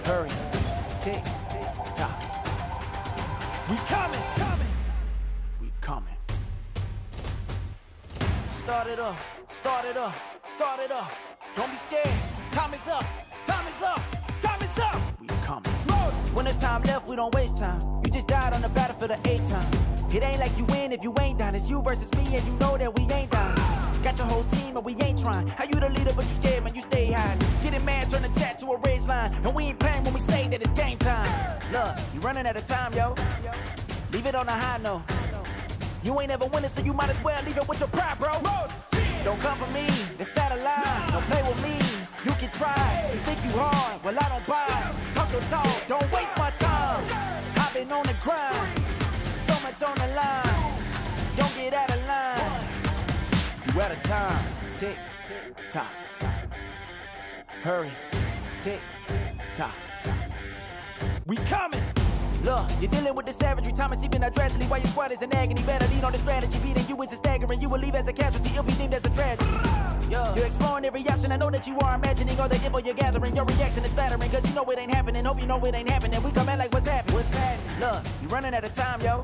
Hurry, tick, tock. We coming, we coming. Start it up, start it up, start it up. Don't be scared, time is up, time is up, time is up. We coming. When there's time left, we don't waste time. You just died on the battlefield the 8th time. It ain't like you win if you ain't down. It's you versus me and you know that we ain't down. Got your whole team and we ain't trying. How you the leader but you scared, man, you stay high. Getting mad, turn the chat to a rage line. And we ain't playing when we say that it's game time. Look, you running out of time, yo. Leave it on a high note. You ain't ever winning, so you might as well leave it with your pride, bro. Don't come for me, it's out of line. Don't play with me, you can try. You think you hard, well I don't buy. Talk your talk, don't waste my time. I've been on the grind, so much on the line. Don't get out of line. You out of time, tick, tock. Hurry, tick, tock. We coming. Look, you're dealing with the savagery, time is seeping out drastically while your squad is in agony. Better lead on the strategy, beating you is a staggering. You will leave as a casualty, it'll be deemed as a tragedy. You're exploring every option, I know that you are imagining all the info you're gathering. Your reaction is flattering, cause you know it ain't happening. Hope you know it ain't happening. We come at like what's happening? What's happening? Look, you running out of time, yo.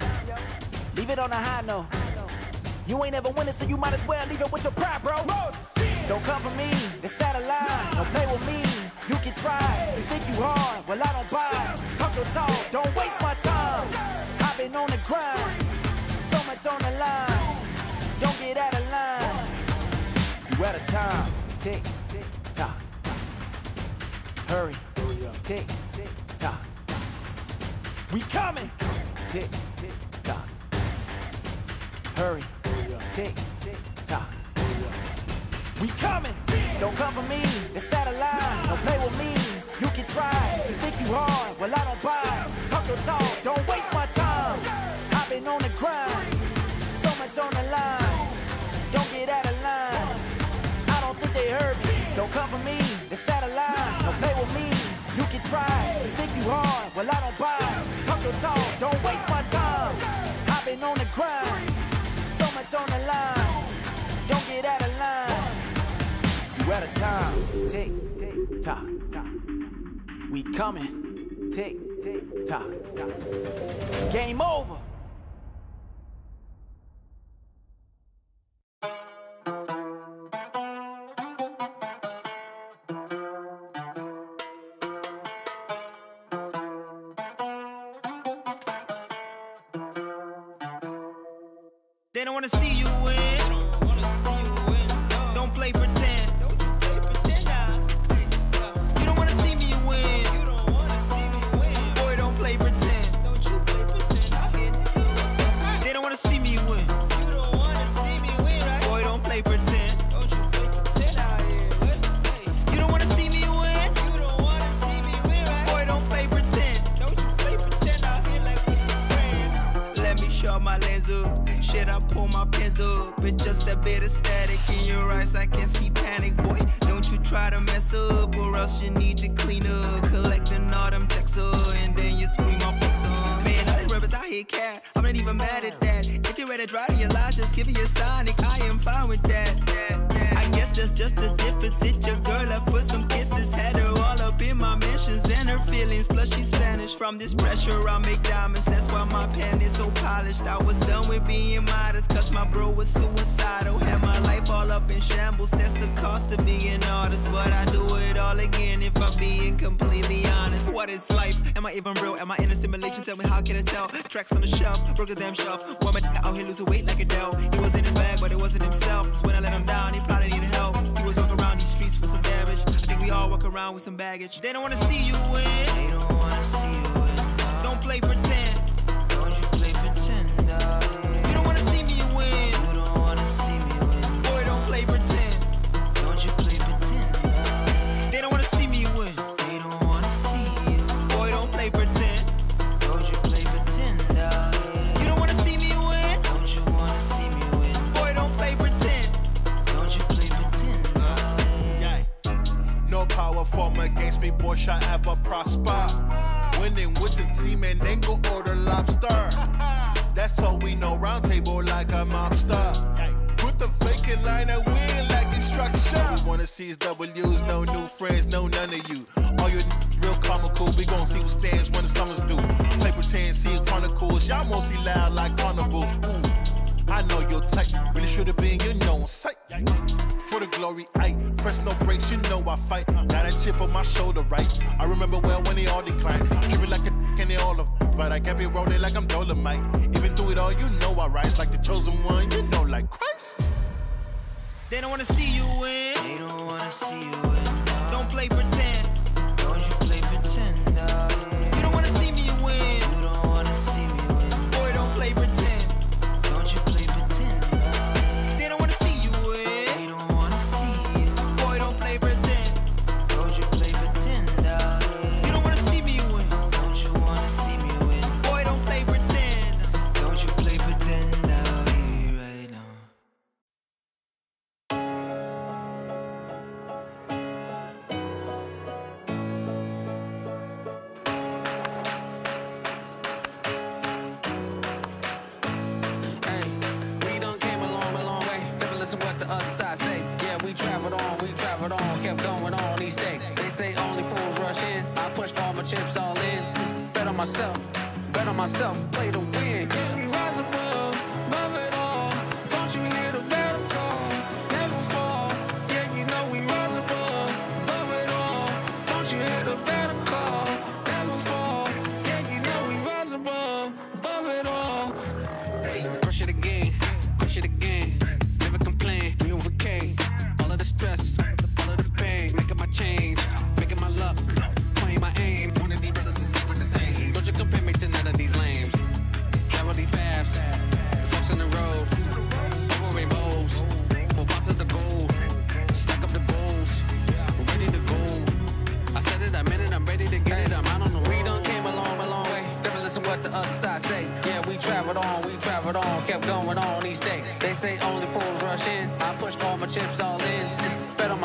Leave it on a high note. You ain't ever winning, so you might as well leave it with your pride, bro. Don't come for me, it's out of line. Don't play with me, you can try. You think you hard, well I don't buy. Talk your talk, don't waste my time. I've been on the grind, so much on the line. Don't get out of line. You out of time, tick, tock. Hurry, tick, tock. We coming, tick, tock. Hurry, tick, tock. We coming. Don't come for me, it's out of line. Don't play with me, you can try. You think you hard, well I don't buy. Talk your talk, don't waste my time. I've been on the grind, so much on the line. Don't get out of line. I don't think they heard me. Don't come for me, it's out of line. Don't play with me, you can try. You think you hard, well I don't buy. Talk your talk, don't waste my time. I've been on the grind, so much on the line. Don't get out of line. You out of time, tick, tock. We coming, tick, tock. Game over. They don't wanna see you win. Don't play pretend. Don't you play pretend now. You don't wanna see me win. You don't wanna see me win. Boy, don't play pretend. Don't you play pretend out here, nigga. They don't wanna see me win. You don't wanna see me win, right? Boy, don't play pretend. Don't you play pretend out here. You don't wanna see me win. You don't wanna see me win, right? Boy, don't play pretend. Don't you play pretend out here like we some friends. Let me show my lens up. Shit, I pull my pins up, but just a bit of static in your eyes. I can see panic, boy. Don't you try to mess up, or else you need to clean up. Collecting all them checks up, and then you scream, I'll fix up. Man, all these rappers out here cat. I'm not even mad at that. If you're ready to dry to your lies, just give me a Sonic. I am fine with that. I guess that's just the difference. It's your girl, I put some kisses. Had her all up in my mentions and her feelings. Plus she's Spanish. From this pressure, I make diamonds. That's why my pen is so polished. I was done with being modest, cause my bro was suicidal. Had my life all up in shambles. That's the cost of being an artist. But I do it all again if I'm being completely honest. What is life? Am I even real? Am I in a simulation? Tell me, how can I tell? Tracks on the shelf, broke the damn shelf. One man out here losing weight like a Dell. He was in his bag, but it wasn't himself. So when I let him down, he probably needed help. He was walking around these streets with some damage. I think we all walk around with some baggage. They don't wanna see you win. They don't wanna see you win. Don't play pretend. Don't you play pretend, dog. You don't wanna see me win. You don't wanna see me win. Boy, don't play pretend. Don't you play pretend, dog. They don't wanna see me win. They don't wanna see you. Boy, don't play pretend. Don't you play pretend, dog. You don't wanna see me win. Don't you wanna see me win. Boy, don't play pretend. Don't you play pretend, dog. Yeah. No power from against me, boy, shall ever prosper. Winning with the team and then go order lobster. That's all we know, round table like a mobster. Put the fake in line and win like instruction. All we wanna see is W's, no new friends, no none of you. All you real comical, we We gon' see who stands when the summers do. Play pretend, see it chronicles. Y'all mostly loud like carnivals. Ooh, I know you're tight. Really should've been, you know, on sight. For the glory, I press no brakes, you know I fight. Got that chip on my shoulder, right? I remember well when they all declined. Tripping like a and they all of, but I kept it rolling like I'm Dolomite. Even through it all, you know I rise like the chosen one, you know, like Christ. They don't wanna see you win. They don't wanna see you win. No. Don't play pretend. Don't you play pretend. No, yeah. You don't wanna see me win. You don't wanna see me win. Boy, don't play pretend. Don't you play pretend. No, yeah. They don't wanna see you win. They don't wanna see you. Boy, don't play pretend. Don't you play pretend. No, yeah. You don't wanna see me win. Don't you wanna see me win. Boy, don't play pretend. Don't you play pretend. No, yeah, right now. Kept going on each day. They say only fools rush in. I pushed all my chips all in. Bet on myself, play to win. Cause we rise above it all. Don't you hear the battle call? Never fall. Yeah, you know we rise above it all. Don't you hear the battle call? Never fall. Yeah, you know we rise above it all. Crush it again. Never complain, we overcame all of the stress. Making my change, making my luck, playing my aim. One of these brothers is different the same. Don't you compare me to none of these lames. Travel these paths, folks on the road, over rainbows, for parts of the gold. Stack up the bowls, we're ready to go. I said it, I meant it, I'm ready to get it. I'm out on the road. We done came a long way. Never listen what the other side say. Yeah, we traveled on, kept going on each day. They say only fools rush in. I pushed all my chips all in. Bet on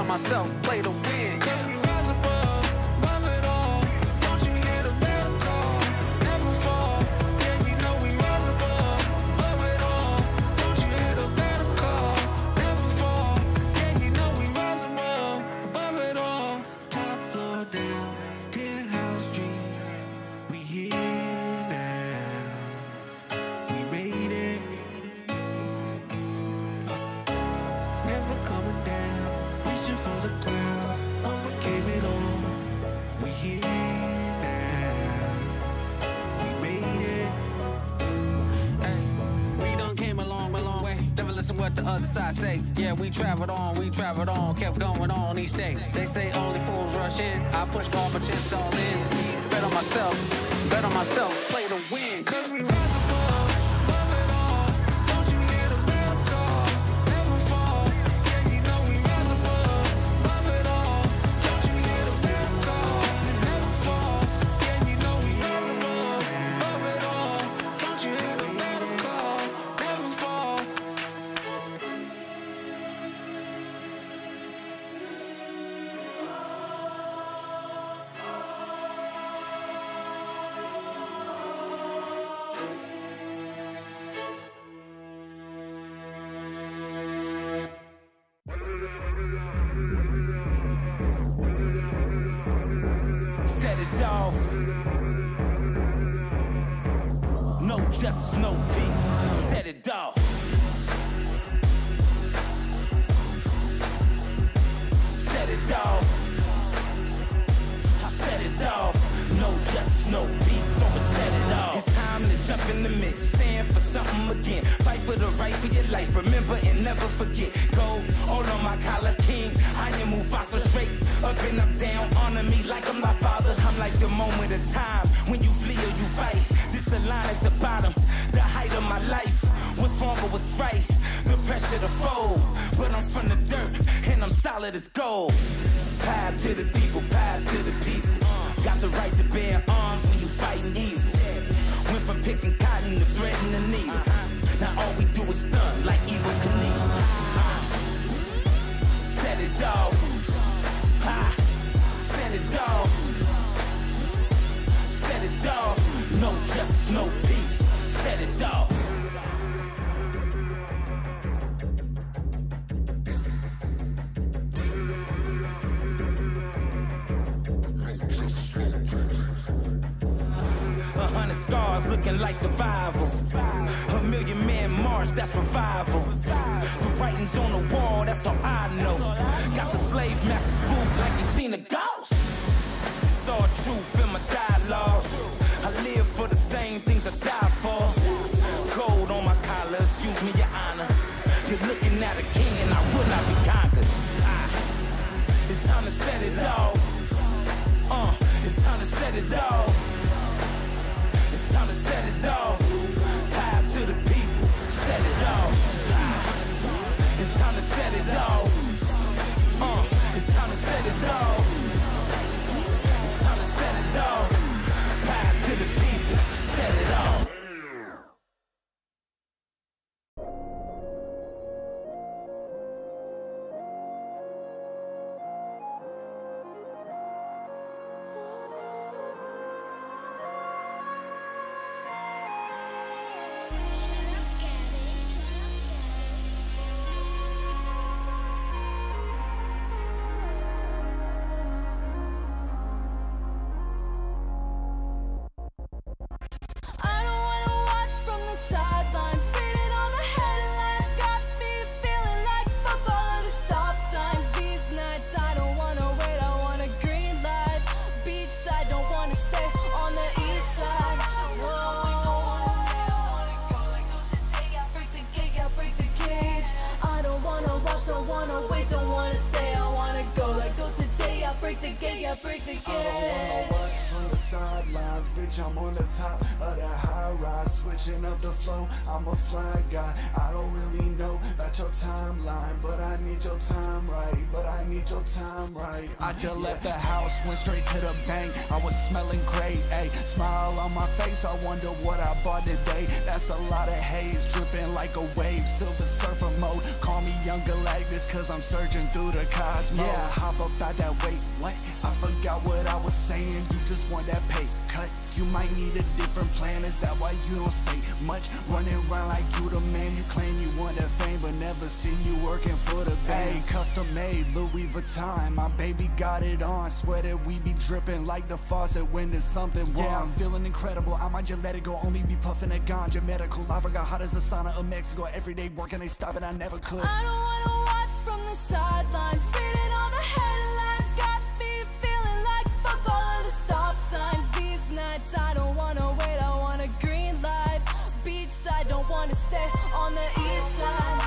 myself, play to win. Cause we rise above it all. Don't you hear the battle call? Never fall. Yeah, you know we rise above it all. Don't you hear the battle call? Never fall. Yeah, you know we rise above it all. Top floor down, penthouse dream. We here now. We made it. Never coming down. Reaching for the cloud, overcame it all. We here now, we made it. Hey, we done came a long way. Never listen what the other side say. Yeah, we traveled on, kept going on each day. They say only fools rush in. I pushed all my chips all in. Bet on myself, play to win. Cause we rise above it all. Don't you hear the bell call? Never fall. Yeah, you know we rise above it all. Don't you hear the bell call? Never fall. Yeah, you know we rise above it all. Don't you hear the bell call? Never fall. Set it off. No justice, no peace. Set it off. Set it off. I set it off. No justice, no peace. So I set it off. It's time to jump in the mix. Stand for something again. Fight for the right for your life. Remember and never forget. Gold all on my collar, king. I am Mufasa, straight up and up down. Honor me like I'm my father. I'm like the moment of time when you flee or you fight. This the line at the bottom, the height of my life. What's wrong or what's right? The pressure to fold, but I'm from the dirt and I'm solid as gold. Power to the people, power to the people. Got the right to bear arms when you fighting evil. Went from picking cotton to threading the needle. Now all we do is stun like Evil Knievel. Set it off. Ha. Set it off. Set it off. No justice, no peace. Set it off. Just looking like survival. A million man march, that's revival. The writings on the wall, that's all I know. Got the slave master's boot like you seen a ghost. It's all truth in my dialogue. I live for the same things I die for. Gold on my collar, excuse me, your honor. You're looking at a king and I will not be conquered. It's time to set it off. It's time to set it off. It's time to set it off. Power to the people, set it off. It's time to set it off. It's time to set it off. It's time to set it off. Power to the people, set it off. Bitch, I'm on the top of that high rise, switching up the flow. I'm a fly guy. I don't really know about your timeline, but I need your time right. I just left the house, went straight to the bank. I was smelling great, ayy. Smile on my face, I wonder what I bought today. That's a lot of haze, dripping like a wave. Silver surfer mode, call me Young Galactus, cause I'm surging through the cosmos. Yeah, hop up out that weight, what? I forgot what I was saying. You just want that pay cut. You might need a different plan, is that why you don't say much? Running around like you the man, you claim you want that fame, but never seen you working for the bank. Custom made, Louis Vuitton, my baby got it on. Swear that we be dripping like the faucet when there's something wrong. Yeah, I'm feeling incredible, I might just let it go, only be puffing a ganja. Medical lava got hot as the sauna of Mexico. Every day working, they stop it, I never could. I don't wanna watch from the sidelines, reading all the headlines, got me feeling like fuck all of the stop signs. These nights I don't wanna wait, I want a green light. Beachside, don't wanna stay on the east side.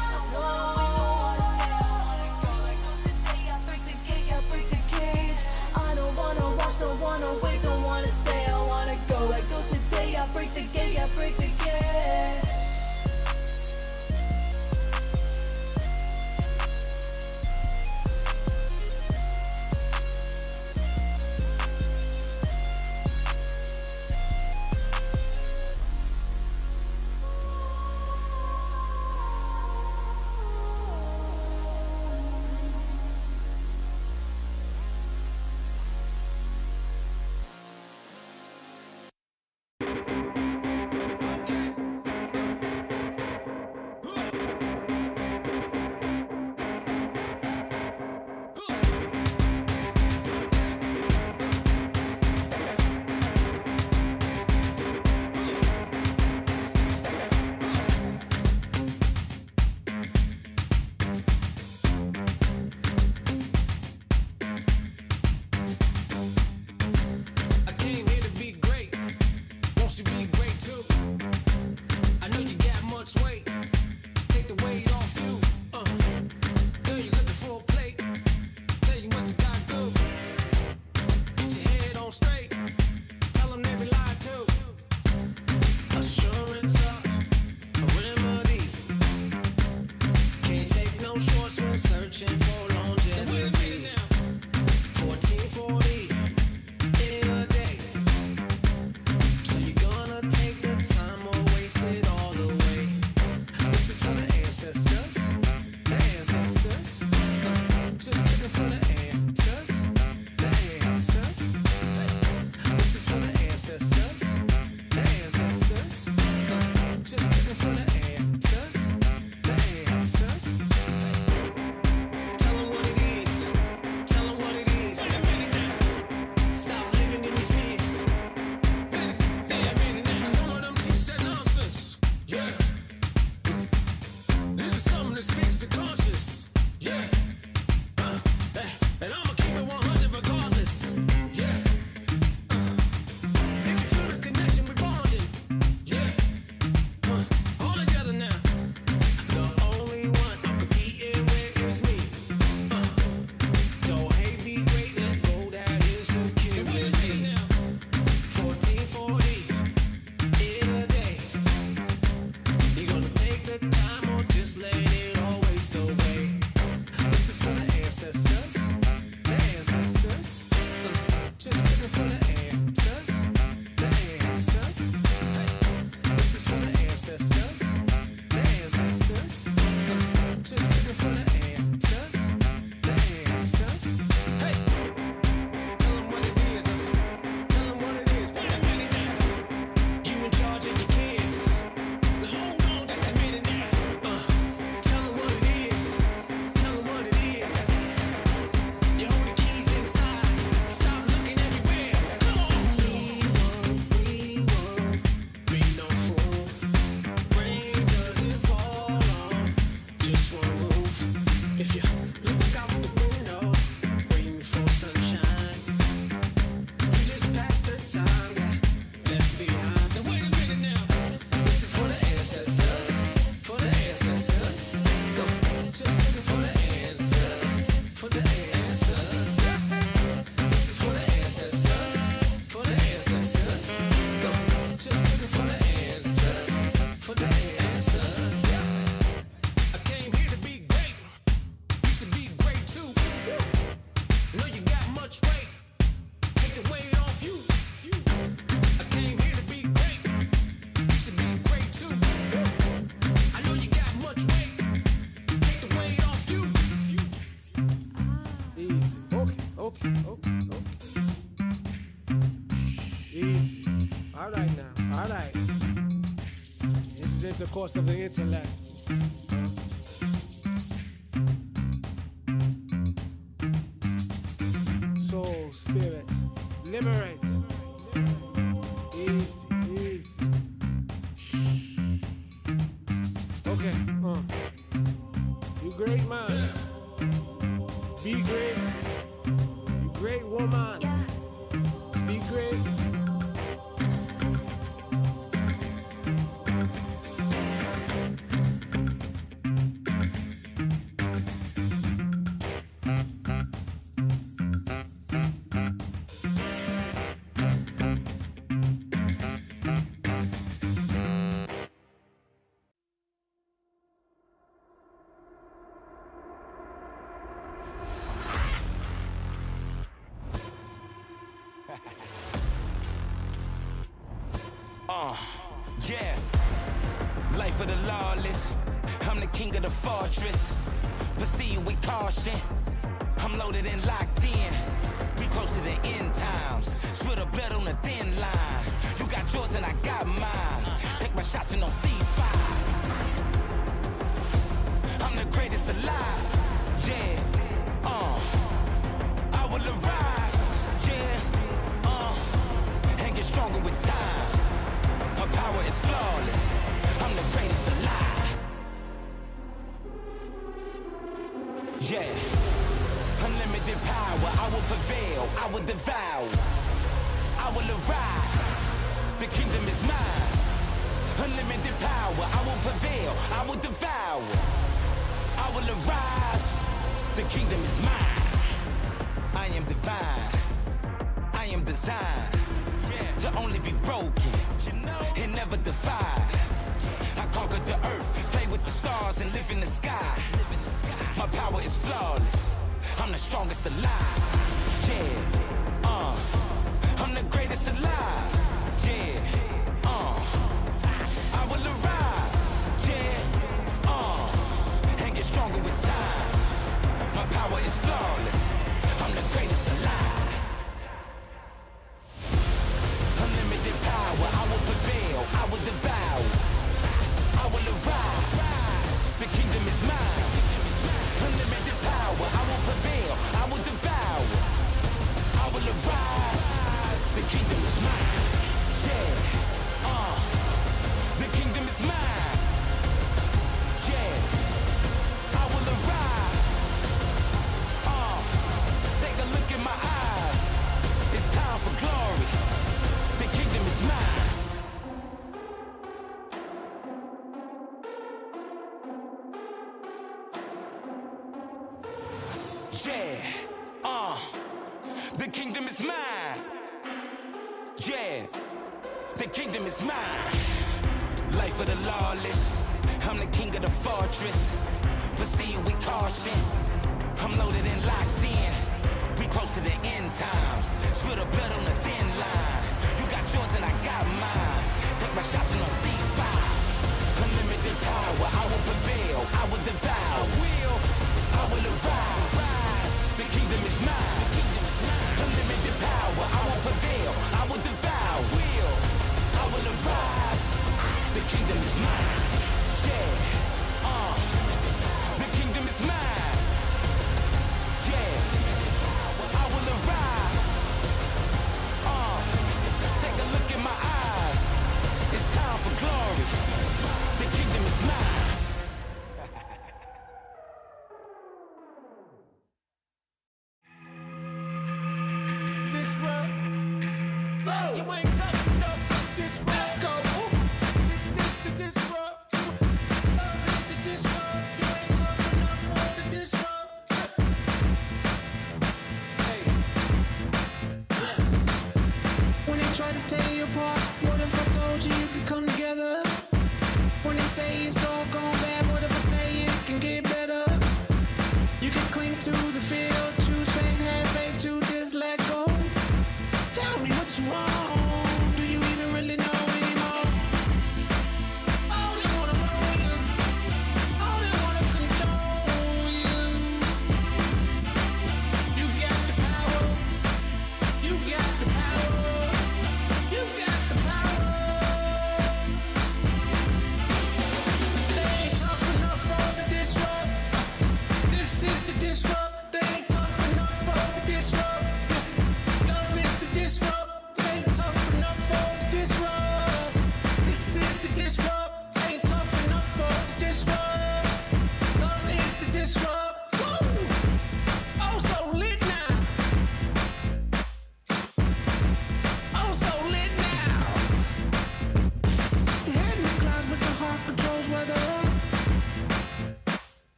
Easy. All right now. All right. This is intercourse of the intellect. Soul, spirit, liberate. Easy, easy. Okay, you great man. Be great. You great woman. Be great. Yeah, life of the lawless. I'm the king of the fortress. Proceed with caution. I'm loaded and locked in. We close to the end times. Spill the blood on the thin line. You got yours and I got mine. Take my shots and no ceasefire. I'm the greatest alive. Yeah, I will arrive. Yeah, and get stronger with time. My power is flawless. I'm the greatest alive. Yeah. Unlimited power. I will prevail. I will devour. I will arise. The kingdom is mine. Unlimited power. I will prevail. I will devour. I will arise. The kingdom is mine. I am divine. I am designed to only be broken, and never defied. I conquered the earth, play with the stars and live in the sky. My power is flawless. I'm the strongest alive. Yeah, I'm the greatest alive. Yeah, I will arise. Yeah, and get stronger with time. My power is flawless. I'm the greatest alive. Unlimited power, I will prevail, I will devour, I will arise, the kingdom is mine. Unlimited power, I will prevail, I will devour, I will arise, the kingdom is mine. Yeah, the kingdom is mine. Yeah, I will arise. Take a look in my eyes, it's time for glory. The kingdom is mine. Yeah, the kingdom is mine. Yeah, the kingdom is mine. Life of the lawless. I'm the king of the fortress. Proceed with caution. I'm loaded and locked in. We close to the end times. Spill the blood on the thin line. You got yours and I got mine. Take my shots and no ceasefire. Unlimited power, I will prevail, I will devour. I will arise. The kingdom is mine. Unlimited power, I will prevail, I will devour. I will arise. The kingdom is mine. Yeah, the kingdom is mine. Yeah, I will arise. Take a look in my eyes. It's time for glory. The kingdom is mine. This rap, you ain't tough enough with this rap. Let's go. This rap. This rap. You ain't tough enough for this rap. Hey. When they try to tear you apart, what if I told you could come together? When they say it's all gone bad, what if I say it can get better? You can cling to the field, choose faith, have faith to just let go. Tell me what you want.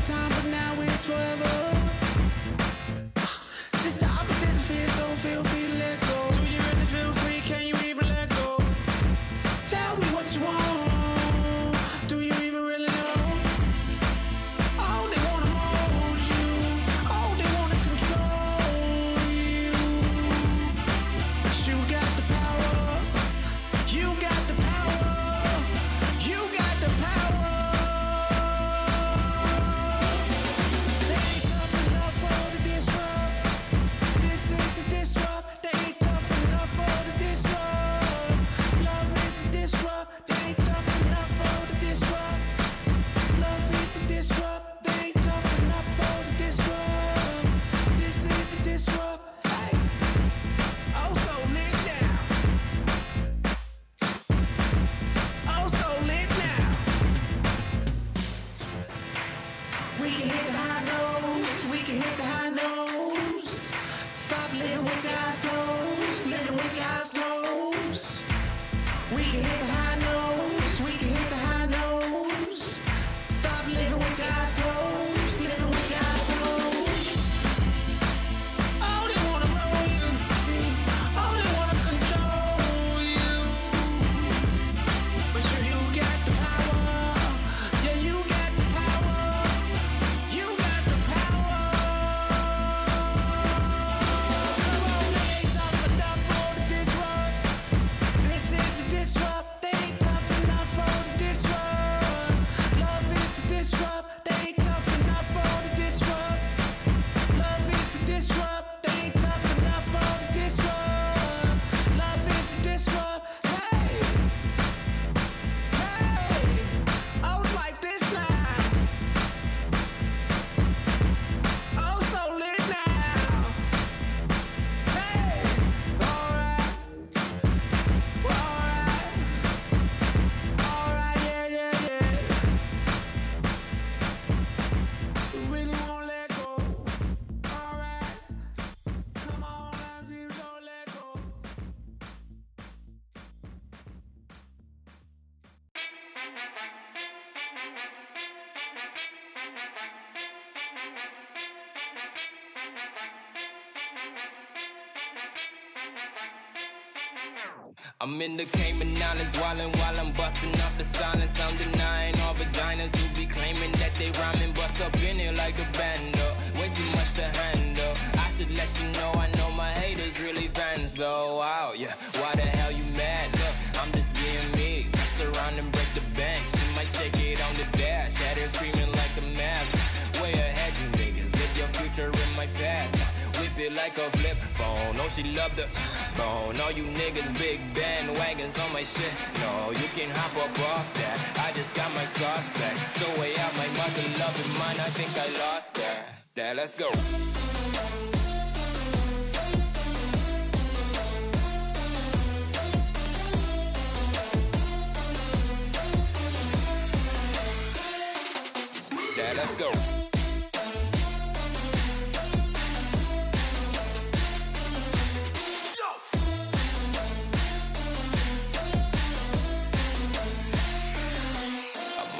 time, but now it's forever. It's the opposite of fear, so feel free to let go. Do you really feel free? Can you even let go? Tell me what you want. Do you even really know? Oh, they wanna mold you. Oh, they wanna control you. But you got the power. You got the power. You got the power. They ain't tough enough for the disrupt. This is the disrupt. They ain't tough enough for the disrupt. Love is the disrupt. They ain't tough enough for the disrupt. Love is the disrupt. They ain't tough enough for the disrupt. This is the disrupt. Hey, oh so lit now. Oh so lit now. We can hit the high notes. We can hit the high notes. Stop living with your eyes closed. Living with your eyes closed. We can hit the high notes. We can hit the high notes. Stop living with your eyes closed. Living with your eyes closed. Oh, they wanna roll you. Oh, they wanna control you. But you got the power. Yeah, you got the power. You got the power. Come on, they ain't tough enough for the disrupt. This is a disrupt. They ain't tough enough for the disrupt. Love is the disrupt. They ain't tough enough for the disrupt. Love is the disrupt. They ain't tough enough for the disrupt. Love is the disrupt. Hey, hey, oh, it's like this now. Oh, so lit now. Hey, alright, alright, yeah, yeah, yeah. We really won't let go. Alright, come on, don't let go. I'm in the Cayman Islands wildin' while I'm bustin' up the silence. I'm denying all vaginas who be claiming that they rhyming. Bust up in here like a bando, way too much to handle. I should let you know I know my haters really fans though. Wow, yeah, why the hell you mad? Look, I'm just being me. Mess around and break the bank. She might shake it on the dash. Had her screaming like a mad. Way ahead you niggas, live your future in my past. Whip it like a flip phone. Oh, she loved the bone. All you niggas big bandwagons on my shit. No, you can hop up off that. I just got my sauce back. So way out my mother loving mine. I think I lost that. Yeah, let's go. Yeah, let's go.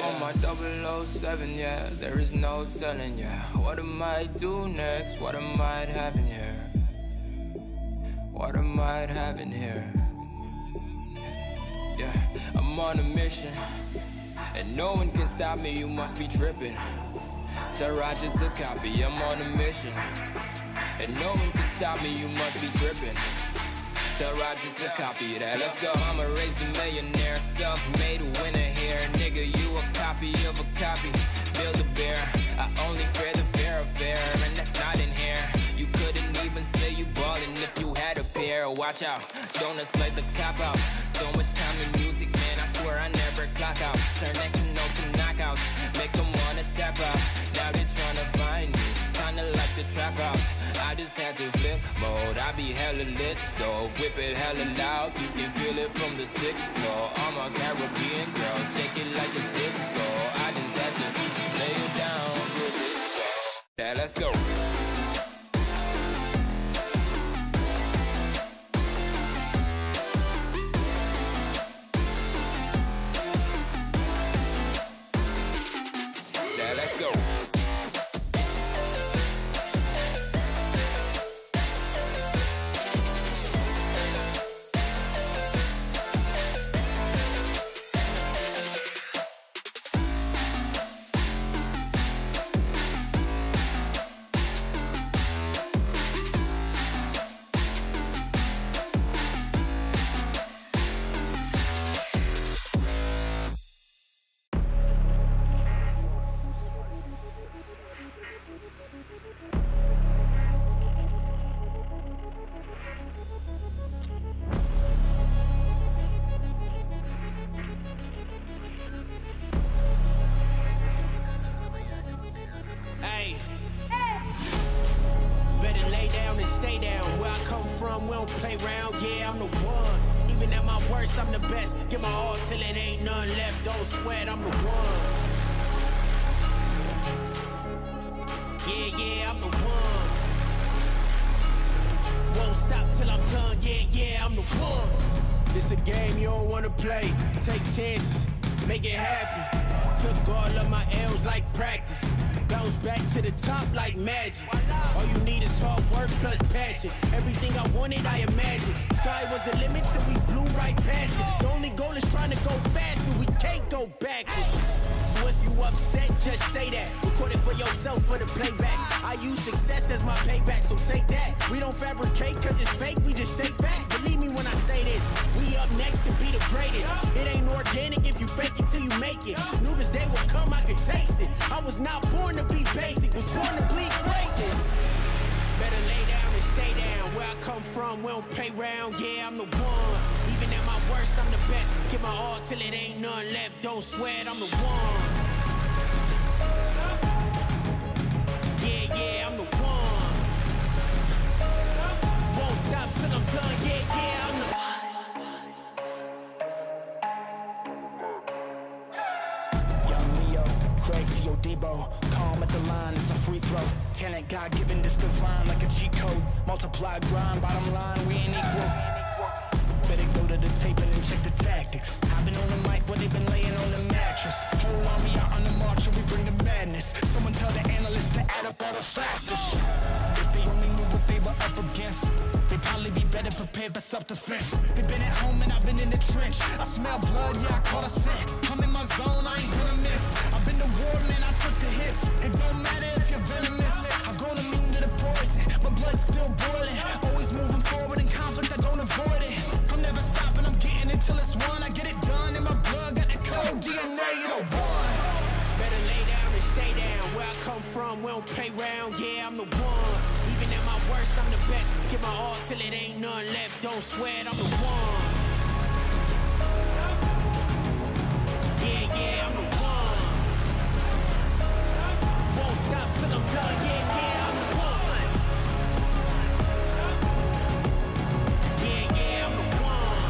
On my 007, yeah, there is no telling, yeah. What I might do next, what I might have in here. What I might have in here. Yeah, I'm on a mission, and no one can stop me, you must be tripping. Tell Roger to copy, I'm on a mission, and no one can stop me, you must be tripping. Tell Roger to copy that. Let's go. I'ma raise the millionaire, self-made winner here. Nigga, you a copy of a copy. Build a bear. I only fear the fear of fair, and that's not in here. You couldn't even say you ballin' if you had a pair. Watch out, donuts like the cop out. So much time in music, man, I swear I never clock out. Turn next note to knockouts, make them wanna tap out. Now they tryna find me, kinda like the trap out. I just had to flip mode, I be hella lit, stove, whip it hella loud. You can feel it from the 6th floor. All my Caribbean girls shake it like it's disco. I just had to lay it down with this. Yeah, let's go. Yeah, let's go. from, we don't play around, yeah, I'm the one. Even at my worst, I'm the best. Give my all till it ain't none left. Don't sweat, I'm the one. Yeah, yeah, I'm the one. Won't stop till I'm done, yeah, yeah, I'm the one. It's a game you don't wanna play. Take chances, make it happen. Took all of my L's like practice. Bounce back to the top like magic. All you need is hard work plus passion. Everything I wanted, I imagined. Sky was the limit till we blew right past it. The only goal is trying to go faster. We can't go backwards. So if you upset, just say that. Record it for yourself for the playback. I use success as my payback, so take that. We don't fabricate cause it's fake, we just stay facts. Believe me when I say this, we up next to be the greatest. It ain't organic if you fake it till you make it. Knew this day would come, I could taste it. I was not born to be basic, was born to bleed greatness. Better lay down and stay down. Where I come from, we don't play round, yeah, I'm the one. Even at my worst, I'm the best. Give my all till it ain't none left. Don't sweat, I'm the one. Yeah, yeah, I'm the one. Won't stop till I'm done, yeah, yeah, I'm the Debo, calm at the line, it's a free throw. Talent God-given, this divine like a cheat code. Multiply grind, bottom line, we ain't equal. Better go to the tape and then check the tactics. I've been on the mic while they've been laying on the mattress. Whole army out on the march and we bring the madness. Someone tell the analysts to add up all the factors. If they only knew what they were up against, they'd probably be better prepared for self-defense. They've been at home and I've been in the trench. I smell blood, yeah, I caught a scent. I'm in my zone, I ain't gonna miss. I've been to war, man, I took the hits. It don't matter if you're venomous. I've grown immune to the poison. My blood's still boiling. Always moving forward in conflict, I don't avoid it. I'm never stopping, I'm getting it till it's won. I get it done in my blood, got the code DNA, you the one. Better lay down and stay down. Where I come from, we don't play round, yeah, I'm the one. Even at my worst, I'm the best. Give my all till it ain't none left. Don't sweat, I'm the one. Yeah, yeah, I'm the one. Won't stop till I'm done, yeah, yeah, I'm the one. Yeah, yeah, I'm the one.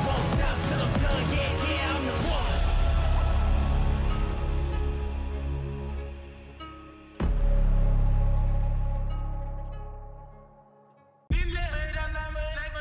Won't stop till I'm done, yeah, yeah, I'm the one. Dile,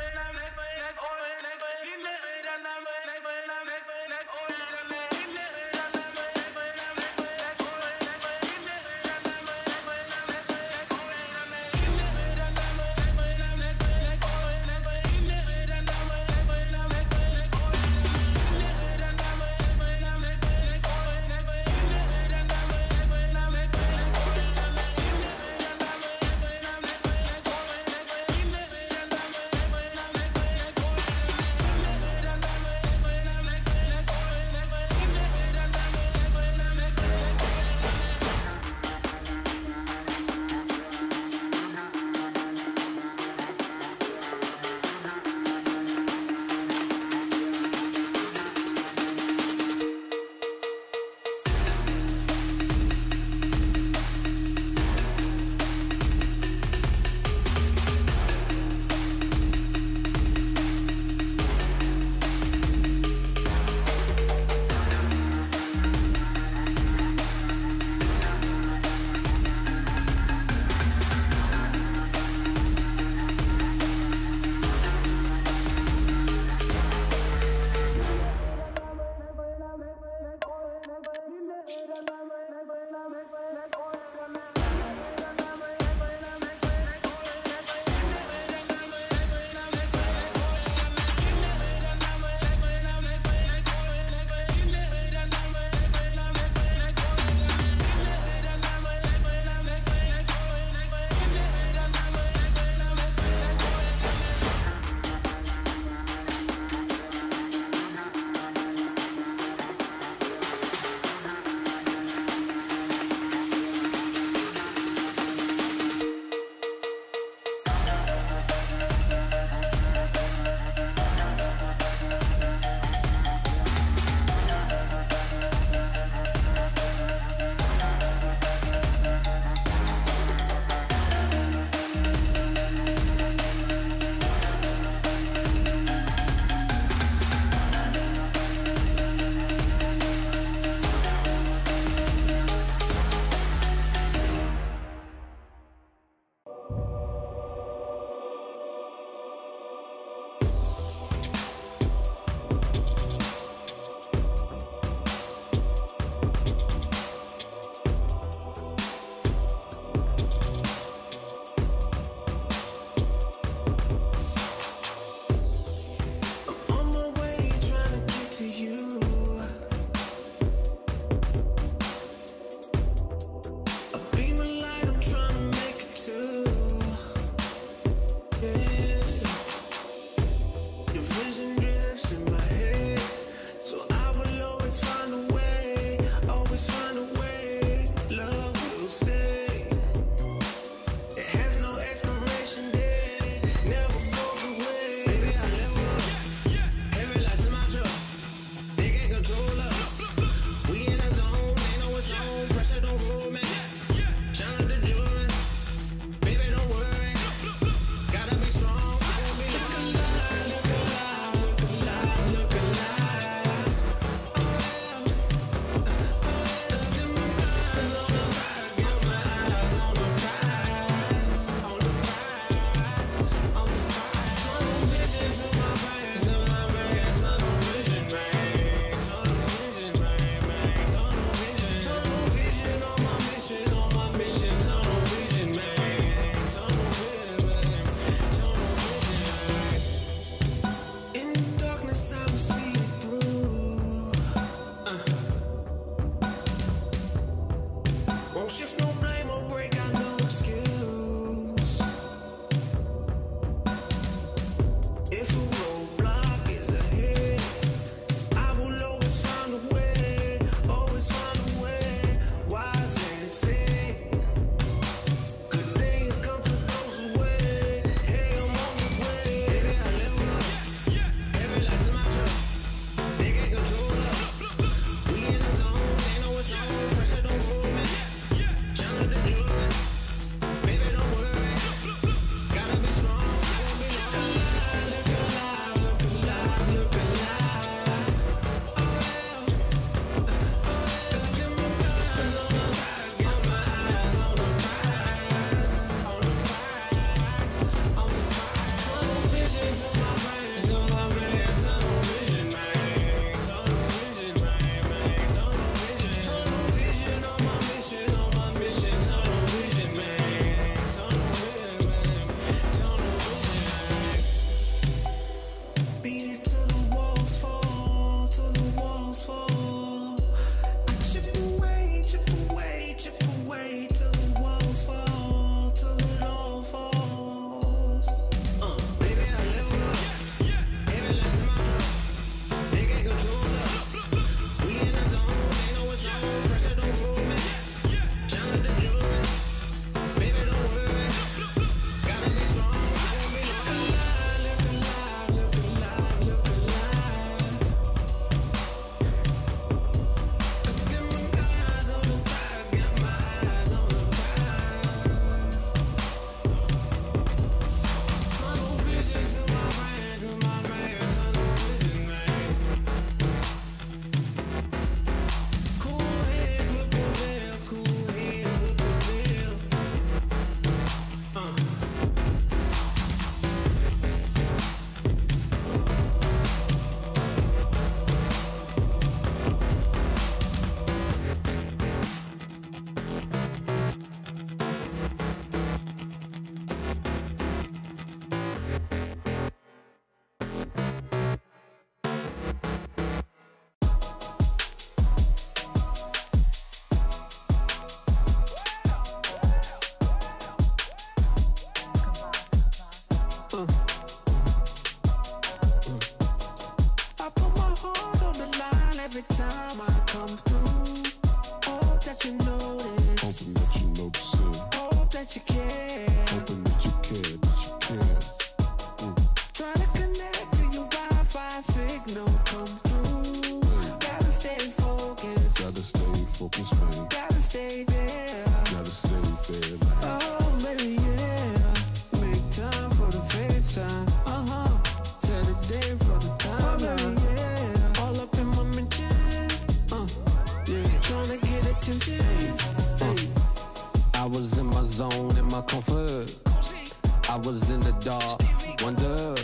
I was in the dark, wonder.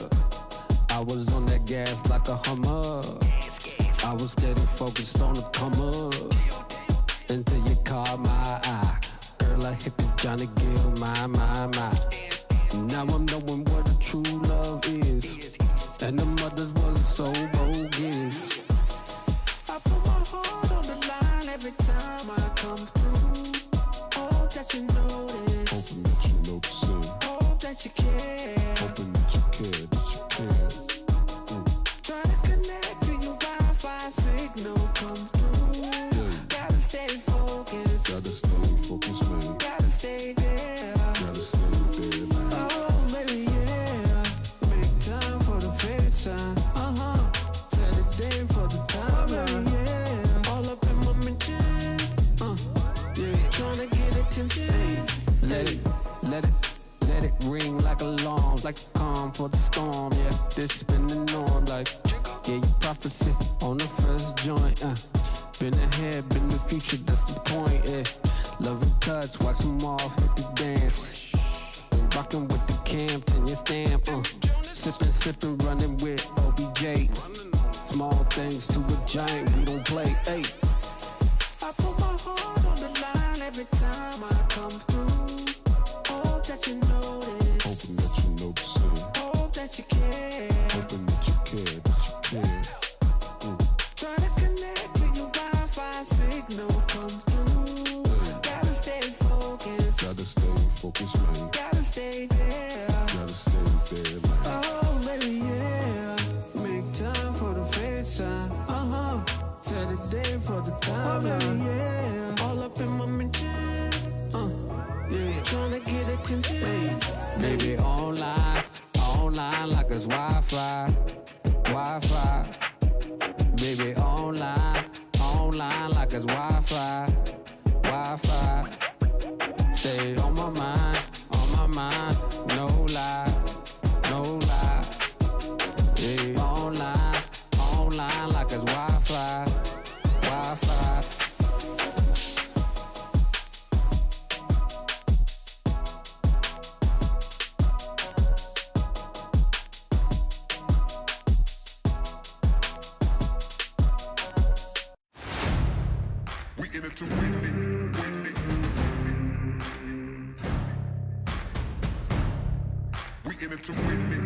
I was on that gas like a Hummer. I was steady focused on the come up until you caught my eye. Girl, I hit the Johnny Gill, my. Now I'm knowing what a true love is, and the mothers was so bogus. I put my heart on the line every time I come through. Hope that you notice. Hoping that you notice it. Hope that you care. Hoping that you care, that you care. Try to connect to your Wi-Fi signal come through. Yeah. Gotta stay focused. Gotta stay focused, man. Gotta stay there. Gotta stay there, man. Oh, baby, yeah. Make time for the FaceTime. Set a day for the time. Oh, baby, yeah. All up in my mentions. Yeah. Tryna get attention. Let it ring like alarms, like the calm for the storm. Yeah, this has been the norm. Like, yeah, you prophecy on the first joint. Been ahead, been the future. That's the point. Yeah, love and touch, watch them off, hit the dance. Been rocking with the Campton, your stamp. Sipping, running with OBJ. Small things to a giant, we don't play. Hey. I put my heart on the line every time I come through. Hope that you notice. Hoping that you notice it. Hope that you care. Hoping that you care, that you care. Try to connect to your Wi-Fi signal come through. Gotta stay focused. Gotta stay focused, man. Gotta stay there. Gotta stay there, man. Oh, baby, yeah. Make time for the FaceTime. Set a day for the time. Oh, baby, yeah. All up in my mentions. Yeah. Tryna get attention. Baby, online like it's Wi-Fi. Baby, online like it's Wi-Fi. Stay on my mind, no lie. Yeah, online like it's Wi-Fi. In it to win it. We in it to win it.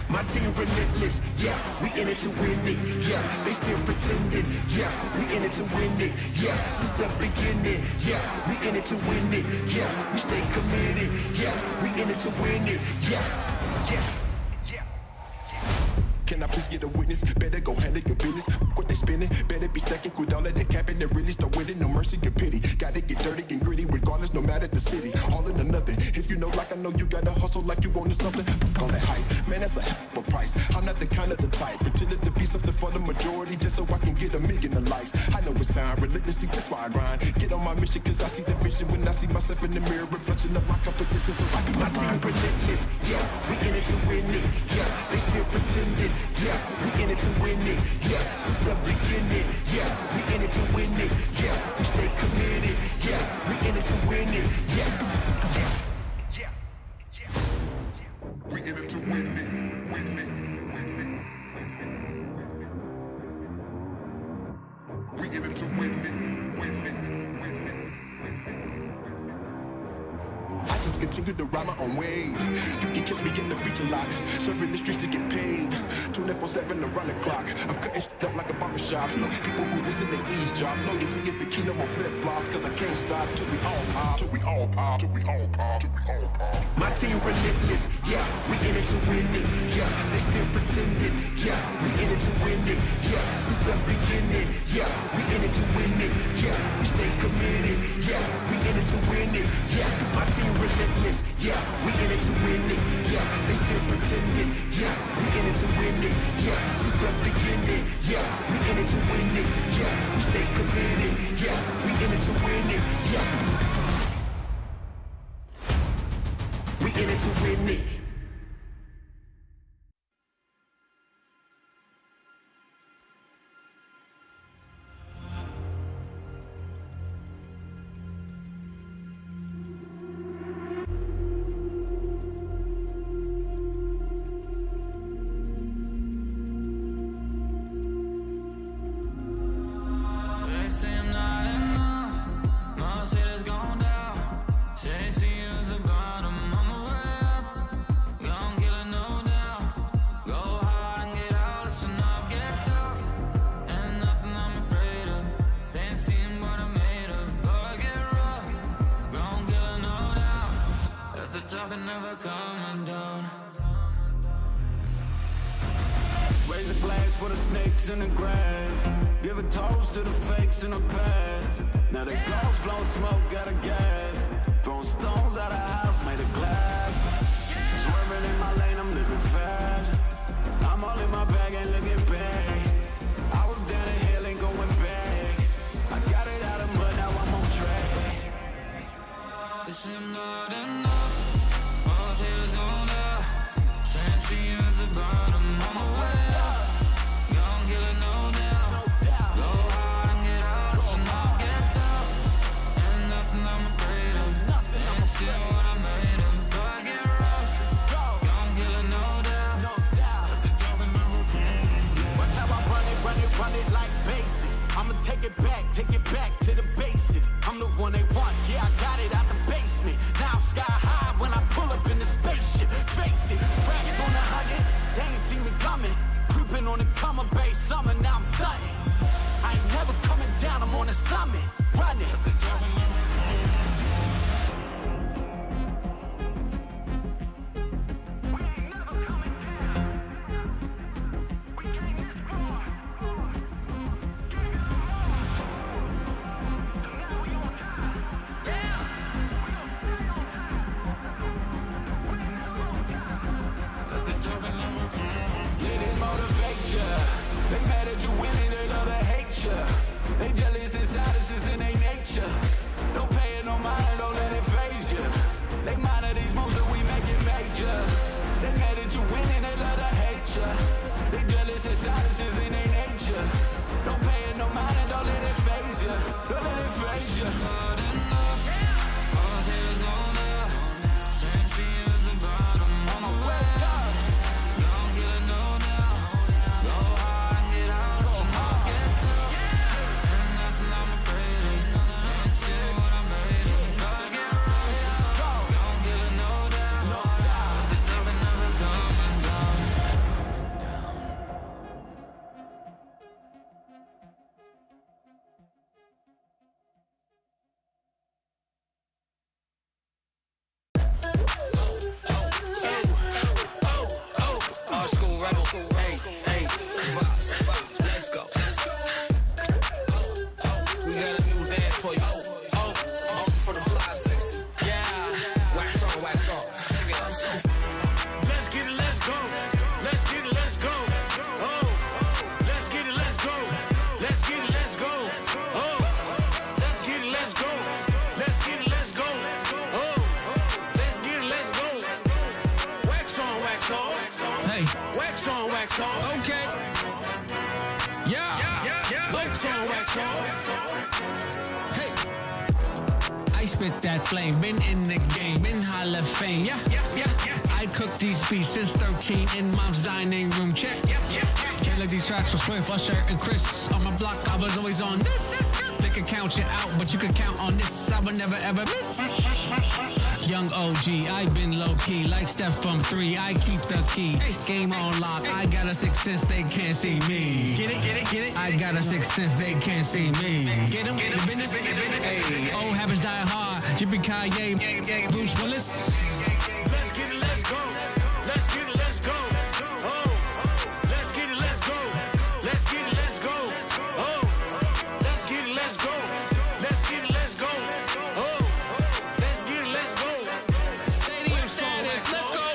My team relentless, yeah, we in it to win it, yeah, they still pretending, yeah, we in it to win it, yeah, since the beginning, yeah, we in it to win it, yeah, we stay committed, yeah, we in it to win it, yeah. Can I please get a witness? Better go handle your business. What they spinning? Better be stacking with all of that capping and really start winning. No mercy and pity. Gotta get dirty and gritty regardless, no matter the city. All in or nothing. If you know like I know, you gotta hustle like you wanted something. All that hype, man, that's a heck of a price. I'm not the kind of the type pretending to be something for the majority just so I can get 1 million of likes. I know it's time, relentlessly, that's why I grind. Get on my mission cause I see the vision when I see myself in the mirror, reflection of my competition, so I can My team relentless, yeah, we in it to win it, yeah, they still pretending, yeah, we in it to win it, yeah, since the beginning, yeah, we in it to win it, yeah, we stay committed, yeah, we in it to win it, yeah. We in it to win it. We in it to win it. I just continue to ride my own wave. You can catch me in the beach a lot, serving the streets to get paid. 24/7 around the clock. I'm cutting shit up like a barbershop. Look, people who listen to eavesdrop. Loyalty is the key, no more flip-flops. Cause I can't stop till we all pop. Till we all pop. Till we all pop. Till we all pop. My team relentless, yeah, we in it to win it, yeah, they still pretending, yeah, we in it to win it, yeah, since the beginning, yeah, we in it to win it, yeah, we stay committed, yeah, we in it to win it, yeah, my team relentless, yeah, we in it to win it, yeah, they still pretending, yeah, we in it to win it, yeah, since the beginning, yeah, we in it to win it, yeah, we stay committed, yeah, we in it to win it, yeah. We in it to win it. talking never coming down. Raise a glass for the snakes in the grass. Give a toast to the fakes in the past. Now the ghosts blowing smoke out of gas. Throwing stones out of house made of glass. Swerving in my lane, I'm living fast. I'm all in my bag, ain't looking back. I was down the hill, ain't going back. I got it out of mud, now I'm on track. This ain't not enough. All tears gone down. Can't see you at the bottom. On my way up. Young killer, no doubt. Go hard and get out. Listen, I'll get tough. Ain't nothing I'm afraid of. Ain't still what I made of. Do I get rough? Young killer, no doubt. But the talking never came. Watch how I run it like basics. I'ma take it back to the basics. I'm the one they want, yeah, I got it out the basement. Now I'm sky high when I pull up in the spaceship. Face it, racks on the 100, they ain't see me coming. Creeping on the comer base summer, now I'm stunting. I ain't never coming down, I'm on the summit, running. They mad at you winning, they love to hate ya. They jealous inside, it's just in their nature. Don't pay it no mind, don't let it phase ya. They monitor these moves that we make it major. They mad at you winning, they love to hate ya. They jealous inside, it's just in their nature. Don't pay it no mind, and don't let it phase ya. Don't let it phase ya. Not enough. All tears gone down. Can't see you at the bottom. On my way up. Young killer, no doubt. Go hard and get out. Listen, I'll get tough. Ain't nothing I'm afraid of. Ain't still what I made of. Do I get rough? Young killer, no doubt. But the talking never coming down. Our school rebel, hey, hey, vibes, let's go. We got a new dance for you. Oh, for the fly section. Yeah, wax on, wax off. Check it out. Let's get it, let's go. Let's get it, let's go. Oh, let's get it, let's go. Let's get it, let's go. Oh, let's get it, let's go. Let's get it, let's go. Oh, let's get it, let's go. Wax on, wax off. Hey, Wax on, wax off. okay. Yeah. Wax on, wax off. Hey. I spit that flame, been in the game, been Hall of Fame. Yeah. I cook these beats since 13 in mom's dining room. Check. Can't let these tracks for Swift, Usher, and Chris. On my block, I was always on this. They can count you out, but you can count on this. I would never ever miss. Young OG, I've been low key, like Steph from 3. I keep the key. Game on lock. I got a sixth sense, they can't see me. Get it. I got a sixth sense, they can't see me. Get him, the business. Hey, old habits die hard. Yippee-ki-yay, Bruce Willis. Let's get it, let's go. Let's get it, let's go. Oh, let's get it, let's go. Let's get it, let's go. Oh, let's get it, let's go. Let's get it, let's go. Oh, let's get it, let's go. Stadium status, let's go.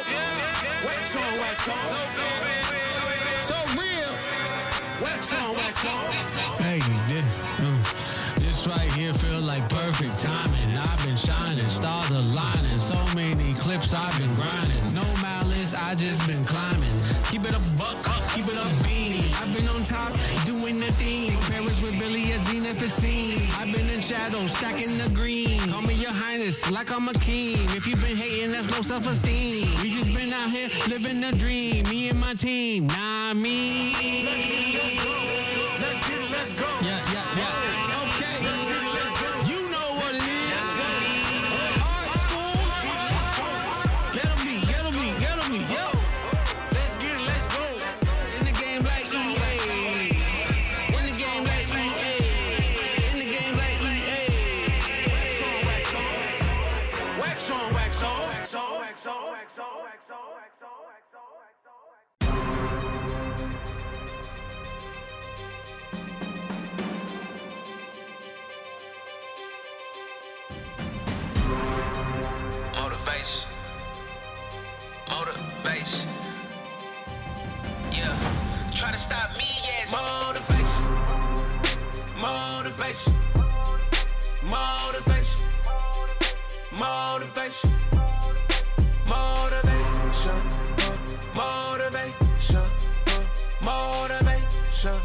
Wax on, wax on. So real. Wax on, wax on. Hey, this right here feel like perfect timing. I've been shining, stars aligning. So many clips I've been grinding. No malice, I just been climbing. Keep it a buck, keep it a beam. I've been on top, doing the thing. Paris with Billy at Zenith 15. I've been in shadow, stacking the green. Call me your highness, like I'm a king. If you've been hating, that's low self-esteem. We just been out here living the dream. Me and my team, nah me. Let's get it, let's go. Yeah. Okay. Let's get it, let's go. You know what it is. Art school. Get on me, yo. Let's get it, let's go. In the game like EA. In the game like EA. In the game like EA. Wax on, wax off. Wax on, wax off. Motivation. Motivation. Yeah. Try to stop me, yes. Motivation. Motivation. Motivation. Motivation. Motivation. Motivation. Motivation.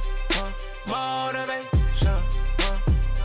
Motivation.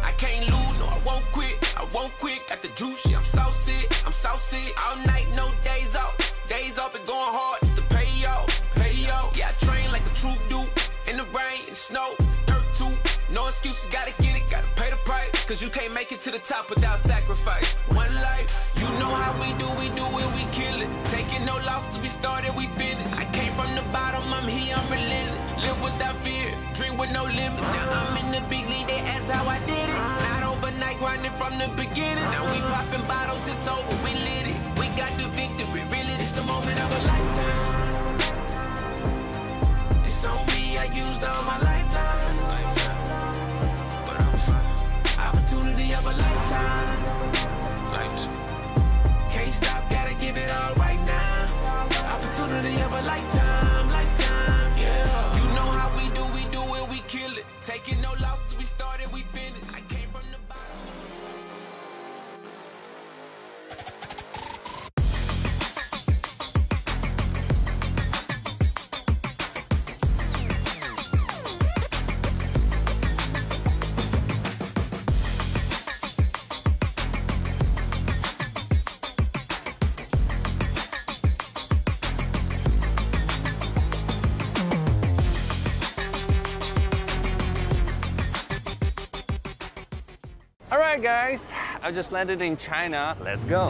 I can't lose, no, I won't quit. I won't quit. Got the juice, yeah, I'm so sick. I'm so sick. All night, no days off. Days off, it going hard. It's the payoff. Payoff. Yeah, I train like a true dude. In the rain, in the snow, dirt too. No excuses, gotta get it, gotta pay the price. Cause you can't make it to the top without sacrifice. One life, you know how we do it, we kill it. Taking no losses, we started, we finished. I came from the bottom, I'm here, I'm relentless. Live without fear, dream with no limit. Now I'm in the big league, they ask how I did it. Not overnight, grinding from the beginning. Now we popping bottles, it's over, we lit it. We got the victory, really, it's the moment of a lifetime. It's on me, I used all my lifeline. Opportunity of a lifetime. Can't stop, gotta give it all right now. Opportunity of a lifetime, lifetime, yeah. You know how we do it, we kill it. Taking no losses, we started, we finished. I came from the bottom. Alright guys, I just landed in China. Let's go.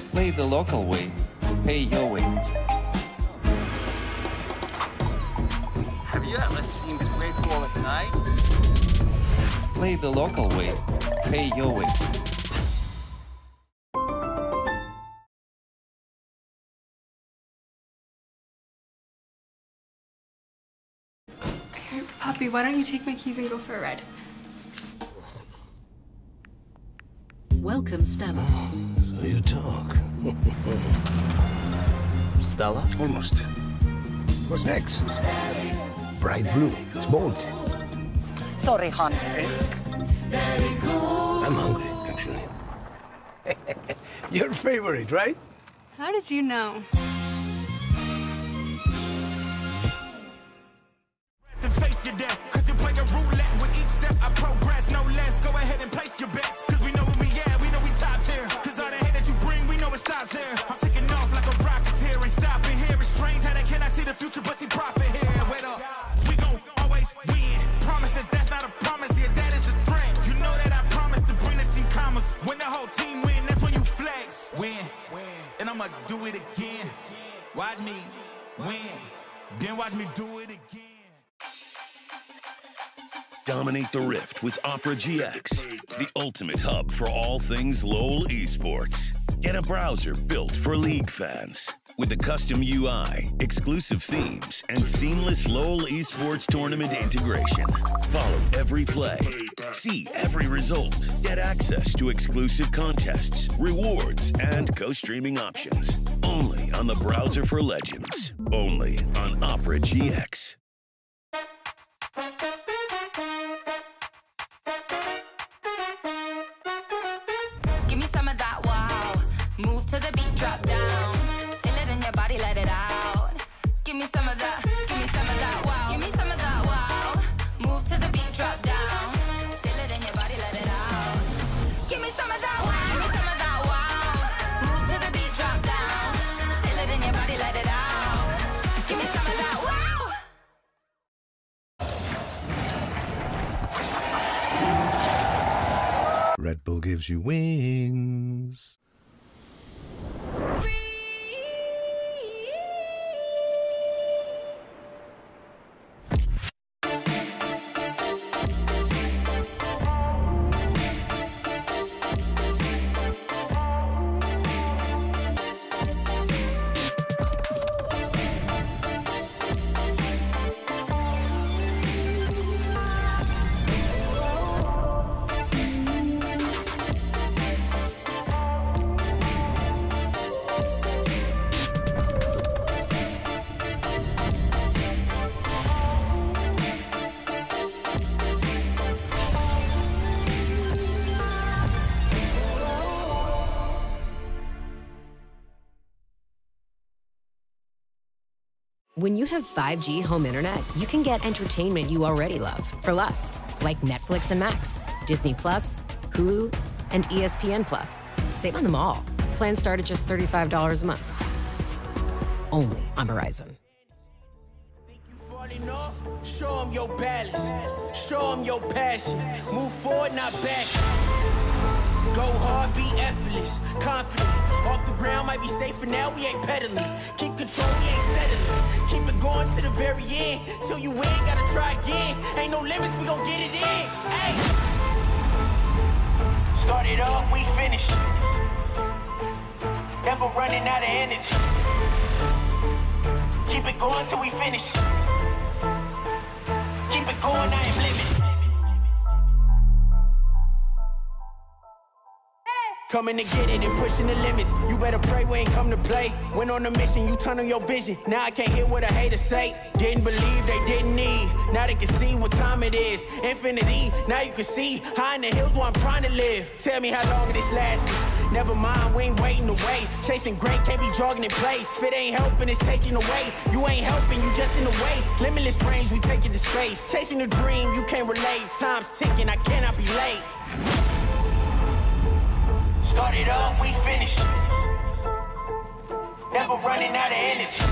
Play the local way, pay your way. Have you ever seen the Great Wall at night? Play the local way, pay your way. Puppy, why don't you take my keys and go for a ride? Welcome, Stella. So you talk. Stella? Almost. What's next? Bright blue. It's bold. Sorry, hon. I'm hungry, actually. Your favorite, right? How did you know? Face your death, cause you play a roulette with each step. I progress, no less. Go ahead and place your bets, cause we know where we at, we know we top tier. Cause all the hate that you bring, we know it stops here. I'm taking off like a rocketeer and stopping here. It's strange how they cannot see the future, but see profit here. Wait up, we gon' always win. Promise that that's not a promise, yeah, that is a threat. You know that I promise to bring the team commas. When the whole team win, that's when you flex. Win, and I'ma do it again. Watch me win, then watch me do it again. Dominate the Rift with Opera GX, the ultimate hub for all things LoL Esports. Get a browser built for League fans with a custom UI, exclusive themes, and seamless LoL Esports tournament integration. Follow every play, see every result, get access to exclusive contests, rewards, and co-streaming options. Only on the browser for legends. Only on Opera GX. Give me some of that wow. Move to the beat, drop down. Feel it in your body, let it out. Give me some of that, give me some of that wow. Give me some of that wow. Move to the beat, drop down. Feel it in your body, let it out. Give me some of that wow. Give me some of that wow. Move to the beat, drop down. Feel it in your body, let it out. Give me some of that wow. Red Bull gives you wings. When you have 5G home internet, you can get entertainment you already love for less, like Netflix and Max, Disney Plus, Hulu, and ESPN Plus. Save on them all. Plans start at just $35 a month. Only on Verizon. Show them your balance, show them your passion. Move forward, not back. Go hard, be effortless, confident. Off the ground might be safe for now, we ain't pedaling. Keep control, we ain't settling. Keep it going to the very end. Till you win, gotta try again. Ain't no limits, we gon' get it in. Hey. Started up, we finished. Never running out of energy. Keep it going till we finish. Keep it going, I ain't limited. Coming to get it and pushing the limits. You better pray we ain't come to play. Went on a mission, you turn on your vision. Now I can't hear what a hater say. Didn't believe they didn't need. Now they can see what time it is. Infinity, now you can see. High in the hills where I'm trying to live. Tell me how long this lasted. Never mind, we ain't waiting away. Chasing great, can't be jogging in place. If it ain't helping, it's taking away. You ain't helping, you just in the way. Limitless range, we take it to space. Chasing a dream, you can't relate. Time's ticking, I cannot be late. Started up, we finished. Never running out of energy.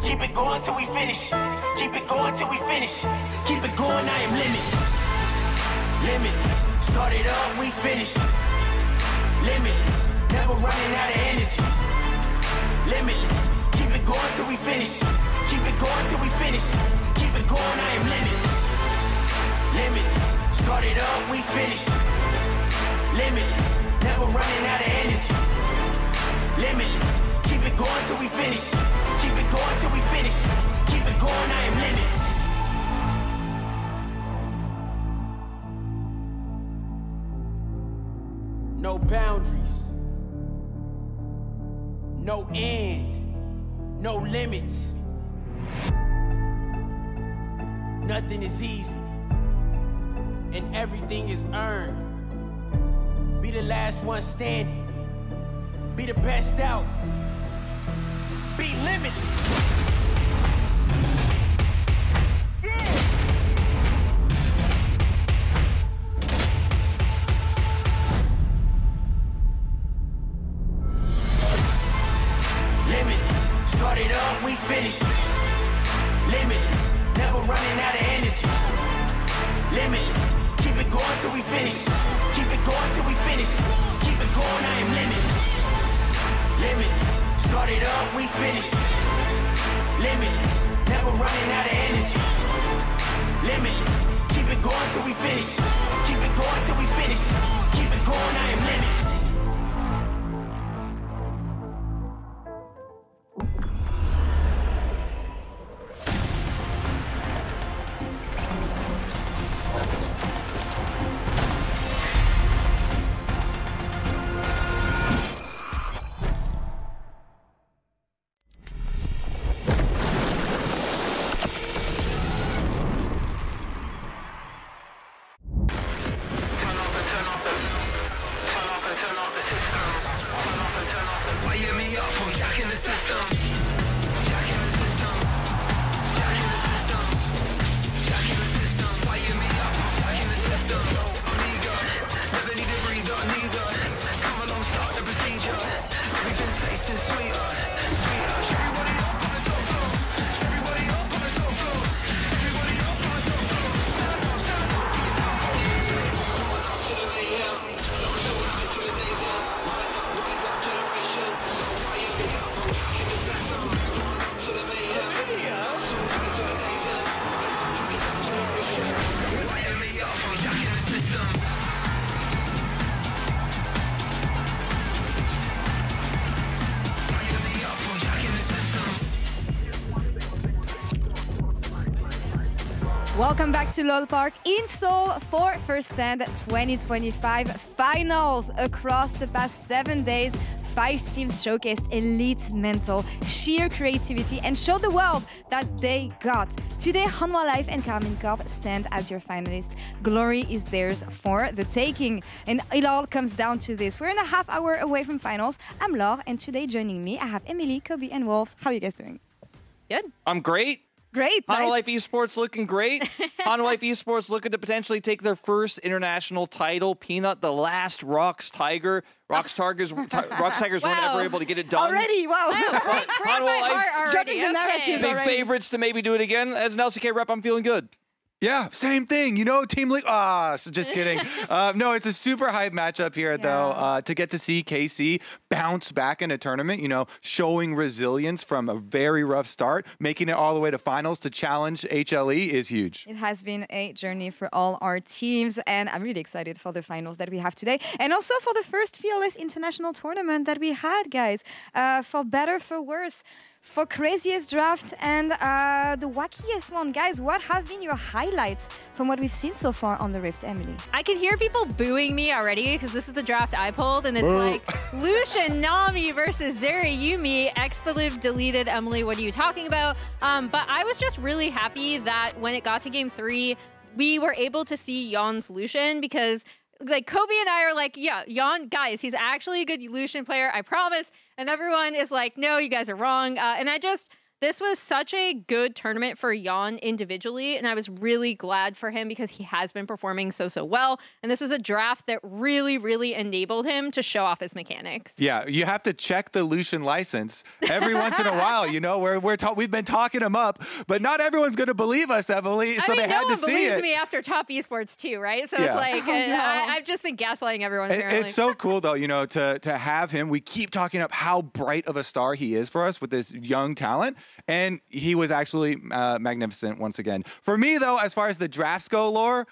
Keep it going till we finish. Keep it going till we finish. Keep it going, I am limitless. Limitless. Started up, we finished. Limitless. Never running out of energy. Limitless. Keep it going till we finish. Keep it going till we finish. Keep it going, I am limitless. Limitless. Started up, we finished. Limitless, never running out of energy. Limitless, keep it going till we finish. Keep it going till we finish. Keep it going, I am limitless. No boundaries, no end, no limits. Nothing is easy, and everything is earned. Be the last one standing. Be the best out. Be limitless. Limitless. Started up, we finished. Limitless. Never running out of energy. Limitless. Keep it going till we finish. Keep it going till we finish. Keep it going, I am limitless. Limitless. Started up, we finished. Limitless. Never running out of energy. Limitless. Keep it going till we finish. Keep it going till we finish. Keep it going, I am limitless. Welcome back to LOL Park in Seoul for First Stand 2025 finals. Across the past 7 days, 5 teams showcased elite mental, sheer creativity, and showed the world that they got. Today, Hanwha Life and Karmine Corp stand as your finalists. Glory is theirs for the taking. And it all comes down to this. We're in a half hour away from finals. I'm Laure, and today joining me, I have Emily, Kobe, and Wolf. How are you guys doing? Good. I'm great. Great. Hanwha Nice. Life Esports looking great. Hanwha Life Esports looking to potentially take their first international title. Peanut, the last Rocks Tigers were never able to get it done. Already, wow. Hanwha Life, Dropping the narratives big already. favorites to maybe do it again. As an LCK rep, I'm feeling good. Yeah, same thing. You know, Team League. Just kidding. No, it's a super hype matchup here, though. To get to see KC bounce back in a tournament, you know, showing resilience from a very rough start, making it all the way to finals to challenge HLE is huge. It has been a journey for all our teams, and I'm really excited for the finals that we have today, and also for the first Fearless International Tournament that we had, guys. For better, for worse. For craziest draft and the wackiest one. Guys, what have been your highlights from what we've seen so far on the Rift, Emily? I can hear people booing me already because this is the draft I pulled, and it's like Lucian Nami versus Zeri Yumi. Expletive deleted. Emily, what are you talking about? But I was just really happy that when it got to game 3, we were able to see Yon's Lucian, because like Kobe and I are like, yeah, Yon, guys, he's actually a good Lucian player, I promise. And everyone is like, no, you guys are wrong. And this was such a good tournament for Yon individually, and I was really glad for him because he has been performing so well. And this was a draft that really, really enabled him to show off his mechanics. Yeah, you have to check the Lucian license every once in a while. You know, we've been talking him up, but not everyone's going to believe us, Emily. So they had to see it. No one believes me after top esports too, right? So it's like I've just been gaslighting everyone. Apparently. It's so cool though, you know, to have him. We keep talking up how bright of a star he is for us with this young talent. And he was actually magnificent once again. For me, though, as far as the drafts go, Laure,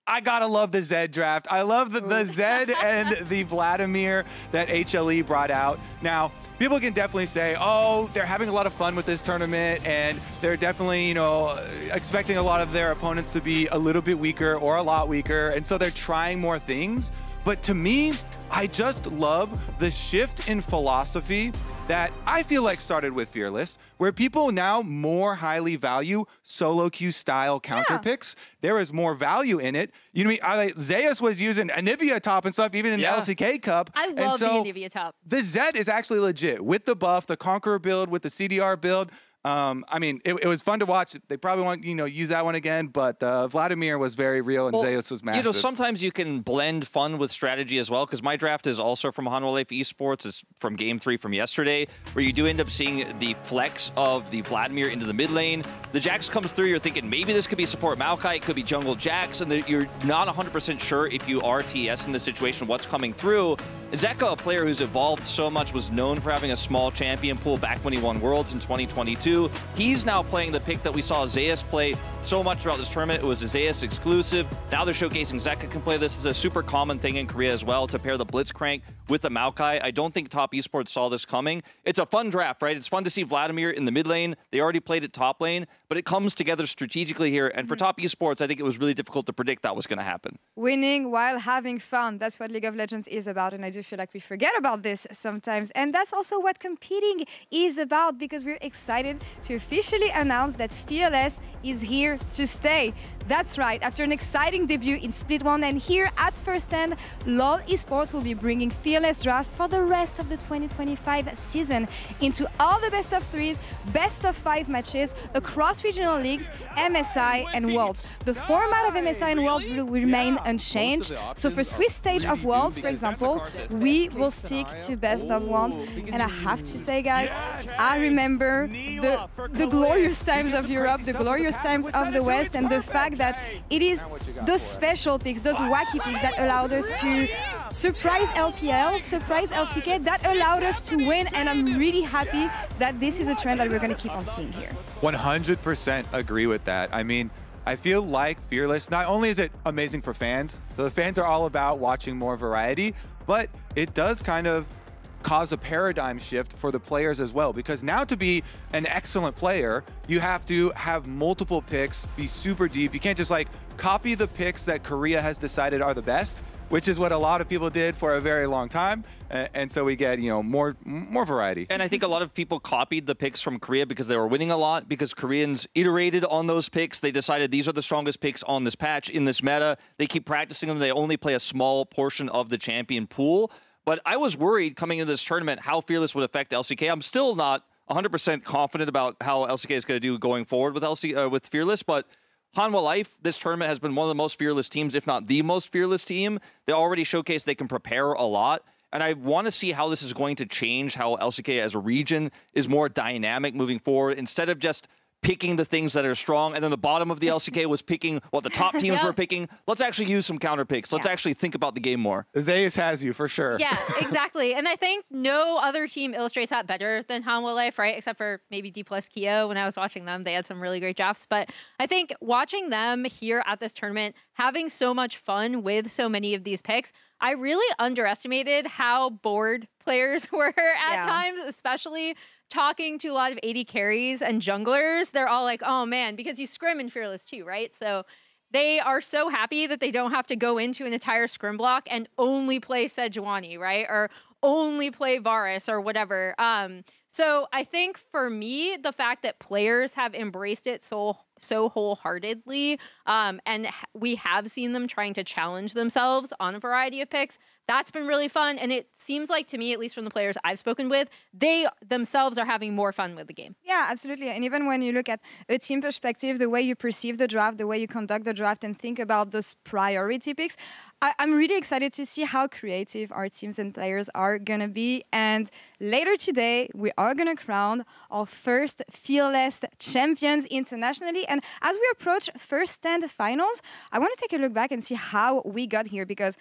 I gotta love the Zed draft. I love the Zed and the Vladimir that HLE brought out. Now, people can definitely say, oh, they're having a lot of fun with this tournament, and they're definitely, you know, expecting a lot of their opponents to be a little bit weaker or a lot weaker, and so they're trying more things. But to me, I just love the shift in philosophy that I feel like started with Fearless, where people now more highly value solo queue style counter picks. There is more value in it. You know, Zeus was using Anivia top and stuff, even in the LCK Cup. I love the Anivia top. The Zed is actually legit with the buff, the Conqueror build, with the CDR build. I mean, it was fun to watch. They probably want, you know, use that one again, but Vladimir was very real and Zeus was massive. You know, sometimes you can blend fun with strategy as well, because my draft is also from Hanwha Life Esports. It's from game 3 from yesterday, where you do end up seeing the flex of the Vladimir into the mid lane. The Jax comes through, you're thinking maybe this could be support Maokai, it could be jungle Jax, and you're not 100% sure if you are TS in this situation, what's coming through. Zeka, a player who's evolved so much, was known for having a small champion pool back when he won Worlds in 2022. He's now playing the pick that we saw Zeus play so much throughout this tournament. It was a Zeus exclusive. Now they're showcasing Zeka can play this. This is a super common thing in Korea as well, to pair the Blitzcrank with the Maokai. I don't think Top Esports saw this coming. It's a fun draft, right? It's fun to see Vladimir in the mid lane. They already played it top lane, but it comes together strategically here. And for Top Esports, I think it was really difficult to predict that was going to happen. Winning while having fun. That's what League of Legends is about, and I do feel like we forget about this sometimes. And that's also what competing is about, because we're excited to officially announce that Fearless is here to stay. That's right, after an exciting debut in Split 1 and here at First Stand, LOL Esports will be bringing Fearless Draft for the rest of the 2025 season into all the best of 3s, best of 5 matches across regional leagues, MSI and Worlds. The format of MSI and Worlds will remain unchanged. So for Swiss stage of Worlds, for example, we will stick to best of 1. And I have to say, guys, I remember the glorious times of Europe, the glorious times of the West, and the fact that it is those special picks, those wacky picks that allowed us to surprise LPL, surprise LCK, that allowed us to win, and I'm really happy that this is a trend that we're going to keep on seeing here. 100% agree with that. I mean, I feel like Fearless, not only is it amazing for fans, so the fans are all about watching more variety, but it does kind of cause a paradigm shift for the players as well, because now to be an excellent player, you have to have multiple picks, be super deep. You can't just like copy the picks that Korea has decided are the best. which is what a lot of people did for a very long time. And so we get, more variety. And I think a lot of people copied the picks from Korea because they were winning a lot, because Koreans iterated on those picks. They decided these are the strongest picks on this patch, in this meta. They keep practicing them. They only play a small portion of the champion pool. But I was worried coming into this tournament how Fearless would affect LCK. I'm still not 100% confident about how LCK is going to do going forward with Fearless, but Hanwha Life, this tournament has been one of the most fearless teams, if not the most fearless team. They already showcased they can prepare a lot. And I want to see how this is going to change how LCK as a region is more dynamic moving forward. Instead of just picking the things that are strong, and then the bottom of the LCK was picking what the top teams were picking. Let's actually use some counter picks. Let's actually think about the game more. Zeus has you for sure. Yeah, exactly. And I think no other team illustrates that better than Hanwha Life, right? Except for maybe D+ Kyo. When I was watching them, they had some really great drafts. But I think watching them here at this tournament, having so much fun with so many of these picks, I really underestimated how bored players were at times, especially talking to a lot of AD carries and junglers. They're all like, oh man, because you scrim in Fearless too, right? So they are so happy that they don't have to go into an entire scrim block and only play Sejuani, right? Or only play Varus or whatever. So I think for me, the fact that players have embraced it so wholeheartedly, and we have seen them trying to challenge themselves on a variety of picks, that's been really fun. And it seems like to me, at least from the players I've spoken with, they themselves are having more fun with the game. Yeah, absolutely. And even when you look at a team perspective, the way you perceive the draft, the way you conduct the draft and think about those priority picks, I'm really excited to see how creative our teams and players are going to be. And later today, we are going to crown our first Fearless champions internationally. And as we approach first stand finals, I want to take a look back and see how we got here, because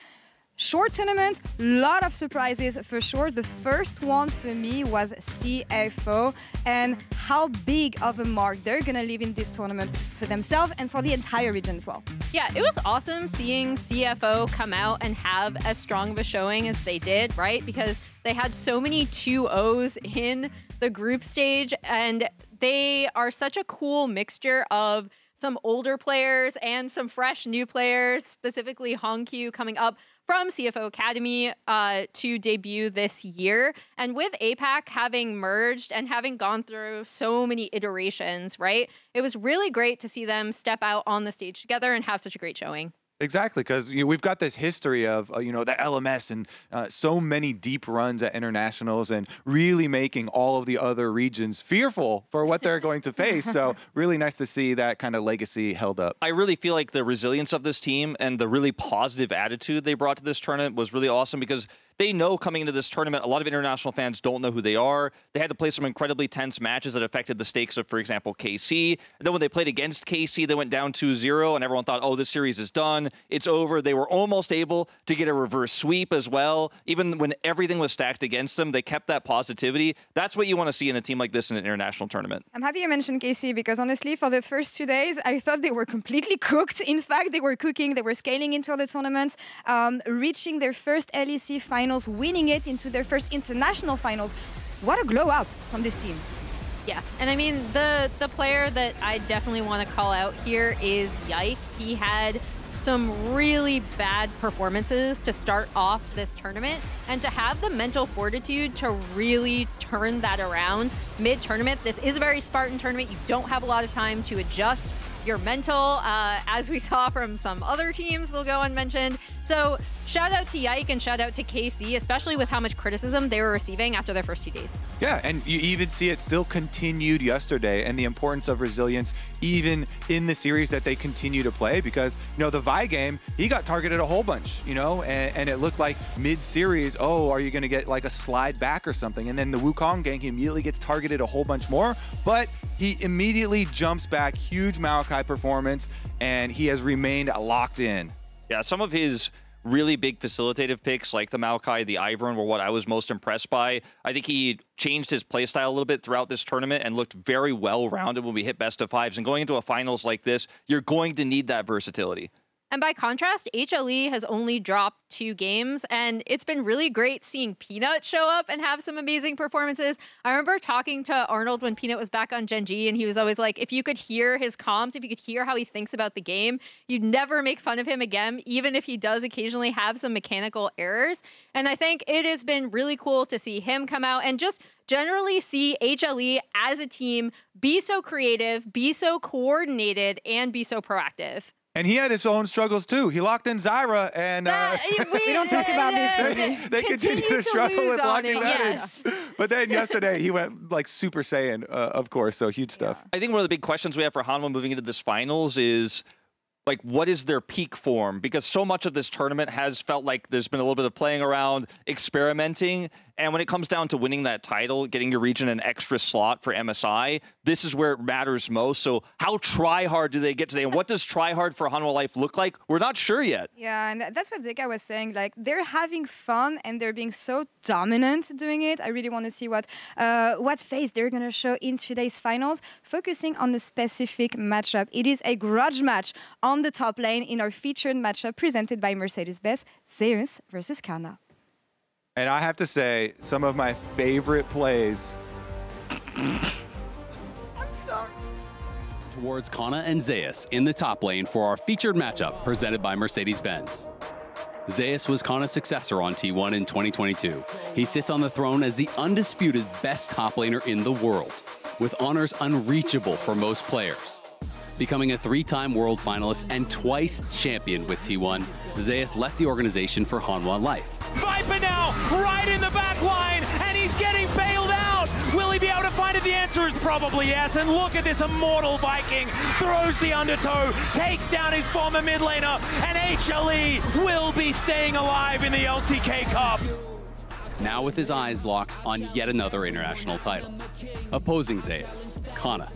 short tournament, lot of surprises for sure. The first one for me was CFO, and how big of a mark they're gonna leave in this tournament for themselves and for the entire region as well. Yeah, it was awesome seeing CFO come out and have as strong of a showing as they did, right? Because they had so many 2-0s in the group stage, and they are such a cool mixture of some older players and some fresh new players, specifically Hongkyu coming up from CFO Academy to debut this year. And with APAC having merged and having gone through so many iterations, right? It was really great to see them step out on the stage together and have such a great showing. Exactly, because we've got this history of the LMS and so many deep runs at internationals and really making all of the other regions fearful for what they're going to face. So really nice to see that kind of legacy held up. I really feel like the resilience of this team and the really positive attitude they brought to this tournament was really awesome, because they know coming into this tournament, a lot of international fans don't know who they are. They had to play some incredibly tense matches that affected the stakes of, for example, KC. And then when they played against KC, they went down 2-0, and everyone thought, oh, this series is done. It's over. They were almost able to get a reverse sweep as well. Even when everything was stacked against them, they kept that positivity. That's what you want to see in a team like this in an international tournament. I'm happy you mentioned KC, because honestly, for the first 2 days, I thought they were completely cooked. In fact, they were cooking. They were scaling into the tournaments, reaching their first LEC finals, winning it into their first international finals. What a glow up from this team. Yeah, and I mean, the player that I definitely want to call out here is Yike. He had some really bad performances to start off this tournament, and to have the mental fortitude to really turn that around mid-tournament. This is a very Spartan tournament. You don't have a lot of time to adjust your mental, as we saw from some other teams, they'll go unmentioned. So shout out to Yike and shout out to KC, especially with how much criticism they were receiving after their first 2 days. Yeah, and you even see it still continued yesterday, and the importance of resilience even in the series that they continue to play, because, the Vi game, he got targeted a whole bunch, and it looked like mid-series, oh, are you going to get like a slide back or something? And then the Wukong gang, he immediately gets targeted a whole bunch more, but he immediately jumps back, huge Maokai performance, and he has remained locked in. Yeah, some of his really big facilitative picks like the Maokai, the Ivern were what I was most impressed by. I think he changed his playstyle a little bit throughout this tournament and looked very well-rounded when we hit best of fives. And going into a finals like this, you're going to need that versatility. And by contrast, HLE has only dropped 2 games, and it's been really great seeing Peanut show up and have some amazing performances. I remember talking to Arnold when Peanut was back on Gen G, and he was always like, if you could hear his comms, if you could hear how he thinks about the game, you'd never make fun of him again, even if he does occasionally have some mechanical errors. And I think it has been really cool to see him come out and just generally see HLE as a team be so creative, be so coordinated, and be so proactive. And he had his own struggles too. He locked in Zyra, and we don't talk about this movie. They continue to struggle with locking that yes. in. But then yesterday he went like Super Saiyan, of course. So huge stuff. I think one of the big questions we have for Hanwha moving into this finals is, like, what is their peak form? Because so much of this tournament has felt like there's been a little bit of playing around, experimenting. And when it comes down to winning that title, getting your region an extra slot for MSI, this is where it matters most. So how try-hard do they get today? And what does try-hard for Hanwha Life look like? We're not sure yet. Yeah, and that's what Zeka was saying. Like, they're having fun and they're being so dominant doing it. I really want to see what phase they're going to show in today's finals, focusing on the specific matchup. It is a grudge match on the top lane in our featured matchup presented by Mercedes-Benz, Zeus versus Kana. And I have to say, some of my favorite plays. I'm sorry. Towards Kana and Zeus in the top lane for our featured matchup presented by Mercedes-Benz. Zeus was Kana's successor on T1 in 2022. He sits on the throne as the undisputed best top laner in the world, with honors unreachable for most players. Becoming a 3-time world finalist and twice champion with T1, Zeus left the organization for Hanwha Life. Viper now, right in the back line, and he's getting bailed out. Will he be able to find it? The answer is probably yes. And look at this immortal Viking. Throws the undertow, takes down his former mid laner, and HLE will be staying alive in the LCK Cup. Now with his eyes locked on yet another international title. Opposing Zeus, Kana,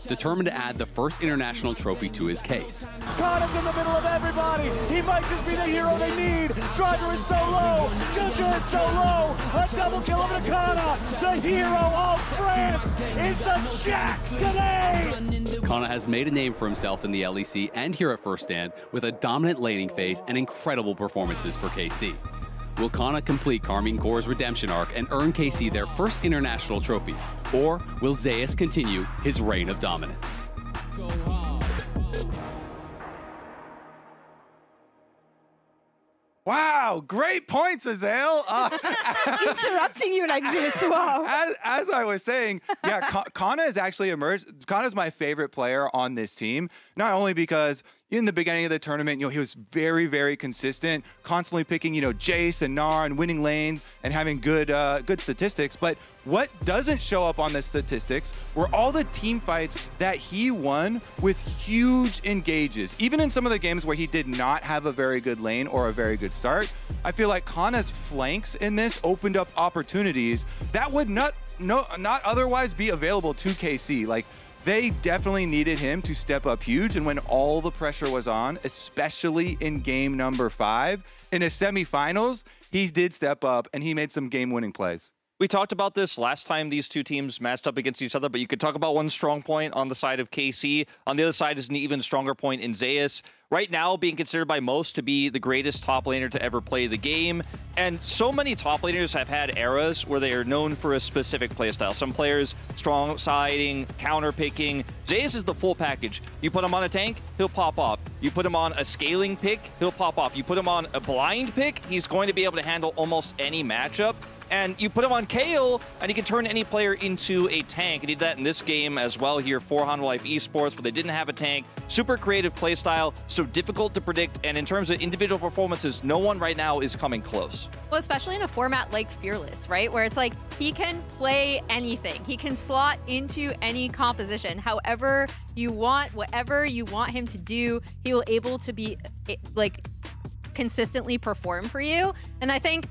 determined to add the first international trophy to his case. Kana's in the middle of everybody. He might just be the hero they need. Driver is so low. Juju is so low. A double kill of Kana. The hero of France is the Jack today. Kana has made a name for himself in the LEC and here at First Stand with a dominant laning phase and incredible performances for KC. Will Kana complete Karmine Corps' redemption arc and earn KC their first international trophy? Or will Zeus continue his reign of dominance? Wow, great points, Azael. Interrupting you like this, wow. As I was saying, yeah, Kana has actually emerged. Kana's my favorite player on this team, not only because in the beginning of the tournament, he was very, very consistent, constantly picking, Jace and Gnar and winning lanes and having good statistics. But what doesn't show up on the statistics were all the team fights that he won with huge engages. Even in some of the games where he did not have a very good lane or a very good start, I feel like Kana's flanks in this opened up opportunities that would not otherwise be available to KC. Like, they definitely needed him to step up huge, and when all the pressure was on, especially in game number 5, in his semifinals, he did step up and he made some game-winning plays. We talked about this last time these two teams matched up against each other, but you could talk about one strong point on the side of KC. On the other side is an even stronger point in Zeus. Right now, being considered by most to be the greatest top laner to ever play the game. And so many top laners have had eras where they are known for a specific playstyle. Some players, strong siding, counter picking. Zeus is the full package. You put him on a tank, he'll pop off. You put him on a scaling pick, he'll pop off. You put him on a blind pick, he's going to be able to handle almost any matchup. And you put him on Kayle, and he can turn any player into a tank. He did that in this game as well here for Hanwha Life Esports, but they didn't have a tank. Super creative playstyle, so difficult to predict. And in terms of individual performances, no one right now is coming close. Well, especially in a format like Fearless, right? Where it's like he can play anything. He can slot into any composition. However you want, whatever you want him to do, he will able to be like consistently perform for you. And I think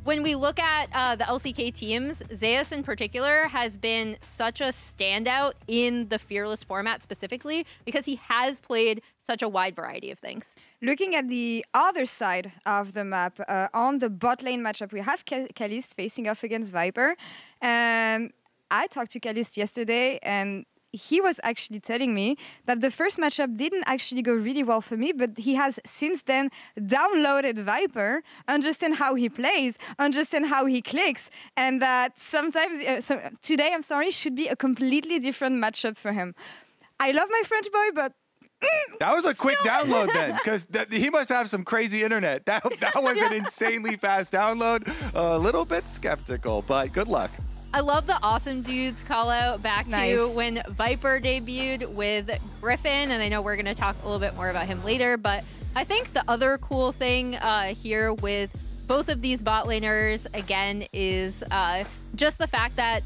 when we look at the LCK teams, Zeus in particular has been such a standout in the Fearless format specifically because he has played such a wide variety of things. Looking at the other side of the map, on the bot lane matchup, we have Kalist facing off against Viper. And I talked to Kalist yesterday, and he was actually telling me that the first matchup didn't actually go really well for me, but he has since then downloaded Viper, understand how he plays, understand how he clicks, and that sometimes, today, I'm sorry, should be a completely different matchup for him. I love my French boy, but that was a quick download then, because he must have some crazy internet. That was an insanely fast download. A little bit skeptical, but good luck. I love the awesome dudes call out back to when Viper debuted with Griffin, and I know we're going to talk a little bit more about him later, but I think the other cool thing here with both of these bot laners, again, is just the fact that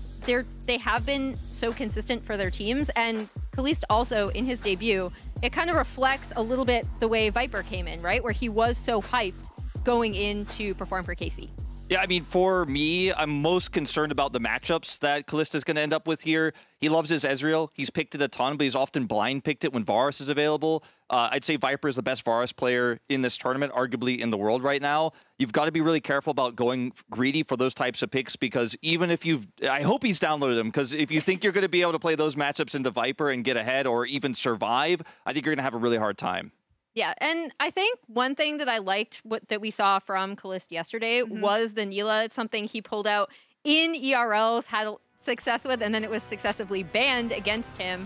they have been so consistent for their teams, and Kalist also, in his debut, it kind of reflects a little bit the way Viper came in, right? Where he was so hyped going in to perform for KC. Yeah, I mean, for me, I'm most concerned about the matchups that Kalista is going to end up with here. He loves his Ezreal. He's picked it a ton, but he's often blind picked it when Varus is available. I'd say Viper is the best Varus player in this tournament, arguably in the world right now. You've got to be really careful about going greedy for those types of picks, because even if I hope he's downloaded them, because if you think you're going to be able to play those matchups into Viper and get ahead or even survive, I think you're going to have a really hard time. Yeah, and I think one thing that I liked that we saw from Kalist yesterday was the Neela. It's something he pulled out in ERLs, had success with, and then it was successively banned against him.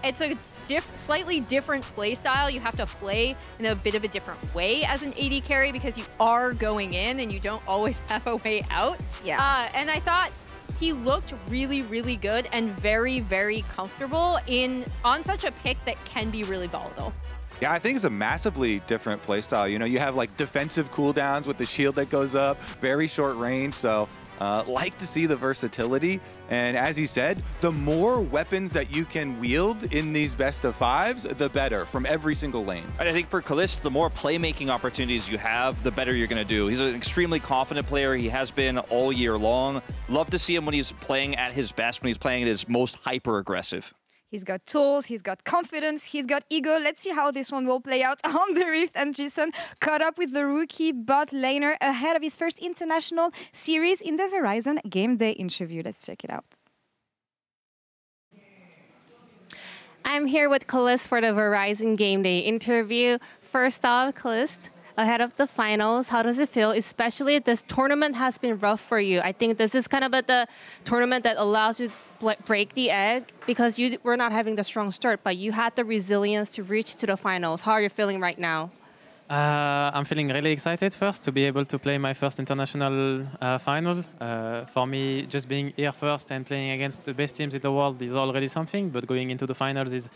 It's a slightly different play style. You have to play in a bit of a different way as an AD carry, because you are going in and you don't always have a way out. Yeah. And I thought he looked really, really good and very, very comfortable on such a pick that can be really volatile. Yeah, I think it's a massively different playstyle. You know, you have like defensive cooldowns with the shield that goes up, very short range. So like to see the versatility. And as you said, the more weapons that you can wield in these best of fives, the better from every single lane. And I think for Kalist, the more playmaking opportunities you have, the better you're going to do. He's an extremely confident player. He has been all year long. Love to see him when he's playing at his best, when he's playing at his most hyper-aggressive. He's got tools, he's got confidence, he's got ego. Let's see how this one will play out on the Rift. And Jason caught up with the rookie bot laner ahead of his first international series in the Verizon Game Day interview. Let's check it out. I'm here with Kalist for the Verizon Game Day interview. First off, Kalist, ahead of the finals, how does it feel? Especially if this tournament has been rough for you. I think this is kind of the tournament that allows you to break the egg, because you were not having the strong start, but you had the resilience to reach to the finals. How are you feeling right now? I'm feeling really excited first to be able to play my first international final. For me, just being here first and playing against the best teams in the world is already something, but going into the finals is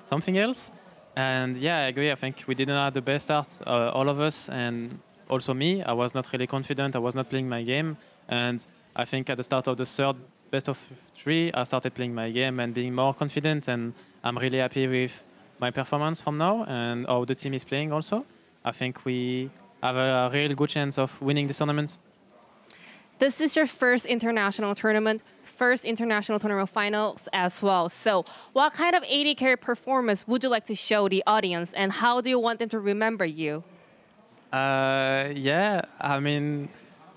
something else. And yeah, I agree. I think we didn't have the best start, all of us, and also me. I was not really confident. I was not playing my game. And I think at the start of the third best of 3, I started playing my game and being more confident. And I'm really happy with my performance from now and how the team is playing also. I think we have a real good chance of winning this tournament. This is your first international tournament finals as well. So what kind of AD carry performance would you like to show the audience, and how do you want them to remember you? Yeah, I mean,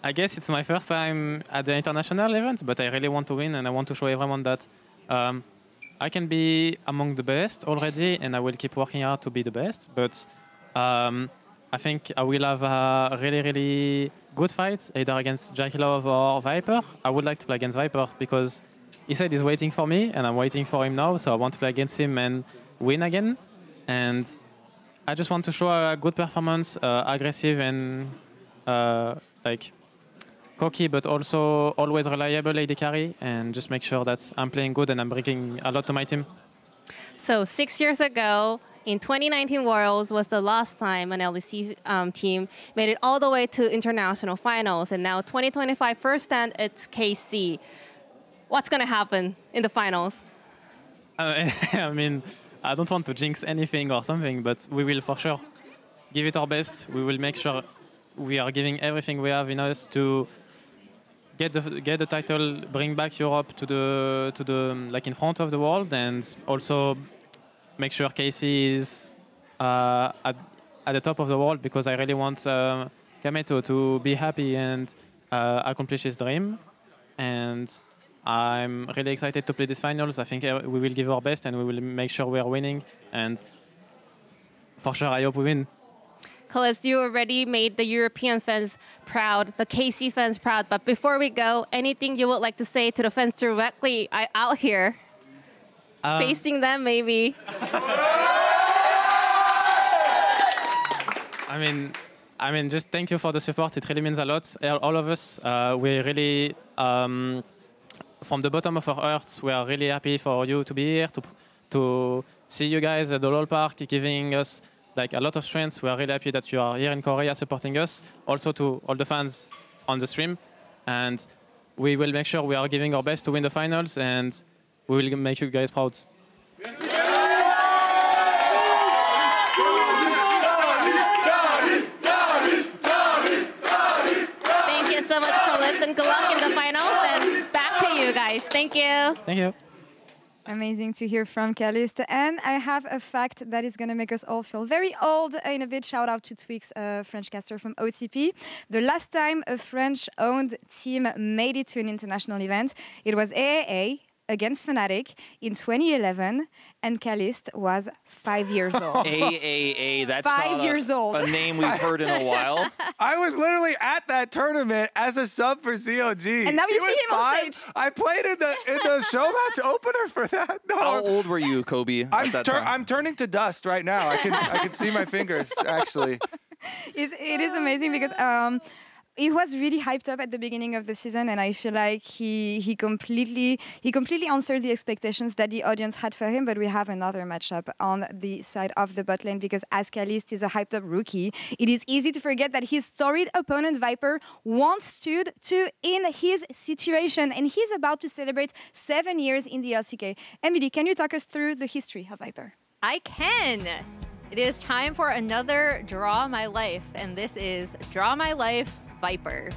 I guess it's my first time at the international event, but I really want to win, and I want to show everyone that I can be among the best already, and I will keep working hard to be the best. But I think I will have a really, really good fight, either against Jakilov or Viper. I would like to play against Viper because he said he's waiting for me, and I'm waiting for him now, so I want to play against him and win again. And I just want to show a good performance, aggressive and like cocky, but also always reliable AD carry, and just make sure that I'm playing good and I'm bringing a lot to my team. So 6 years ago, in 2019 Worlds was the last time an LEC team made it all the way to international finals, and now 2025 first stand at KC. What's going to happen in the finals? I mean, I don't want to jinx anything or something, but we will for sure give it our best. We will make sure we are giving everything we have in us to get the title, bring back Europe to the like in front of the world, and also make sure KC is at the top of the world, because I really want Kameto to be happy and accomplish his dream. And I'm really excited to play these finals. I think we will give our best and we will make sure we are winning. And for sure, I hope we win. Collis, you already made the European fans proud, the KC fans proud. But before we go, anything you would like to say to the fans directly out here? Facing them, maybe. I mean, just thank you for the support. It really means a lot. All of us, we really, from the bottom of our hearts, we are really happy for you to be here, to see you guys at the Lol Park, giving us like a lot of strength. We are really happy that you are here in Korea supporting us. Also to all the fans on the stream, and we will make sure we are giving our best to win the finals, and we will make you guys proud. Thank you so much, Collis, and good luck in the finals. And back to you guys. Thank you. Thank you. Amazing to hear from Caliste. And I have a fact that is going to make us all feel very old in a bit. Shout out to Twix, a French caster from OTP. The last time a French-owned team made it to an international event, it was AAA against Fnatic in 2011, and Caliste was 5 years old. AAA, that's 5 years old. A name we've heard in a while. I was literally at that tournament as a sub for COG. And now you see him on stage. I played in the show match opener for that. No, how old were you, Kobe? At that time? I'm turning to dust right now. I can see my fingers actually. It is amazing because he was really hyped up at the beginning of the season, and I feel like he completely answered the expectations that the audience had for him. But we have another matchup on the side of the bot lane, because as Caliste is a hyped up rookie, it is easy to forget that his storied opponent Viper once stood in his situation, and he's about to celebrate 7 years in the LCK. Emily, can you talk us through the history of Viper? I can. It is time for another Draw My Life, and this is Draw My Life Viper.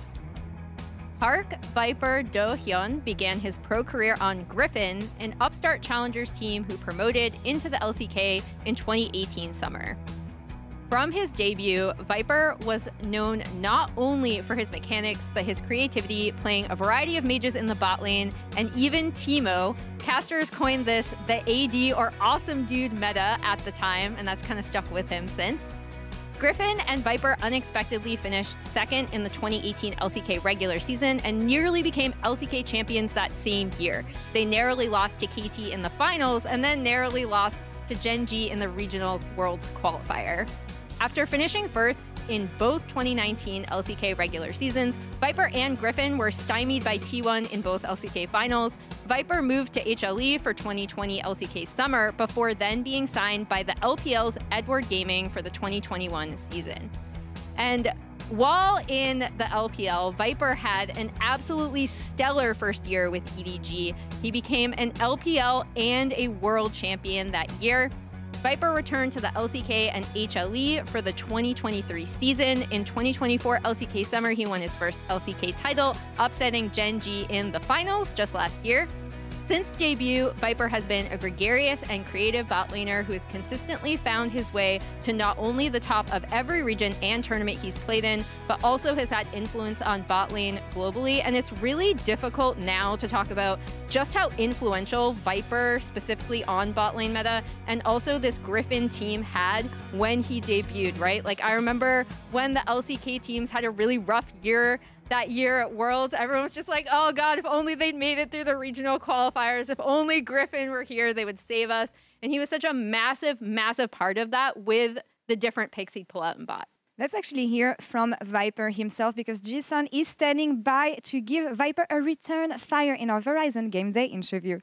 Park Viper Do Hyun began his pro career on Griffin, an upstart challengers team who promoted into the LCK in 2018 summer. From his debut, Viper was known not only for his mechanics, but his creativity, playing a variety of mages in the bot lane, and even Teemo. Casters coined this the AD or awesome dude meta at the time, and that's kind of stuck with him since. Griffin and Viper unexpectedly finished second in the 2018 LCK regular season and nearly became LCK champions that same year. They narrowly lost to KT in the finals and then narrowly lost to Gen G in the regional Worlds qualifier. After finishing first in both 2019 LCK regular seasons, Viper and Griffin were stymied by T1 in both LCK finals. Viper moved to HLE for 2020 LCK summer before then being signed by the LPL's Edward Gaming for the 2021 season. And while in the LPL, Viper had an absolutely stellar first year with EDG. He became an LPL and a world champion that year. Viper returned to the LCK and HLE for the 2023 season. In 2024 LCK Summer, he won his first LCK title, upsetting Gen G in the finals just last year. Since debut, Viper has been a gregarious and creative bot laner who has consistently found his way to not only the top of every region and tournament he's played in, but also has had influence on bot lane globally. And it's really difficult now to talk about just how influential Viper, specifically on bot lane meta, and also this Griffin team had when he debuted, right? Like, I remember when the LCK teams had a really rough year that year at Worlds. Everyone was just like, oh God, if only they'd made it through the regional qualifiers. If only Griffin were here, they would save us. And he was such a massive, massive part of that with the different picks he'd pull out in bot. Let's actually hear from Viper himself, because Jason is standing by to give Viper a return fire in our Verizon Game Day interview.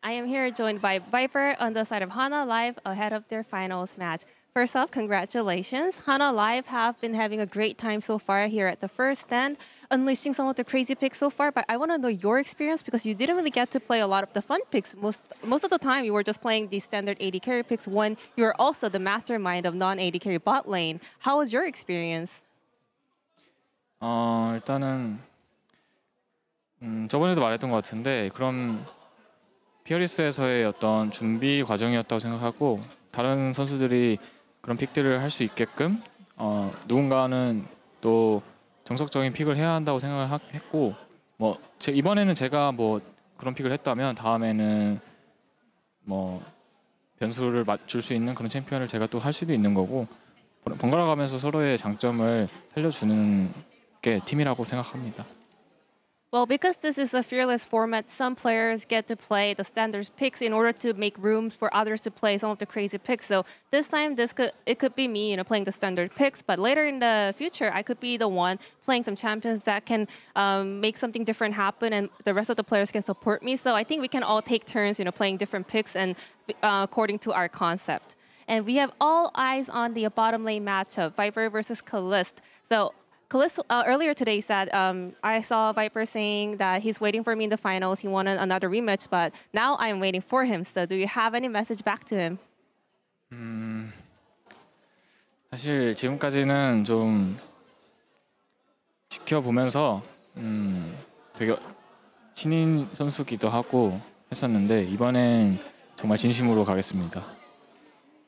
I am here joined by Viper on the side of Hana Live ahead of their finals match. First off, congratulations. Hana Live have been having a great time so far here at the first stand, unleashing some of the crazy picks so far. But I want to know your experience, because you didn't really get to play a lot of the fun picks. Most of the time, you were just playing the standard AD carry picks when you were also the mastermind of non-AD carry bot lane. How was your experience? 일단은 저번에도 말했던 것 같은데 그런 피어리스에서의 어떤 준비 과정이었다고 생각하고, 다른 선수들이 그런 픽들을 할 수 있게끔 누군가는 또 정석적인 픽을 해야 한다고 생각을 했고 뭐 이번에는 제가 뭐 그런 픽을 했다면 다음에는 뭐 변수를 맞출 수 있는 그런 챔피언을 제가 또 할 수도 있는 거고 번갈아 가면서 서로의 장점을 살려주는 게 팀이라고 생각합니다. Well, because this is a fearless format, some players get to play the standard picks in order to make rooms for others to play some of the crazy picks. So this time, it could be me, playing the standard picks. But later in the future, I could be the one playing some champions that can make something different happen, and the rest of the players can support me. So I think we can all take turns, playing different picks and according to our concept. And we have all eyes on the bottom lane matchup, Viper versus Kalist. So Kalist earlier today said, I saw Viper saying that he's waiting for me in the finals. He wanted another rematch, but now I'm waiting for him. So do you have any message back to him? 사실 지금까지는 좀 지켜보면서 되게 신인 선수기도 하고 했었는데 이번엔 정말 진심으로 가겠습니다.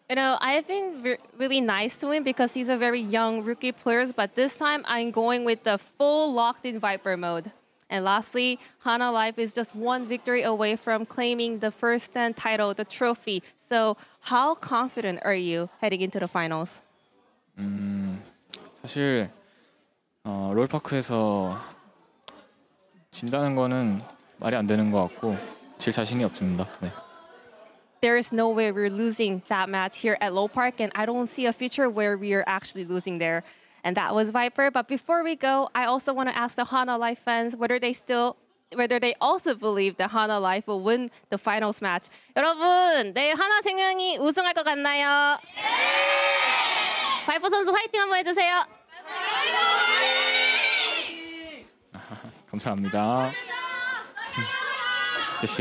I've been really nice to him because he's a very young rookie player, but this time I'm going with the full locked-in Viper mode. And lastly, Hana Life is just one victory away from claiming the first stand title, the trophy. So how confident are you heading into the finals? 사실 롤파크에서 진다는 거는 말이 안 되는 것 같고 질 자신이 없습니다. 네. There is no way we're losing that match here at Low Park, and I don't see a future where we are actually losing there. And that was Viper. But before we go, I also want to ask the Hana Life fans whether they also believe that Hana Life will win the finals match. 여러분, 내일 하나생명이 우승할 것 같나요? 네! 바이퍼 선수 화이팅 한번 해주세요. 감사합니다.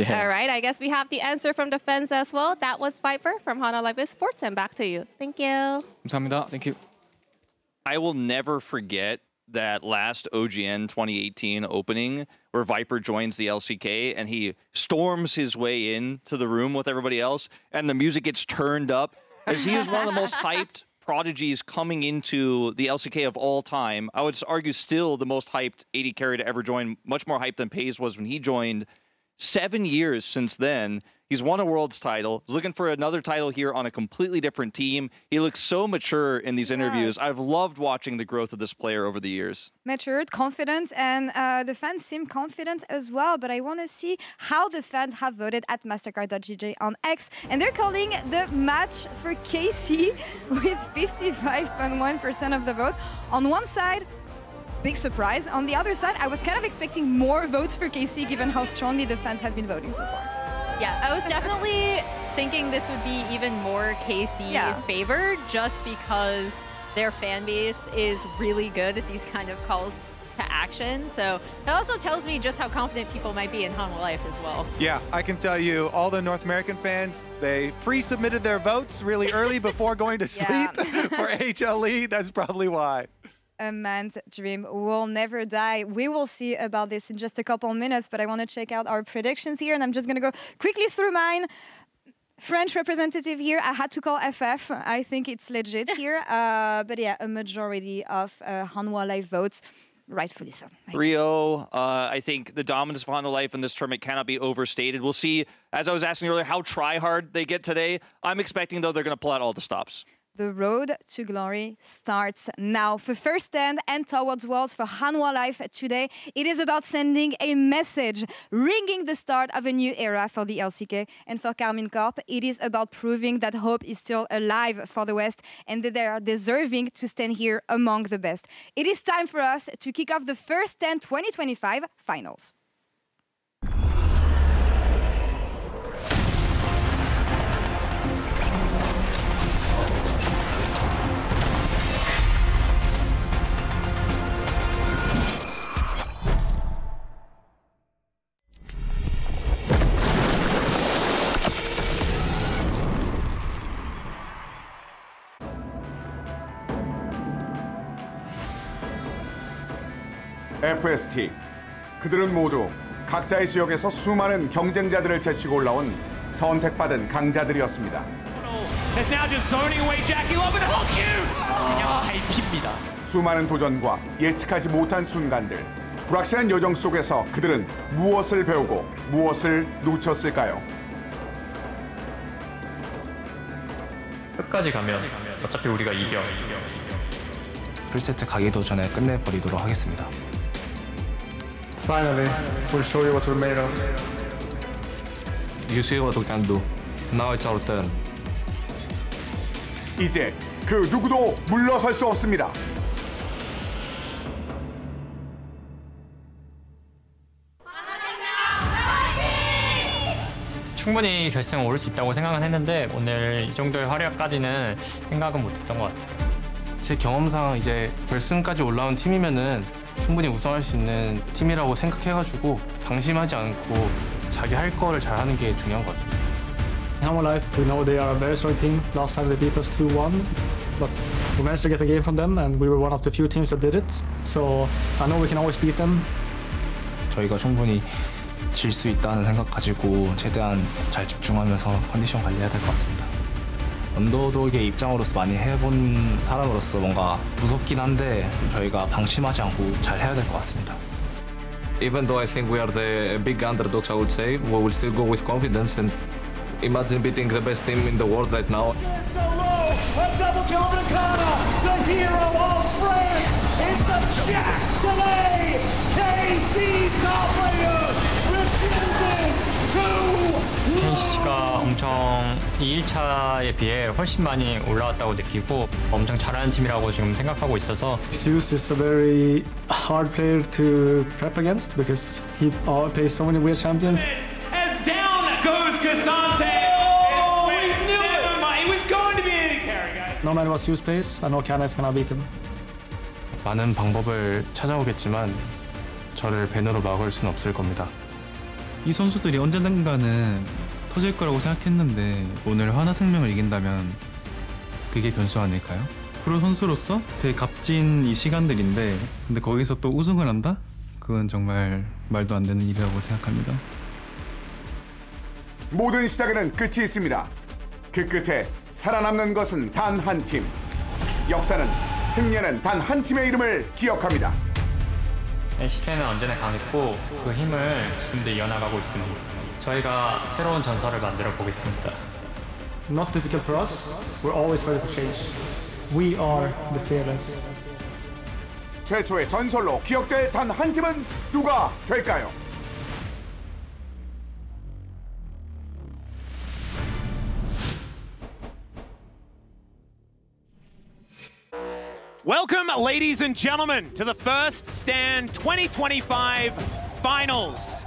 All right, I guess we have the answer from the fans as well. That was Viper from Hana Life Esports, and back to you. Thank you. 감사합니다. Thank you. I will never forget that last OGN 2018 opening where Viper joins the LCK and he storms his way into the room with everybody else and the music gets turned up as he is one of the most hyped prodigies coming into the LCK of all time. I would argue still the most hyped AD carry to ever join, much more hyped than Pays was when he joined. 7 years since then. He's won a Worlds title. He's looking for another title here on a completely different team. He looks so mature in these interviews. I've loved watching the growth of this player over the years. Matured, confident, and the fans seem confident as well. But I want to see how the fans have voted at Mastercard.gj on X. And they're calling the match for KC with 55.1% of the vote. On one side, big surprise. On the other side, I was kind of expecting more votes for KC given how strongly the fans have been voting so far. Yeah, I was definitely thinking this would be even more KC favored just because their fan base is really good at these kind of calls to action. So it also tells me just how confident people might be in Hana Life as well. Yeah, I can tell you, all the North American fans, they pre-submitted their votes really early before going to sleep for HLE. That's probably why. A man's dream will never die. We will see about this in just a couple minutes, but I want to check out our predictions here, and I'm just going to go quickly through mine. French representative here, I had to call FF. I think it's legit here. But yeah, a majority of Hanwha Life votes. Rightfully so. 3-0. I think the dominance of Hanwha Life in this tournament cannot be overstated. We'll see, as I was asking earlier, how try-hard they get today. I'm expecting, though, they're going to pull out all the stops. The road to glory starts now. For first stand and towards Worlds for Hanwha Life today, it is about sending a message, ringing the start of a new era for the LCK. And for Karmine Corp, it is about proving that hope is still alive for the West and that they are deserving to stand here among the best. It is time for us to kick off the first stand 2025 finals. FST. 그들은 모두 각자의 지역에서 수많은 경쟁자들을 제치고 올라온 선택받은 강자들이었습니다. It's now just zoning away Jackie Love and Hulk 그냥 밟힙니다. 수많은 도전과 예측하지 못한 순간들, 불확실한 여정 속에서 그들은 무엇을 배우고 무엇을 놓쳤을까요? 끝까지 가면 어차피 우리가 이겨. 풀세트 가기도 전에 끝내버리도록 하겠습니다. Finally, we'll show you what we're made of. You see what we can do. Now it's our turn. 이제 그 누구도 물러설 수 없습니다. 충분히 결승 오를 수 있다고 생각은 했는데 오늘 이 정도의 활약까지는 생각은 못했던 것 같아요. 제 경험상 이제 결승까지 올라온 팀이면은 충분히 우승할 수 있는 팀이라고 생각해가지고 방심하지 않고 자기 할 거를 잘하는 게 중요한 것 같습니다. Life, we know they are a very strong team. Last time they beat us 2-1, but we managed to get a game from them, and we were one of the few teams that did it. So I know we can always beat them. 저희가 충분히 질 수 있다는 생각 가지고 최대한 잘 집중하면서 컨디션 관리해야 될 것 같습니다. 언더독의 입장으로서 많이 해본 사람으로서 뭔가 무섭긴 한데 저희가 방심하지 않고 잘 해야 될 것 같습니다. Even though I think we are the big underdogs, I would say, we will still go with confidence and imagine beating the best team in the world right now. A double kill for Kana, the hero of France. It's the Jack Delay KC top player refusing to. KCC가 엄청 이 1차에 비해 훨씬 많이 올라왔다고 느끼고 엄청 잘하는 팀이라고 지금 생각하고 있어서 Zeus is a very hard player to prep against because he plays so many weird champions. As down goes Cassante. Oh, we knew it. He was going to be in carry, guys. No matter what Zeus plays, I know Kana is gonna beat him. 많은 방법을 찾아오겠지만 저를 밴으로 막을 수는 없을 겁니다. 이 선수들이 언젠가는 터질 거라고 생각했는데 오늘 하나생명을 이긴다면 그게 변수 아닐까요? 프로 선수로서 되게 값진 이 시간들인데 근데 거기서 또 우승을 한다? 그건 정말 말도 안 되는 일이라고 생각합니다. 모든 시작에는 끝이 있습니다. 그 끝에 살아남는 것은 단 한 팀. 역사는 승리는 단 한 팀의 이름을 기억합니다. NCT는 언제나 강했고 그 힘을 지금도 이어나가고 있습니다. 저희가 새로운 전설을 만들어 보겠습니다. Not difficult for us. We're always ready for change. We are the fearless. 최초의 전설로 기억될 단 한 팀은 누가 될까요? Welcome, ladies and gentlemen, to the First Stand 2025 Finals.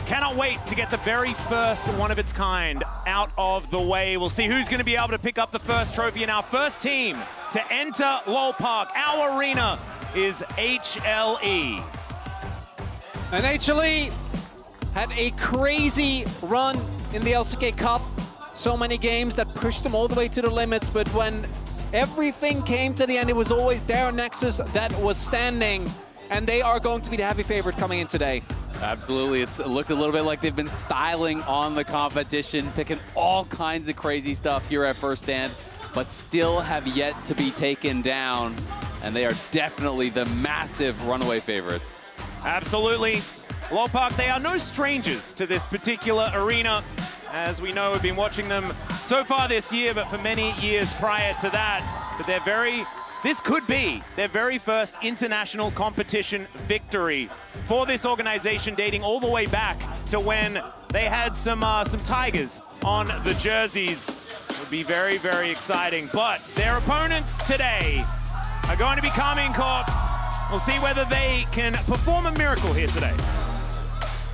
Cannot wait to get the very first one of its kind out of the way. We'll see who's going to be able to pick up the first trophy. And our first team to enter Lowell Park, our arena, is HLE. And HLE had a crazy run in the LCK Cup. So many games that pushed them all the way to the limits, but when everything came to the end, it was always their Nexus that was standing, and they are going to be the heavy favorite coming in today. Absolutely. It looked a little bit like they've been styling on the competition, picking all kinds of crazy stuff here at First Stand, but still have yet to be taken down, and they are definitely the massive runaway favorites. Absolutely. Lowell Park, they are no strangers to this particular arena. As we know, we've been watching them so far this year, but for many years prior to that. But this could be their very first international competition victory for this organization, dating all the way back to when they had some tigers on the jerseys. It would be very, very exciting. But their opponents today are going to be Karmine Corp. We'll see whether they can perform a miracle here today.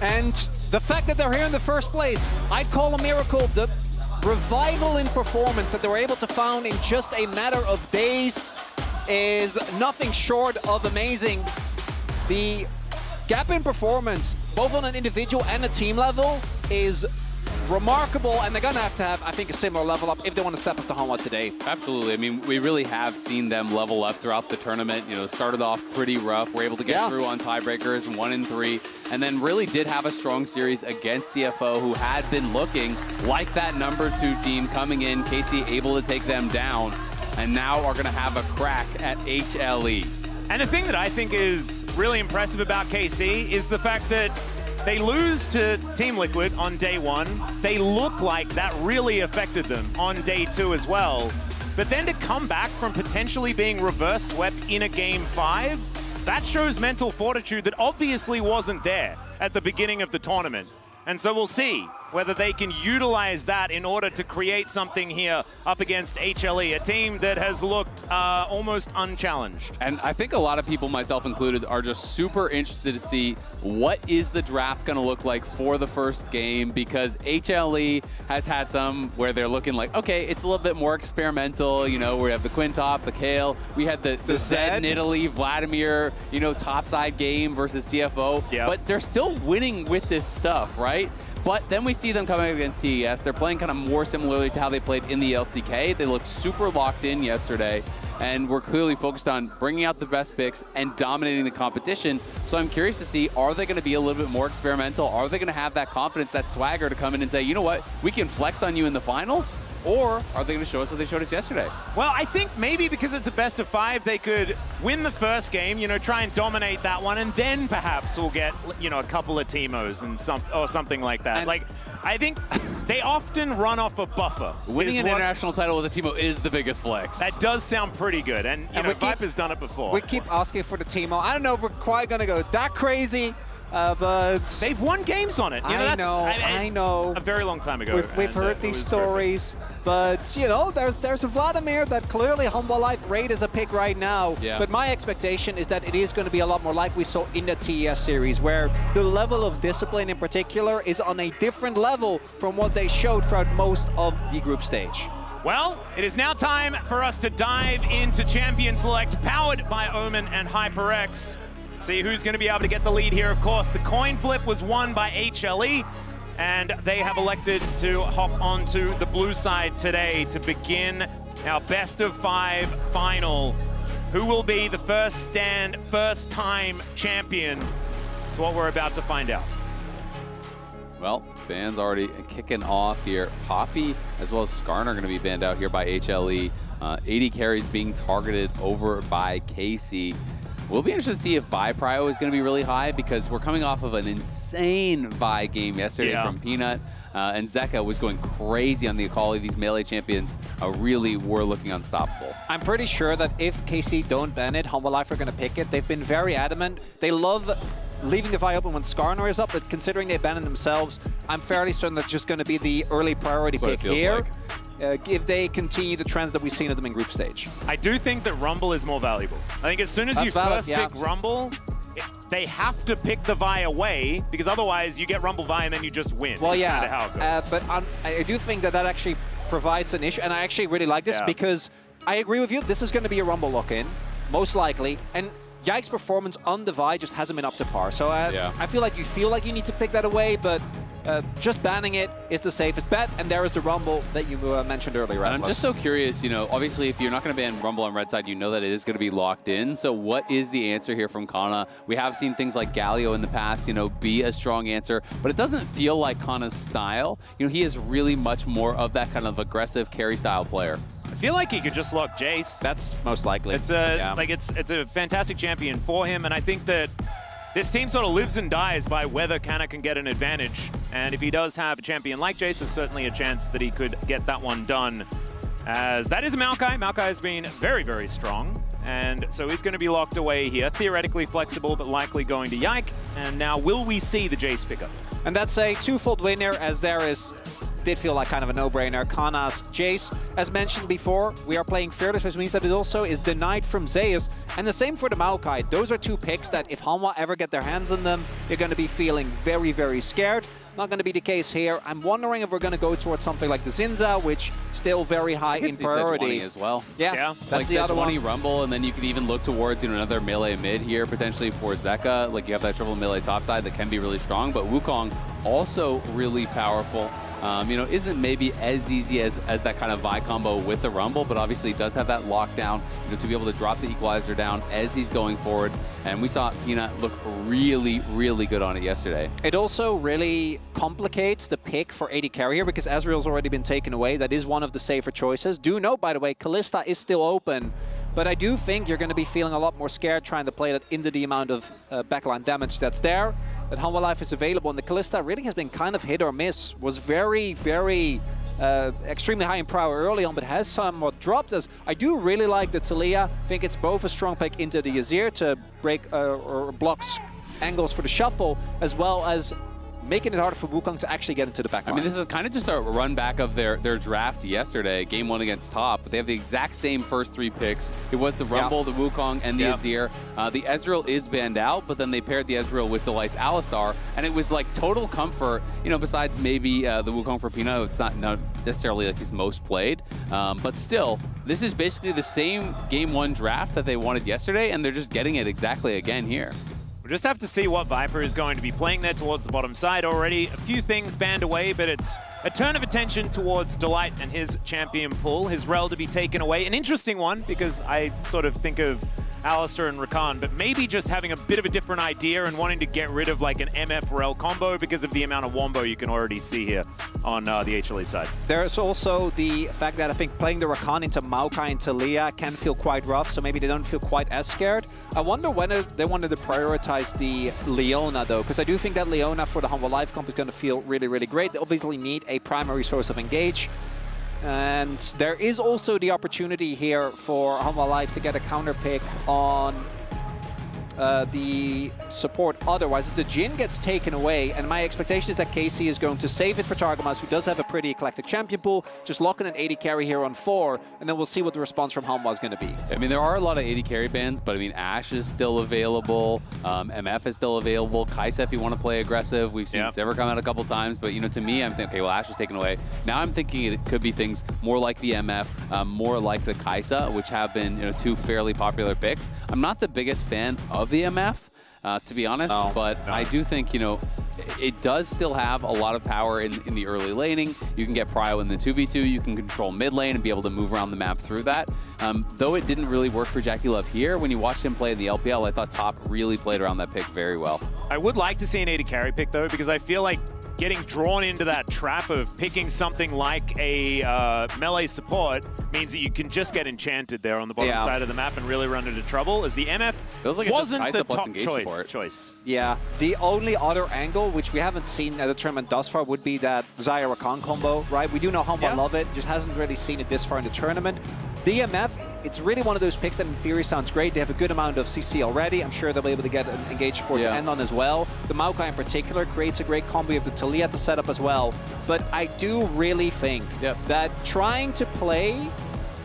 And the fact that they're here in the first place, I'd call a miracle. The revival in performance that they were able to find in just a matter of days is nothing short of amazing. The gap in performance, both on an individual and a team level, is remarkable, and they're going to have, I think, a similar level up if they want to step up to Hanwha today. Absolutely. I mean, we really have seen them level up throughout the tournament. You know, started off pretty rough. We're able to get through on tiebreakers 1-3, and then really did have a strong series against CFO, who had been looking like that #2 team coming in. KC able to take them down. and now are going to have a crack at HLE. And the thing that I think is really impressive about KC is the fact that they lose to Team Liquid on day 1. They look like that really affected them on day 2 as well. But then to come back from potentially being reverse swept in a game 5, that shows mental fortitude that obviously wasn't there at the beginning of the tournament. And so we'll see whether they can utilize that in order to create something here up against HLE, a team that has looked almost unchallenged. And I think a lot of people, myself included, are just super interested to see what is the draft going to look like for the first game, because HLE has had some where they're looking like, okay, it's a little bit more experimental, you know, we have the Quintop, the Kale, we had the Zed in Italy, Vladimir, you know, topside game versus CFO, but they're still winning with this stuff, right? But then we see them coming against TES. They're playing kind of more similarly to how they played in the LCK. They looked super locked in yesterday, and we're clearly focused on bringing out the best picks and dominating the competition. So I'm curious to see, are they going to be a little bit more experimental? Are they going to have that confidence, that swagger to come in and say, you know what, we can flex on you in the finals? Or are they going to show us what they showed us yesterday? Well, I think maybe because it's a best of 5, they could win the first game, you know, try and dominate that one, and then perhaps we'll get, you know, a couple of Teemos and something like that. And like, I think they often run off a buffer. Winning an international title with a Teemo is the biggest flex. That does sound pretty good, and you know, Viper's done it before. We keep asking for the Teemo. I don't know if we're quite going to go that crazy. But they've won games on it. You know, I know. A very long time ago. We've heard these stories, but you know, there's a Vladimir that clearly Humble Life rate is a pick right now. Yeah. But my expectation is that it is going to be a lot more like we saw in the TES series, where the level of discipline in particular is on a different level from what they showed throughout most of the group stage. Well, it is now time for us to dive into Champion Select, powered by Omen and HyperX. See who's going to be able to get the lead here. Of course, the coin flip was won by HLE, and they have elected to hop onto the blue side today to begin our best of 5 final. Who will be the first stand, first time champion? It's what we're about to find out. Well, bans already kicking off here. Poppy as well as Skarn are going to be banned out here by HLE. 80 carries being targeted over by KC. We'll be interested to see if Vi prio is going to be really high, because we're coming off of an insane Vi game yesterday from Peanut, and Zeka was going crazy on the Akali. These melee champions really were looking unstoppable. I'm pretty sure that if KC don't ban it, Humble Life are going to pick it. They've been very adamant. They love leaving the Vi open when Skarner is up, but considering they banned themselves, I'm fairly certain that's just going to be the early priority pick here. Like. If they continue the trends that we've seen of them in group stage. I do think that Rumble is more valuable. I think as soon as you first pick Rumble, they have to pick the Vi away, because otherwise you get Rumble Vi and then you just win. Well, That's kind of how it goes. But I do think that actually provides an issue, and I actually really like this because I agree with you. This is going to be a Rumble lock-in, most likely, and Yike's performance on the Vi just hasn't been up to par. So I feel like you need to pick that away, but just banning it is the safest bet, and there is the Rumble that you mentioned earlier. And I'm just so curious, you know, obviously if you're not going to ban Rumble on red side, you know that it is going to be locked in. So what is the answer here from Kana? We have seen things like Galio in the past, you know, be a strong answer, but it doesn't feel like Kana's style. You know, he is really much more of that kind of aggressive carry style player. I feel like he could just lock Jace. That's most likely. It's a it's a fantastic champion for him, and I think that this team sort of lives and dies by whether Kana can get an advantage. And if he does have a champion like Jace, there's certainly a chance that he could get that one done. As that is Maokai. Maokai has been very, very strong. And so he's going to be locked away here. Theoretically flexible, but likely going to Yike. And now will we see the Jace pickup? And that's a twofold winner, as there did feel like kind of a no-brainer. Kana's Jace, as mentioned before, we are playing Fearless, which means that it also is denied from Zeus. And the same for the Maokai. Those are two picks that if Hanwha ever get their hands on them, you're going to be feeling very, very scared. Not going to be the case here. I'm wondering if we're going to go towards something like the Zinza, which still very high in priority as well. Yeah, that's like the other one. Rumble, and then you could even look towards another melee mid here potentially for Zeka. Like you have that triple melee topside that can be really strong, but Wukong also really powerful. You know, isn't maybe as easy as that kind of Vi combo with the Rumble, but obviously does have that lockdown, you know, to be able to drop the equalizer down as he's going forward. And we saw Peanut look really, really good on it yesterday. It also really complicates the pick for AD carry here because Ezreal's already been taken away. That is one of the safer choices. Do note, by the way, Kalista is still open, but I do think you're going to be feeling a lot more scared trying to play that into the amount of backline damage that's there. That Humble Life is available, and the Kalista really has been kind of hit or miss. Was very, very extremely high in power early on, but has somewhat dropped us. I do really like the Taliyah. I think it's both a strong pick into the Azir to break or block angles for the shuffle, as well as making it harder for Wukong to actually get into the back line. I mean, this is kind of just a run back of their draft yesterday, game 1 against Top. But they have the exact same first 3 picks. It was the Rumble, the Wukong, and the Azir. The Ezreal is banned out, but then they paired the Ezreal with Delight's Alistar, and it was like total comfort, you know, besides maybe the Wukong for Pino. It's not necessarily like his most played, but still, this is basically the same game 1 draft that they wanted yesterday, and they're just getting it exactly again here. We'll just have to see what Viper is going to be playing there towards the bottom side already. A few things banned away, but it's a turn of attention towards Delight and his champion pool. His Rel to be taken away. An interesting one, because I sort of think of Alistar and Rakan, but maybe just having a bit of a different idea and wanting to get rid of like an MF Rel combo because of the amount of wombo you can already see here on the HLE side. There's also the fact that I think playing the Rakan into Maokai and Taliyah can feel quite rough, so maybe they don't feel quite as scared. I wonder when they wanted to prioritize the Leona though, because I do think that Leona for the Humble Life comp is going to feel really, really great. They obviously need a primary source of engage. And there is also the opportunity here for Humble Life to get a counter pick on the support otherwise. As the Jhin gets taken away, and my expectation is that KC is going to save it for Targamas, who does have a pretty eclectic champion pool, just locking an 80 carry here on 4, and then we'll see what the response from Humble is going to be. I mean, there are a lot of 80 carry bans, but I mean, Ashe is still available, MF is still available, Kaisa if you want to play aggressive. We've seen Sever come out a couple times, but you know, to me, I'm thinking, okay, well, Ashe is taken away. Now I'm thinking it could be things more like the MF, more like the Kaisa, which have been, you know, 2 fairly popular picks. I'm not the biggest fan of the MF, to be honest, but I do think, you know, it does still have a lot of power in the early laning. You can get prio in the 2v2, you can control mid lane and be able to move around the map through that. Though it didn't really work for Jackie Love here, when you watched him play in the LPL, I thought Top really played around that pick very well. I would like to see an 80 carry pick though, because I feel like getting drawn into that trap of picking something like a melee support means that you can just get enchanted there on the bottom side of the map and really run into trouble, as the MF wasn't the top choice. Yeah, the only other angle, which we haven't seen at the tournament thus far, would be that Xayah Rakan combo, right? We do know Humble love it, just hasn't really seen it this far in the tournament. The MF, it's really one of those picks that in theory sounds great. They have a good amount of CC already. I'm sure they'll be able to get an engaged support to end on as well. The Maokai in particular creates a great combo of the Taliyah to set up as well. But I do really think that trying to play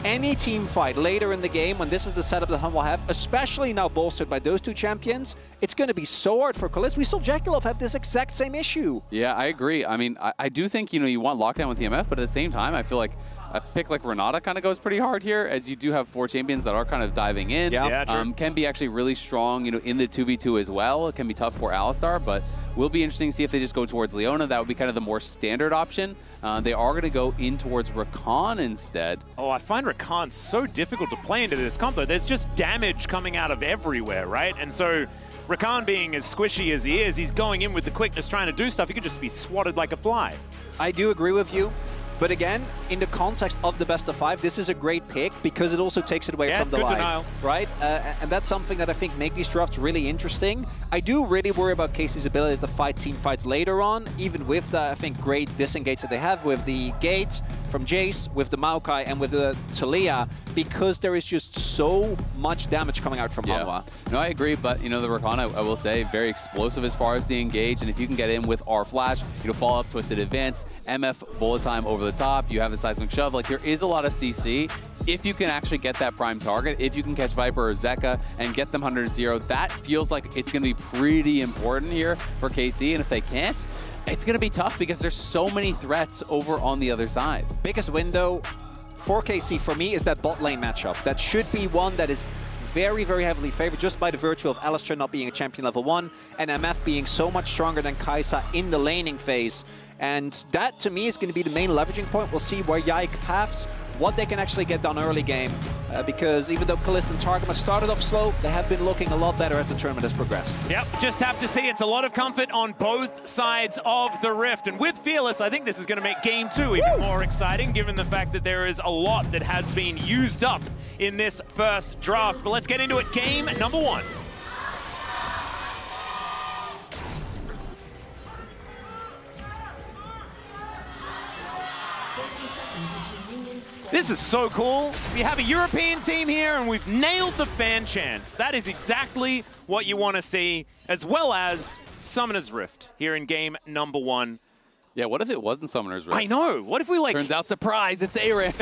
any team fight later in the game, when this is the setup that Humble have, especially now bolstered by those 2 champions, it's going to be so hard for Kalista. We saw Jackie Love have this exact same issue. Yeah, I agree. I mean, I do think, you know, you want lockdown with the MF, but at the same time, I feel like a pick like Renata kind of goes pretty hard here, as you do have 4 champions that are kind of diving in. Can be actually really strong, you know, in the 2v2 as well. It can be tough for Alistar, but will be interesting to see if they just go towards Leona. That would be kind of the more standard option. They are going to go in towards Rakan instead. Oh, I find Rakan so difficult to play into this combo. There's just damage coming out of everywhere, right? And so Rakan being as squishy as he is, he's going in with the quickness, trying to do stuff. He could just be swatted like a fly. I do agree with you. But again, in the context of the best of 5, this is a great pick because it also takes it away from the line, right? And that's something that I think make these drafts really interesting. I do really worry about Casey's ability to fight team fights later on, even with the, I think, great disengage that they have with the Gate from Jace, with the Maokai, and with the Taliyah, because there is just so much damage coming out from Hanwha. No, I agree, but you know, the Rakan, I will say, very explosive as far as the engage, and if you can get in with R Flash, you know, follow up, twisted advance, MF bullet time over the top, you have the seismic shove, like there is a lot of CC. If you can actually get that prime target, if you can catch Viper or Zeka and get them 100-0, that feels like it's going to be pretty important here for KC, and if they can't, it's going to be tough because there's so many threats over on the other side. Biggest window for KC for me is that bot lane matchup. That should be one that is very, very heavily favored just by the virtue of Alistar not being a champion level 1 and MF being so much stronger than Kaisa in the laning phase. And that, to me, is going to be the main leveraging point. We'll see where Yike paths, what they can actually get done early game. Because even though Kalist and Targama started off slow, they have been looking a lot better as the tournament has progressed. Yep, just have to see. It's a lot of comfort on both sides of the Rift. And with Fearless, I think this is going to make Game 2 even more exciting, given the fact that there is a lot that has been used up in this first draft. But let's get into it. Game number 1. This is so cool. We have a European team here, and we've nailed the fan chants. That is exactly what you want to see, as well as Summoner's Rift here in game number 1. Yeah, what if it wasn't Summoner's Rift? I know. What if we like... Turns out, surprise, it's ARAM.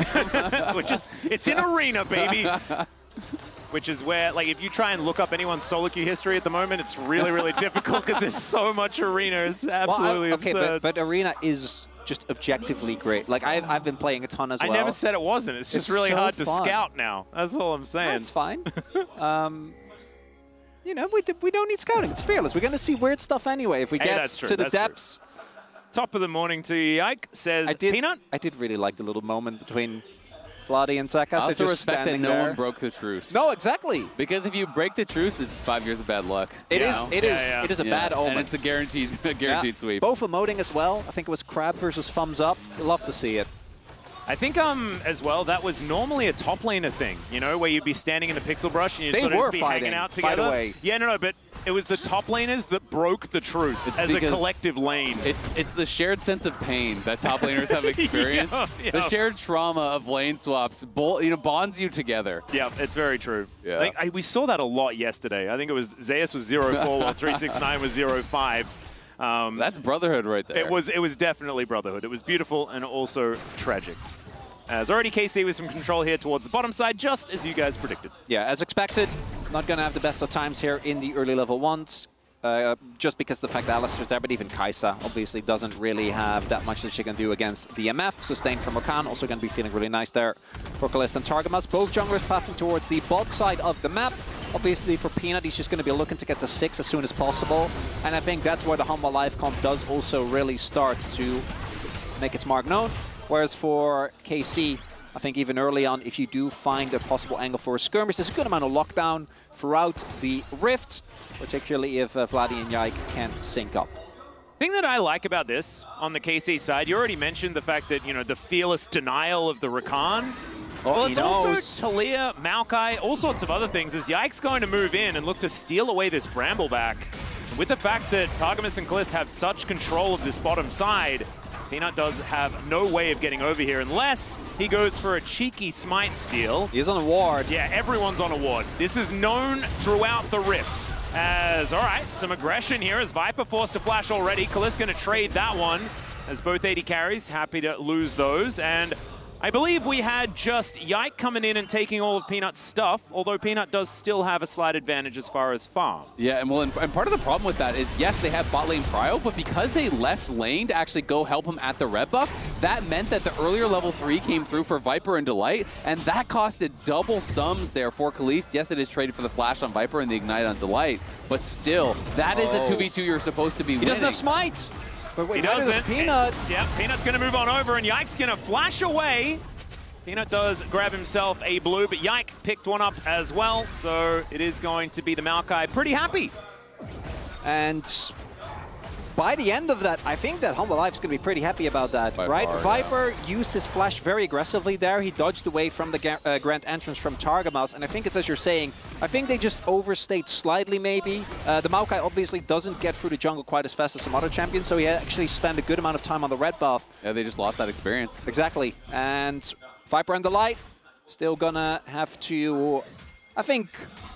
It's in Arena, baby. Which is where, like, if you try and look up anyone's solo queue history at the moment, it's really, really difficult because there's so much Arena. It's absolutely absurd. But Arena is just objectively great. Like, I've been playing a ton as well. I never said it wasn't. It's just really so hard to fun. scout now. That's all I'm saying. That's fine. You know, we don't need scouting. It's Fearless. We're going to see weird stuff anyway if we get to the depths. Top of the morning to you, Yike, says Peanut. I did really like the little moment between Vladi and Sakas. I also respect that no one broke the truce. No, exactly. Because if you break the truce, it's 5 years of bad luck. It is a bad omen. And it's a guaranteed sweep. Both emoting as well. I think it was Crab versus Thumbs Up. Love to see it. I think as well, that was normally a top laner thing, you know, where you'd be standing in the pixel brush and you'd sort of just be hanging out together. By the way. Yeah, no, but it was the top laners that broke the truce as a collective lane. It's the shared sense of pain that top laners have experienced. The shared trauma of lane swaps, bonds you together. Yeah, it's very true. Yeah. Like, we saw that a lot yesterday. I think it was Zeus was 0-4 while 369 was 0-5. That's brotherhood right there. It was definitely brotherhood. It was beautiful and also tragic. As already KC with some control here towards the bottom side, just as you guys predicted. Yeah, as expected, not going to have the best of times here in the early level ones. Just because the fact that Alistair's there, but even Kai'Sa obviously doesn't really have that much that she can do against the MF. Sustained from Rakan, also going to be feeling really nice there for Kalist and Targamas. Both junglers pathing towards the bot side of the map. Obviously for Peanut, he's just going to be looking to get to 6 as soon as possible. And I think that's where the Humble Life comp does also really start to make its mark known. Whereas for KC, I think even early on, if you do find a possible angle for a skirmish, there's a good amount of lockdown throughout the Rift, particularly if Vladi and Yike can sync up. The thing that I like about this on the KC side, you already mentioned the fact that, you know, the fearless denial of the Rakan. Well, it's also Talia, Maokai, all sorts of other things, as Yike's going to move in and look to steal away this Brambleback. And with the fact that Targamas and Kalist have such control of this bottom side, Peanut does have no way of getting over here unless he goes for a cheeky smite steal. He's on a ward. Yeah, everyone's on a ward. This is known throughout the Rift. As, all right, some aggression here as Viper forced to flash already. Kalist going to trade that one as both AD carries happy to lose those. And I believe we had just Yike coming in and taking all of Peanut's stuff, although Peanut does still have a slight advantage as far as farm. Yeah, and part of the problem with that is, yes, they have bot lane prio, but because they left lane to actually go help him at the red buff, that meant that the earlier level 3 came through for Viper and Delight, and that costed double sums there for Kalist. Yes, it is traded for the flash on Viper and the ignite on Delight, but still, that is a 2v2 you're supposed to be winning. He doesn't have smite! But wait, he doesn't. Peanut. Yeah, Peanut's going to move on over, and Yike's going to flash away. Peanut does grab himself a blue, but Yike picked one up as well, so it is going to be the Maokai pretty happy. And by the end of that, I think that Humble Life's going to be pretty happy about that, right? Viper used his flash very aggressively there. He dodged away from the Grand Entrance from Targamas, and I think it's as you're saying, I think they just overstayed slightly maybe. The Maokai obviously doesn't get through the jungle quite as fast as some other champions, so he actually spent a good amount of time on the red buff. Yeah, they just lost that experience. Exactly, and Viper and the Light still gonna have to, I think,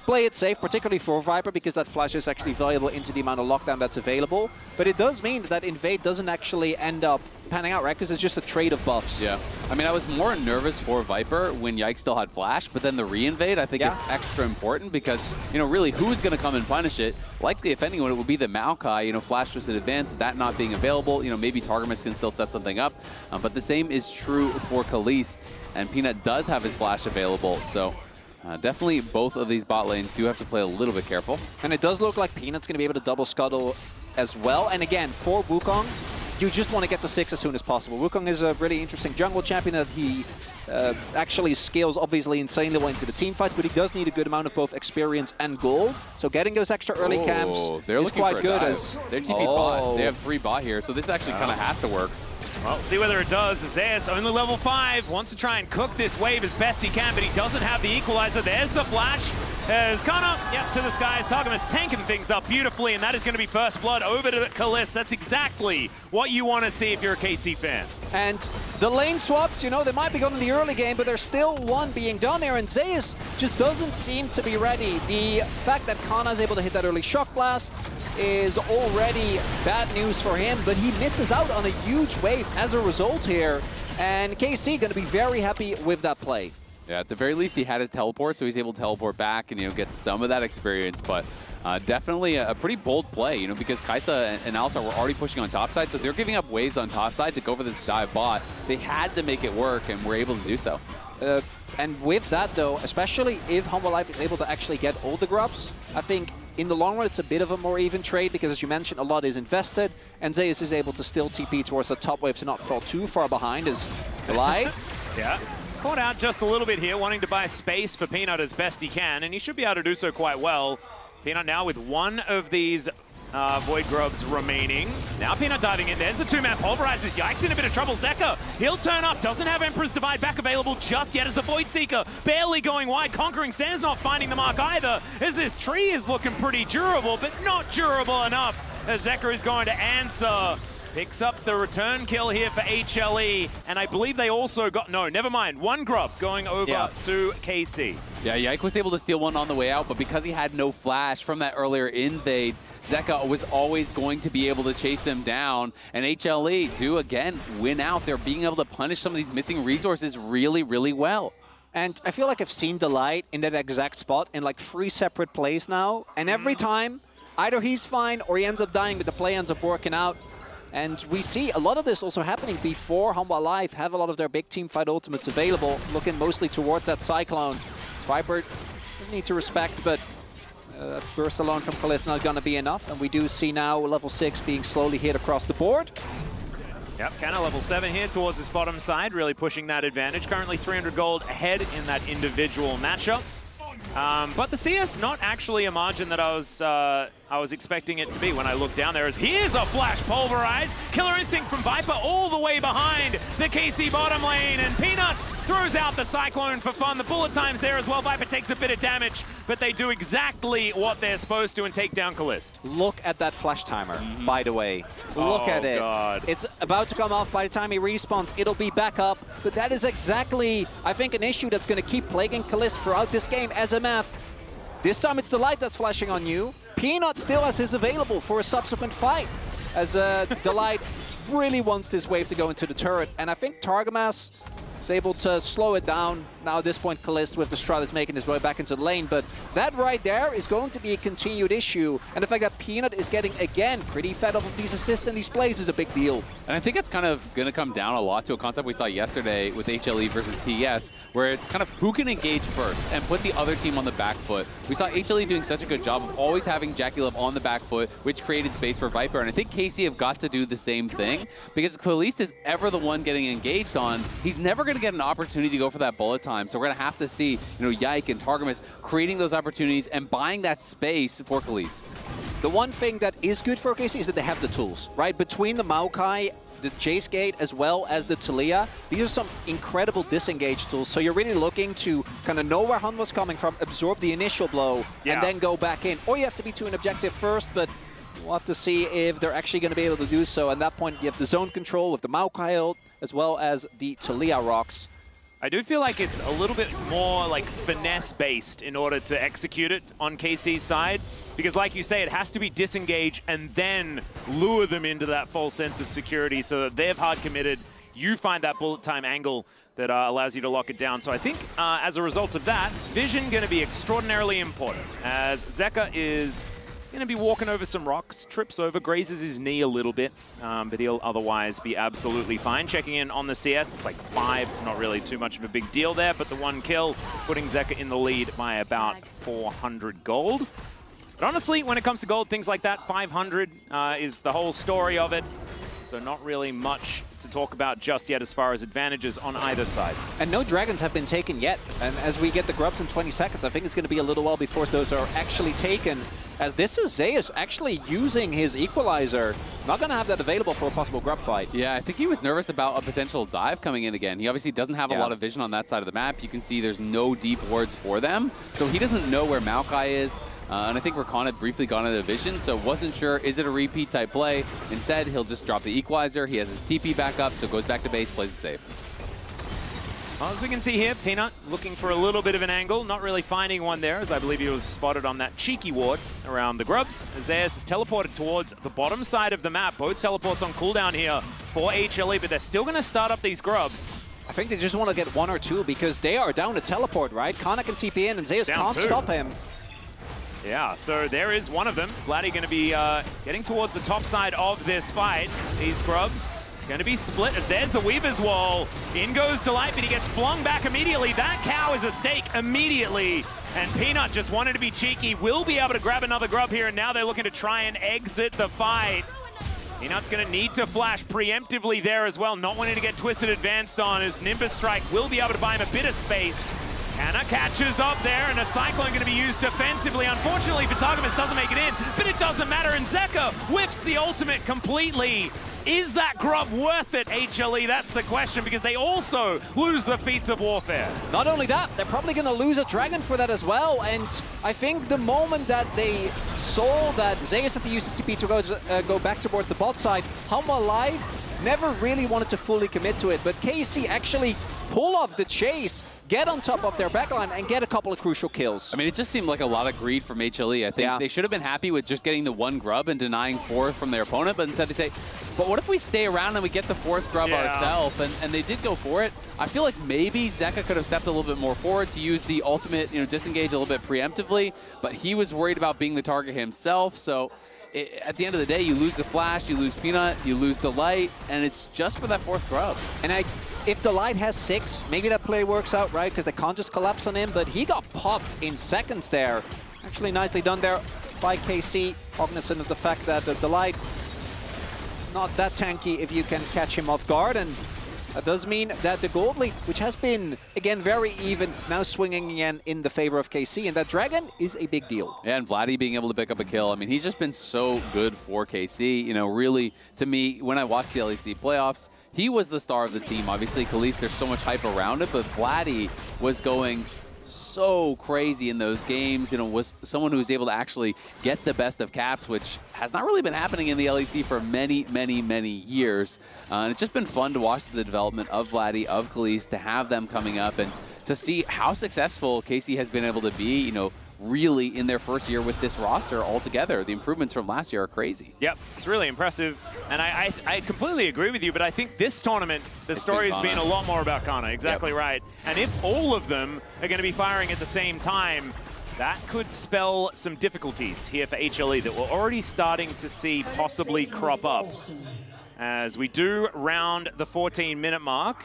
play it safe, particularly for Viper, because that flash is actually valuable into the amount of lockdown that's available. But it does mean that Invade doesn't actually end up panning out, right? Because it's just a trade of buffs. Yeah. I mean, I was more nervous for Viper when Yike still had flash, but then the re-invade, I think, is extra important because, you know, really, who's going to come and punish it? Likely, if anyone, it would be the Maokai. You know, flash was in advance, that not being available. You know, maybe Targamas can still set something up. But the same is true for Kalist, and Peanut does have his flash available, so definitely both of these bot lanes do have to play a little bit careful. And it does look like Peanut's going to be able to double scuttle as well. And again, for Wukong, you just want to get to 6 as soon as possible. Wukong is a really interesting jungle champion that he actually scales obviously insanely well into the team fights, but he does need a good amount of both experience and gold. So getting those extra early camps is quite good. As they're TP bot. They have 3 bot here, so this actually kind of has to work. Well, see whether it does. Zeus, only level 5, wants to try and cook this wave as best he can, but he doesn't have the equalizer. There's the flash. As Connor, to the skies. Targamas tanking things up beautifully, and that is going to be first blood over to Kalist. That's exactly what you want to see if you're a KC fan. And the lane swaps, you know, they might be going in the early game, but there's still one being done there, and Zeus just doesn't seem to be ready. The fact that Kana is able to hit that early shock blast is already bad news for him, but he misses out on a huge wave as a result here, and KC going to be very happy with that play. Yeah, at the very least, he had his teleport, so he's able to teleport back and, you know, get some of that experience. But definitely a pretty bold play, you know, because Kaisa and Alistar were already pushing on top side, so they're giving up waves on top side to go for this dive bot. They had to make it work, and were able to do so. And with that, though, especially if Humble Life is able to actually get all the grubs, I think in the long run, it's a bit of a more even trade because, as you mentioned, a lot is invested, and Zeus is able to still TP towards the top wave to not fall too far behind as Delay. Yeah. Caught out just a little bit here, wanting to buy space for Peanut as best he can, and he should be able to do so quite well. Peanut now with one of these Void Grubs remaining. Now Peanut diving in. There's the 2-man pulverizes. Yikes, in a bit of trouble. Zeka, he'll turn up. Doesn't have Emperor's Divide back available just yet as the Void Seeker barely going wide. Conquering Sands not finding the mark either, as this tree is looking pretty durable, but not durable enough, as Zeka is going to answer. Picks up the return kill here for HLE, and I believe they also got, no, never mind, one grub going over to KC. Yeah, Yike was able to steal one on the way out, but because he had no flash from that earlier invade, Zeka was always going to be able to chase him down, and HLE do, again, win out. They're being able to punish some of these missing resources really, really well. And I feel like I've seen Delight in that exact spot in like 3 separate plays now, and every time, either he's fine or he ends up dying, but the play ends up working out. And we see a lot of this also happening before Humble Life have a lot of their big team fight ultimates available, looking mostly towards that Cyclone. Viper doesn't need to respect, but burst alone from Kalist not going to be enough. And we do see now level 6 being slowly hit across the board. Yep, Canna level 7 here towards this bottom side, really pushing that advantage. Currently 300 gold ahead in that individual matchup. But the CS not actually a margin that I was expecting it to be when I looked down there. As here's a flash pulverize, Killer Instinct from Viper all the way behind the KC bottom lane, and Peanut throws out the Cyclone for fun. The bullet time's there as well. Viper takes a bit of damage, but they do exactly what they're supposed to and take down Kalist. Look at that flash timer, by the way. Look at it. God. It's about to come off. By the time he respawns, it'll be back up. But that is exactly, I think, an issue that's going to keep plaguing Kalist throughout this game. SMF, this time it's the light that's flashing on you. Peanut still has his available for a subsequent fight, as Delight really wants this wave to go into the turret. And I think Targamas is able to slow it down. Now at this point, Kalist with the Strut is making his way back into the lane, but that right there is going to be a continued issue. And the fact that Peanut is getting, again, pretty fed up of these assists and these plays is a big deal. And I think it's kind of going to come down a lot to a concept we saw yesterday with HLE versus TES, where it's kind of who can engage first and put the other team on the back foot. We saw HLE doing such a good job of always having Jackie Love on the back foot, which created space for Viper. And I think KC have got to do the same thing, because if Kalist is ever the one getting engaged on, he's never going to get an opportunity to go for that bullet time. So we're going to have to see, you know, Yike and Targamas creating those opportunities and buying that space for Kalist. The one thing that is good for KC is that they have the tools, right? Between the Maokai, the Chase Gate, as well as the Taliyah, these are some incredible disengage tools. So you're really looking to kind of know where Hun was coming from, absorb the initial blow, and then go back in. Or you have to be to an objective first, but we'll have to see if they're actually going to be able to do so. At that point, you have the zone control with the Maokai ult, as well as the Taliyah rocks. I do feel like it's a little bit more like finesse-based in order to execute it on KC's side. Because like you say, it has to be disengage and then lure them into that false sense of security so that they've hard committed. You find that bullet time angle that allows you to lock it down. So I think as a result of that, vision going to be extraordinarily important, as Zeka is going to be walking over some rocks, trips over, grazes his knee a little bit, but he'll otherwise be absolutely fine. Checking in on the CS, it's like 5, not really too much of a big deal there, but the 1 kill putting Zeka in the lead by about 400 gold. But honestly, when it comes to gold, things like that, 500 is the whole story of it. So not really much to talk about just yet as far as advantages on either side. And no dragons have been taken yet. And as we get the grubs in 20 seconds, I think it's going to be a little while before those are actually taken. As this is Zeus actually using his equalizer. Not going to have that available for a possible grub fight. Yeah, I think he was nervous about a potential dive coming in again. He obviously doesn't have a lot of vision on that side of the map. You can see there's no deep wards for them. So he doesn't know where Maokai is. And I think Rakan had briefly gone into vision, so wasn't sure, is it a repeat type play? Instead, he'll just drop the equalizer. He has his TP back up, so goes back to base, plays it safe. Well, as we can see here, Peanut looking for a little bit of an angle, not really finding one there, as I believe he was spotted on that cheeky ward around the grubs. Zeus is teleported towards the bottom side of the map. Both teleports on cooldown here for HLE, but they're still going to start up these grubs. I think they just want to get one or two because they are down to teleport, right? Kana can TP in and Zeus can't stop him. Yeah, so there is one of them. Vladdy going to be getting towards the top side of this fight. These grubs going to be split as there's the Weaver's Wall. In goes Delight, but he gets flung back immediately. That cow is a stake immediately. And Peanut just wanted to be cheeky. Will be able to grab another grub here, and now they're looking to try and exit the fight. Peanut's going to need to flash preemptively there as well, not wanting to get twisted advanced on, as Nimbus Strike will be able to buy him a bit of space. Anna catches up there, and a Cyclone going to be used defensively. Unfortunately, Vitagemus doesn't make it in, but it doesn't matter, and Zeka whiffs the ultimate completely. Is that grub worth it, HLE? That's the question, because they also lose the feats of warfare. Not only that, they're probably going to lose a dragon for that as well, and I think the moment that they saw that Zeus had to use his TP to go back towards the bot side, Hum Alive never really wanted to fully commit to it, but KC actually pull off the chase, get on top of their backline, and get a couple of crucial kills. I mean, it just seemed like a lot of greed from HLE. I think they should have been happy with just getting the one grub and denying fourth from their opponent, but instead they say, but what if we stay around and we get the fourth grub ourselves? And they did go for it. I feel like maybe Zeka could have stepped a little bit more forward to use the ultimate, disengage a little bit preemptively, but he was worried about being the target himself, so at the end of the day, you lose the Flash, you lose Peanut, you lose Delight, and it's just for that fourth grub. And if Delight has 6, maybe that play works out, right? Because they can't just collapse on him, but he got popped in seconds there. Actually nicely done there by KC, cognizant of the fact that the Delight, not that tanky if you can catch him off guard, and that does mean that the gold lead, which has been, again, very even, now swinging again in the favor of KC, and that dragon is a big deal. Yeah, and Vladdy being able to pick up a kill. I mean, he's just been so good for KC. Really, to me, when I watched the LEC playoffs, he was the star of the team. Obviously, Khalees, there's so much hype around it, but Vladdy was going so crazy in those games, was someone who was able to actually get the best of Caps, which has not really been happening in the LEC for many, many, many years. And it's just been fun to watch the development of Vladdy, of Khalees, to have them coming up and to see how successful KC has been able to be, really in their first year with this roster altogether. The improvements from last year are crazy. Yep, it's really impressive. And I completely agree with you, but I think this tournament, the story has been a lot more about Kana. Exactly right. And if all of them are going to be firing at the same time, that could spell some difficulties here for HLE that we're already starting to see possibly crop up. As we do round the 14-minute mark,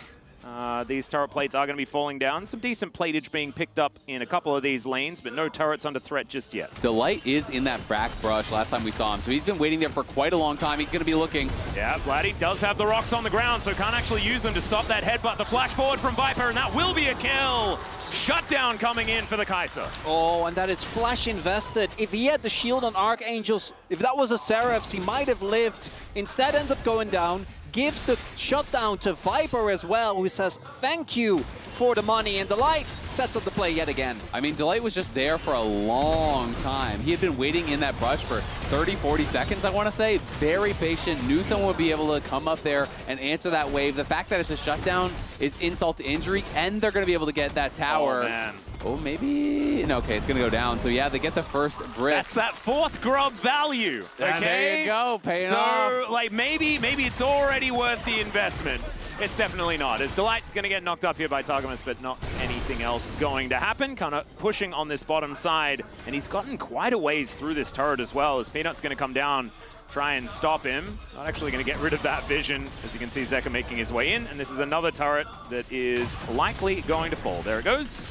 these turret plates are going to be falling down. Some decent platage being picked up in a couple of these lanes, but no turrets under threat just yet. Delight is in that back brush last time we saw him, so he's been waiting there for quite a long time. He's going to be looking. Yeah, Vladdy does have the rocks on the ground, so can't actually use them to stop that headbutt. The flash forward from Viper, and that will be a kill. Shutdown coming in for the Kai'Sa. Oh, and that is flash invested. If he had the shield on Archangels, if that was a Seraphs, he might have lived. Instead ends up going down. Gives the shutdown to Viper as well, who says thank you for the money, and Delight sets up the play yet again. I mean, Delight was just there for a long time. He had been waiting in that brush for 30, 40 seconds, I want to say. Very patient, knew someone would be able to come up there and answer that wave. The fact that it's a shutdown is insult to injury, and they're going to be able to get that tower. Oh, man. Oh, maybe? No, okay, it's going to go down. So, yeah, they get the first brick. That's that fourth grub value, okay? And there you go, paying off. So, maybe it's already worth the investment. It's definitely not. As Delight's going to get knocked up here by Targamas, but not anything else going to happen. Kind of pushing on this bottom side, and he's gotten quite a ways through this turret as well, as Peanut's going to come down, try and stop him. Not actually going to get rid of that vision. As you can see, Zeka making his way in, and this is another turret that is likely going to fall. There it goes.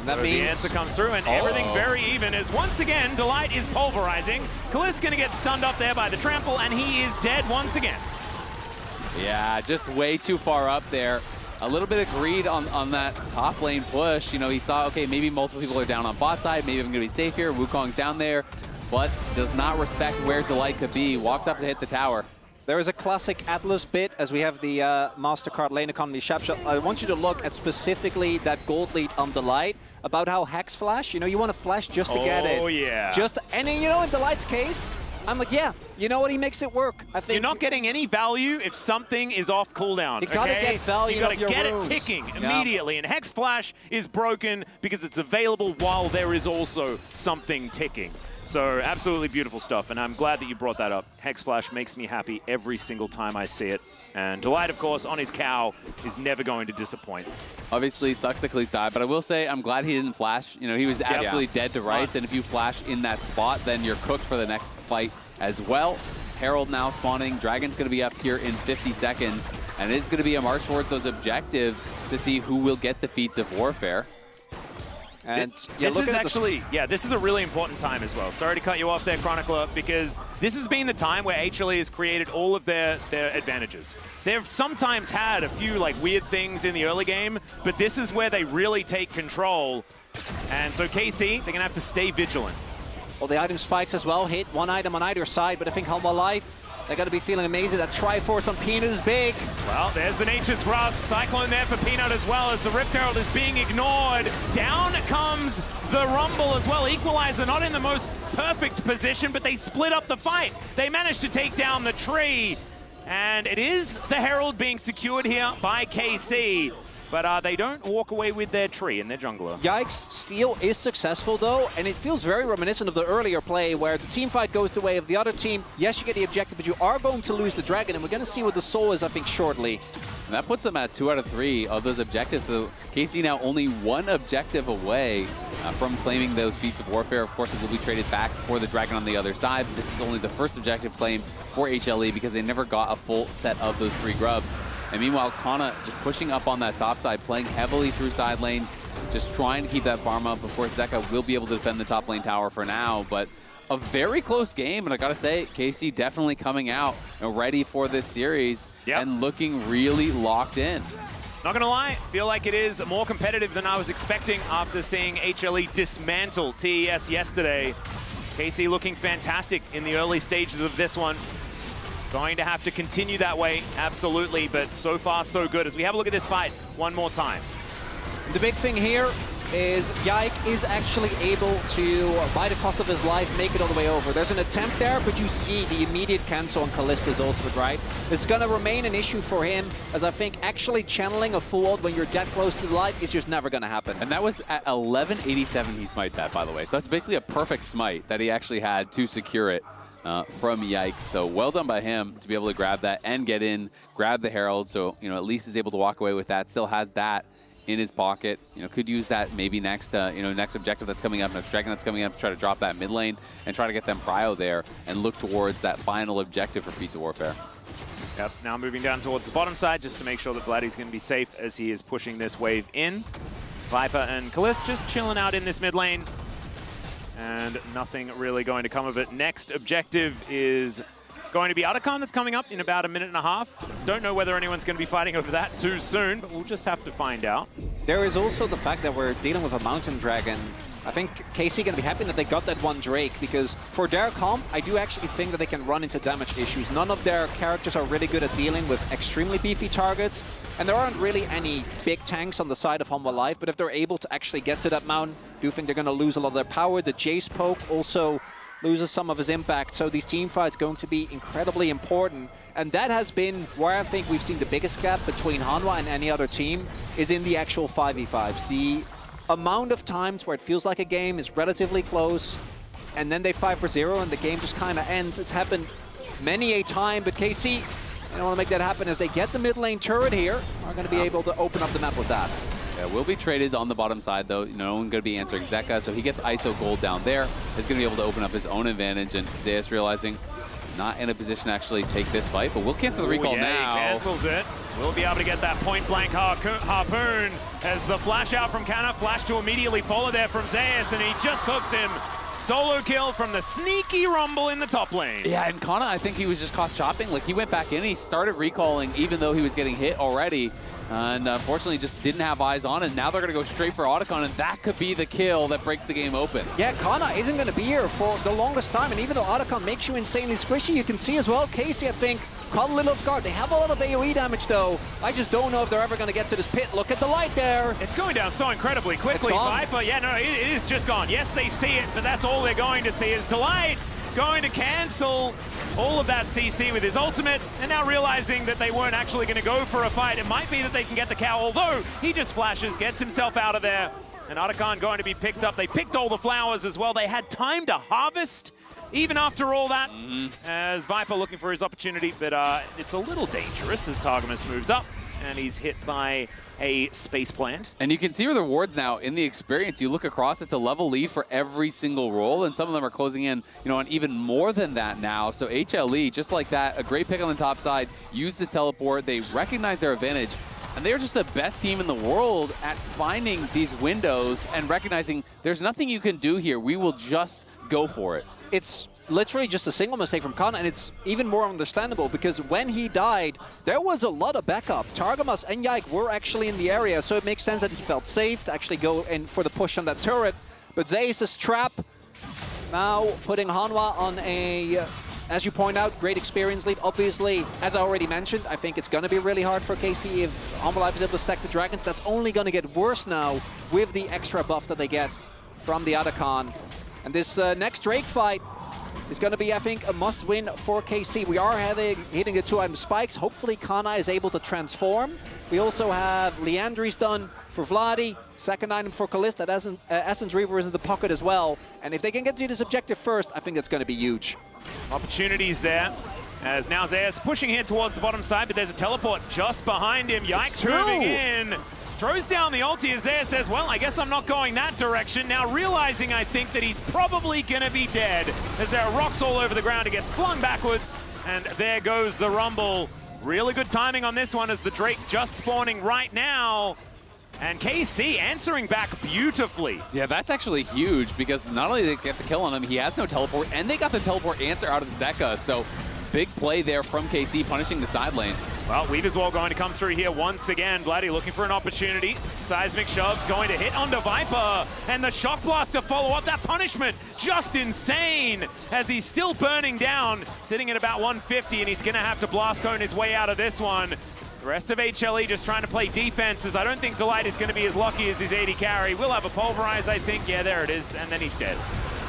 And that so means the answer comes through, and everything very even as once again, Delight is pulverizing. Kaliss going to get stunned up there by the trample, and he is dead once again. Yeah, just way too far up there. A little bit of greed on that top lane push. You know, he saw, okay, maybe multiple people are down on bot side. Maybe I'm going to be safe here. Wukong's down there, but does not respect where Delight could be. Walks up to hit the tower. there is a classic Atlas bit as we have the MasterCard lane economy snapshot. I want you to look at specifically that gold lead on Delight about how Hex Flash, you know, you want to flash just to get it. Oh, yeah. And then, you know, in Delight's case, I'm like, yeah, you know what? He makes it work. I think you're not getting any value if something is off cooldown. You gotta get value. You gotta get runes. it ticking immediately. And Hex Flash is broken because it's available while there is also something ticking. So absolutely beautiful stuff, and I'm glad that you brought that up. Hex Flash makes me happy every single time I see it. And Delight, of course, on his cow is never going to disappoint. Obviously, sucks that Khalees died, but I will say I'm glad he didn't flash. You know, he was absolutely dead to rights, and if you flash in that spot, then you're cooked for the next fight as well. Herald now spawning. Dragon's going to be up here in 50 seconds, and it's going to be a march towards those objectives to see who will get the feats of warfare. And this is actually, this is a really important time as well. Sorry to cut you off there, Chronicler, because this has been the time where HLE has created all of their advantages. They've sometimes had a few like weird things in the early game, but this is where they really take control. And so KC, they're gonna have to stay vigilant. Well, the item spikes as well, hit one item on either side, but I think Helma Life, they're going to be feeling amazing. That Triforce on Peanut is big. Well, there's the Nature's Grasp. Cyclone there for Peanut as well as the Rift Herald is being ignored. Down comes the Rumble as well. Equalizer not in the most perfect position, but they split up the fight. They managed to take down the tree. And it is the Herald being secured here by KC. But they don't walk away with their tree and their jungler. Yikes, steal is successful though, and it feels very reminiscent of the earlier play where the team fight goes the way of the other team. Yes, you get the objective, but you are going to lose the dragon, and we're going to see what the soul is, I think, shortly. And that puts them at 2 out of 3 of those objectives. So KC now only 1 objective away from claiming those feats of warfare. Of course, it will be traded back for the dragon on the other side. But this is only the first objective claim for HLE because they never got a full set of those 3 grubs. And meanwhile, Kana just pushing up on that top side, playing heavily through side lanes, just trying to keep that farm up. Of course, Zeka will be able to defend the top lane tower for now, but a very close game. And I gotta say, KC definitely coming out ready for this series and looking really locked in. Not gonna lie, feel like it is more competitive than I was expecting after seeing HLE dismantle TES yesterday. KC looking fantastic in the early stages of this one. Going to have to continue that way, absolutely, but so far so good. As we have a look at this fight one more time. The big thing here is Yike is actually able to, by the cost of his life, make it all the way over. There's an attempt there, but you see the immediate cancel on Kallista's ultimate, right? It's going to remain an issue for him, as I think actually channeling a full ult when you're that close to the life is just never going to happen. And that was at 1187 he smite that, by the way. So that's basically a perfect smite that he actually had to secure it. From Yike. So well done by him to be able to grab that and get in, grab the Herald. So, you know, at least is able to walk away with that. Still has that in his pocket. You know, could use that maybe next, next objective that's coming up, next dragon that's coming up to try to drop that mid lane and try to get them prio there and look towards that final objective for Feats of Warfare. Yep, now moving down towards the bottom side just to make sure that Vladdy's going to be safe as he is pushing this wave in. Viper and Khalees just chilling out in this mid lane. And nothing really going to come of it. Next objective is going to be Otacon that's coming up in about a minute and a half. Don't know whether anyone's going to be fighting over that too soon, but we'll just have to find out. There is also the fact that we're dealing with a mountain dragon. I think KC going to be happy that they got that one Drake, because for their comp, I do actually think that they can run into damage issues. None of their characters are really good at dealing with extremely beefy targets, and there aren't really any big tanks on the side of Humble Life, but if they're able to actually get to that mountain, I do think they're going to lose a lot of their power. The Jace poke also loses some of his impact, so these team fights going to be incredibly important, and that has been where I think we've seen the biggest gap between Hanwha and any other team, is in the actual 5v5s. The amount of times where it feels like a game is relatively close, and then they fight for 0 and the game just kind of ends. It's happened many a time, but KC, they don't want to make that happen as they get the mid lane turret here, are going to be able to open up the map with that. Yeah, will be traded on the bottom side, though. No one going to be answering Zeka, so he gets ISO gold down there. He's going to be able to open up his own advantage, and Zeus realizing not in a position to actually take this fight, but we'll cancel the recall now. He cancels it. will be able to get that point-blank harpoon as the flash out from Kana, flash to immediately follow there from Zeus, and he just cooks him. Solo kill from the sneaky Rumble in the top lane. Yeah, and Kana, I think he was just caught shopping. Like, he went back in, he started recalling even though he was getting hit already. And unfortunately just didn't have eyes on it. Now they're going to go straight for Otacon, and that could be the kill that breaks the game open. Yeah, Kana isn't going to be here for the longest time, and even though Otacon makes you insanely squishy, you can see as well, KC, I think, caught a little off guard. They have a lot of AoE damage, though. I just don't know if they're ever going to get to this pit. Look at the light there. It's going down so incredibly quickly. Viper, yeah, no, it is just gone. Yes, they see it, but that's all they're going to see is Delight going to cancel all of that CC with his ultimate, and now realizing that they weren't actually going to go for a fight. It might be that they can get the cow, although he just flashes, gets himself out of there, and Otacon going to be picked up. They picked all the flowers as well. They had time to harvest even after all that, as Viper looking for his opportunity, but it's a little dangerous as Targamas moves up, and he's hit by a space plant. And you can see the rewards now in the experience. You look across, it's a level lead for every single role, and some of them are closing in, on even more than that now. So HLE, just like that, a great pick on the top side, use the teleport, they recognize their advantage, and they're just the best team in the world at finding these windows and recognizing there's nothing you can do here. We will just go for it. It's literally just a single mistake from Kana, and it's even more understandable because when he died, there was a lot of backup. Targamas and Yike were actually in the area, so it makes sense that he felt safe to actually go in for the push on that turret. But Zeus' trap now putting Hanwha on a, as you point out, great experience lead. Obviously, as I already mentioned, I think it's going to be really hard for KC if Humble Life is able to stack the dragons. That's only going to get worse now with the extra buff that they get from the Otacon. And this next Drake fight is going to be, I think, a must-win for KC. We are hitting the 2-item spikes. Hopefully, Kana is able to transform. We also have Leandri's done for Vladi. Second item for Kalista. Essence Reaver is in the pocket as well. And if they can get to this objective first, I think that's going to be huge. Opportunities there. As now Zeus pushing here towards the bottom side, but there's a teleport just behind him. Yikes moving in. Throws down the ulti as Zeus says, well, I guess I'm not going that direction. Now realizing, I think, that he's probably going to be dead as there are rocks all over the ground. He gets flung backwards, and there goes the Rumble. Really good timing on this one as the Drake just spawning right now. And KC answering back beautifully. Yeah, that's actually huge because not only did they get the kill on him, he has no teleport, and they got the teleport answer out of Zeka. So big play there from KC, punishing the side lane. Well, Weaver's Wall going to come through here once again. Vladdy looking for an opportunity. Seismic shove going to hit onto Viper. And the Shock Blast to follow up that punishment. Just insane as he's still burning down. Sitting at about 150, and he's going to have to blast cone his way out of this one. The rest of HLE just trying to play defenses. I don't think Delight is going to be as lucky as his AD carry. We'll have a Pulverize, I think. Yeah, there it is. And then he's dead.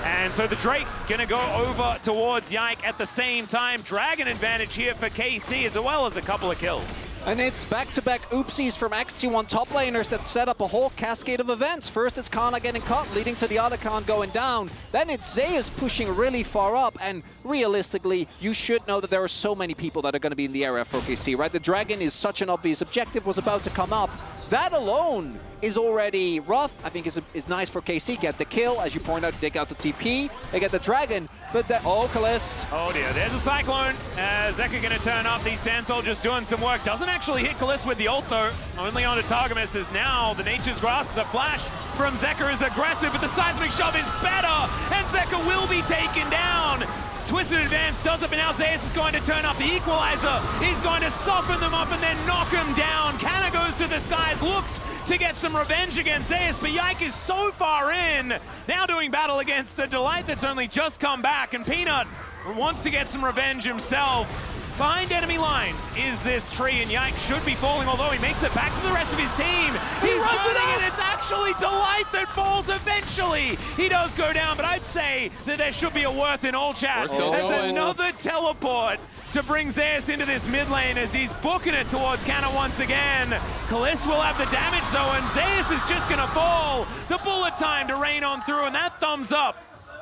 And so the Drake going to go over towards Yike at the same time. Dragon advantage here for KC as well as a couple of kills. And it's back-to-back oopsies from XT1 top laners that set up a whole cascade of events. First it's Kana getting caught, leading to the Otacon going down. Then it's Zeus pushing really far up, and realistically, you should know that there are so many people that are going to be in the area for KC, right? The Dragon is such an obvious objective, was about to come up. That alone is already rough. I think is nice for KC. Get the kill, as you point out, dig out the TP. They get the Dragon, but oh, Kalist. Oh dear, there's a Cyclone. Zeka going to turn up. These Sand Soldiers doing some work. Doesn't actually hit Kalist with the ult though. Only on to Targamas as now the Nature's Grasp. The flash from Zeka is aggressive, but the Seismic Shove is better, and Zeka will be taken down. Twisted Advance does it, but now Zeus is going to turn up the Equalizer. He's going to soften them up and then knock him down. Kana goes to the skies, looks to get some revenge against Zeus, but Yike is so far in. Now doing battle against a Delight that's only just come back, and Peanut wants to get some revenge himself. Behind enemy lines is this tree, and Yike should be falling, although he makes it back to the rest of his team. He's running it, it's actually Delight that falls eventually. He does go down, but I'd say that there should be a worth in all chat. There's another teleport to bring Zeus into this mid lane as he's booking it towards Kana once again. Kalist will have the damage though, and Zeus is just gonna fall. The bullet time to rain on through, and that thumbs up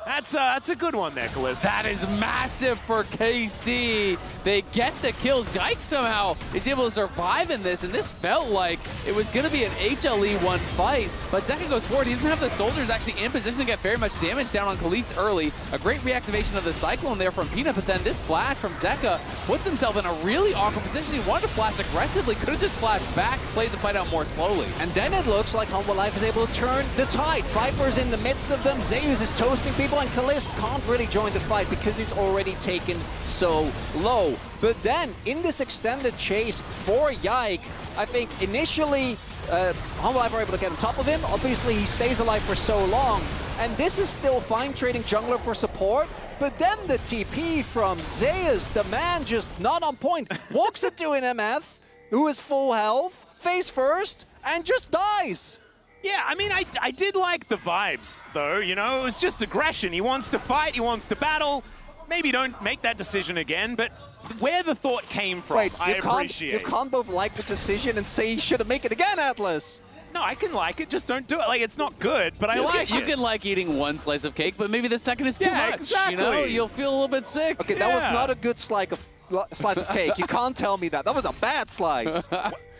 That's a good one there, Calista. That is massive for KC. They get the kills. Dyke somehow is able to survive in this, and this felt like it was going to be an HLE1 fight, but Zeka goes forward. He doesn't have the soldiers actually in position to get very much damage down on Khalees early. A great reactivation of the Cyclone there from Peanut, but then this flash from Zeka puts himself in a really awkward position. He wanted to flash aggressively, could have just flashed back, played the fight out more slowly. And then it looks like Humble Life is able to turn the tide. Viper's in the midst of them. Zeus is toasting people, and Kalist can't really join the fight because he's already taken so low. But then, in this extended chase for Yike, I think initially Humble Life are able to get on top of him. Obviously, he stays alive for so long. And this is still fine trading jungler for support. But then the TP from Zeus, the man just not on point, walks into an MF, who is full health, face first, and just dies. Yeah, I mean, I did like the vibes, though, you know? It was just aggression. He wants to fight, he wants to battle. Maybe don't make that decision again, but where the thought came from, Wait, I appreciate. You can't both like the decision and say he shouldn't make it again, Atlas. No, I can like it, just don't do it. Like, it's not good, but I like it. You can like eating one slice of cake, but maybe the second is too much. Exactly. You know, you'll feel a little bit sick. Okay, that was not a good slice of cake. You can't tell me that. That was a bad slice.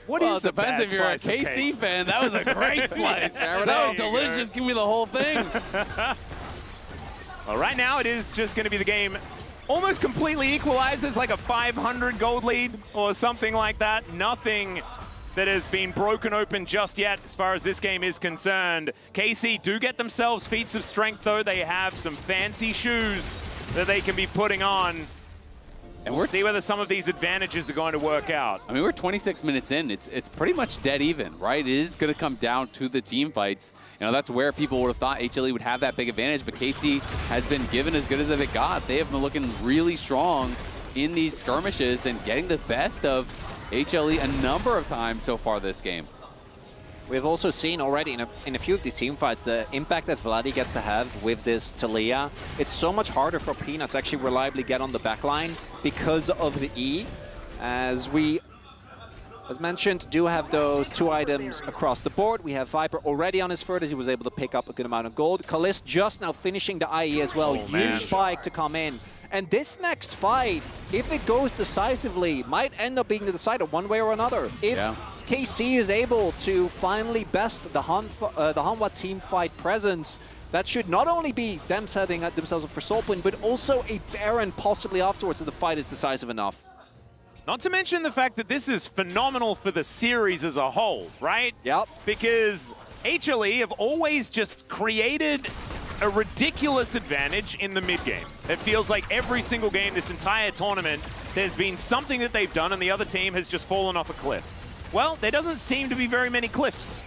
What well, is it depends if you're a KC fan. That was a great slice. That was delicious. Give me the whole thing. Well, right now it is just going to be the game almost completely equalized. There's like a 500 gold lead or something like that. Nothing that has been broken open just yet as far as this game is concerned. KC do get themselves feats of strength, though. They have some fancy shoes that they can be putting on. And we'll see whether some of these advantages are going to work out. I mean, we're 26 minutes in. It's pretty much dead even, right? It is going to come down to the team fights. You know, that's where people would have thought HLE would have that big advantage, but KC has been given as good as it got. They have been looking really strong in these skirmishes and getting the best of HLE a number of times so far this game. We've also seen already in a few of these team fights the impact that Vladi gets to have with this Talia. It's so much harder for Peanut to actually reliably get on the backline because of the E. As we, as mentioned, do have those 2 items across the board. We have Viper already on his third as he was able to pick up a good amount of gold. Kalist just now finishing the IE as well. Huge spike to come in. And this next fight, if it goes decisively, might end up being decided one way or another. If KC is able to finally best the Hanwha team fight presence, that should not only be them setting themselves up for Soul Point, but also a Baron possibly afterwards if the fight is decisive enough. Not to mention the fact that this is phenomenal for the series as a whole, right? Yep. Because HLE have always just created a ridiculous advantage in the mid game. It feels like every single game this entire tournament, there's been something that they've done and the other team has just fallen off a cliff. Well, there doesn't seem to be very many cliffs.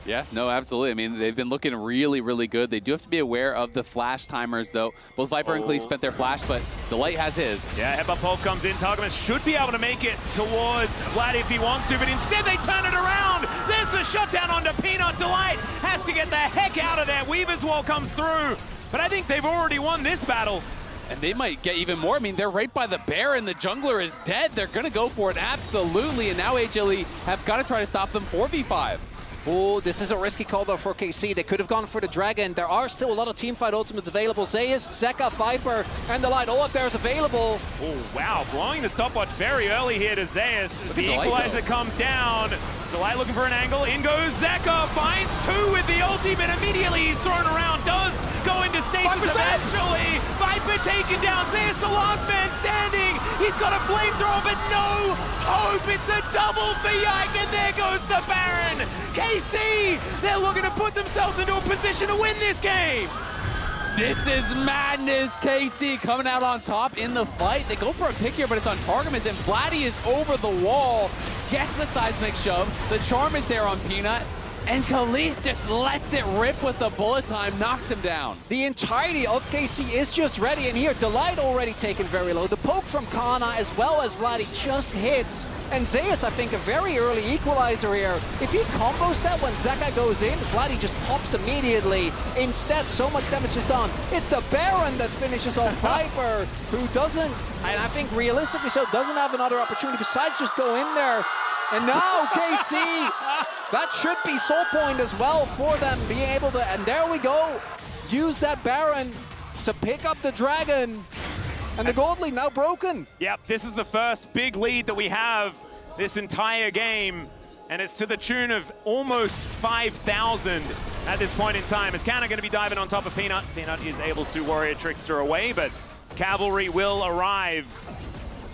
Yeah, no, absolutely. I mean, they've been looking really, really good. They do have to be aware of the flash timers, though. Both Viper and Khalees spent their flash, but Delight has his. Yeah, Headbutt Pulse comes in. Targamas should be able to make it towards Vlad if he wants to, but instead they turn it around. There's the shutdown onto Peanut. Delight has to get the heck out of there. Weaver's Wall comes through, but I think they've already won this battle. And they might get even more. I mean, they're right by the Baron. The jungler is dead. They're going to go for it, absolutely. And now HLE have got to try to stop them 4v5. Oh, this is a risky call though for KC. They could have gone for the Dragon. There are still a lot of teamfight ultimates available. Zeus, Zeka, Viper, and Delight all up there is available. Oh, wow. Blowing the stopwatch very early here to Zeus as the equalizer comes down. Delight looking for an angle. In goes Zeka. Finds 2 with the ulti, but immediately he's thrown around. Does go into stasis eventually. Viper taken down. Zeus, the last man standing. He's got a flamethrower, but no hope. It's a double for Yike, and there goes the Baron. KC, they're looking to put themselves into a position to win this game. This is madness. KC coming out on top in the fight. They go for a pick here, but it's on Targamas, and Vladdy is over the wall. Gets the seismic shove. The charm is there on Peanut. And Khalees just lets it rip with the bullet time, knocks him down. The entirety of KC is just ready, and here, Delight already taken very low. The poke from Kana as well as Vladdy just hits. And Zeus, I think, a very early equalizer here. If he combos that when Zeka goes in, Vladdy just pops immediately. Instead, so much damage is done. It's the Baron that finishes off Viper, who doesn't, and I think realistically so, doesn't have another opportunity besides just go in there. And now KC, that should be Soul Point as well for them being able to, and there we go, use that Baron to pick up the Dragon. And the gold lead now broken. Yep, this is the first big lead that we have this entire game. And it's to the tune of almost 5,000 at this point in time. Is Canna going to be diving on top of Peanut? Peanut is able to Warrior Trickster away, but Cavalry will arrive.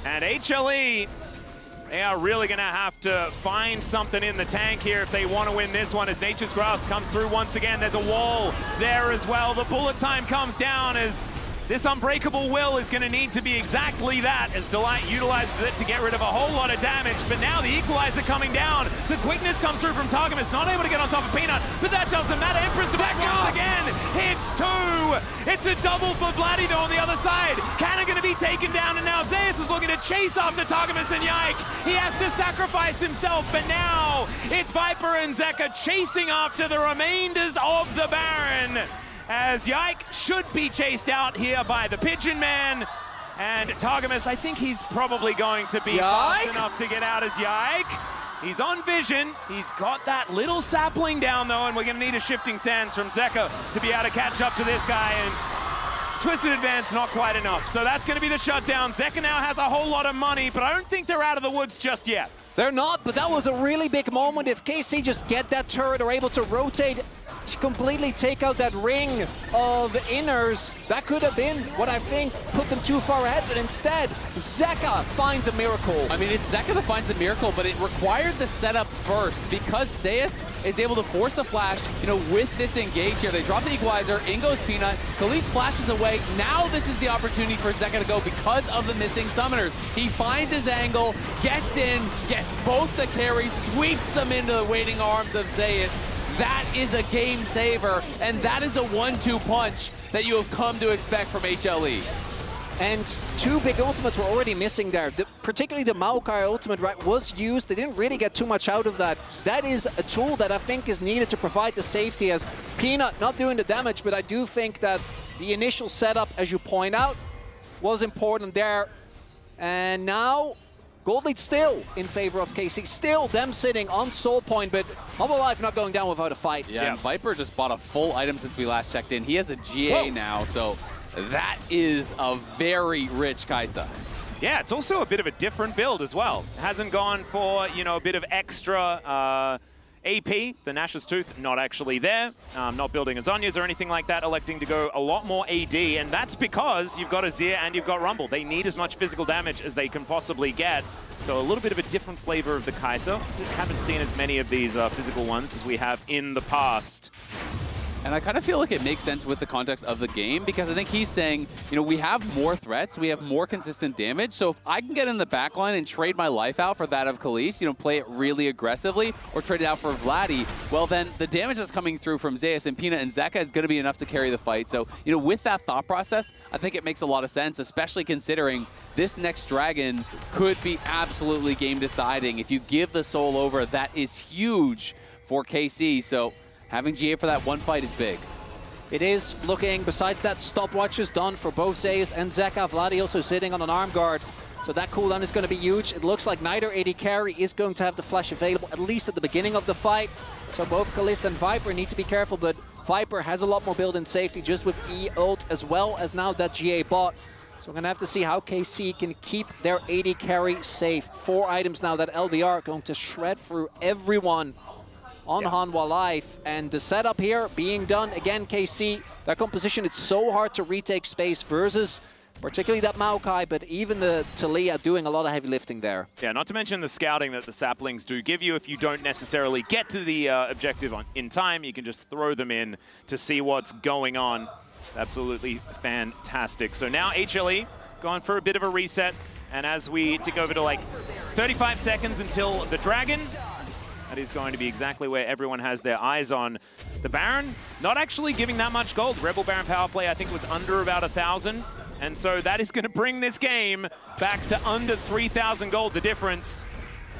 And HLE, they are really going to have to find something in the tank here if they want to win this one, as Nature's Grasp comes through once again. There's a wall there as well. The bullet time comes down as this Unbreakable Will is going to need to be exactly that, as Delight utilizes it to get rid of a whole lot of damage. But now the Equalizer coming down. The quickness comes through from Targamas, not able to get on top of Peanut, but that doesn't matter. Empress back once again, hits 2. It's a double for Vladdy though on the other side. Canna going to be taken down, and now Zeus is looking to chase after Targamas and Yike. He has to sacrifice himself, but now it's Viper and Zeka chasing after the remainders of the Baron, as Yike should be chased out here by the Pigeon Man. And Targamas, I think he's probably going to be fast enough to get out as Yike. He's on vision. He's got that little sapling down though, and we're going to need a Shifting Sands from Zeka to be able to catch up to this guy. And Twisted Advance, not quite enough. So that's going to be the shutdown. Zeka now has a whole lot of money, but I don't think they're out of the woods just yet. They're not, but that was a really big moment. If KC just get that turret or able to rotate to completely take out that ring of inners, that could have been what I think put them too far ahead, but instead, Zeka finds a miracle. I mean, it's Zeka that finds the miracle, but it required the setup first, because Zeus is able to force a flash, you know, with this engage here. They drop the Equalizer, in goes Peanut, Khalees flashes away. Now this is the opportunity for Zeka to go because of the missing summoners. He finds his angle, gets in, gets both the carries, sweeps them into the waiting arms of Zeus. That is a game saver, and that is a 1-2 punch that you have come to expect from HLE. And 2 big ultimates were already missing there. Particularly the Maokai ultimate, right, was used. They didn't really get too much out of that. That is a tool that I think is needed to provide the safety, as Peanut not doing the damage, but I do think that the initial setup, as you point out, was important there. And now gold lead still in favor of KC. Still them sitting on Soul Point, but Humble Life not going down without a fight. Yeah, and Viper just bought a full item since we last checked in. He has a GA now, so that is a very rich Kaisa. Yeah, it's also a bit of a different build as well. Hasn't gone for, you know, a bit of extra AP, the Nash's Tooth, not actually there. Not building a Zhonya's or anything like that, electing to go a lot more AD, and that's because you've got Azir and you've got Rumble. They need as much physical damage as they can possibly get. So a little bit of a different flavor of the Kai'Sa. Haven't seen as many of these physical ones as we have in the past. And I kind of feel like it makes sense with the context of the game, because I think he's saying, you know, we have more threats, we have more consistent damage, so if I can get in the backline and trade my life out for that of Khalees, you know, play it really aggressively, or trade it out for Vladdy, well then the damage that's coming through from Zeus and Peanut and Zeka is going to be enough to carry the fight. So, you know, with that thought process, I think it makes a lot of sense, especially considering this next Dragon could be absolutely game deciding. If you give the soul over, that is huge for KC, so having GA for that one fight is big. It is looking, besides that, stopwatch is done for both Zeus and Zeka. Vladdy also sitting on an arm guard, so that cooldown is going to be huge. It looks like neither AD carry is going to have the flash available, at least at the beginning of the fight. So both Kalista and Viper need to be careful, but Viper has a lot more build-in safety just with E-ult, as well as now that GA bot. So we're going to have to see how KC can keep their AD carry safe. 4 items now that LDR going to shred through everyone on Hanwha Life, and the setup here being done. Again, KC, their composition, it's so hard to retake space versus particularly that Maokai, but even the Taliyah doing a lot of heavy lifting there. Yeah, not to mention the scouting that the saplings do give you. If you don't necessarily get to the objective in time, you can just throw them in to see what's going on. Absolutely fantastic. So now HLE going for a bit of a reset, and as we tick over to like 35 seconds until the Dragon, that is going to be exactly where everyone has their eyes on. The Baron, not actually giving that much gold. Rebel Baron power play, I think, was under about 1,000. And so that is going to bring this game back to under 3,000 gold, the difference.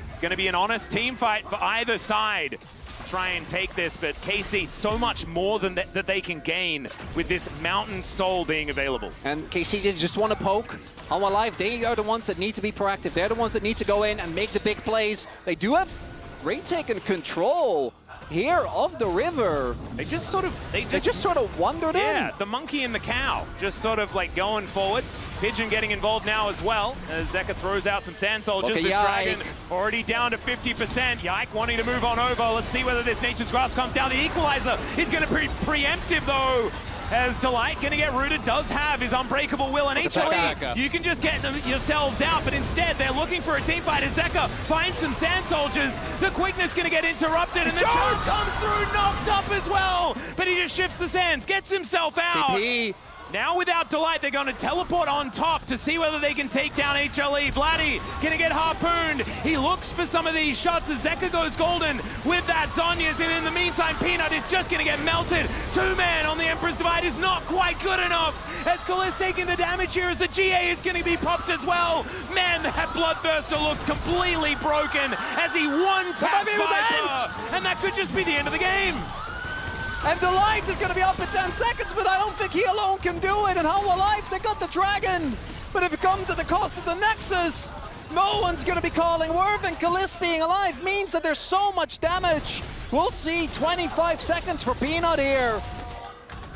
It's going to be an honest team fight for either side to try and take this, but KC, so much more than that they can gain with this Mountain Soul being available. And KC did just want to poke. Hanwha Life, they are the ones that need to be proactive. They're the ones that need to go in and make the big plays. They do have retake and control, here of the river. They just sort of wandered in. Yeah, the monkey and the cow just sort of like going forward. Pigeon getting involved now as well as Zeka throws out some sand soldiers. This dragon already down to 50%. Yike wanting to move on over. Let's see whether this Nature's Grasp comes down. The equalizer is going to be preemptive though. As Delight going to get rooted, does have his unbreakable will, and HLE, you can just get them yourselves out, but instead they're looking for a team fight as Zeka finds some sand soldiers. The quickness going to get interrupted, and the charge comes through, knocked up as well, but he just shifts the sands, gets himself out. TP. Now without Delight, they're going to teleport on top to see whether they can take down HLE. Vladdy going to get harpooned. He looks for some of these shots as Zeka goes golden with that Zhonya's, and in the meantime, Peanut is just going to get melted. Two-man on the Emperor's Divide is not quite good enough as Kalist taking the damage here as the GA is going to be popped as well. Man, that Bloodthirster looks completely broken as he one-taps Viper, and that could just be the end of the game. And Delight is going to be up in 10 seconds, but I don't think he alone can do it. And Hololive, they got the dragon. But if it comes at the cost of the Nexus, no one's going to be calling Worth, and Kalist being alive means that there's so much damage. We'll see 25 seconds for Peanut here.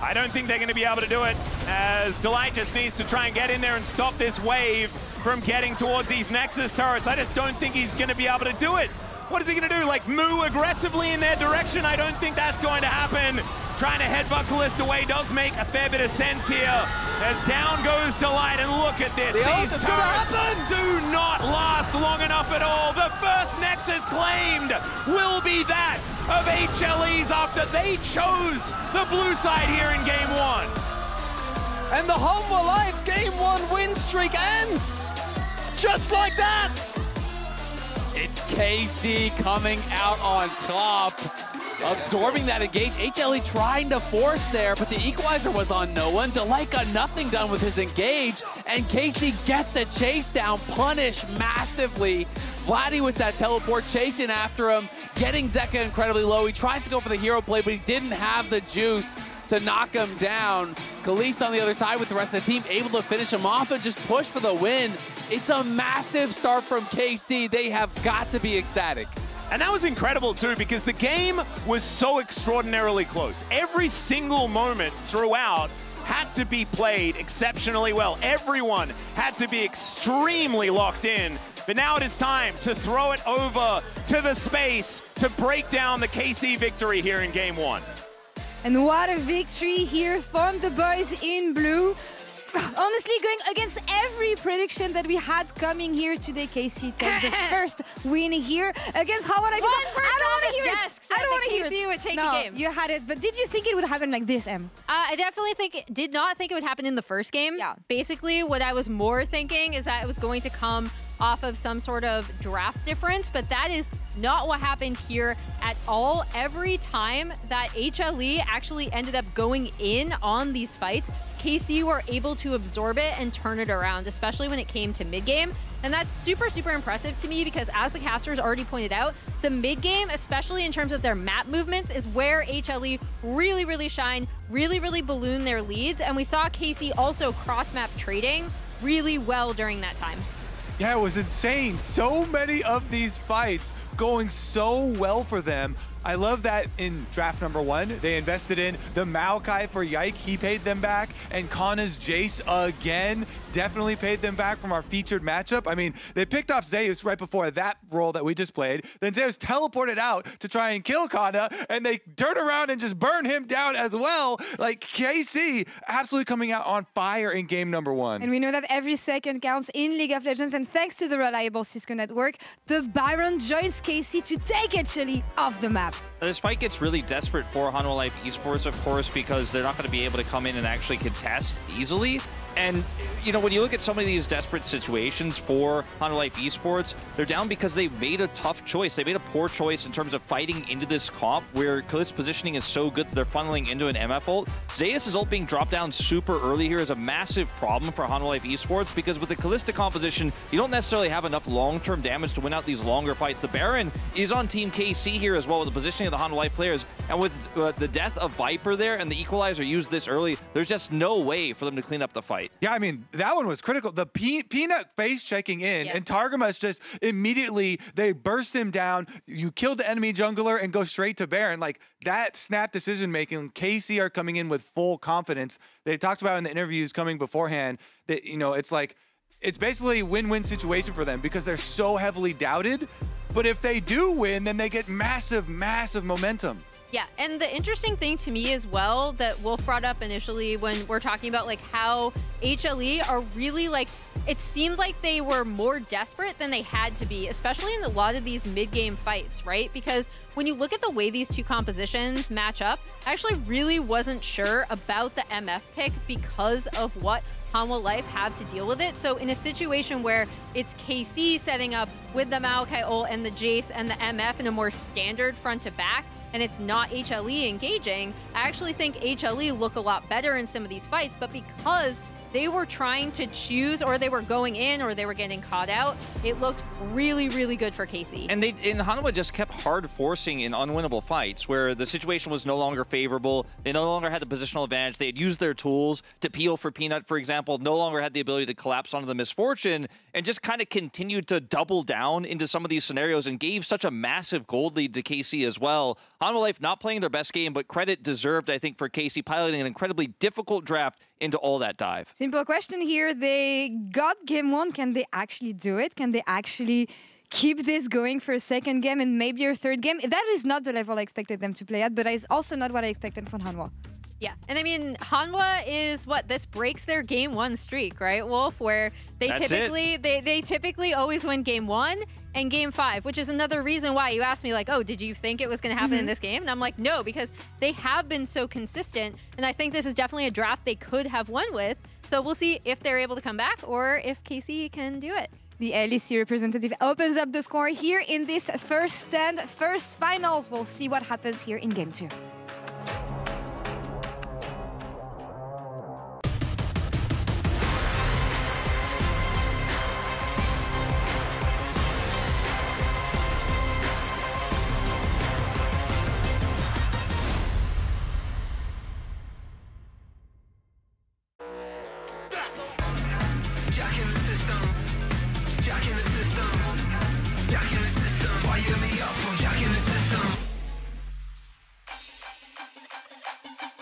I don't think they're going to be able to do it, as Delight just needs to try and get in there and stop this wave from getting towards these Nexus turrets. I just don't think he's going to be able to do it. What is he going to do? Like, moo aggressively in their direction? I don't think that's going to happen. Trying to headbutt Kalist away does make a fair bit of sense here. As down goes Delight, and look at this. These turrets do not last long enough at all. The first Nexus claimed will be that of HLE's after they chose the blue side here in Game 1. And the Hololive Game 1 win streak ends just like that. It's KC coming out on top, absorbing that engage. HLE trying to force there, but the equalizer was on no one. Delight got nothing done with his engage, and KC gets the chase down, punished massively. Vladdy with that teleport chasing after him, getting Zeka incredibly low. He tries to go for the hero play, but he didn't have the juice to knock him down. Kalist on the other side with the rest of the team, able to finish him off and just push for the win. It's a massive start from KC. They have got to be ecstatic. And that was incredible too, because the game was so extraordinarily close. Every single moment throughout had to be played exceptionally well. Everyone had to be extremely locked in. But now it is time to throw it over to the space to break down the KC victory here in Game 1. And what a victory here from the boys in blue. Honestly, going against every prediction that we had coming here today, KC take the first win here against Hololive. I don't want to hear it. I don't want to hear it. KC would take no, the game. You had it, but did you think it would happen like this, Em? I definitely did not think it would happen in the first game. Yeah. Basically, what I was more thinking is that it was going to come off of some sort of draft difference, but that is not what happened here at all. Every time that HLE actually ended up going in on these fights, KC were able to absorb it and turn it around, especially when it came to mid-game. And that's super, super impressive to me because, as the casters already pointed out, the mid-game, especially in terms of their map movements, is where HLE really, really shine, really, really balloon their leads. And we saw KC also cross-map trading really well during that time. Yeah, it was insane. So many of these fights going so well for them. I love that in draft number 1, they invested in the Maokai for Yike. He paid them back. And Kana's Jace again definitely paid them back from our featured matchup. I mean, they picked off Zeus right before that role that we just played. Then Zeus teleported out to try and kill Kana, and they turn around and just burn him down as well. Like, KC absolutely coming out on fire in game number 1. And we know that every second counts in League of Legends, and thanks to the reliable Cisco network, the Byron joins KC to take HLE off the map. This fight gets really desperate for Hololive Esports, of course, because they're not going to be able to come in and actually contest easily. And, you know, when you look at some of these desperate situations for Hololive Esports, they're down because they made a tough choice. They made a poor choice in terms of fighting into this comp where Kalist's positioning is so good that they're funneling into an MF ult. Zeus' ult being dropped down super early here is a massive problem for Hololive Esports because with the Kalista composition, you don't necessarily have enough long-term damage to win out these longer fights. The Baron is on Team KC here as well with the positioning of the Hololive players. And with the death of Viper there and the Equalizer used this early, there's just no way for them to clean up the fight. fight. Yeah, I mean, that one was critical. The Peanut face checking in, and Targamas just immediately, they burst him down. You kill the enemy jungler and go straight to Baron. Like, that snap decision-making, KC are coming in with full confidence. They talked about in the interviews coming beforehand that, you know, it's like, it's basically a win-win situation for them because they're so heavily doubted. But if they do win, then they get massive, massive momentum. Yeah, and the interesting thing to me as well that Wolf brought up initially when we're talking about like how HLE are really like, it seemed like they were more desperate than they had to be, especially in a lot of these mid-game fights, right? Because when you look at the way these two compositions match up, I actually really wasn't sure about the MF pick because of what Hanwha Life have to deal with it. So in a situation where it's KC setting up with the Maokai ult and the Jace and the MF in a more standard front to back, and it's not HLE engaging, I actually think HLE look a lot better in some of these fights, but because they were trying to choose, or they were going in, or they were getting caught out, it looked really, really good for KC. And Hanwha just kept hard forcing in unwinnable fights where the situation was no longer favorable. They no longer had the positional advantage. They had used their tools to peel for Peanut, for example, no longer had the ability to collapse onto the misfortune, and just kind of continued to double down into some of these scenarios and gave such a massive gold lead to KC as well. Hanwha Life not playing their best game, but credit deserved, I think, for KC piloting an incredibly difficult draft into all that dive. Simple question here. They got game one. Can they actually do it? Can they actually keep this going for a second game and maybe a third game? That is not the level I expected them to play at, but it's also not what I expected from Hanwha. Yeah, and I mean, Hanwha is what, this breaks their game one streak, right, Wolf? Where they they typically always win game one and game five, which is another reason why you asked me like, oh, did you think it was going to happen in this game? And I'm like, no, because they have been so consistent, and I think this is definitely a draft they could have won with. So we'll see if they're able to come back or if KC can do it. The LEC representative opens up the score here in this first stand, first finals. We'll see what happens here in game two.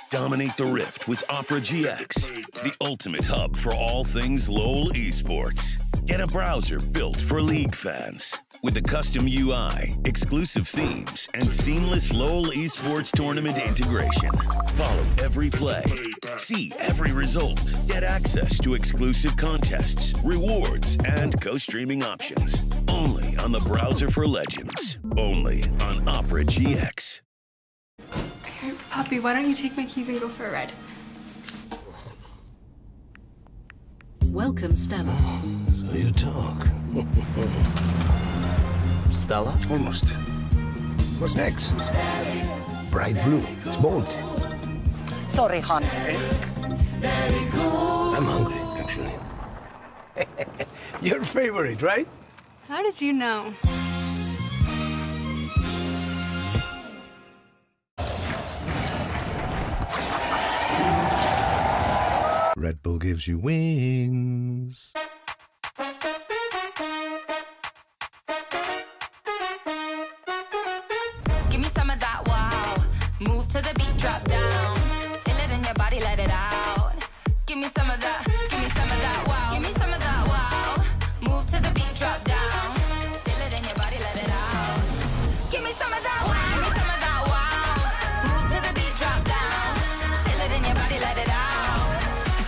Dominate the Rift with Opera GX, the ultimate hub for all things LoL esports. Get a browser built for League fans with a custom UI, exclusive themes, and seamless LoL esports tournament integration. Follow every play, see every result, get access to exclusive contests, rewards, and co-streaming options. Only on the browser for legends. Only on Opera GX. Puppy, why don't you take my keys and go for a ride? Welcome, Stella. So you talk. Stella? Almost. What's next? Bright blue. It's bold. Sorry, hon. I'm hungry, actually. Your favorite, right? How did you know? Red Bull gives you wings. Give me some of that wow. Move to the beat, drop down. Feel it in your body, let it out. Give me some of that, give me some of that wow. Give me some of that wow. Move to the beat, drop down. Feel it in your body, let it out. Give me some of that wow. Give me some of that wow. Move to the beat, drop down. Feel it in your body, let it out.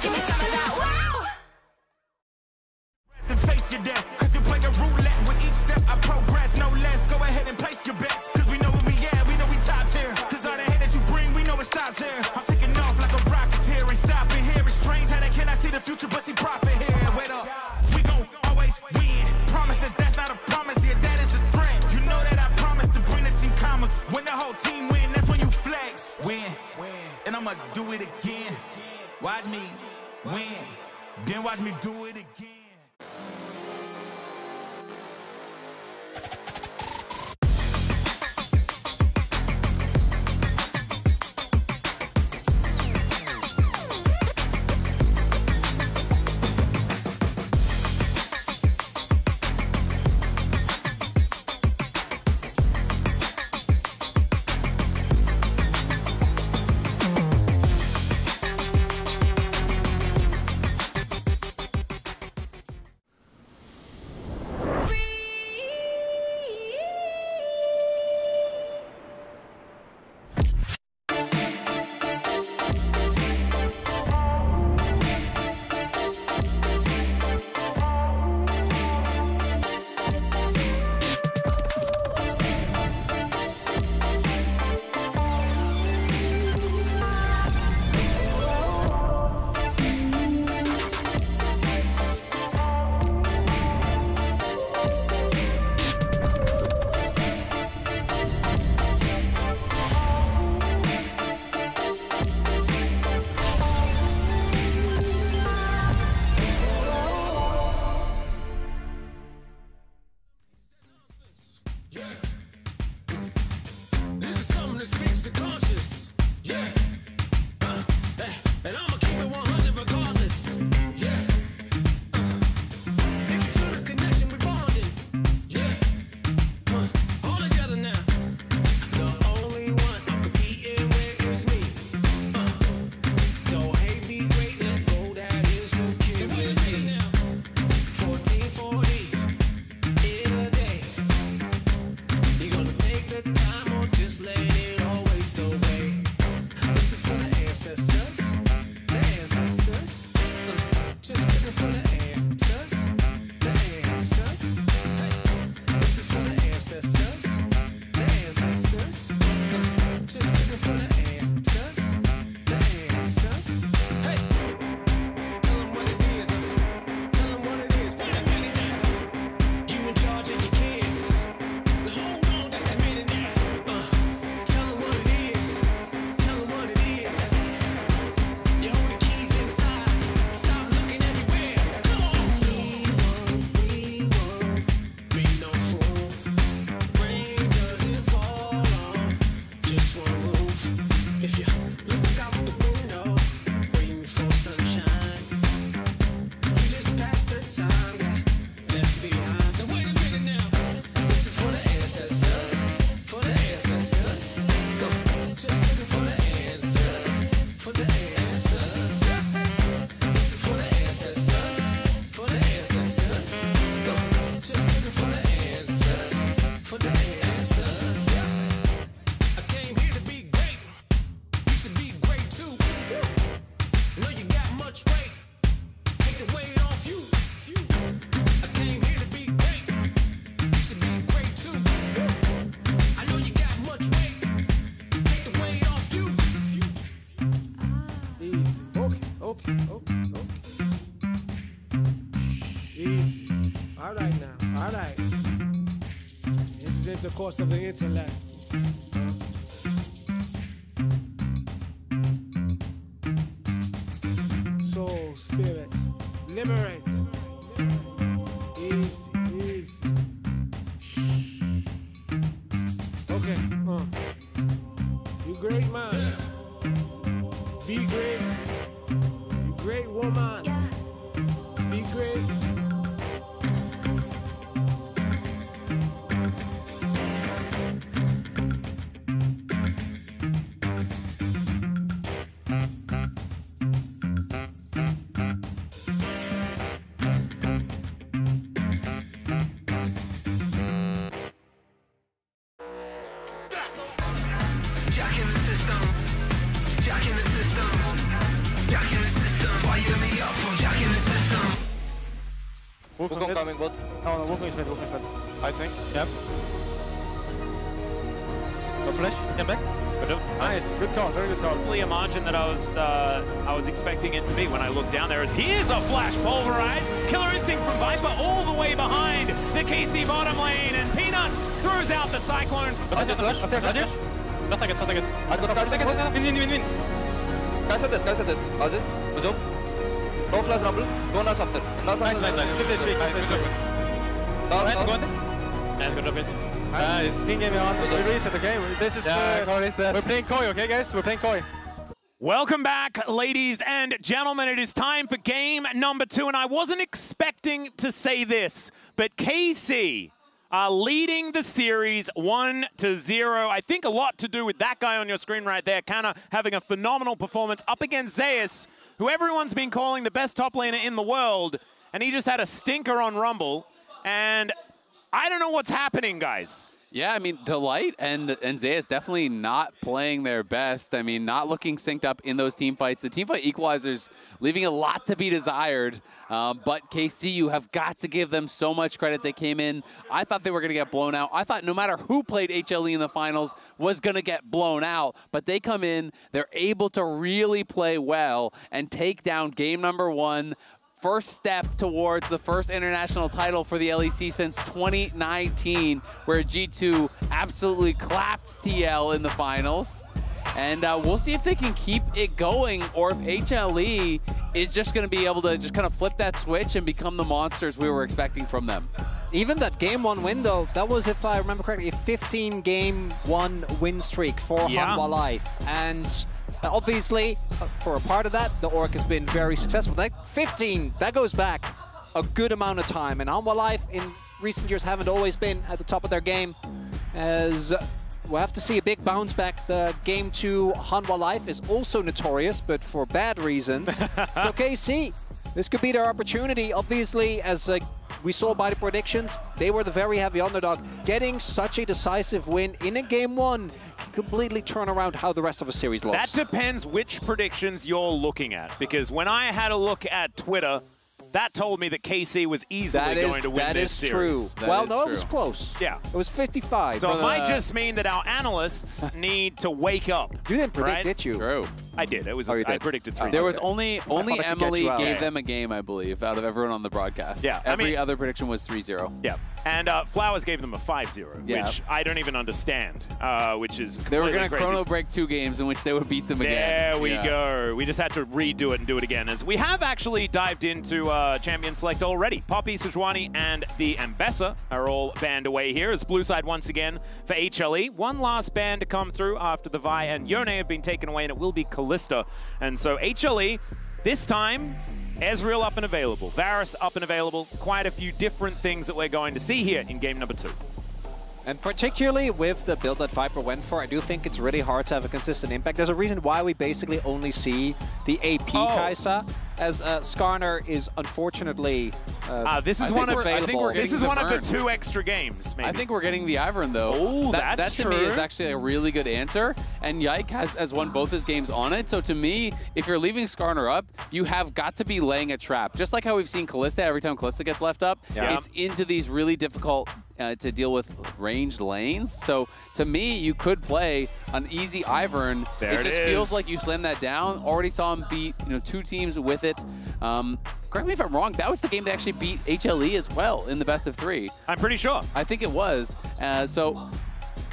Give me some of that wow. Then face your death, cause you play a roulette with each step I progress, no less. Go ahead and place your bets, cause we know where we at, we know we top tier. Cause all the hate that you bring, we know it stops here. I'm taking off like a rocket here and stopping here. It's strange how they cannot see the future, but see profit here. Wait up, we gon' always win. Promise that that's not a promise, yeah, that is a threat. You know that I promise to bring the team commas. When the whole team win, that's when you flex. Win, and I'ma do it again. Watch me win, then watch me do it again. much weight. Take the weight off you. I came here to be great. You should be great too. I know you got much weight. Take the weight off you. Easy. Okay. Easy. All right now. All right. This is intercourse of the intellect. Soul, spirit, liberate. Easy. Okay, you great man. Be great. You great woman. Be great. Wukong coming bot. No, Wukong is mid, I think. Yep. No flash, came back. Nice, good call, very good call. Probably a margin that I was expecting it to be when I looked down there. As here's a flash pulverize, killer instinct from Viper all the way behind the KC bottom lane, and Peanut throws out the cyclone. Flash. Last second. I got a second. Win. Guys are dead. How's it? Good job. Go flash rumble. Go last after. Nice. Good job. Go on there. Nice, good job, Nice. Team game on. We reset, okay? This is we're playing Koi, okay guys? We're playing Koi. Welcome back, ladies and gentlemen. It is time for game number 2, and I wasn't expecting to say this, but KC are leading the series 1-0. I think a lot to do with that guy on your screen right there, Kana having a phenomenal performance up against Zeus, who everyone's been calling the best top laner in the world, and he just had a stinker on Rumble, and I don't know what's happening, guys. Yeah, I mean, Delight and Zeus definitely not playing their best. I mean, not looking synced up in those team fights. The team fight equalizers leaving a lot to be desired, but KC, you have got to give them so much credit. They came in, I thought they were going to get blown out. I thought no matter who played HLE in the finals was going to get blown out, but they come in, they're able to really play well and take down game number 1. First step towards the first international title for the LEC since 2019, where G2 absolutely clapped TL in the finals. And we'll see if they can keep it going, or if HLE is just going to be able to just kind of flip that switch and become the monsters we were expecting from them. Even that game 1 win, though, that was, if I remember correctly, a 15-game 1 win streak for Hanwha Life. And obviously, for a part of that, the Orc has been very successful. That 15, that goes back a good amount of time. And Hanwha Life in recent years haven't always been at the top of their game, as we'll have to see a big bounce back. The game 2 Hanwha Life is also notorious, but for bad reasons. So KC, this could be their opportunity. Obviously, as we saw by the predictions, they were the very heavy underdog. Getting such a decisive win in a game 1 can completely turn around how the rest of the series looks. That depends which predictions you're looking at, because when I had a look at Twitter, that told me that KC was easily going to win this series. That well, no, it was close. Yeah. It was 55. So it might just mean that our analysts need to wake up. You didn't predict, did you? True. I did. It was. I predicted 3-0. There was only Emily gave them a game, I believe, out of everyone on the broadcast. Yeah. Every other prediction was 3-0. Yeah. And Flowers gave them a 5-0, which I don't even understand, which is They were going to chrono break 2 games in which they would beat them again. There we go. We just had to redo it and do it again, as we have actually dived into Champion Select already. Poppy, Sejuani, and the Ambessa are all banned away here, as Blue Side once again for HLE. One last ban to come through after the Vi and Yone have been taken away, and it will be Callista. And so HLE, this time, Ezreal up and available, Varus up and available. Quite a few different things that we're going to see here in game number 2. And particularly with the build that Viper went for, I do think it's really hard to have a consistent impact. There's a reason why we basically only see the AP Kai'Sa as Skarner is unfortunately this is one of the 2 extra games, maybe. I think we're getting the Ivern, though. Oh, that that's to true. me is actually a really good answer. And Yike has won both his games on it. So to me, if you're leaving Skarner up, you have got to be laying a trap. Just like how we've seen Callista, every time Callista gets left up, it's into these really difficult to deal with ranged lanes. So to me, you could play an easy Ivern. It just feels like you slammed that down. Already saw him beat 2 teams with it. Correct me if I'm wrong, that was the game they actually beat HLE as well in the best of 3. I'm pretty sure. I think it was. So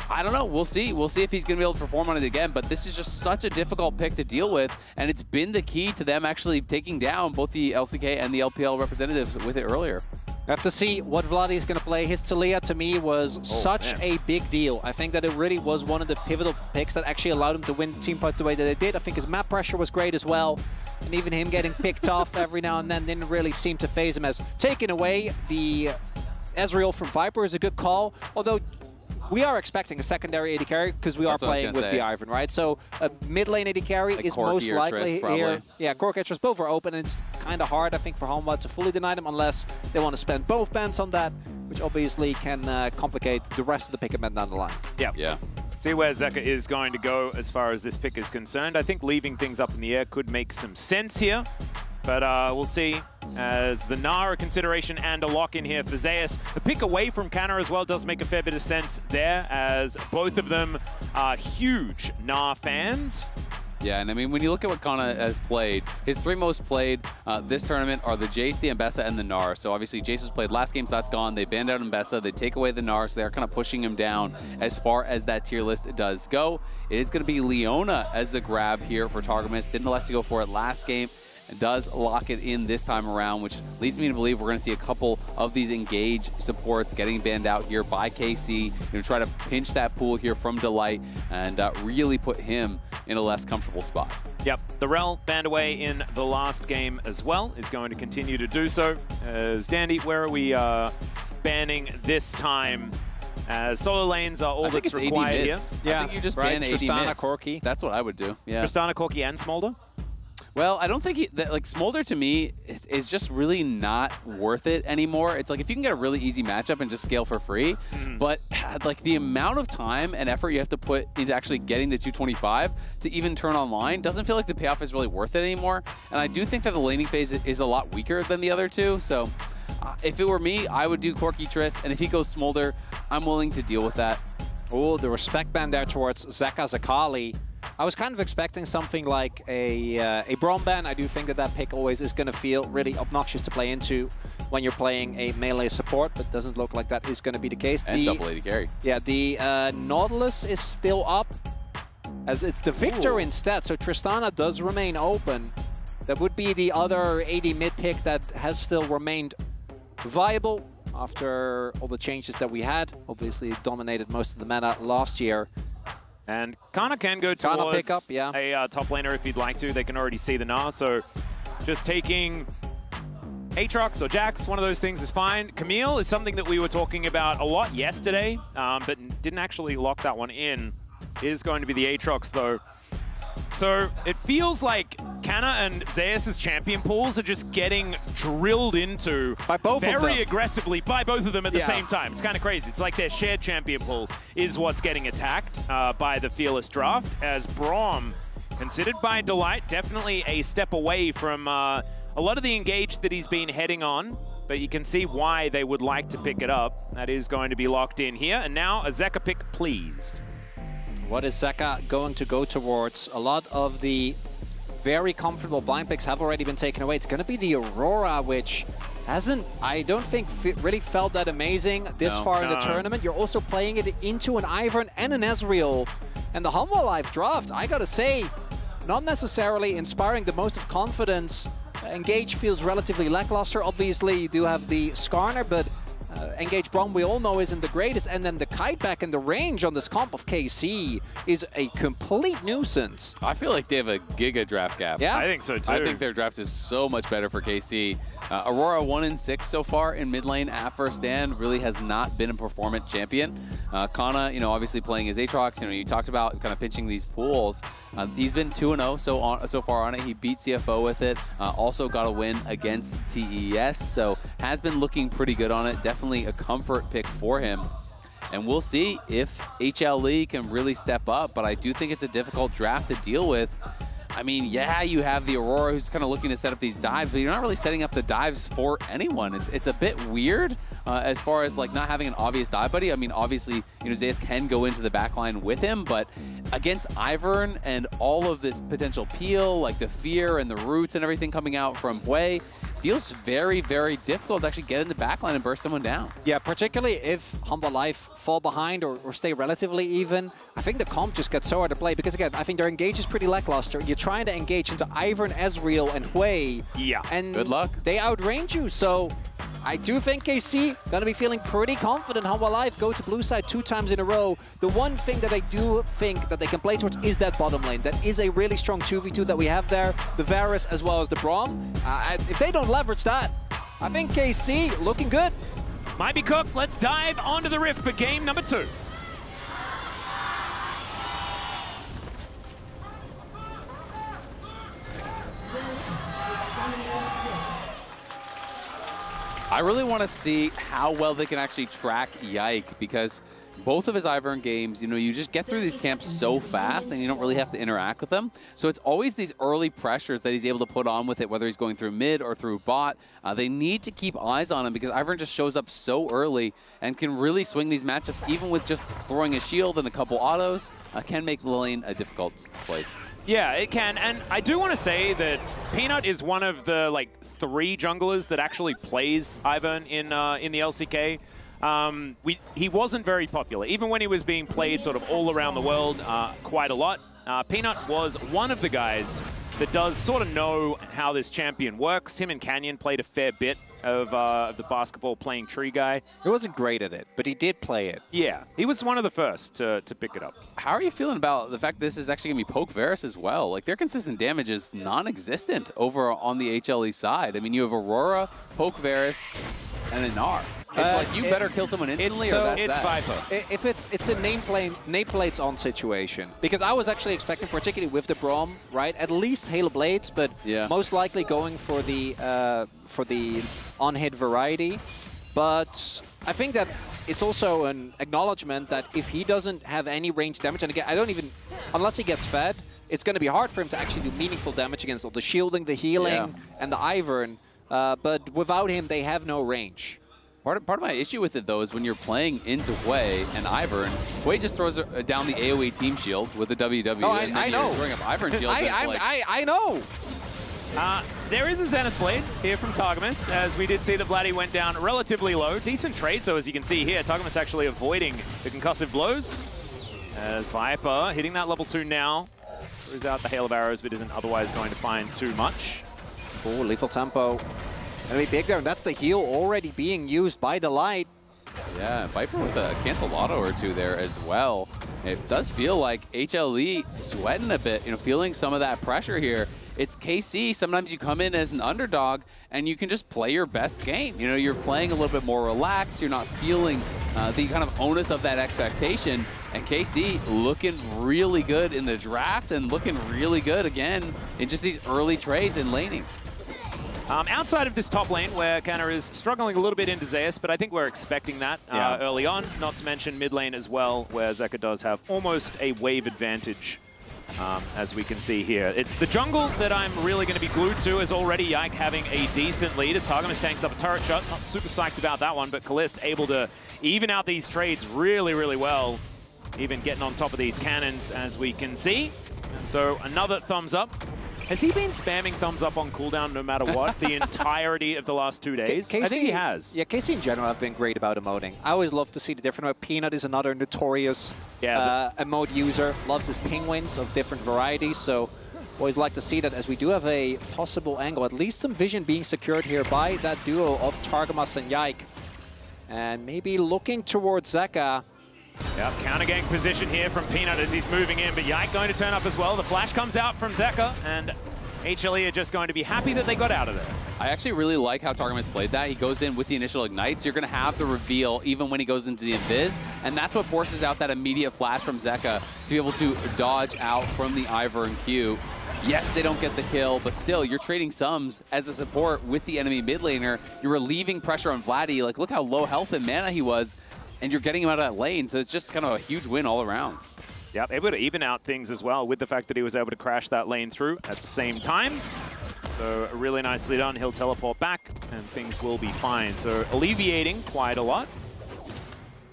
I don't know. We'll see. We'll see if he's going to be able to perform on it again. But this is just such a difficult pick to deal with. And it's been the key to them actually taking down both the LCK and the LPL representatives with it earlier. We have to see what Vladi is going to play. His Talia, to me, was such a big deal. I think that it really was one of the pivotal picks that actually allowed him to win teamfights the way that they did. I think his map pressure was great as well. And even him getting picked off every now and then didn't really seem to phase him. As taking away the Ezreal from Viper is a good call. Although we are expecting a secondary AD carry because we are playing with the Ivern, right? So a mid lane AD carry is most likely here. Yeah, Cork and Triss both are open, and it's kind of hard, I think, for Hanwha to fully deny them unless they want to spend both bans on that, which obviously can complicate the rest of the pick and ban down the line. Yeah. See where Zeka is going to go as far as this pick is concerned. I think leaving things up in the air could make some sense here. But we'll see, as the Gnar a consideration and a lock in here for Zeus. The pick away from Canna as well does make a fair bit of sense there, as both of them are huge Gnar fans. Yeah, and I mean, when you look at what Kana has played, his 3 most played this tournament are the Jace, the Mbessa, and the Gnar. So obviously, Jace was played last game, so that's gone. They banned out Mbessa. They take away the Gnar, so they're kind of pushing him down as far as that tier list does go. It is going to be Leona as the grab here for Targamas. Didn't elect to go for it last game. Does lock it in this time around, which leads me to believe we're going to see a couple of these engage supports getting banned out here by KC. Try to pinch that pool here from Delight and really put him in a less comfortable spot. Yep, the Rel banned away in the last game as well, is going to continue to do so. As Dandy, where are we banning this time? As solo lanes are all that's required here. Yeah, I think you just ban AD Tristana, mids. Corki. That's what I would do. Yeah. Tristana, Corki, and Smolder? Well, I don't think like Smolder to me is just really not worth it anymore. It's like if you can get a really easy matchup and just scale for free, but like the amount of time and effort you have to put into actually getting the 225 to even turn online doesn't feel like the payoff is really worth it anymore. And I do think that the laning phase is a lot weaker than the other 2. So if it were me, I would do Corki Triss, and if he goes Smolder, I'm willing to deal with that. Oh, the respect band there towards Zeka Zakali. I was kind of expecting something like a Braum ban. I do think that that pick always is going to feel really obnoxious to play into when you're playing a melee support, but doesn't look like that is going to be the case. And double AD carry. Yeah, the Nautilus is still up, as it's the Victor instead, so Tristana does remain open. That would be the other AD mid pick that has still remained viable after all the changes that we had. Obviously, it dominated most of the meta last year. And Kana can go towards pick up, a top laner if he'd like to. They can already see the Gnar, so just taking Aatrox or Jax, one of those things is fine. Camille is something that we were talking about a lot yesterday, but didn't actually lock that one in. Is going to be the Aatrox, though. So it feels like Canna and Zeus' champion pools are just getting drilled into by both very aggressively by both of them at the same time. It's kind of crazy. It's like their shared champion pool is what's getting attacked by the Fearless draft, as Braum, considered by Delight, definitely a step away from a lot of the engage that he's been heading on, but you can see why they would like to pick it up. That is going to be locked in here. And now a Zeka pick, please. What is Zeka going to go towards? A lot of the very comfortable blind picks have already been taken away. It's going to be the Aurora, which hasn't, I don't think, really felt that amazing this far in the tournament. You're also playing it into an Ivern and an Ezreal. And the Hanwha Live draft, I gotta say, not necessarily inspiring the most of confidence. Engage feels relatively lackluster. Obviously, you do have the Skarner, but Engage Brom, we all know, isn't the greatest. And then the kite back and the range on this comp of KC is a complete nuisance. I feel like they have a giga draft gap. Yeah? I think so too. I think their draft is so much better for KC. Aurora 1-6 so far in mid lane at first stand, really has not been a performant champion. Kana, obviously playing his Aatrox, you talked about kind of pitching these pools. He's been 2-0 so far on it. He beat CFO with it. Also got a win against TES, so has been looking pretty good on it. Definitely a comfort pick for him. And we'll see if HLE can really step up, but I do think it's a difficult draft to deal with. I mean, yeah, you have the Aurora who's kind of looking to set up these dives, but you're not really setting up the dives for anyone. It's a bit weird as far as like not having an obvious dive buddy. I mean, obviously, Zeus can go into the backline with him, but against Ivern and all of this potential peel, like the fear and the roots and everything coming out from Hwei, feels very, very difficult to actually get in the backline and burst someone down. Yeah, particularly if Humble Life fall behind or stay relatively even. I think the comp just gets so hard to play because, again, I think their engage is pretty lackluster. You're trying to engage into Ivern, Ezreal, and Hwei. Yeah. And good luck. They outrange you, so I do think KC going to be feeling pretty confident. Humble Life go to blue side 2 times in a row. The one thing that I do think that they can play towards is that bottom lane. That is a really strong 2v2 that we have there. The Varus as well as the Braum. If they don't leverage that, I think KC looking good. Might be cooked. Let's dive onto the Rift for game number 2. I really want to see how well they can actually track Yike, because both of his Ivern games, you just get through these camps so fast and you don't really have to interact with them. So it's always these early pressures that he's able to put on with it, whether he's going through mid or through bot. They need to keep eyes on him because Ivern just shows up so early and can really swing these matchups, even with just throwing a shield and a couple autos, can make the lane a difficult place. Yeah, it can, and I do want to say that Peanut is one of the 3 junglers that actually plays Ivern in the LCK. He wasn't very popular, even when he was being played sort of all around the world quite a lot. Peanut was one of the guys that does sort of know how this champion works. Him and Canyon played a fair bit of the basketball playing tree guy. He wasn't great at it, but he did play it. Yeah, he was one of the first to pick it up. How are you feeling about the fact this is actually going to be Poke Varus as well? Like, their consistent damage is non-existent over on the HLE side. I mean, you have Aurora, Poke Varus, and an Gnar. It's like you better kill someone instantly, or that's it's that. Viper. If it's a nameplates on situation, because I was actually expecting, particularly with the Braum, right, at least Halo Blades, but most likely going for the on-hit variety. But I think that it's also an acknowledgement that if he doesn't have any range damage, and again, unless he gets fed, it's going to be hard for him to actually do meaningful damage against all the shielding, the healing, and the Ivern. But without him, they have no range. Part of my issue with it, though, is when you're playing into Hwei and Ivern, Hwei just throws down the AoE team shield with the WW. Oh, and I know. Throwing up Ivern shield. I know. There is a Zenith Blade here from Targamas, as we did see that Vladdy went down relatively low. Decent trades, though, as you can see here. Targamas actually avoiding the concussive blows. As Viper hitting that level 2 now. Throws out the hail of arrows, but isn't otherwise going to find too much. Oh, lethal tempo. Gonna be big there, and that's the heal already being used by the Light. Yeah, Viper with a cancel auto or 2 there as well. It does feel like HLE sweating a bit, feeling some of that pressure here. It's KC. Sometimes you come in as an underdog and you can just play your best game. You're playing a little bit more relaxed. You're not feeling the kind of onus of that expectation. And KC looking really good in the draft and looking really good again in just these early trades and laning. Outside of this top lane, where Kana is struggling a little bit into Zeus, but I think we're expecting that early on. Not to mention mid lane as well, where Zeka does have almost a wave advantage, as we can see here. It's the jungle that I'm really going to be glued to, as already Yike having a decent lead. As Targamas tanks up a turret shot. Not super psyched about that one, but Kalist able to even out these trades really, really well. Even getting on top of these cannons, as we can see. And so another thumbs up. Has he been spamming thumbs up on cooldown no matter what the entirety of the last 2 days? KC, I think he has. Yeah, KC in general have been great about emoting. I always love to see the different. Peanut is another notorious emote user. Loves his penguins of different varieties. So always like to see that, as we do have a possible angle. At least some vision being secured here by that duo of Targamas and Yike. and maybe looking towards Zeka. Yep, counter gank position here from Peanut as he's moving in, but Yike going to turn up as well. The flash comes out from Zeka, and HLE are just going to be happy that they got out of there. I actually really like how Targamas played that. He goes in with the initial ignite, so you're going to have the reveal even when he goes into the invis, and that's what forces out that immediate flash from Zeka to be able to dodge out from the Ivor and Q. Yes, they don't get the kill, but still, you're trading sums as a support with the enemy mid laner. You're relieving pressure on Vladdy. Like, look how low health and mana he was, and you're getting him out of that lane, so it's just kind of a huge win all around. Yep, able to even out things as well with the fact that he was able to crash that lane through at the same time. So really nicely done. He'll teleport back, and things will be fine. So alleviating quite a lot.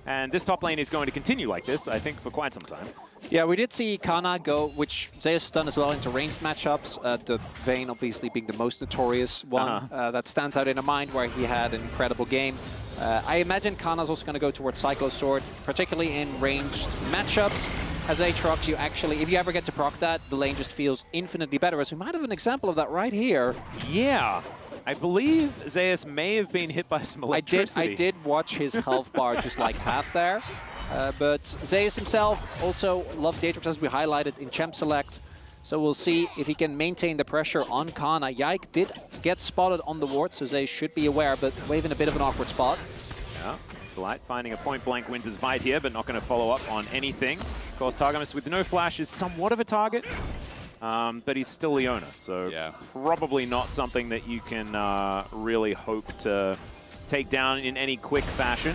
And this top lane is going to continue like this, I think, for quite some time. Yeah, we did see Kana go, which Zeus has done as well, into ranged matchups. The Vayne obviously being the most notorious one. That stands out in a mind where he had an incredible game. I imagine Kana's also going to go towards Cyclo Sword, particularly in ranged matchups. As Aatrox, you actually, if you ever get to proc that, the lane just feels infinitely better, as we might have an example of that right here. Yeah. I believe Zeus may have been hit by some electricity. I did watch his health bar just like half there. But Zeus himself also loves the Aatrox, as we highlighted in Champ Select. So we'll see if he can maintain the pressure on Kana. Yike did get spotted on the ward, so Zeus should be aware, but Wave in a bit of an awkward spot. Yeah, Blight finding a point-blank Winter's Bite here, but not going to follow up on anything. Of course, Targamas with no flash is somewhat of a target, but he's still Leona, so probably not something that you can really hope to take down in any quick fashion.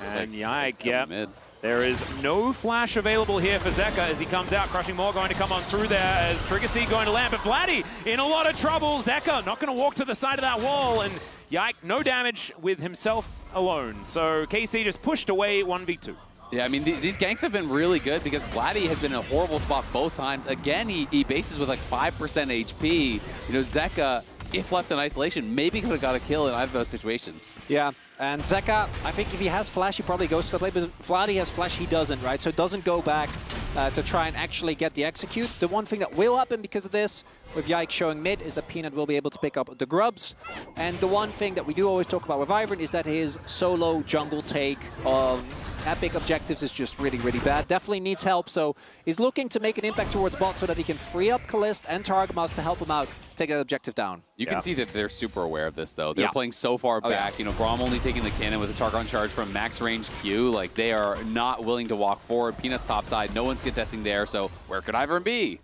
And Yike, yeah. There is no flash available here for Zeka as he comes out. Crushing Maw going to come on through there as Trigger Seed going to land. But Vladdy in a lot of trouble. Zeka not going to walk to the side of that wall. And Yike, no damage with himself alone. So KC just pushed away 1v2. Yeah, I mean, these ganks have been really good because Vladdy has been in a horrible spot both times. Again, he bases with like 5% HP. You know, Zeka, if left in isolation, maybe could have got a kill in either of those situations. Yeah. And Zeka, I think if he has flash, he probably goes to the play, but Vladdy has flash, he doesn't, right? So doesn't go back to try and actually get the execute. The one thing that will happen because of this, with Yike showing mid, is that Peanut will be able to pick up the grubs. And the one thing that we do always talk about with Vibrant is that his solo jungle take of epic objectives is just really, really bad. Definitely needs help, so he's looking to make an impact towards bot so that he can free up Kalist and Targamas to help him out, take that objective down. You can see that they're super aware of this, though. They're playing so far back. You know, Braum only taking the cannon with a target on charge from max range Q. Like, they are not willing to walk forward. Peanut's top side, no one's contesting there, so where could Ivern be?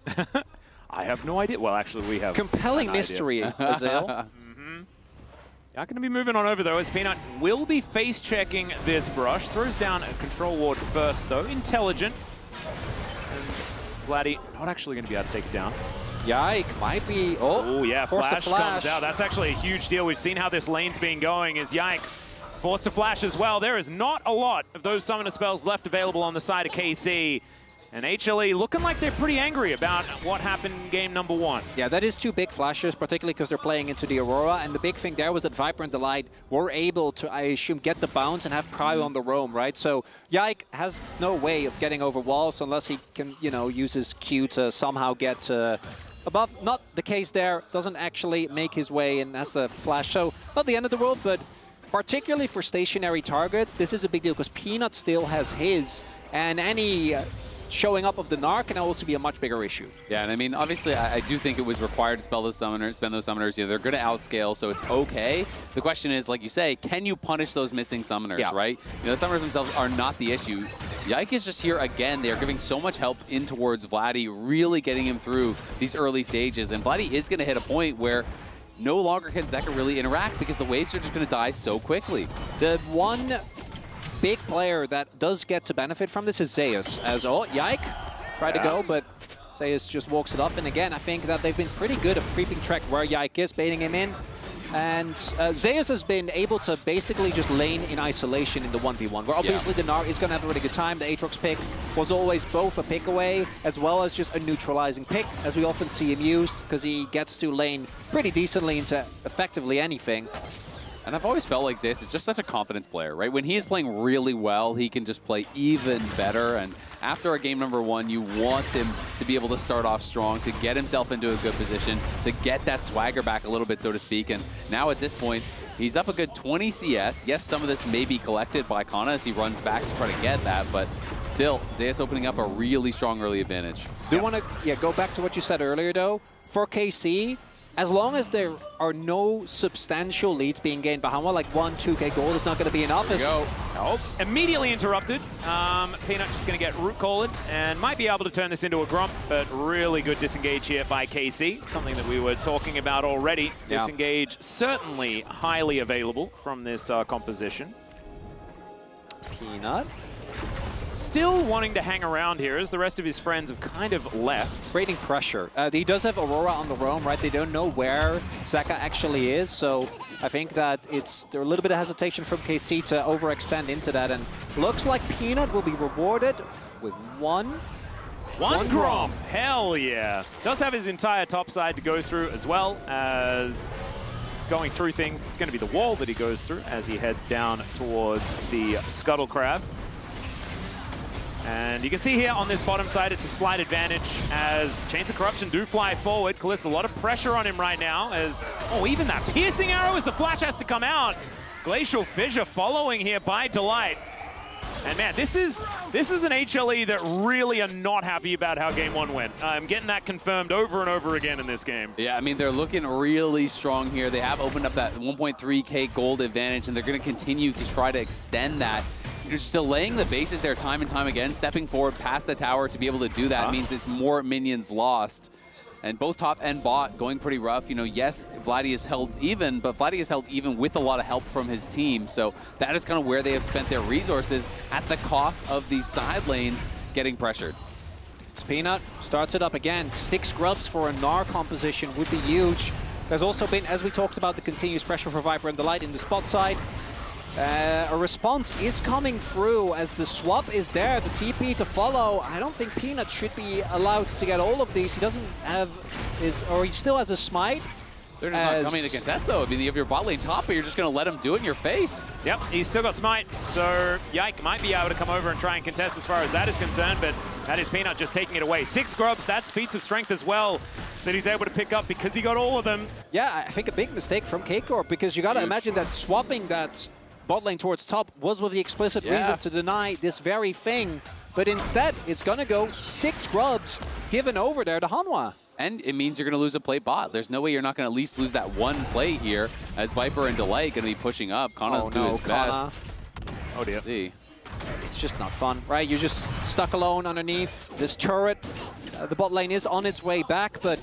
I have no idea. Well, actually, we have compelling mystery, Azale. Not going to be moving on over, though, as Peanut will be face-checking this brush. Throws down a control ward first, though. Intelligent. And Vladdy not actually going to be able to take it down. Yike might be... Oh, yeah, flash comes out. That's actually a huge deal. We've seen how this lane's been going as Yike forced to flash as well. There is not a lot of those summoner spells left available on the side of KC. And HLE looking like they're pretty angry about what happened in game number 1. Yeah, that is 2 big flashes, particularly because they're playing into the Aurora. And the big thing there was that Viper and Delight were able to, I assume, get the bounce and have Prio on the roam, right? So Yike has no way of getting over walls unless he can, you know, use his Q to somehow get above. Not the case there. Doesn't actually make his way and has the flash. So not the end of the world, but particularly for stationary targets, this is a big deal because Peanut still has his. And any... showing up of the Narc can also be a much bigger issue. Yeah, and I mean, obviously, I do think it was required to spend those summoners. You know, they're going to outscale, so it's okay. The question is, like you say, can you punish those missing summoners, right? You know, the summoners themselves are not the issue. Yike is just here again. They're giving so much help in towards Vladdy, really getting him through these early stages. And Vladdy is going to hit a point where no longer can Zeka really interact because the waves are just going to die so quickly. The one big player that does get to benefit from this is Zeus, as Yike tried to go, but Zeus just walks it up. And again, I think that they've been pretty good at creeping track where Yike is, baiting him in. And Zeus has been able to basically just lane in isolation in the 1v1, where obviously the Gnar is going to have a really good time. The Aatrox pick was always both a pick away, as well as just a neutralizing pick, as we often see him use, because he gets to lane pretty decently into effectively anything. And I've always felt like Zeus is just such a confidence player, right? When he is playing really well, he can just play even better. And after a game number 1, you want him to be able to start off strong, to get himself into a good position, to get that swagger back a little bit, so to speak. And now at this point, he's up a good 20 CS. Yes, some of this may be collected by Kana as he runs back to try to get that, but still, Zeus opening up a really strong early advantage. Do you want to go back to what you said earlier, though? For KC, as long as there are no substantial leads being gained by Hanwha, like 1-2K gold is not going to be enough. There we go. Oh, immediately interrupted. Peanut just going to get root called and might be able to turn this into a grump, but really good disengage here by KC. Something that we were talking about already. Yeah. Disengage certainly highly available from this composition. Peanut. Still wanting to hang around here as the rest of his friends have kind of left. Creating pressure. He does have Aurora on the roam, right? They don't know where Zeka actually is, so I think that there's a little bit of hesitation from KC to overextend into that, and looks like Peanut will be rewarded with one Grom. Hell yeah. Does have his entire top side to go through as well as going through things. It's going to be the wall that he goes through as he heads down towards the Scuttle Crab. And you can see here on this bottom side, it's a slight advantage as Chains of Corruption do fly forward. Kalista, a lot of pressure on him right now as, oh, even that piercing arrow as the flash has to come out. Glacial Fissure following here by Delight. And man, this is an HLE that really are not happy about how game 1 went. I'm getting that confirmed over and over again in this game. Yeah, I mean, they're looking really strong here. They have opened up that 1.3K gold advantage, and they're going to continue to try to extend that. You're still laying the bases there time and time again, stepping forward past the tower to be able to do that means it's more minions lost. And both top and bot going pretty rough. You know, yes, Vladdy is held even, but Vladdy is held even with a lot of help from his team. So that is kind of where they have spent their resources at the cost of these side lanes getting pressured. Peanut starts it up again. 6 grubs for a Gnar composition would be huge. There's also been, as we talked about, the continuous pressure for Viper and Delight in the spot side. A response is coming through as the swap is there, the TP to follow. I don't think Peanut should be allowed to get all of these. He doesn't have his, or he still has a smite. They're just not coming to contest, though. I mean, you have your bot lane top, but you're just going to let him do it in your face. Yep, he's still got smite, so Yike might be able to come over and try and contest as far as that is concerned, but that is Peanut just taking it away. 6 grubs, that's feats of strength as well that he's able to pick up because he got all of them. Yeah, I think a big mistake from K-Corp, because you got to imagine that swapping that bot lane towards top was with the explicit reason to deny this very thing, but instead it's gonna go 6 grubs given over there to Hanwha. And it means you're gonna lose a plate bot. There's no way you're not gonna at least lose that one play here as Viper and Delight gonna be pushing up. Kana do his best. Oh dear. See. It's just not fun, right? You're just stuck alone underneath this turret. The bot lane is on its way back, but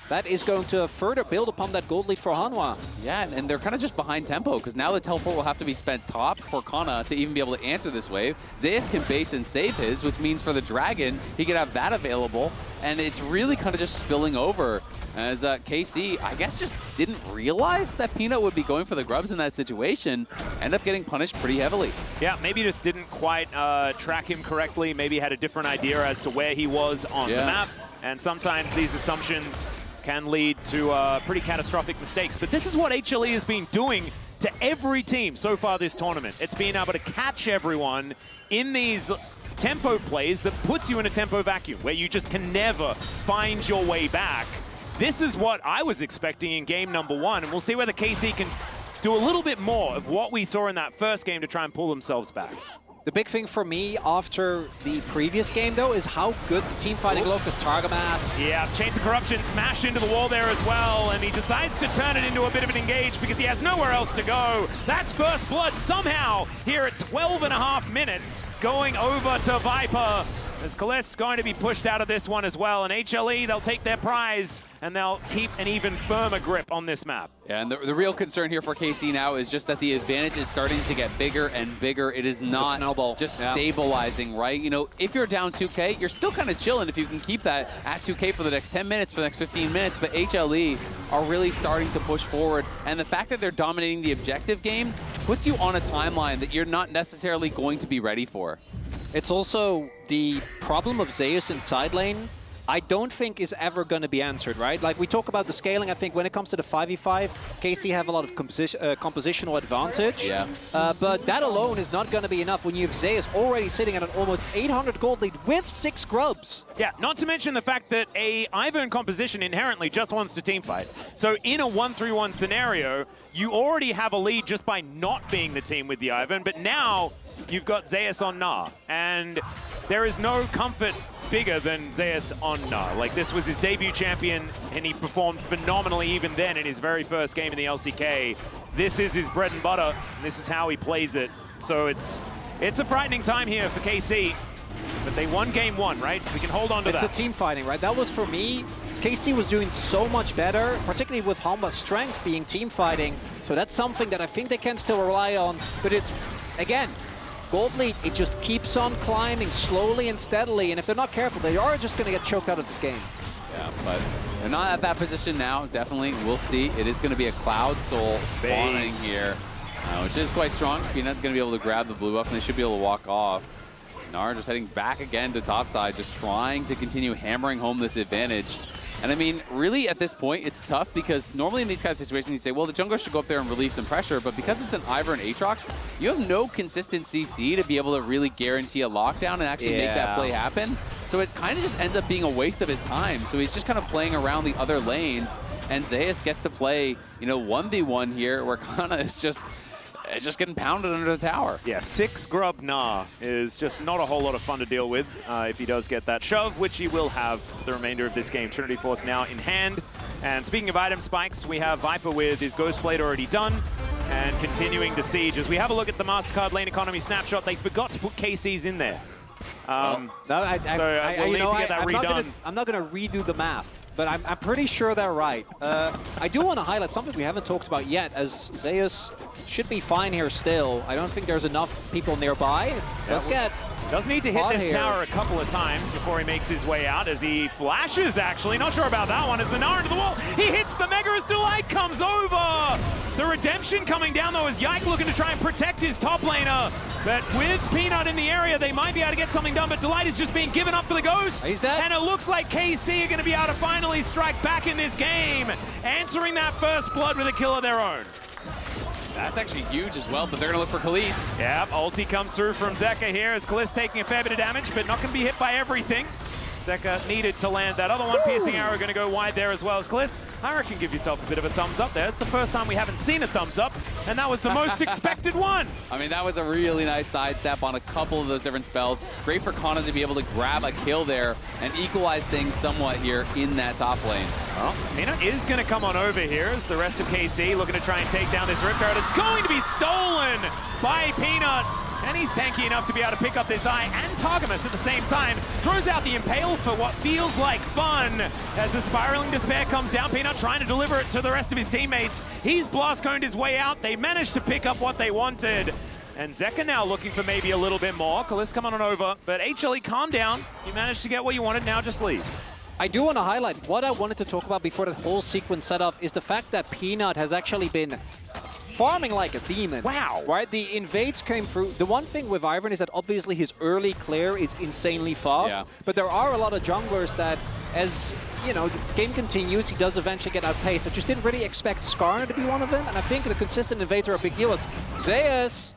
that is going to further build upon that gold lead for Hanwha. Yeah, and they're kind of just behind tempo because now the teleport will have to be spent top for Kana to even be able to answer this wave. Zeus can base and save his, which means for the Dragon, he could have that available. And it's really kind of just spilling over as KC, I guess, just didn't realize that Peanut would be going for the grubs in that situation. End up getting punished pretty heavily. Yeah, maybe just didn't quite track him correctly. Maybe had a different idea as to where he was on the map. And sometimes these assumptions can lead to pretty catastrophic mistakes. But this is what HLE has been doing to every team so far this tournament. It's been able to catch everyone in these tempo plays that puts you in a tempo vacuum where you just can never find your way back. This is what I was expecting in game number 1, and we'll see whether KC can do a little bit more of what we saw in that first game to try and pull themselves back. The big thing for me after the previous game, though, is how good the team fighting looked as Targamas. Yeah, Chains of Corruption smashed into the wall there as well, and he decides to turn it into a bit of an engage because he has nowhere else to go. That's first blood somehow here at 12.5 minutes going over to Viper. As Kalist going to be pushed out of this one as well, and HLE, they'll take their prize, and they'll keep an even firmer grip on this map. Yeah, and the real concern here for KC now is just that the advantage is starting to get bigger and bigger. It is not just stabilizing, right? You know, if you're down 2K, you're still kind of chilling if you can keep that at 2K for the next 10 minutes, for the next 15 minutes, but HLE are really starting to push forward, and the fact that they're dominating the objective game puts you on a timeline that you're not necessarily going to be ready for. It's also the problem of Zeus in side lane I don't think is ever going to be answered, right? Like we talk about the scaling, I think when it comes to the 5v5, KC have a lot of compositional advantage. Yeah. But that alone is not going to be enough when you have Zeus already sitting at an almost 800 gold lead with 6 grubs. Yeah, not to mention the fact that a Ivern composition inherently just wants to teamfight. So in a 1-3-1 scenario, you already have a lead just by not being the team with the Ivern, but now you've got Zeus on Gnar, and there is no comfort bigger than Zeus on Gnar. Like, this was his debut champion, and he performed phenomenally even then in his very first game in the LCK. This is his bread and butter, and this is how he plays it. So it's a frightening time here for KC, but they won game 1, right? We can hold on to that. It's a team fighting, right? That was, for me, KC was doing so much better, particularly with Hanwha's strength being team fighting. So that's something that I think they can still rely on, but it's, again, gold lead, it just keeps on climbing slowly and steadily, and if they're not careful, they are just going to get choked out of this game. Yeah, but they're not at that position now, definitely. We'll see. It is going to be a Cloud Soul spawning here, which is quite strong. Peanut's going to be able to grab the blue buff, and they should be able to walk off. Gnar just heading back again to topside, just trying to continue hammering home this advantage. And I mean, really at this point, it's tough because normally in these kind of situations, you say, well, the jungler should go up there and relieve some pressure, but because it's an Ivern and Aatrox, you have no consistent CC to be able to really guarantee a lockdown and actually make that play happen. So it kind of just ends up being a waste of his time. So he's just kind of playing around the other lanes, and Zeus gets to play, 1v1 here, where Kana is just getting pounded under the tower. Yeah, 6 grub Gnar is just not a whole lot of fun to deal with if he does get that shove, which he will have the remainder of this game. Trinity Force now in hand. And speaking of item spikes, we have Viper with his Ghost Blade already done and continuing to siege. As we have a look at the MasterCard lane economy snapshot, they forgot to put KC's in there. We'll need to get that redone. I'm not going to redo the math, but I'm pretty sure they're right. I do want to highlight something we haven't talked about yet, as Zeus should be fine here still. I don't think there's enough people nearby. Does need to hit this tower a couple of times before he makes his way out, as he flashes, actually. Not sure about that one, as the Gnar into the wall. He hits the Mega as Delight comes over. The redemption coming down, though, as Yike looking to try and protect his top laner. But with Peanut in the area, they might be able to get something done, but Delight is just being given up for the Ghost. He's dead. And it looks like KC are going to be able to finally strike back in this game, answering that first blood with a kill of their own. That's actually huge as well, but they're going to look for Kalist. Yeah, ulti comes through from Zeka here, as Kalist taking a fair bit of damage, but not going to be hit by everything. Zeka needed to land that other one. Piercing arrow going to go wide there as well as Kalist. I reckon give yourself a bit of a thumbs up there. It's the first time we haven't seen a thumbs up, and that was the most expected one. I mean, that was a really nice sidestep on a couple of those different spells. Great for Kana to be able to grab a kill there and equalize things somewhat here in that top lane. Well, Peanut is going to come on over here as the rest of KC looking to try and take down this Rift Guard. It's going to be stolen by Peanut. And he's tanky enough to be able to pick up this Eye and Targamas at the same time. Throws out the Impale for what feels like fun. As the Spiraling Despair comes down, Peanut trying to deliver it to the rest of his teammates. He's blast coned his way out. They managed to pick up what they wanted. And Zeka now looking for maybe a little bit more. Kalist coming on over. But HLE, calm down. You managed to get what you wanted, now just leave. I do want to highlight, what I wanted to talk about before that whole sequence set off is the fact that Peanut has actually been farming like a demon. Wow. Right? The invades came through. The one thing with Ivern is that obviously his early clear is insanely fast, but there are a lot of junglers that, as the game continues, he does eventually get outpaced. I just didn't really expect Skarner to be one of them, and I think the consistent invades are a big deal. As Zeus.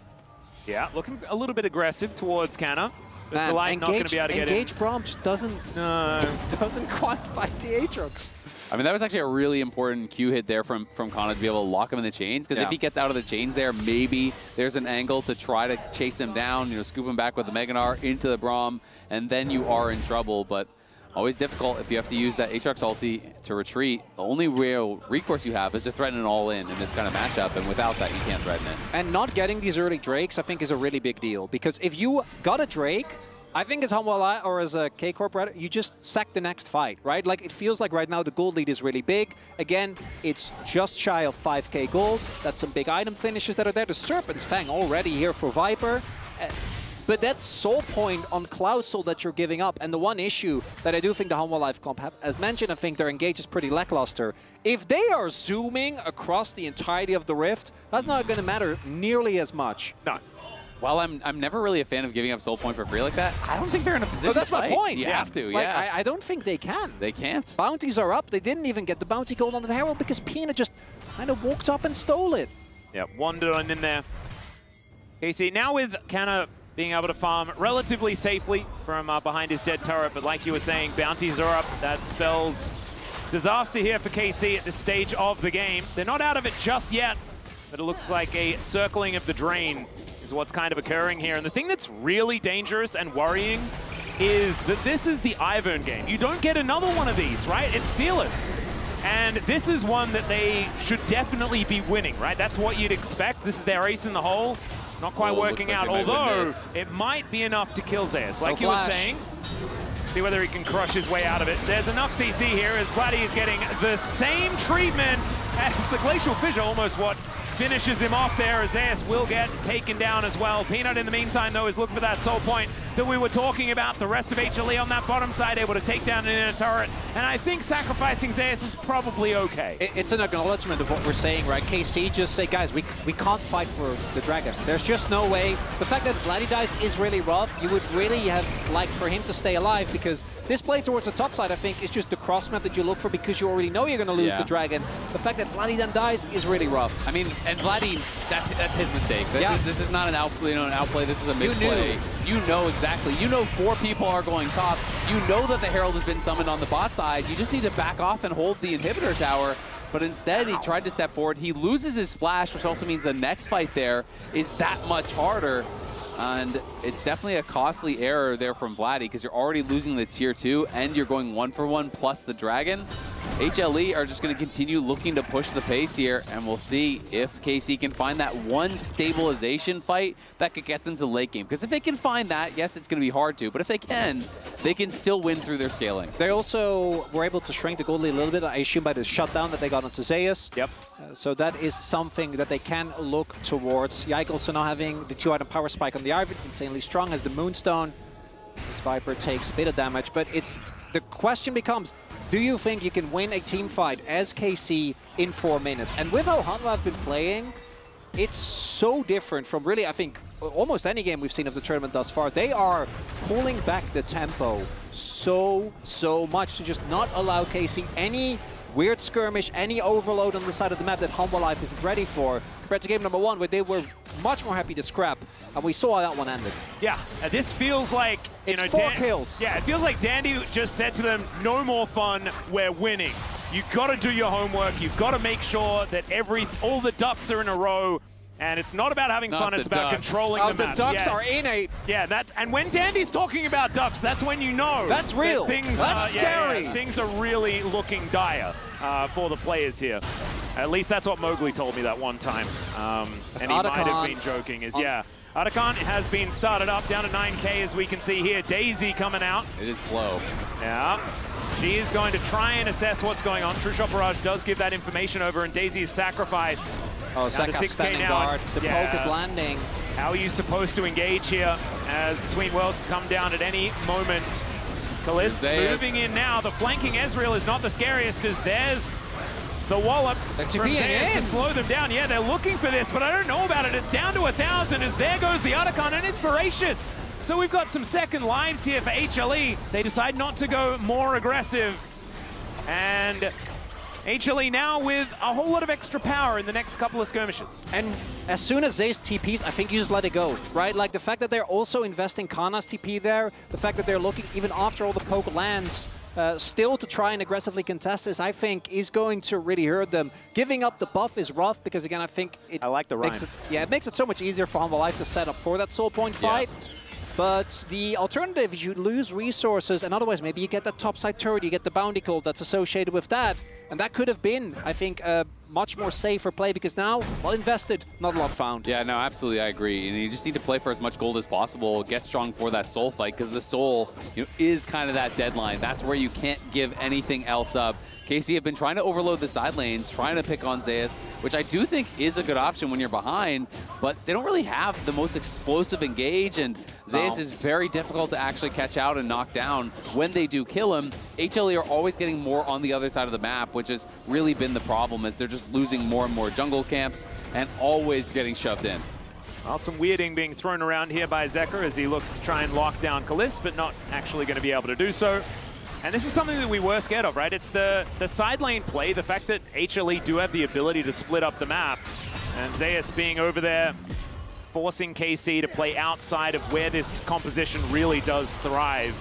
Yeah, looking a little bit aggressive towards Kana. Man, Delight not going to be able to get in. Engage Braum just doesn't quantify the Aatrox. I mean, that was actually a really important Q hit there from Kana to be able to lock him in the chains, because if he gets out of the chains there, maybe there's an angle to try to chase him down, scoop him back with the Mega Gnar into the Braum, and then you are in trouble. But always difficult if you have to use that Aatrox ulti to retreat. The only real recourse you have is to threaten an all-in this kind of matchup, and without that, you can't threaten it. And not getting these early Drakes, I think, is a really big deal, because if you got a Drake, I think as Hanwha or as a K-Corp, you just sack the next fight, right? Like, it feels like right now the gold lead is really big. Again, it's just shy of 5k gold. That's some big item finishes that are there. The Serpent's Fang already here for Viper. But that's Soul Point on Cloud Soul that you're giving up. And the one issue that I do think the Hanwha Life comp have, as mentioned, I think their engage is pretty lackluster. If they are zooming across the entirety of the Rift, that's not going to matter nearly as much. No. While I'm never really a fan of giving up soul point for free like that, I don't think they're in a position that's to my fight. point. You have to, Like, yeah. I don't think they can. They can't. Bounties are up. They didn't even get the bounty gold on the Herald because Pina just kind of walked up and stole it. Yeah, wandered on in there. KC now with Canna being able to farm relatively safely from behind his dead turret, but like you were saying, bounties are up. That spells disaster here for KC at this stage of the game. They're not out of it just yet, but it looks like a circling of the drain is what's kind of occurring here. And the thing that's really dangerous and worrying is that this is the Ivern game. You don't get another one of these, right? It's Fearless. And this is one that they should definitely be winning, right? That's what you'd expect. This is their ace in the hole. Not quite working out, although it might be enough to kill Zeus. Like you were saying, see whether he can crush his way out of it. There's enough CC here as Vladdy is getting the same treatment as the Glacial Fissure, almost what finishes him off there, as Zeus will get taken down as well. Peanut, in the meantime, though, is looking for that soul point that we were talking about. The rest of HLE on that bottom side able to take down an inner turret, and I think sacrificing Zeus is probably okay. It's an acknowledgement of what we're saying, right? KC just say, guys, we can't fight for the Dragon. There's just no way. The fact that Vladdy dies is really rough. You would really have liked for him to stay alive, because this play towards the top side, I think, is just the cross map that you look for because you already know you're going to lose the Dragon. The fact that Vladdy then dies is really rough. I mean, and Vladdy, that's his mistake. This is not an outplay. An outplay. This is a misplay. You know exactly. You know 4 people are going top. You know that the Herald has been summoned on the bot side. You just need to back off and hold the inhibitor tower. But instead, he tried to step forward. He loses his flash, which also means the next fight there is that much harder. And it's definitely a costly error there from Vladdy, because you're already losing the tier 2 and you're going 1-for-1 plus the Dragon. HLE are just going to continue looking to push the pace here, and we'll see if KC can find that one stabilization fight that could get them to late game. Because if they can find that, yes, it's going to be hard to, but if they can still win through their scaling. They also were able to shrink the gold lead a little bit, I assume, by the shutdown that they got onto Zeus. Yep. So that is something that they can look towards. Yike also now having the 2-item power spike on the Ivern, insanely strong, as the Moonstone. This Viper takes a bit of damage, but the question becomes, do you think you can win a team fight as KC in 4 minutes? And with how Hanwha have been playing, it's so different from really, I think, almost any game we've seen of the tournament thus far. They are pulling back the tempo so much to just not allow KC any weird skirmish, any overload on the side of the map that Hanwha Life isn't ready for, compared to game number 1, where they were much more happy to scrap. And we saw how that one ended. Yeah, this feels like, it's 4 kills. Yeah, it feels like Dandy just said to them, no more fun, we're winning. You've got to do your homework. You've got to make sure that all the ducks are in a row. And it's not about having fun, it's about controlling the map. The ducks are innate. Yeah, and when Dandy's talking about ducks, that's when you know. That's real. That's scary. Things are really looking dire for the players here. At least that's what Mowgli told me that one time. And he might have been joking, Otacon has been started up down to 9K, as we can see here. Daisy coming out. It is slow. Yeah. She is going to try and assess what's going on. True Shot Barrage does give that information over, and Daisy is sacrificed. Oh, Saka standing guard. The poke is landing. How are you supposed to engage here, as Between Worlds come down at any moment? Kalist moving in now. The flanking Ezreal is not the scariest, as there's the wallop from Zeus to slow them down. Yeah, they're looking for this, but I don't know about it. It's down to 1,000 as there goes the Otacon, and it's voracious. So we've got some second lives here for HLE. They decide not to go more aggressive. And HLE now with a whole lot of extra power in the next couple of skirmishes. And as soon as Zeus TPs, I think you just let it go, right? Like the fact that they're also investing Kana's TP there, the fact that they're looking, even after all the poke lands, still to try and aggressively contest this, I think, is going to really hurt them. Giving up the buff is rough, because again, I think it makes it so much easier for Hanwha Life to set up for that soul point fight. But the alternative is you lose resources, and otherwise maybe you get that topside turret, you get the bounty gold that's associated with that. And that could have been, I think, a much more safer play, because now, well invested, not a lot found. Yeah, no, absolutely, I agree. And you just need to play for as much gold as possible, get strong for that soul fight, because the soul is kind of that deadline. That's where you can't give anything else up. KC have been trying to overload the side lanes, trying to pick on Zeus, which I do think is a good option when you're behind, but they don't really have the most explosive engage, and Zeus is very difficult to actually catch out and knock down when they do kill him. HLE are always getting more on the other side of the map, which has really been the problem, as they're just losing more and more jungle camps and always getting shoved in. Well, some weirding being thrown around here by FLICKR as he looks to try and lock down Kalist, but not actually going to be able to do so. And this is something that we were scared of, right? It's the side lane play, the fact that HLE do have the ability to split up the map. And Zeus being over there, forcing KC to play outside of where this composition really does thrive.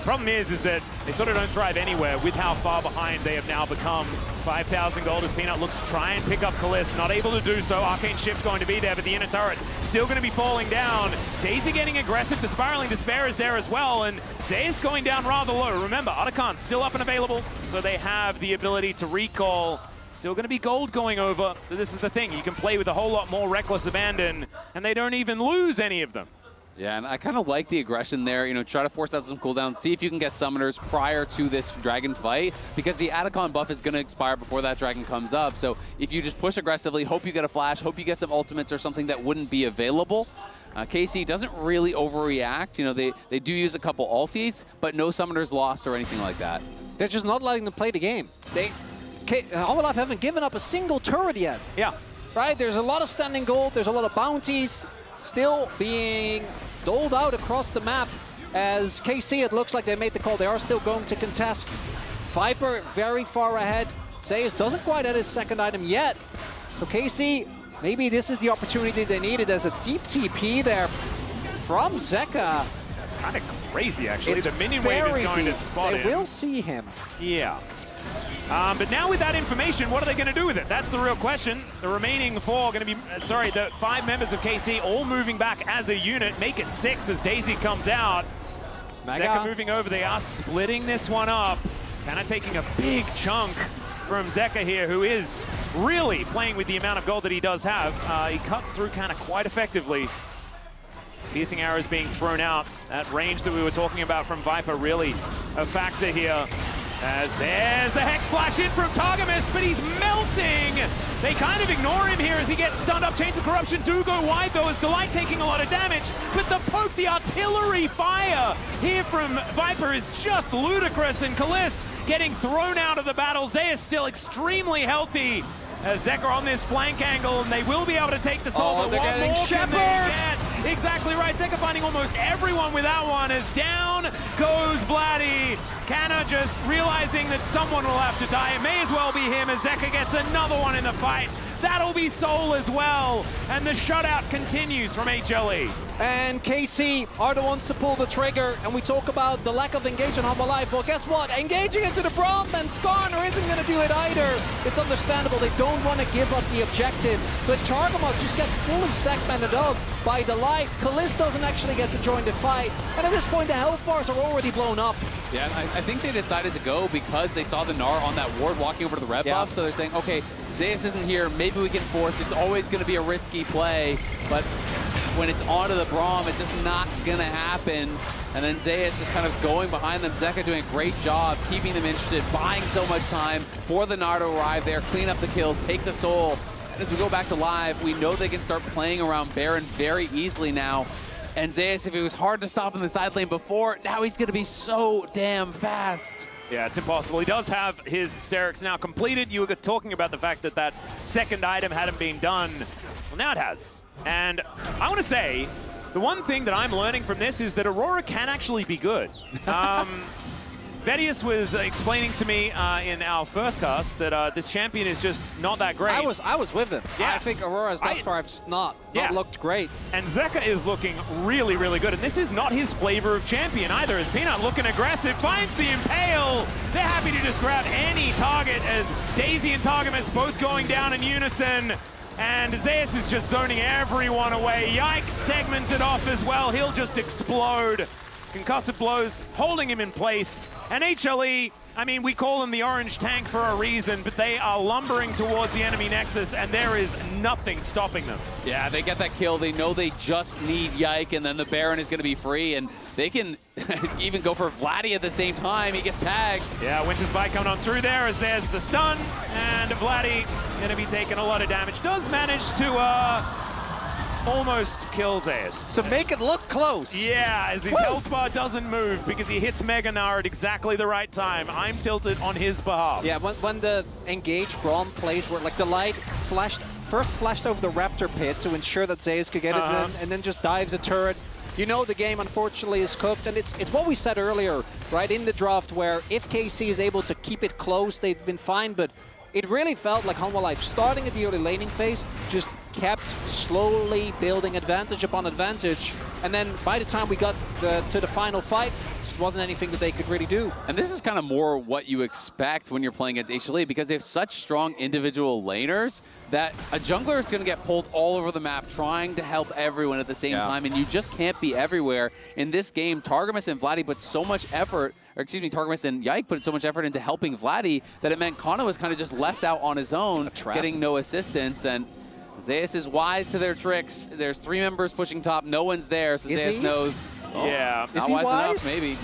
Problem is that they sort of don't thrive anywhere with how far behind they have now become. 5,000 gold as Peanut looks to try and pick up Kalist, not able to do so. Arcane Shift going to be there, but the inner turret still going to be falling down. Daisy getting aggressive, the Spiraling Despair is there as well, and Zeus going down rather low. Remember, Otacon still up and available, so they have the ability to recall. Still going to be gold going over. So this is the thing, you can play with a whole lot more reckless abandon, and they don't even lose any of them. Yeah, and I kind of like the aggression there. You know, try to force out some cooldowns, see if you can get summoners prior to this dragon fight, because the Atacon buff is going to expire before that dragon comes up. So if you just push aggressively, hope you get a flash, hope you get some ultimates or something that wouldn't be available. KC doesn't really overreact. You know, they do use a couple ultis, but no summoners lost or anything like that. They're just not letting them play the game. Hololive haven't given up a single turret yet. Yeah. Right? There's a lot of standing gold, there's a lot of bounties still being doled out across the map. As KC, it looks like they made the call. They are still going to contest. Viper very far ahead. Zeus doesn't quite have his second item yet. So KC, maybe this is the opportunity they needed. There's a deep TP there from Zeka. That's kind of crazy, actually. The minion wave is going to spot him. They will see him. Yeah. But now with that information, what are they going to do with it? That's the real question. The remaining four are going to be, the 5 members of KC all moving back as a unit. Make it 6 as Daisy comes out. Zeka moving over. They are splitting this one up. Kind of taking a big chunk from Zeka here, who is really playing with the amount of gold that he does have. He cuts through kind of quite effectively. Piercing arrows being thrown out. That range that we were talking about from Viper really a factor here. As there's the Hex Flash in from Targamas, but he's melting! They kind of ignore him here as he gets stunned up. Chains of Corruption do go wide though, as Delight taking a lot of damage, but the poke, the artillery fire here from Viper is just ludicrous, and Kalist getting thrown out of the battle. Zeus still extremely healthy. As Zeka on this flank angle, and they will be able to take the soul, but one more can they get? Exactly right, Zeka finding almost everyone with that one, as down goes Vladdy. Canna just realizing that someone will have to die. It may as well be him, as Zeka gets another one in the fight. That'll be Seoul as well, and the shutout continues from HLE. And KC are the ones to pull the trigger, and we talk about the lack of engagement on Hololive. Well, guess what? Engaging into the Braum, and Skarner isn't going to do it either. It's understandable. They don't want to give up the objective, but Targamot just gets fully segmented up by Delight. Kalist doesn't actually get to join the fight, and at this point, the health bars are already blown up. Yeah, I think they decided to go because they saw the Gnar on that ward walking over to the red buff, so they're saying, okay, Zeus isn't here, maybe we can force. It's always going to be a risky play, but when it's onto the Braum, it's just not going to happen. And then Zeus just kind of going behind them. Zeka doing a great job, keeping them interested, buying so much time for the Gnar to arrive there, clean up the kills, take the soul. And as we go back to live, we know they can start playing around Baron very easily now. And Zeus, if it was hard to stop in the side lane before, now he's going to be so damn fast. Yeah, it's impossible. He does have his Hysterics now completed. You were talking about the fact that that second item hadn't been done. Well, now it has. And I want to say, the one thing that I'm learning from this is that Aurora can actually be good. Vedius was explaining to me in our first cast that this champion is just not that great. I was with him. Yeah. I think Aurora's thus far have just not looked great. And Zeka is looking really, really good. And this is not his flavor of champion either, as Peanut looking aggressive, finds the Impale. They're happy to just grab any target, as Daisy and Targamas both going down in unison. And Zeus is just zoning everyone away. Yike segmented off as well. He'll just explode. Concussive blows holding him in place. And HLE, I mean, we call them the orange tank for a reason, but they are lumbering towards the enemy nexus, and there is nothing stopping them. Yeah, they get that kill. They know they just need Yike, and then the Baron is going to be free, and they can even go for Vladdy at the same time. He gets tagged. Yeah, Winter's Bite coming on through there as there's the stun, and Vladdy going to be taking a lot of damage. Does manage to almost kill Zeus. To make it look close. Yeah, as his health bar doesn't move because he hits Mega Gnar at exactly the right time. I'm tilted on his behalf. Yeah, when the engaged Braum plays where like the light flashed first flashed over the Raptor pit to ensure that Zeus could get it, and then just dives a turret. You know the game, unfortunately, is cooked, and it's what we said earlier, right, in the draft, where if KC is able to keep it close, they've been fine, but it really felt like Hanwha Life, starting at the early laning phase, just kept slowly building advantage upon advantage, and then by the time we got to the final fight, just wasn't anything that they could really do. And this is kind of more what you expect when you're playing against HLE, because they have such strong individual laners that a jungler is going to get pulled all over the map trying to help everyone at the same time, and you just can't be everywhere. In this game, Targamas and Vladdy put so much effort, or excuse me, Targamas and Yike put so much effort into helping Vladdy that it meant Kana was kind of just left out on his own, getting no assistance. And Zeus is wise to their tricks. There's 3 members pushing top. No one's there, so Zeus knows. Yeah. Not wise enough, maybe.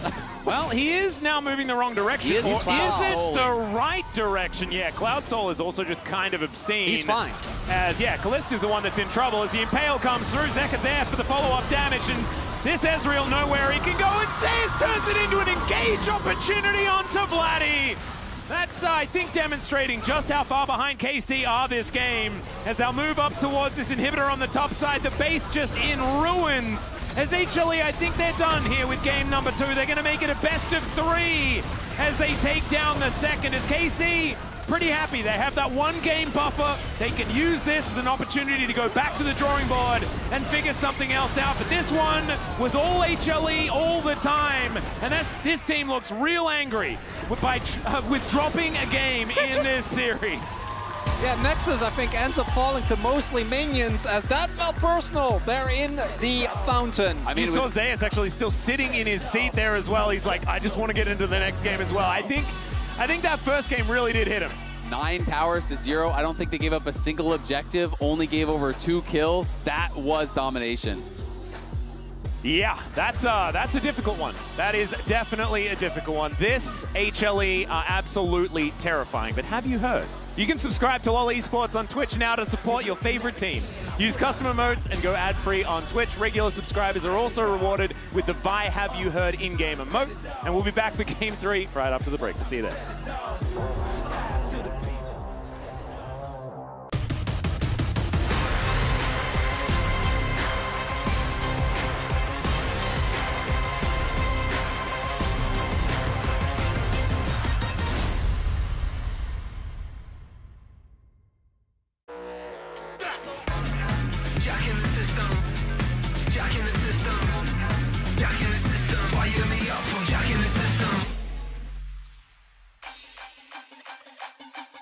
Well, he is now moving the wrong direction. Is it the right direction? Yeah, Cloud Soul is also just kind of obscene. He's fine. As, yeah, Callista's the one that's in trouble as the Impale comes through. Zeka there for the follow-up damage, and this Ezreal nowhere he can go, and Zeus turns it into an engage opportunity onto Vladdy. That's, I think, demonstrating just how far behind KC are this game as they'll move up towards this inhibitor on the top side. The base just in ruins. As HLE, I think they're done here with game number 2. They're going to make it a best of 3 as they take down the second. As KC, pretty happy. They have that 1-game buffer. They can use this as an opportunity to go back to the drawing board and figure something else out. But this one was all HLE all the time. And this team looks real angry with dropping a game in this series. Yeah, Nexus, I think, ends up falling to mostly minions, as that felt personal. They're in the fountain. I mean, you saw Zeus actually still sitting in his seat there as well. He's like, I just want to get into the next game as well. I think that first game really did hit him. 9 towers to 0. I don't think they gave up a single objective, only gave over 2 kills. That was domination. Yeah, that's a difficult one. That is definitely a difficult one. This HLE are absolutely terrifying, but have you heard? You can subscribe to LoL Esports on Twitch now to support your favorite teams. Use custom emotes and go ad-free on Twitch. Regular subscribers are also rewarded with the Vi Have You Heard in-game emote. And we'll be back for Game 3 right after the break. We'll see you there.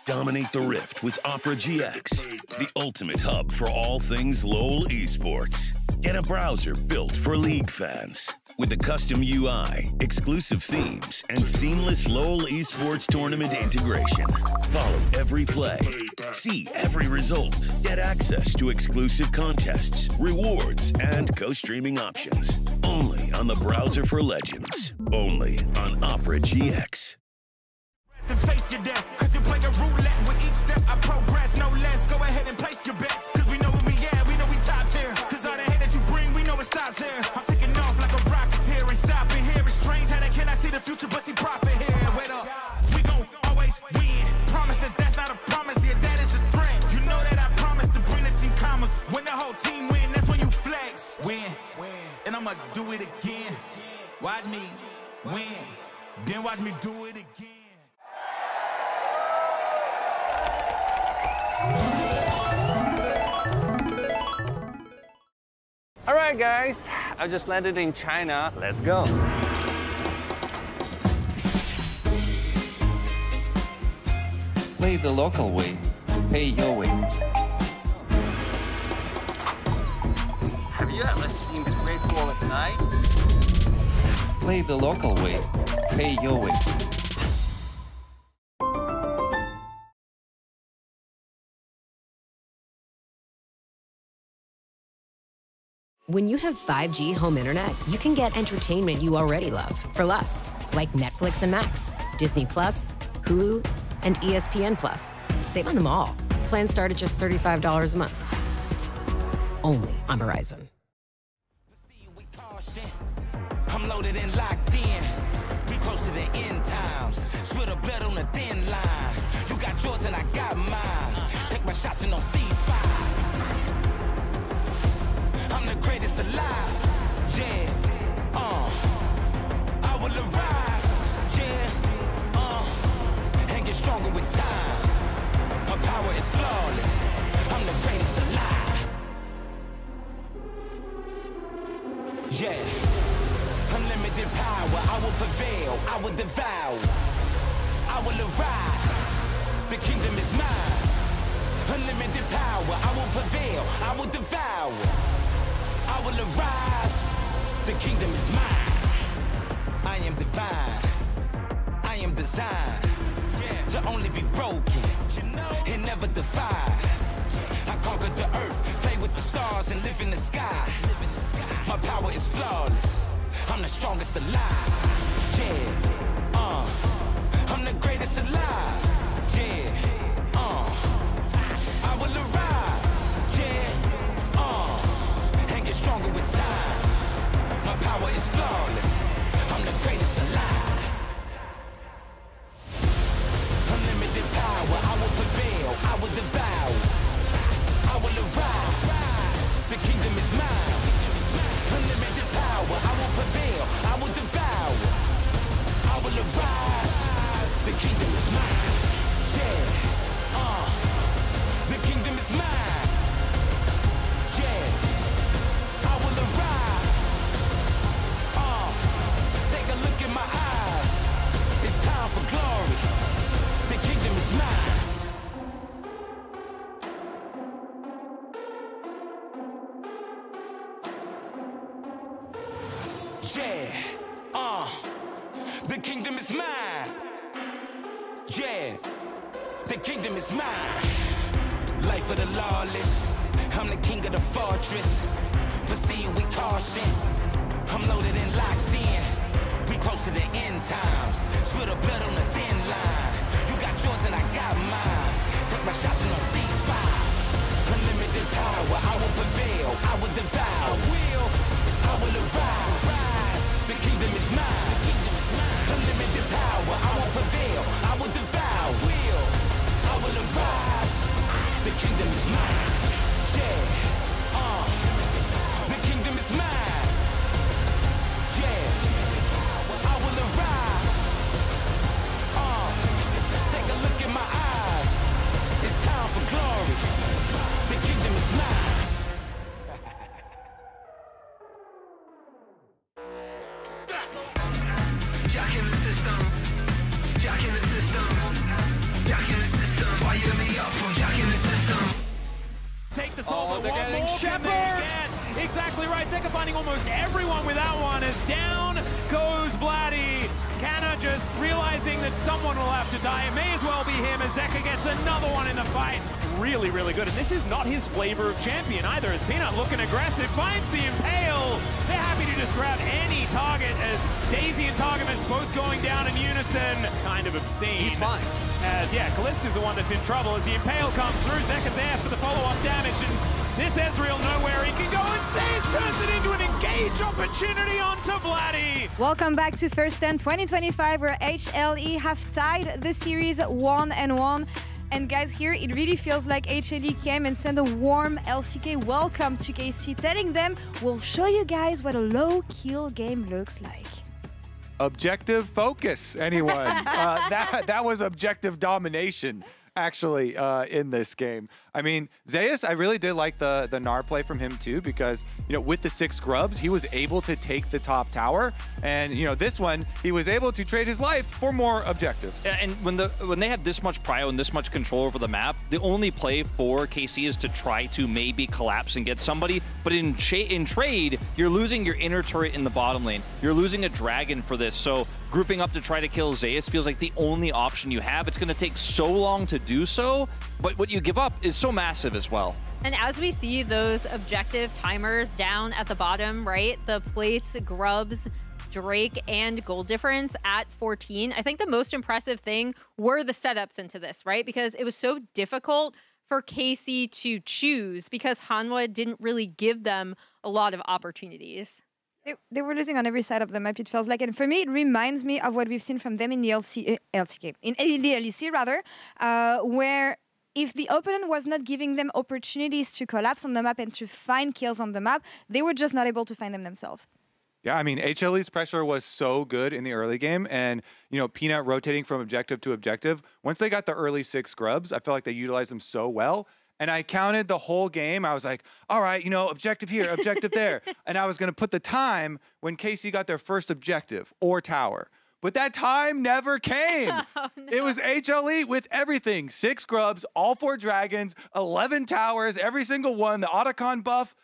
Dominate the Rift with Opera GX, the ultimate hub for all things LoL Esports. Get a browser built for League fans. With a custom UI, exclusive themes, and seamless LoL Esports tournament integration. Follow every play, see every result, get access to exclusive contests, rewards, and co-streaming options. Only on the browser for legends. Only on Opera GX. Face your death, cause you play a roulette with each step. I progress, no less. Go ahead and place your bets, cause we know where we at, we know we top tier. Cause all the hate that you bring, we know it stops here. I'm taking off like a rocket here, ain't stopping here. It's strange how they cannot see the future, but see profit here. Wait up, we gon' always win. Promise that that's not a promise, yeah, that is a threat. You know that I promise to bring the team commas. When the whole team win, that's when you flex. Win, and I'ma do it again. Watch me win, then watch me do it again. Alright guys, I just landed in China. Let's go. Play the local way, pay your way. Have you ever seen the Great Wall at night? Play the local way, pay your way. When you have 5G home internet, you can get entertainment you already love for less, like Netflix and Max, Disney Plus, Hulu, and ESPN Plus. Save on them all. Plans start at just $35 a month. Only on Verizon. I'm loaded and locked in. We close to the end times. Spill the blood on the thin line. You got yours and I got mine. Take my shots and don't ceasefire. I'm the greatest alive. Yeah, I will arrive. Yeah, and get stronger with time. My power is flawless. I'm the greatest alive. Yeah, unlimited power. I will prevail. I will devour. I will arise. The kingdom is mine. Unlimited power. I will prevail. I will devour. I will arise. The kingdom is mine. I am divine. I am designed to only be broken and never defied. I conquered the earth, play with the stars and live in the sky. My power is flawless. I'm the strongest alive. Yeah, I'm the greatest alive. Yeah, I will arise. Yeah, and get stronger with time. My power is flawless. I'm the greatest alive. Unlimited power, I will prevail, I will devour. I will arise. The kingdom is mine. Unlimited power, I will prevail, I will devour. I will arise. The kingdom is mine. Yeah, the kingdom is mine. Yeah, I will arise. Take a look in my eyes. It's time for glory. The kingdom is mine. Yeah, the kingdom is mine. Yeah, the kingdom is mine. Life of the lawless. I'm the king of the fortress. Proceed with caution. I'm loaded and locked in. We close to the end times. Spill the blood on the thin line. You got yours and I got mine. Take my shots and no ceasefire. Unlimited power, I will prevail. I will devour. I will arise. The kingdom is mine. Unlimited power, I will prevail. I will devour. I will arise. The kingdom is mine. Yeah, the kingdom is mine. Yeah, I will arise. Take a look in my eyes. It's time for glory. The kingdom is mine. Jack in the system. Jack in the system. Jack in the system. Fire me up from Jack in the system. Take the solo. they're One getting more can they Shepard. get? Exactly right. Zeka finding almost everyone with that one as down goes Vladdy. Kana just realizing that someone will have to die. It may as well be him as Zeka gets another one in the fight. Really, really good. And this is not his flavor of champion either, as Peanut looking aggressive, finds the Impale. They're happy to just grab any target as Daisy and Targamas both going down in unison. Kind of obscene. He's fine. As, yeah, Callista's the one that's in trouble as the Impale comes through. Zeka there for the follow-up damage. And this Ezreal nowhere he can go and Saves turns it into an engage opportunity onto Vladdy. Welcome back to First 10 2025, where HLE have tied the series 1-1. And guys, here it really feels like HLE came and sent a warm LCK welcome to KC, telling them we'll show you guys what a low kill game looks like. Objective focus, anyone. That was objective domination, actually, in this game. I mean, Zeus, I really did like the Gnar play from him too, because, you know, with the 6 grubs, he was able to take the top tower. And, you know, this one, he was able to trade his life for more objectives. Yeah, and when they have this much prio and this much control over the map, the only play for KC is to try to maybe collapse and get somebody. But in trade, you're losing your inner turret in the bottom lane. You're losing a dragon for this. So grouping up to try to kill Zeus feels like the only option you have. It's going to take so long to do so, but what you give up is so massive as well. And as we see those objective timers down at the bottom, right? The plates, grubs, Drake, and gold difference at 14. I think the most impressive thing were the setups into this, right? Because it was so difficult for KC to choose because Hanwha didn't really give them a lot of opportunities. They were losing on every side of the map, it feels like. And for me, it reminds me of what we've seen from them in the LCK, in the LEC rather, where if the opponent was not giving them opportunities to collapse on the map and to find kills on the map, they were just not able to find them themselves. Yeah, I mean, HLE's pressure was so good in the early game, and, you know, Peanut rotating from objective to objective. Once they got the early 6 scrubs, I felt like they utilized them so well. And I counted the whole game. I was like, all right, you know, objective here, objective there. And I was going to put the time when KC got their first objective or tower. But that time never came. Oh, no. It was HLE with everything. 6 scrubs, all 4 dragons, 11 towers, every single one, the Otacon buff.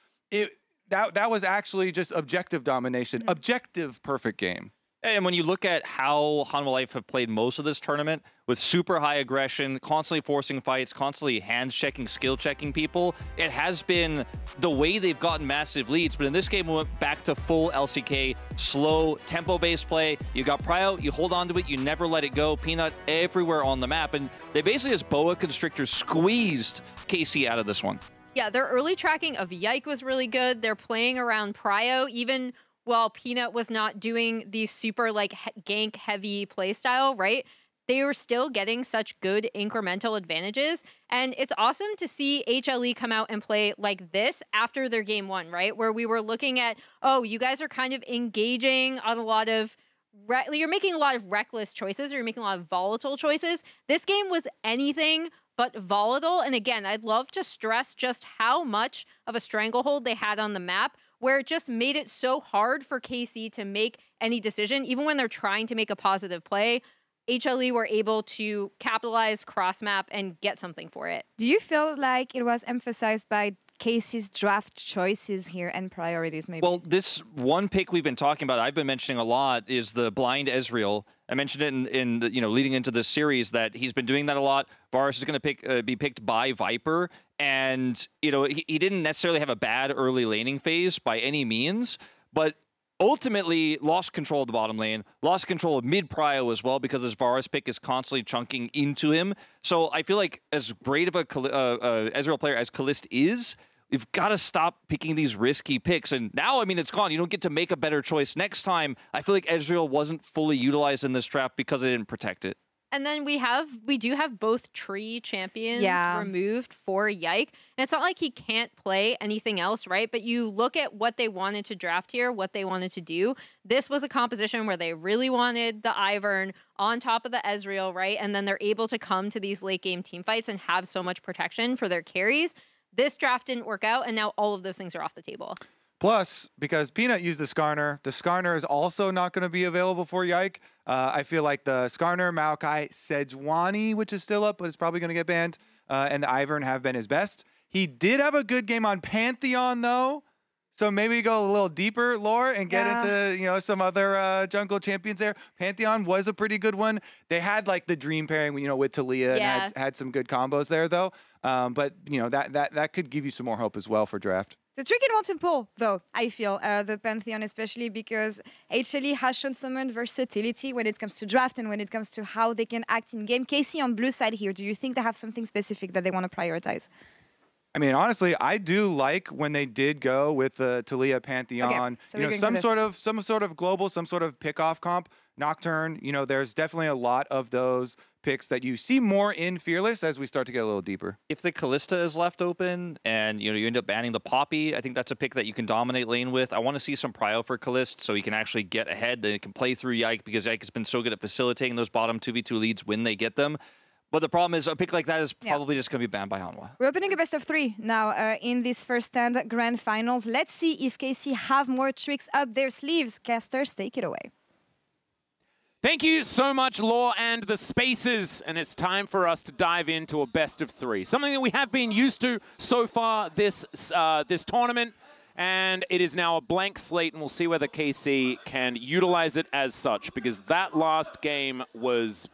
That was actually just objective domination. Objective perfect game. And when you look at how Hanwha Life have played most of this tournament, with super high aggression, constantly forcing fights, constantly hands checking, skill checking people, it has been the way they've gotten massive leads. But in this game, we went back to full LCK, slow, tempo-based play. You got Prio, you hold on to it, you never let it go. Peanut everywhere on the map. And they basically, as boa constrictors, squeezed KC out of this one. Yeah, their early tracking of Yike was really good. They're playing around Prio, even while Peanut was not doing the super like gank heavy playstyle, right? They were still getting such good incremental advantages. And it's awesome to see HLE come out and play like this after their game 1, right? Where we were looking at, oh, you guys are kind of engaging on a lot of, you're making a lot of reckless choices, or you're making a lot of volatile choices. This game was anything but volatile. And again, I'd love to stress just how much of a stranglehold they had on the map, where it just made it so hard for KC to make any decision. Even when they're trying to make a positive play, HLE were able to capitalize cross map and get something for it. Do you feel like it was emphasized by KC's draft choices here and priorities maybe? Well, this one pick we've been talking about, I've been mentioning a lot, is the blind Ezreal. I mentioned it in the, leading into this series that he's been doing that a lot. Varus is going to be picked by Viper, and he didn't necessarily have a bad early laning phase by any means, but ultimately lost control of the bottom lane, lost control of mid prio as well, because his Varus pick is constantly chunking into him. So I feel like as great of a Ezreal player as Kalist is, you've got to stop picking these risky picks. And now, I mean, it's gone. You don't get to make a better choice next time. I feel like Ezreal wasn't fully utilized in this draft because they didn't protect it. And then we do have both tree champions removed for Yike. And it's not like he can't play anything else, right? But you look at what they wanted to draft here, what they wanted to do. This was a composition where they really wanted the Ivern on top of the Ezreal, right? And then they're able to come to these late game team fights and have so much protection for their carries. This draft didn't work out, and now all of those things are off the table. Plus, because Peanut used the Skarner is also not going to be available for Yike. I feel like the Skarner, Maokai, Sejuani, which is still up, but is probably going to get banned, and the Ivern have been his best. He did have a good game on Pantheon, though. So maybe go a little deeper, lore, and get into some other jungle champions there. Pantheon was a pretty good one. They had like the dream pairing, with Talia, and had some good combos there, though. But that could give you some more hope as well for draft. The tricky one to pull, though, I feel, the Pantheon, especially because HLE has shown so much versatility when it comes to draft and when it comes to how they can act in game. KC on blue side here, do you think they have something specific that they want to prioritize? I mean, honestly, I do like when they did go with the Talia Pantheon. Okay, so some sort of global, some sort of pick-off comp. Nocturne, there's definitely a lot of those picks that you see more in Fearless as we start to get a little deeper. If the Kalista is left open and you end up banning the Poppy, I think that's a pick that you can dominate lane with. I want to see some prio for Kalist so he can actually get ahead. They can play through Yike, because Yike has been so good at facilitating those bottom 2v2 leads when they get them. But the problem is a pick like that is probably just going to be banned by Hanwha. We're opening a best of 3 now in this first stand grand finals. Let's see if KC have more tricks up their sleeves. Casters, take it away. Thank you so much, Law and the Spacers, and it's time for us to dive into a best of 3. Something that we have been used to so far this tournament, and it is now a blank slate, and we'll see whether KC can utilize it as such, because that last game was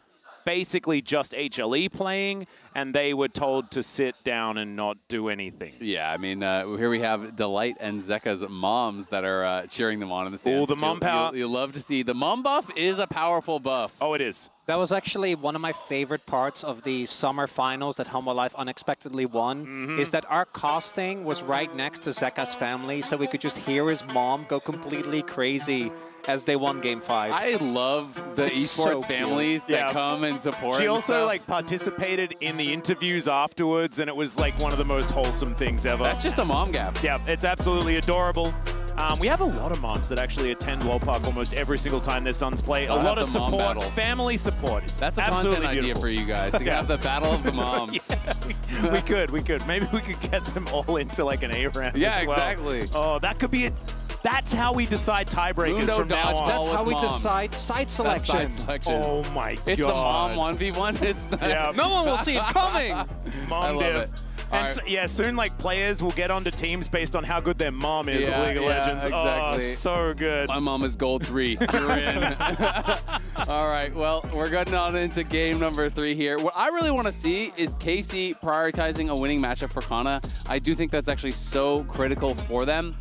basically just HLE playing, and they were told to sit down and not do anything. Yeah, I mean, here we have Delight and Zeka's moms that are cheering them on in the stands. Oh, the mom power. You'll love to see. The mom buff is a powerful buff. Oh, it is. That was actually one of my favorite parts of the summer finals that Humble Life unexpectedly won, is that our casting was right next to Zeka's family, so we could just hear his mom go completely crazy as they won Game 5. I love the esports families that come and support. She and also stuff. like participated in the interviews afterwards, and it was like one of the most wholesome things ever. That's just a mom gap. Yeah, it's absolutely adorable. We have a lot of moms that actually attend World Park almost every single time their sons play. A lot of support, family support. It's That's a absolutely content idea beautiful. for you guys. You can have the battle of the moms. we could. Maybe we could get them all into like an A-round. Yeah, as well. exactly. Oh, that could be it. That's how we decide tiebreakers from now on. That's how we decide side selection. Oh my god. It's the mom 1v1. It's not. Yeah. No one will see it coming. Mom love div. it. And so, yeah, soon like players will get onto teams based on how good their mom is at League of Legends. Exactly. Oh, so good. My mom is gold 3. You're in. All right, well, we're getting on into game number 3 here. What I really want to see is KC prioritizing a winning matchup for Kana. I do think that's actually so critical for them.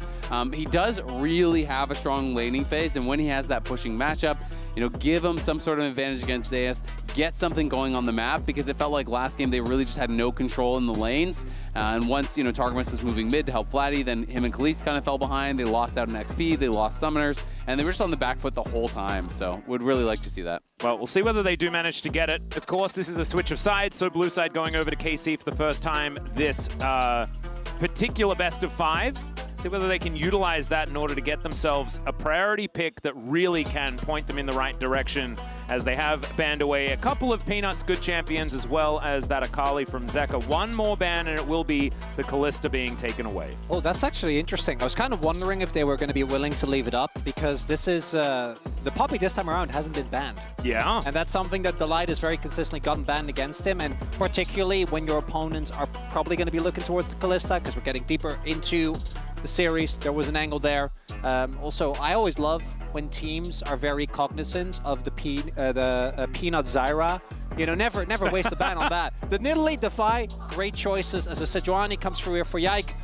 He does really have a strong laning phase, and when he has that pushing matchup, you know, give him some sort of advantage against Zeus, get something going on the map, because it felt like last game they really just had no control in the lanes. And once, you know, Targamas was moving mid to help Flatty, then him and Khalees kind of fell behind. They lost out in XP, they lost summoners, and they were just on the back foot the whole time. So would really like to see that. Well, we'll see whether they do manage to get it. Of course, this is a switch of sides, so blue side going over to KC for the first time this particular best of 5. See whether they can utilize that in order to get themselves a priority pick that really can point them in the right direction, as they have banned away a couple of Peanuts good champions, as well as that Akali from Zeka. One more ban, and it will be the Kalista being taken away. Oh, that's actually interesting. I was kind of wondering if they were going to be willing to leave it up, because this is, the Poppy this time around hasn't been banned. Yeah. And that's something that Delight has very consistently gotten banned against him, and particularly when your opponents are probably going to be looking towards the Kalista, because we're getting deeper into the series. There was an angle there. Also, I always love when teams are very cognizant of the Peanut Zyra. You know, never waste the ban on that. The Nidalee Defy, great choices, as a Sejuani comes through here for Yike.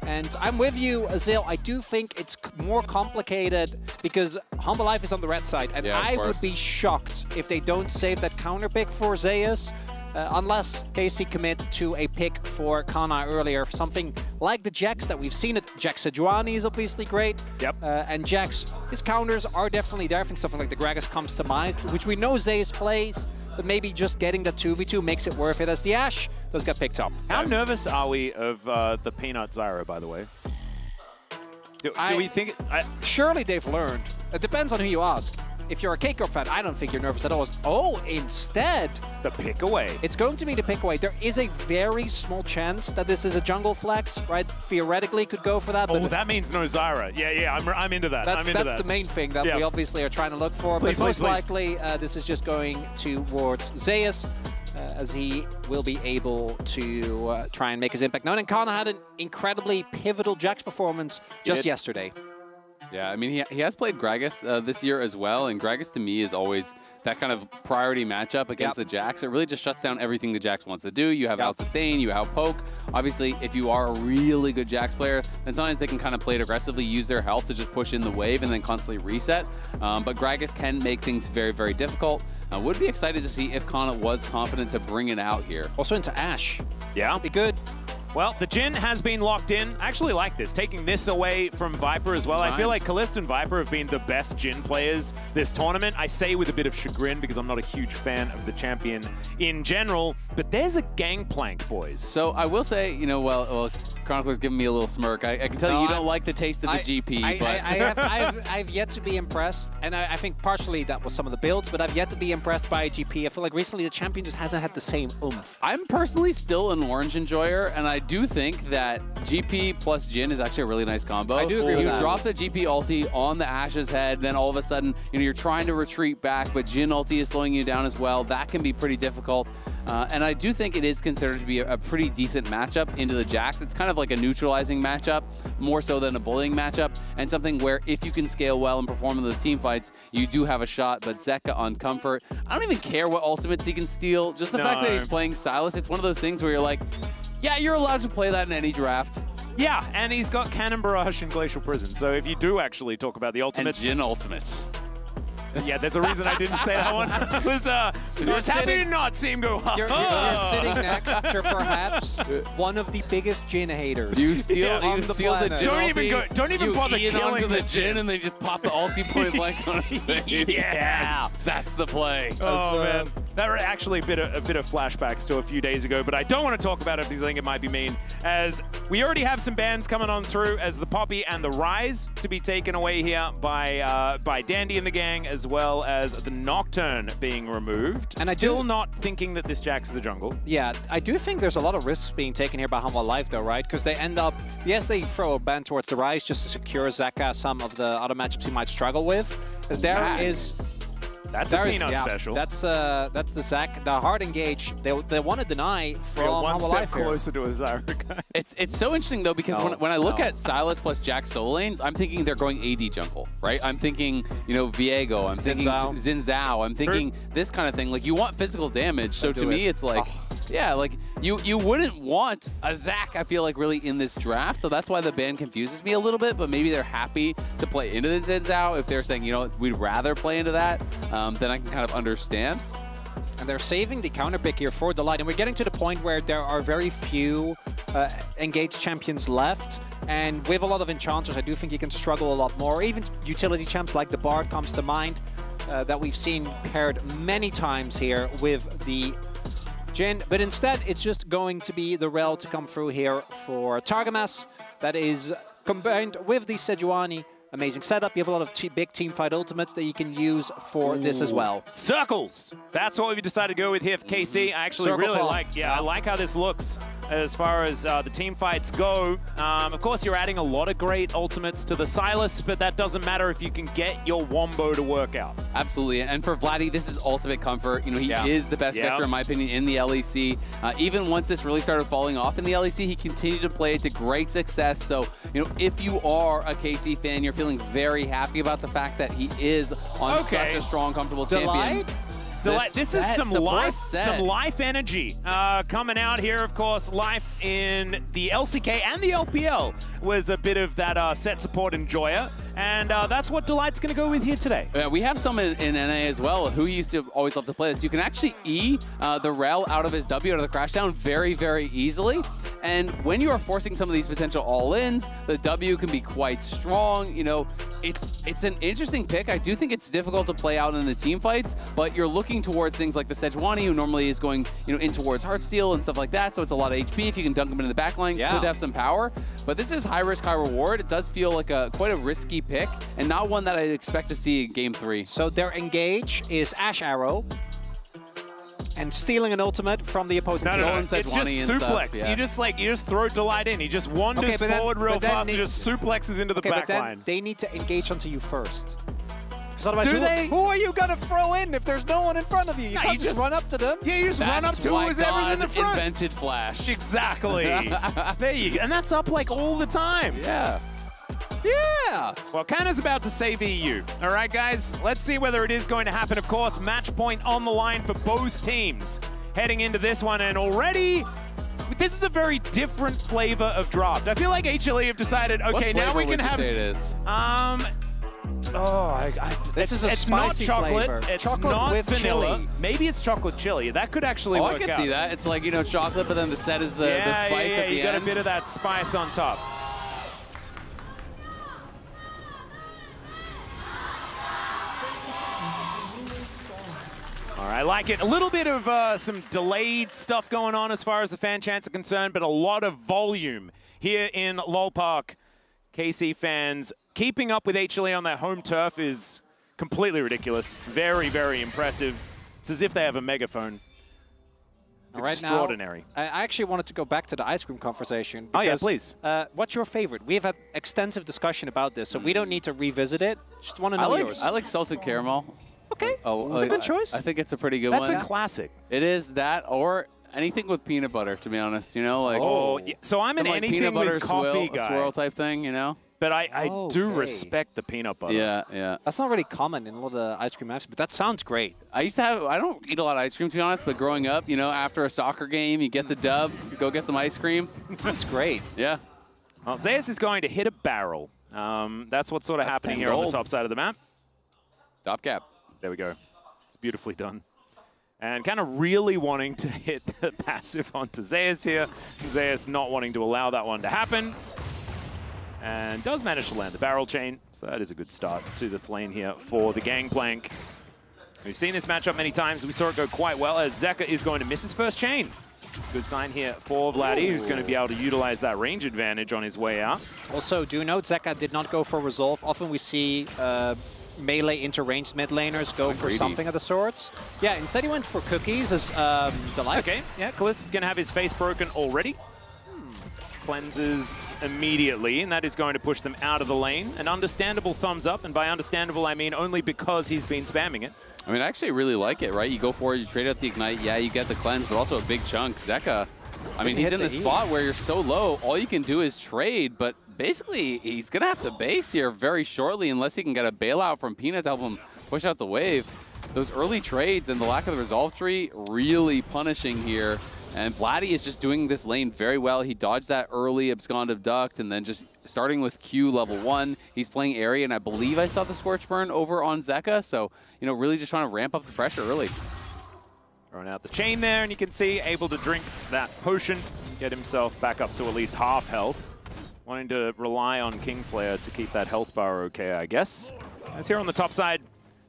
And I'm with you, Azil. I do think it's more complicated because Humble Life is on the red side. And I would be shocked if they don't save that counter pick for Zeus. Unless KC commit to a pick for Kana earlier, something like the Jax that we've seen. Jax Sejuani is obviously great. Yep. And Jax, his counters are definitely there. I think something like the Gragas comes to mind, which we know Zeus plays, but maybe just getting the 2v2 makes it worth it, as the Ashe does get picked up. How nervous are we of the Peanut Zyra, by the way? Do we think... Surely they've learned. It depends on who you ask. If you're a K-Corp fan, I don't think you're nervous at all. Oh, instead... The pick away. It's going to be the pick away. There is a very small chance that this is a jungle flex, right? Theoretically could go for that. Oh, that means no Zyra. Yeah, I'm into that. That's the main thing that we obviously are trying to look for. Please, but most please. likely, this is just going towards Zeus, as he will be able to try and make his impact known. And Kana had an incredibly pivotal Jax performance just yesterday. Yeah, I mean, he has played Gragas this year as well, and Gragas to me is always that kind of priority matchup against the Jax. It really just shuts down everything the Jax wants to do. You have out-sustain, you have poke. Obviously, if you are a really good Jax player, then sometimes they can kind of play it aggressively, use their health to just push in the wave and then constantly reset. But Gragas can make things very, very difficult. Would be excited to see if Kana was confident to bring it out here. Also into Ashe. Yeah. Be good. Well, the Jhin has been locked in. I actually like this, taking this away from Viper as well. I feel like Kalista and Viper have been the best Jhin players this tournament. I say with a bit of chagrin because I'm not a huge fan of the champion in general, but there's a gangplank, boys. So I will say, you know, well Chronicler's giving me a little smirk. I can tell you don't like the taste of the GP, but... I've yet to be impressed, and I think partially that was some of the builds, but I've yet to be impressed by a GP. I feel like recently the champion just hasn't had the same oomph. I'm personally still an orange enjoyer, and I do think that GP plus Jhin is actually a really nice combo. I do agree with that. You drop the GP ulti on the Ashe's head, then all of a sudden, you know, you're trying to retreat back, but Jhin ulti is slowing you down as well. That can be pretty difficult. And I do think it is considered to be a pretty decent matchup into the Jax. It's kind of like a neutralizing matchup, more so than a bullying matchup, and something where if you can scale well and perform in those team fights, you do have a shot. But Zeka on comfort, I don't even care what ultimates he can steal. Just the fact that he's playing Sylas, it's one of those things where you're like, yeah, you're allowed to play that in any draft. Yeah, and he's got Cannon Barrage and Glacial Prison. So if you do actually talk about the ultimates... And Jhin ultimates. Yeah, there's a reason I didn't say that one. I was happy to not see him go, You're sitting next to perhaps one of the biggest Jhin haters. You steal, on the planet. Jhin Don't even bother killing the Jhin, and they just pop the ulti point blank on his face. Yeah, that's the play. Oh man, that were actually a bit of flashbacks to a few days ago, but I don't want to talk about it because I think it might be mean. As we already have some bans coming on through, as the Poppy and the Rise to be taken away here by Dandy and the gang, as well as the Nocturne being removed. And still not thinking that this Jax is a jungle. Yeah, I do think there's a lot of risks being taken here by Humble Life though, right? Because they end up, yes, they throw a ban towards the Rise just to secure Zeka some of the other matchups he might struggle with. As there is... That's a peanut special. That's the Zac. The hard engage, they want to deny from one step Life closer to a Zyra. It's so interesting though, because when I look at Sylas plus Jax solo lanes, I'm thinking they're going AD jungle, right? I'm thinking, you know, Viego, I'm thinking Xin Zhao, I'm thinking this kind of thing. Like, you want physical damage, so to me it's like, yeah, like you wouldn't want a Zac, I feel like, really in this draft, so that's why the ban confuses me a little bit, but maybe they're happy to play into the Xin Zhao. If they're saying, you know, we'd rather play into that, then I can kind of understand. And they're saving the counter pick here for Delight. And we're getting to the point where there are very few engaged champions left. And with a lot of enchanters, I do think you can struggle a lot more. Even utility champs like the Bard comes to mind that we've seen paired many times here with the Jhin. But instead, it's just going to be the Rel to come through here for Targamas. That is combined with the Sejuani. Amazing setup. You have a lot of big team fight ultimates that you can use for this as well. Circles. That's what we decided to go with here for KC. I actually really like, I like how this looks as far as the team fights go. Of course, you're adding a lot of great ultimates to the Sylas, but that doesn't matter if you can get your wombo to work out. Absolutely, and for Vladdy, this is ultimate comfort. You know, he is the best Vector, in my opinion, in the LEC. Even once this really started falling off in the LEC, he continued to play it to great success. So, you know, if you are a KC fan, you're feeling very happy about the fact that he is on such a strong, comfortable champion. Delight. This is some life energy coming out here. Of course, life in the LCK and the LPL was a bit of that set support enjoyer, and that's what Delight's going to go with here today. We have some in NA as well who used to always love to play this. You can actually E the Rel out of his W, out of the Crashdown very, very easily. And when you are forcing some of these potential all-ins, the W can be quite strong. You know, it's an interesting pick. I do think it's difficult to play out in the team fights, but you're looking towards things like the Sejuani, who normally is going, you know, in towards Heartsteel and stuff like that. So it's a lot of HP. If you can dunk him into the backline, could have some power. But this is high risk, high reward. It does feel like quite a risky pick, and not one that I expect to see in Game 3. So their engage is Ash Arrow, and stealing an ultimate from the opposing team. It's just suplex. Yeah. You just throw Delight in. He just wanders forward real fast and just suplexes into the back line. They need to engage onto you first. Because otherwise, who are you gonna throw in if there's no one in front of you? You can't just run up to them. Yeah, you just run up to whoever's in the front. Invented Flash. Exactly. There you go. And that's up like all the time. Yeah. Yeah! Well, Kanna's about to save EU. All right, guys, let's see whether it is going to happen. Of course, match point on the line for both teams heading into this one. And already, this is a very different flavor of draft. I feel like HLE have decided, okay, now we can have... What flavor would you say it is? This is a spicy flavor. It's chocolate not with vanilla. chili. Maybe it's chocolate chili. That could actually work out. I can see that. It's like, you know, chocolate, but then the set is the spice at the end. You got a bit of that spice on top. All right, I like it. A little bit of some delayed stuff going on as far as the fan chants are concerned, but a lot of volume here in Lol Park. KC fans keeping up with HLE on their home turf is completely ridiculous. Very, very impressive. It's as if they have a megaphone. It's extraordinary. Now, I actually wanted to go back to the ice cream conversation. Oh, yeah, please. What's your favorite? We have had extensive discussion about this, so we don't need to revisit it. Just want to know yours. I like salted caramel. Okay, Oh, that's a good choice. I think it's a pretty good That's one. a classic. It is that, or anything with peanut butter, to be honest. You know, like Yeah. So I'm an some, like, anything peanut butter with coffee guy. swirl type thing. You know. But I do Okay. respect the peanut butter. Yeah, yeah. That's not really common in a lot of ice cream apps, but that sounds great. I used to have, I don't eat a lot of ice cream, to be honest, but growing up, you know, after a soccer game, you get the dub, you go get some ice cream. Sounds great. Yeah. Well, Zeus is going to hit a barrel. That's what's sort of happening here on the top side of the map. Top cap. There we go. It's beautifully done. And kind of really wanting to hit the passive onto Zeus here. Zeus not wanting to allow that one to happen. And does manage to land the barrel chain. So that is a good start to this lane here for the Gangplank. We've seen this matchup many times. We saw it go quite well as Zeka is going to miss his first chain. Good sign here for Vladdy, who's going to be able to utilize that range advantage on his way out. Also, do note Zeka did not go for Resolve. Often we see melee into ranged mid laners go for something of the sorts. Yeah, instead he went for cookies as the life. Okay, yeah, Callista's going to have his face broken already. Cleanses immediately, and that is going to push them out of the lane. An understandable thumbs up, and by understandable I mean only because he's been spamming it. I mean, I actually really like it, right? You go for it, you trade out the Ignite, yeah, you get the cleanse, but also a big chunk. Zeka, I mean, he's in the spot where you're so low, all you can do is trade, but basically he's going to have to base here very shortly unless he can get a bailout from Peanut to help him push out the wave. Those early trades and the lack of the resolve tree really punishing here. And Vladdy is just doing this lane very well. He dodged that early abscond abduct, and then just starting with Q level 1, he's playing area, and I believe I saw the Scorch Burn over on Zeka. So, you know, really just trying to ramp up the pressure early. Throwing out the chain there, and you can see able to drink that potion, get himself back up to at least half health. Wanting to rely on Kingslayer to keep that health bar okay, I guess. As here on the top side,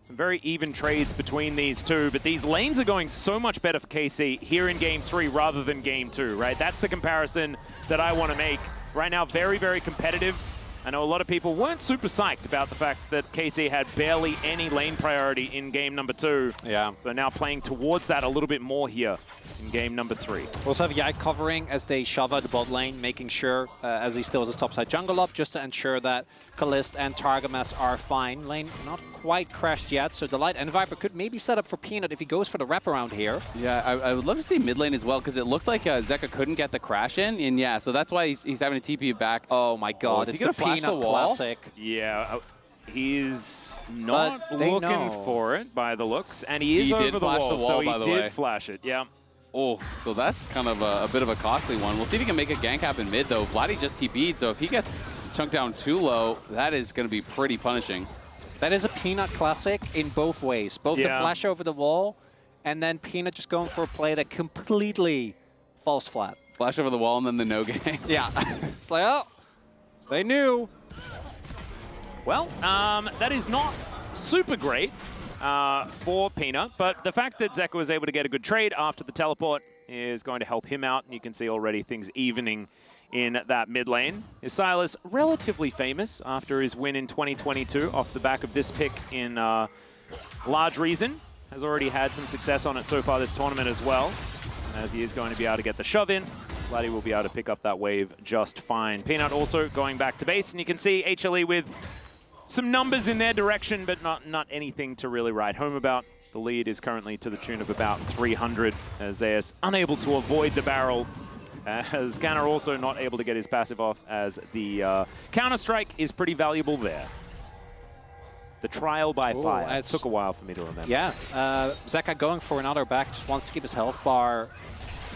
some very even trades between these two, but these lanes are going so much better for KC here in Game 3 rather than Game 2, right? That's the comparison that I want to make. Right now, very, very competitive. I know a lot of people weren't super psyched about the fact that KC had barely any lane priority in game number 2. Yeah. So now playing towards that a little bit more here in game number 3. Also have Yike covering as they shove out the bot lane, making sure, as he still has his topside jungle up, just to ensure that Kalist and Targamas are fine. Lane not quite crashed yet, so Delight and Viper could maybe set up for Peanut if he goes for the wraparound here. Yeah, I would love to see mid lane as well, because it looked like Zeka couldn't get the crash in, and yeah, so that's why he's having to TP back. Oh my god, is he gonna flash the wall? Classic. Yeah, he's not looking know. for it by the looks, and he is over the wall, so he did flash it, yeah. Oh, so that's kind of a bit of a costly one. We'll see if he can make a gank happen mid, though. Vladdy just TP'd, so if he gets chunked down too low, that is going to be pretty punishing. That is a Peanut classic in both ways. Both the flash over the wall, and then Peanut just going for a play that completely falls flat. Flash over the wall, and then the no gank. Yeah. It's like, oh, they knew. Well, that is not super great for Peanut, but the fact that Zeka was able to get a good trade after the teleport is going to help him out, and you can see already things evening in that mid lane. Is Silas relatively famous after his win in 2022 off the back of this pick in Large Reason. Has already had some success on it so far this tournament as well. As he is going to be able to get the shove in, Vladdy will be able to pick up that wave just fine. Peanut also going back to base, and you can see HLE with some numbers in their direction, but not anything to really write home about. The lead is currently to the tune of about 300, as Zeus unable to avoid the barrel. As Scanner also not able to get his passive off, as the counter-strike is pretty valuable there. The trial by fire. It took a while for me to remember. Yeah, Zeka going for another back, just wants to keep his health bar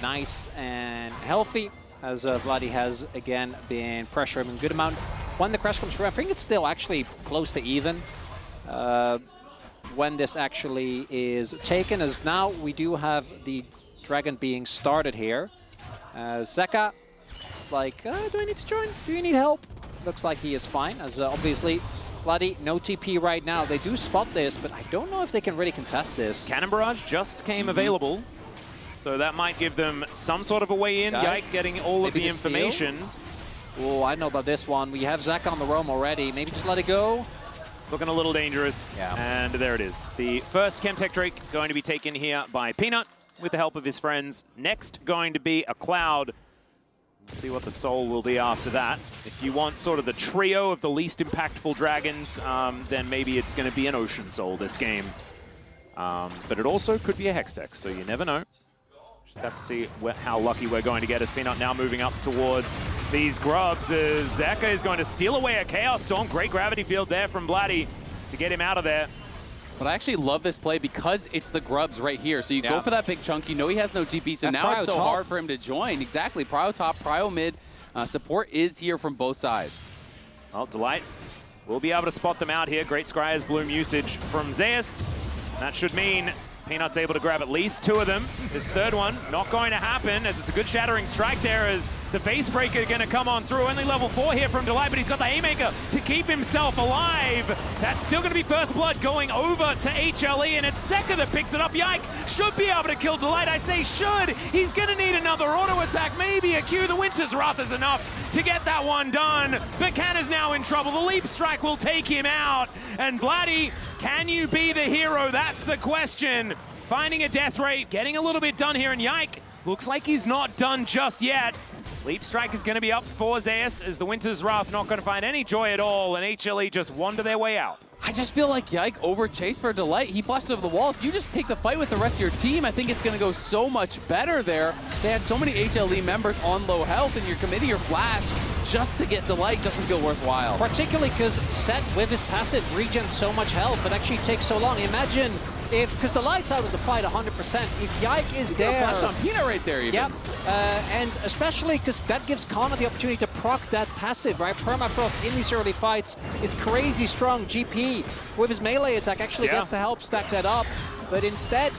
nice and healthy, as Vladdy has, again, been pressuring him a good amount. When the crash comes through, I think it's still actually close to even when this actually is taken, as now we do have the dragon being started here. Zeka is like, do I need to join? Do you need help? Looks like he is fine, as obviously Vladdy, no TP right now. They do spot this, but I don't know if they can really contest this. Cannon Barrage just came available, so that might give them some sort of a way in. Yike getting all of the information. Oh, I know about this one. We have Zeka on the roam already. Maybe just let it go. Looking a little dangerous. Yeah. And there it is. The first Chemtech Drake going to be taken here by Peanut with the help of his friends. Next going to be a Cloud. Let's see what the Soul will be after that. If you want sort of the trio of the least impactful dragons, then maybe it's going to be an Ocean Soul this game. But it also could be a Hextech, so you never know. Just have to see how lucky we're going to get as Peanut now moving up towards these grubs as Zeka is going to steal away a Chaos Storm. Great gravity field there from Vladdy to get him out of there. But I actually love this play because it's the grubs right here. So you go for that big chunk. You know he has no TP, so now it's so hard for him to join. Exactly. Prio top, Prio mid. Support is here from both sides. Well, Delight will be able to spot them out here. Great Scryer's Bloom usage from Zeus. That should mean Peanut's able to grab at least 2 of them. This third one not going to happen as it's a good shattering strike there as the Face Breaker going to come on through. Only level 4 here from Delight, but he's got the Haymaker to keep himself alive. That's still going to be First Blood going over to HLE, and it's Zeka that picks it up. Yike should be able to kill Delight. I say should. He's going to need another auto attack, maybe a Q. The Winter's Wrath is enough to get that one done. But Can is now in trouble. The Leap Strike will take him out. And Vladdy, can you be the hero? That's the question. Finding a death rate, getting a little bit done here, and Yike looks like he's not done just yet. Leap Strike is going to be up for Zeus as the Winter's Wrath not going to find any joy at all, and HLE just wander their way out. I just feel like Yike over-chased for Delight. He flashed over the wall. If you just take the fight with the rest of your team, I think it's going to go so much better there. They had so many HLE members on low health, and you're committing your flash just to get Delight doesn't feel worthwhile. Particularly because Set with his passive regens so much health, but actually takes so long. Imagine if, because Delight's out of the fight 100%, if Yike is there. Flash on Peanut right there even. Yep, and especially because that gives Kana the opportunity to proc that passive, right? Permafrost in these early fights is crazy strong. GP with his melee attack actually gets to help stack that up, but instead,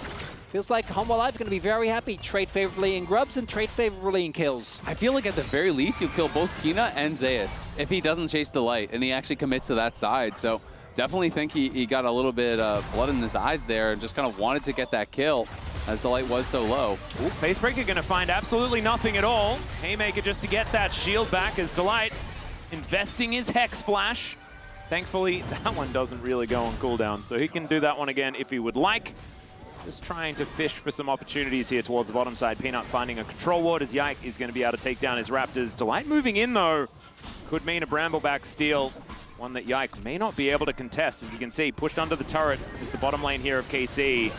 feels like Humble Life is going to be very happy. Trade favorably in grubs and trade favorably in kills. I feel like at the very least, you'll kill both Peanut and Zeus if he doesn't chase Delight and he actually commits to that side. So definitely think he got a little bit of blood in his eyes there and just kind of wanted to get that kill as Delight was so low. Ooh, Facebreaker going to find absolutely nothing at all. Haymaker just to get that shield back as Delight investing his Hex Splash. Thankfully, that one doesn't really go on cooldown, so he can do that one again if he would like. Just trying to fish for some opportunities here towards the bottom side. Peanut finding a control ward as Yike is going to be able to take down his Raptors. Delight moving in, though, could mean a Brambleback steal. One that Yike may not be able to contest. As you can see, pushed under the turret is the bottom lane here of KC.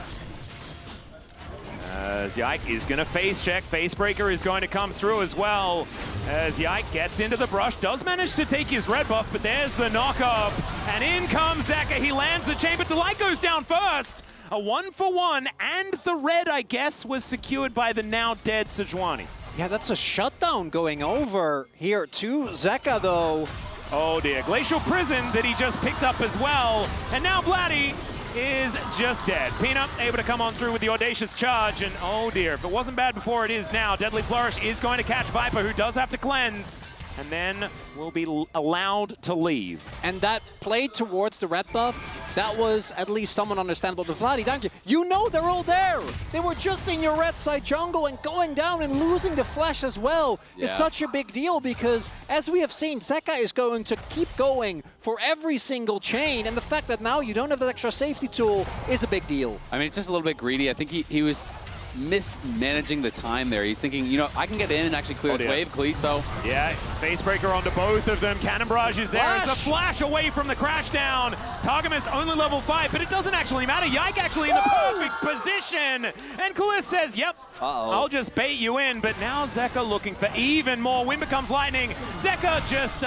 As Yike is going to face check. Facebreaker is going to come through as well. As Yike gets into the brush, does manage to take his red buff, but there's the knock-up. And in comes Zeka. He lands the chain, but Delight goes down first. A 1-for-1, and the red, I guess, was secured by the now dead Sejuani. Yeah, that's a shutdown going over here to Zeka, though. Oh dear, Glacial Prison that he just picked up as well. And now Vladdy is just dead. Peanut able to come on through with the audacious charge, and oh dear, if it wasn't bad before, it is now. Deadly Flourish is going to catch Viper, who does have to cleanse, and then will be allowed to leave. And that play towards the red buff, that was at least somewhat understandable. The Vladdy down here, you know they're all there. They were just in your red side jungle, and going down and losing the flash as well is such a big deal because, as we have seen, Zeka is going to keep going for every single chain, and the fact that now you don't have that extra safety tool is a big deal. I mean, it's just a little bit greedy. I think he was mismanaging the time there. He's thinking, you know, I can get in and actually clear this wave. Khalees, though. Yeah, Facebreaker onto both of them. Cannon Barrage is there. It's a flash away from the crash down. Targamas only level 5, but it doesn't actually matter. Yike actually in the perfect position. And Khalees says, yep, I'll just bait you in. But now Zeka looking for even more. Wind becomes lightning. Zeka just,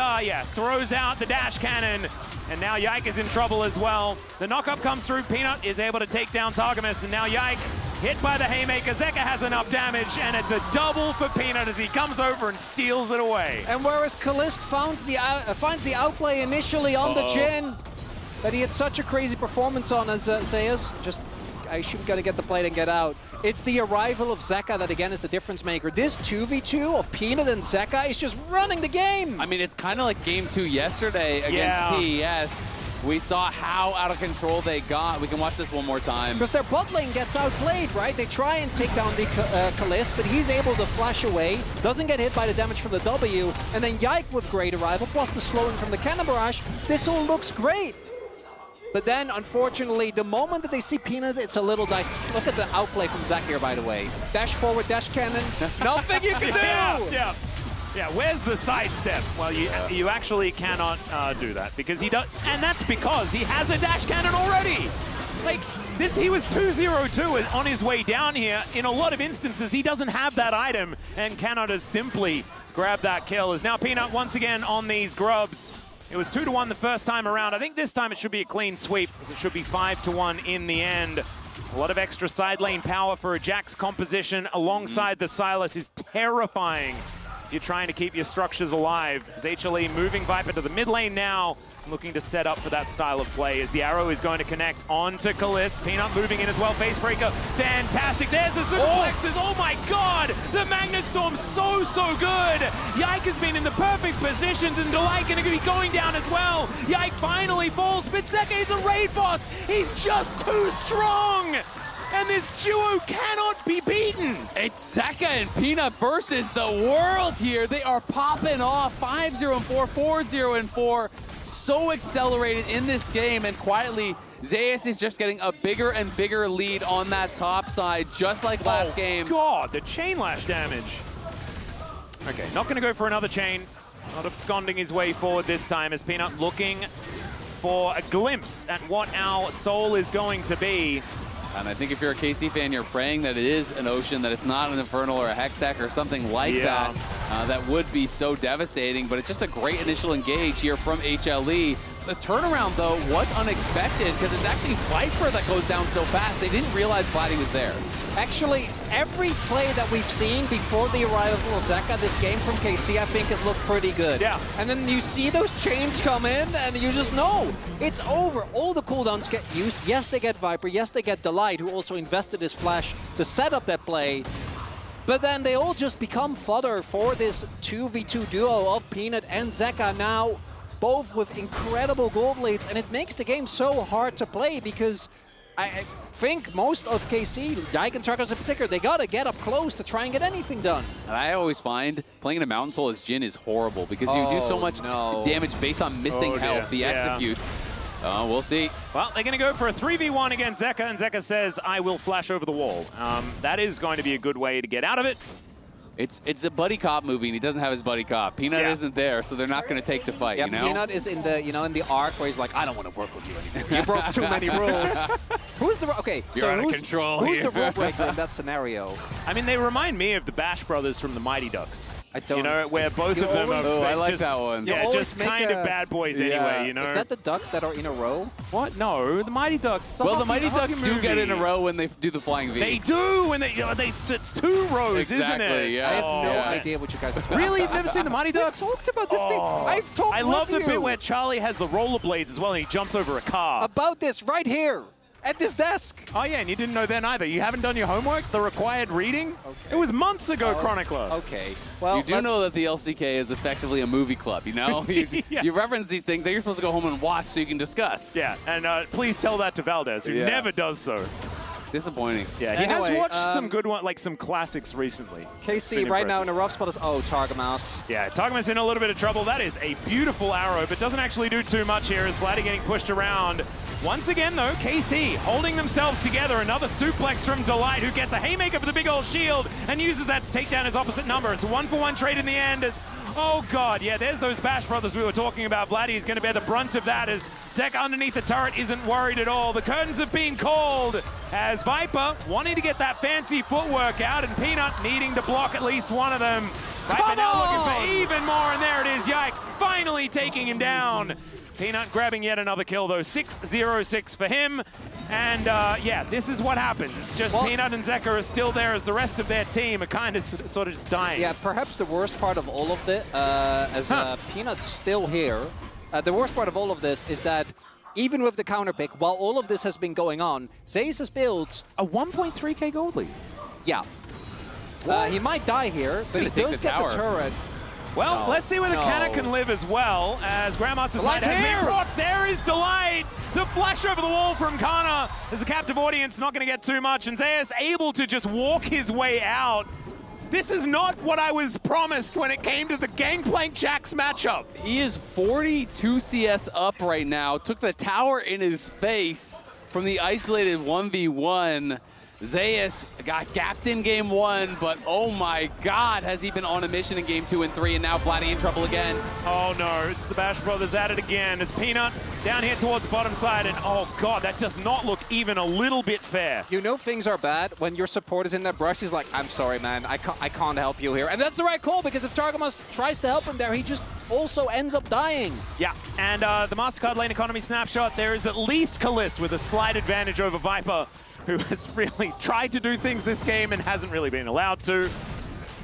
throws out the dash cannon. And now Yike is in trouble as well. The knock-up comes through. Peanut is able to take down Targamas, and now Yike hit by the Haymaker. Zeka has enough damage, and it's a double for Peanut as he comes over and steals it away. And whereas Khalees finds the outplay initially on the Jhin that he had such a crazy performance on as Zeus, I should gotta get the plate and get out. It's the arrival of Zeka that again is the difference maker. This 2v2 of Peanut and Zeka is just running the game. I mean, it's kind of like game 2 yesterday against TES. We saw how out of control they got. We can watch this one more time. Because their bot lane gets outplayed, right? They try and take down the Khalees, but he's able to flash away, doesn't get hit by the damage from the W, and then Yike with great arrival, plus the slowing from the Cannon Barrage. This all looks great. But then, unfortunately, the moment that they see Peanut, it's a little dicey. Look at the outplay from Zach here, by the way. Dash forward, dash cannon. Nothing you can do! Yeah, where's the sidestep? Well, you actually cannot do that because he does, and that's because he has a dash cannon already. Like, this, he was 2-0-2 on his way down here. In a lot of instances, he doesn't have that item and cannot as simply grab that kill. As now Peanut once again on these grubs. It was 2-1 the first time around. I think this time it should be a clean sweep, as it should be 5-1 in the end. A lot of extra side lane power for a Jax composition alongside the Sylas is terrifying if you're trying to keep your structures alive. As HLE moving Viper to the mid lane now, looking to set up for that style of play as the arrow is going to connect onto Kalist. Peanut moving in as well, Facebreaker, fantastic. There's the superplexes, oh my god! The Magnet Storm's so good! Yike has been in the perfect positions and Delight going to be going down as well. Yike finally falls, but Zeka is a raid boss! He's just too strong! And this duo cannot be beaten. It's Zeka and Peanut versus the world here. They are popping off 5-0 and 4, 4-0 and 4. So accelerated in this game, and quietly, Zeus is just getting a bigger and bigger lead on that top side, just like last game. God, the chain lash damage. Okay, not going to go for another chain. Not absconding his way forward this time as Peanut looking for a glimpse at what our Seoul is going to be. And I think if you're a KC fan, you're praying that it is an Ocean, that it's not an Infernal or a Hextech or something like that. That would be so devastating, but it's just a great initial engage here from HLE. The turnaround, though, was unexpected because it's actually FLICKR that goes down so fast. They didn't realize Vladdy was there. Actually, every play that we've seen before the arrival of Zeka this game from KC, I think, has looked pretty good. Yeah. And then you see those chains come in, and you just know it's over. All the cooldowns get used. Yes, they get Viper. Yes, they get Delight, who also invested his flash to set up that play. But then they all just become fodder for this 2v2 duo of Peanut and Zeka now, both with incredible gold leads, and it makes the game so hard to play because I think most of KC, Yike and Truckers in particular, they gotta get up close to try and get anything done. And I always find playing in a Mountain Soul as Jhin is horrible because you do so much damage based on missing health, the executes. We'll see. Well, they're going to go for a 3v1 against Zeka, and Zeka says, I will flash over the wall. That is going to be a good way to get out of it. It's a buddy cop movie, and he doesn't have his buddy cop. Peanut isn't there, so they're not going to take the fight. Yeah, you know? Peanut is in the in the arc where he's like, I don't want to work with you anymore. You broke too many rules. Who's the You're out of control who's here. the rule breaker in that scenario? I mean, they remind me of the Bash brothers from the Mighty Ducks. I don't. You know, where both of them are. Oh, I like just, that one. Yeah, just kind of bad boys anyway. You know. Is that the Ducks that are in a row? What? No, the Mighty Ducks. Well, the Mighty Ducks do get in a row when they do the flying V. They do when it's 2 rows, isn't it? Yeah. I have no idea what you guys are talking about. Really? You've never seen the Mighty Ducks? We've talked about this thing. I've talked I love the bit where Charlie has the rollerblades as well and he jumps over a car. About this right here. At this desk. Oh, yeah, and you didn't know then either. You haven't done your homework? The required reading? Okay. It was months ago, Chronicler. Okay. Well, you do know that the LCK is effectively a movie club, you know? You reference these things that you're supposed to go home and watch so you can discuss. Yeah, and please tell that to Valdez, who never does so. Disappointing. Yeah, he has watched some good ones, like some classics recently. KC right now in a rough spot is, Targamas. Yeah, Targamas in a little bit of trouble. That is a beautiful arrow, but doesn't actually do too much here as Vladdy getting pushed around. Once again, though, KC holding themselves together. Another suplex from Delight, who gets a haymaker for the big old shield and uses that to take down his opposite number. It's a 1-for-1 trade in the end as, oh god, yeah, there's those Bash brothers we were talking about. Vladdy is going to bear the brunt of that as Zeka underneath the turret isn't worried at all. The curtains have been called as Viper wanting to get that fancy footwork out and Peanut needing to block at least one of them. Viper now looking for even more, and there it is, Yike finally taking him down. Peanut grabbing yet another kill, though. 6-0-6 for him. And, yeah, this is what happens. It's just Peanut and Zeka are still there as the rest of their team are kind of sort of just dying. Yeah, perhaps the worst part of all of this, Peanut's still here, the worst part of all of this is that even with the counter pick, while all of this has been going on, Zeus has built a 1.3k gold lead. Yeah. He might die here, but he does get the turret. Well, let's see where the Canna can live as well, as Grandmaster's Light has been brought. There is Delight! The flash over the wall from Kana as the captive audience not going to get too much, and Zeus able to just walk his way out. This is not what I was promised when it came to the Gangplank Jax matchup. He is 42 CS up right now, took the tower in his face from the isolated 1v1. Zeus got gapped in game 1, but oh my god, has he been on a mission in game 2 and 3, and now Vladdy in trouble again. Oh no, it's the Bash Brothers at it again. As Peanut down here towards the bottom side, and oh god, that does not look even a little bit fair. You know things are bad when your support is in that brush. He's like, I'm sorry, man, I can't help you here. And that's the right call, because if Targamas tries to help him there, he just also ends up dying. Yeah, and the MasterCard lane economy snapshot, there is at least Kalist with a slight advantage over Viper, who has really tried to do things this game and hasn't really been allowed to.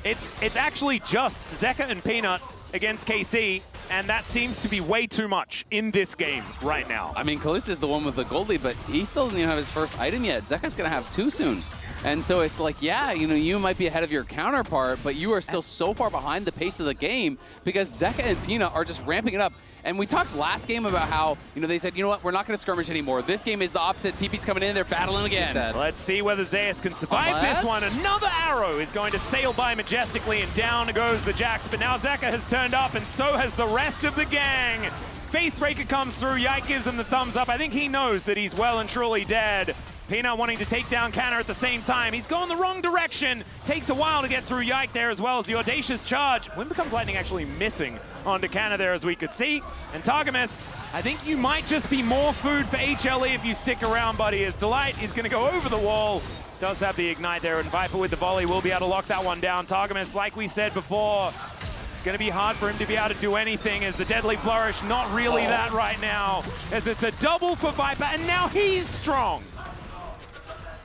It's actually just Zeka and Peanut against KC, and that seems to be way too much in this game right now. I mean, Kalist is the one with the gold lead, but he still doesn't even have his first item yet. Zeka's going to have 2 soon. And so it's like, yeah, you know, you might be ahead of your counterpart, but you are still so far behind the pace of the game because Zeka and Peanut are just ramping it up. And we talked last game about how, you know, they said, you know what, we're not going to skirmish anymore. This game is the opposite. TP's coming in, they're battling again. Let's see whether Zeus can survive this one. Another arrow is going to sail by majestically, and down goes the Jax. But now Zeka has turned up, and so has the rest of the gang. Facebreaker comes through. Yike gives him the thumbs up. I think he knows that he's well and truly dead. Peanut wanting to take down Canner at the same time. He's going the wrong direction. Takes a while to get through Yike there, as well as the audacious charge. Wind Becomes Lightning actually missing onto Canner there, as we could see. And Targamas, I think you might just be more food for HLE if you stick around, buddy, as Delight is going to go over the wall. Does have the ignite there, and Viper with the volley will be able to lock that one down. Targamas, like we said before, it's going to be hard for him to be able to do anything, as the Deadly Flourish, not really that right now, as it's a double for Viper, and now he's strong.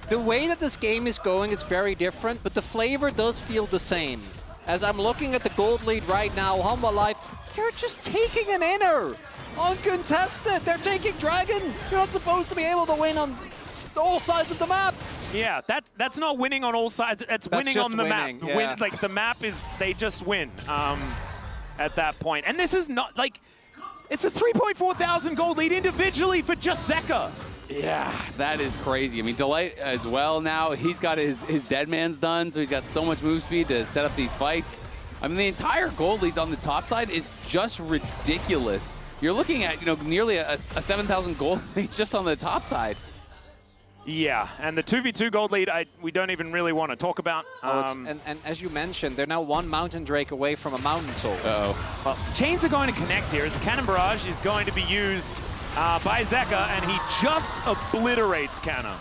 The way that this game is going is very different, but the flavor does feel the same. As I'm looking at the gold lead right now, Humble Life, they're just taking an inner. Uncontested, they're taking Dragon. You're not supposed to be able to win on all sides of the map. Yeah, that's not winning on all sides, that's winning on the map. Yeah. Like, the map is, they just win at that point. And this is not, like, it's a 3.4 thousand gold lead individually for just Zeka. Yeah, that is crazy. I mean, Delight as well now. He's got his dead man's done, so he's got so much move speed to set up these fights. I mean, the entire gold leads on the top side is just ridiculous. You're looking at, you know, nearly a 7,000 gold lead just on the top side. Yeah, and the 2v2 gold lead, we don't even really want to talk about. And as you mentioned, they're now 1 Mountain Drake away from a Mountain Soul. Uh-oh. Well, some chains are going to connect here, as Cannon Barrage is going to be used by Zeka, and he just obliterates Cannon.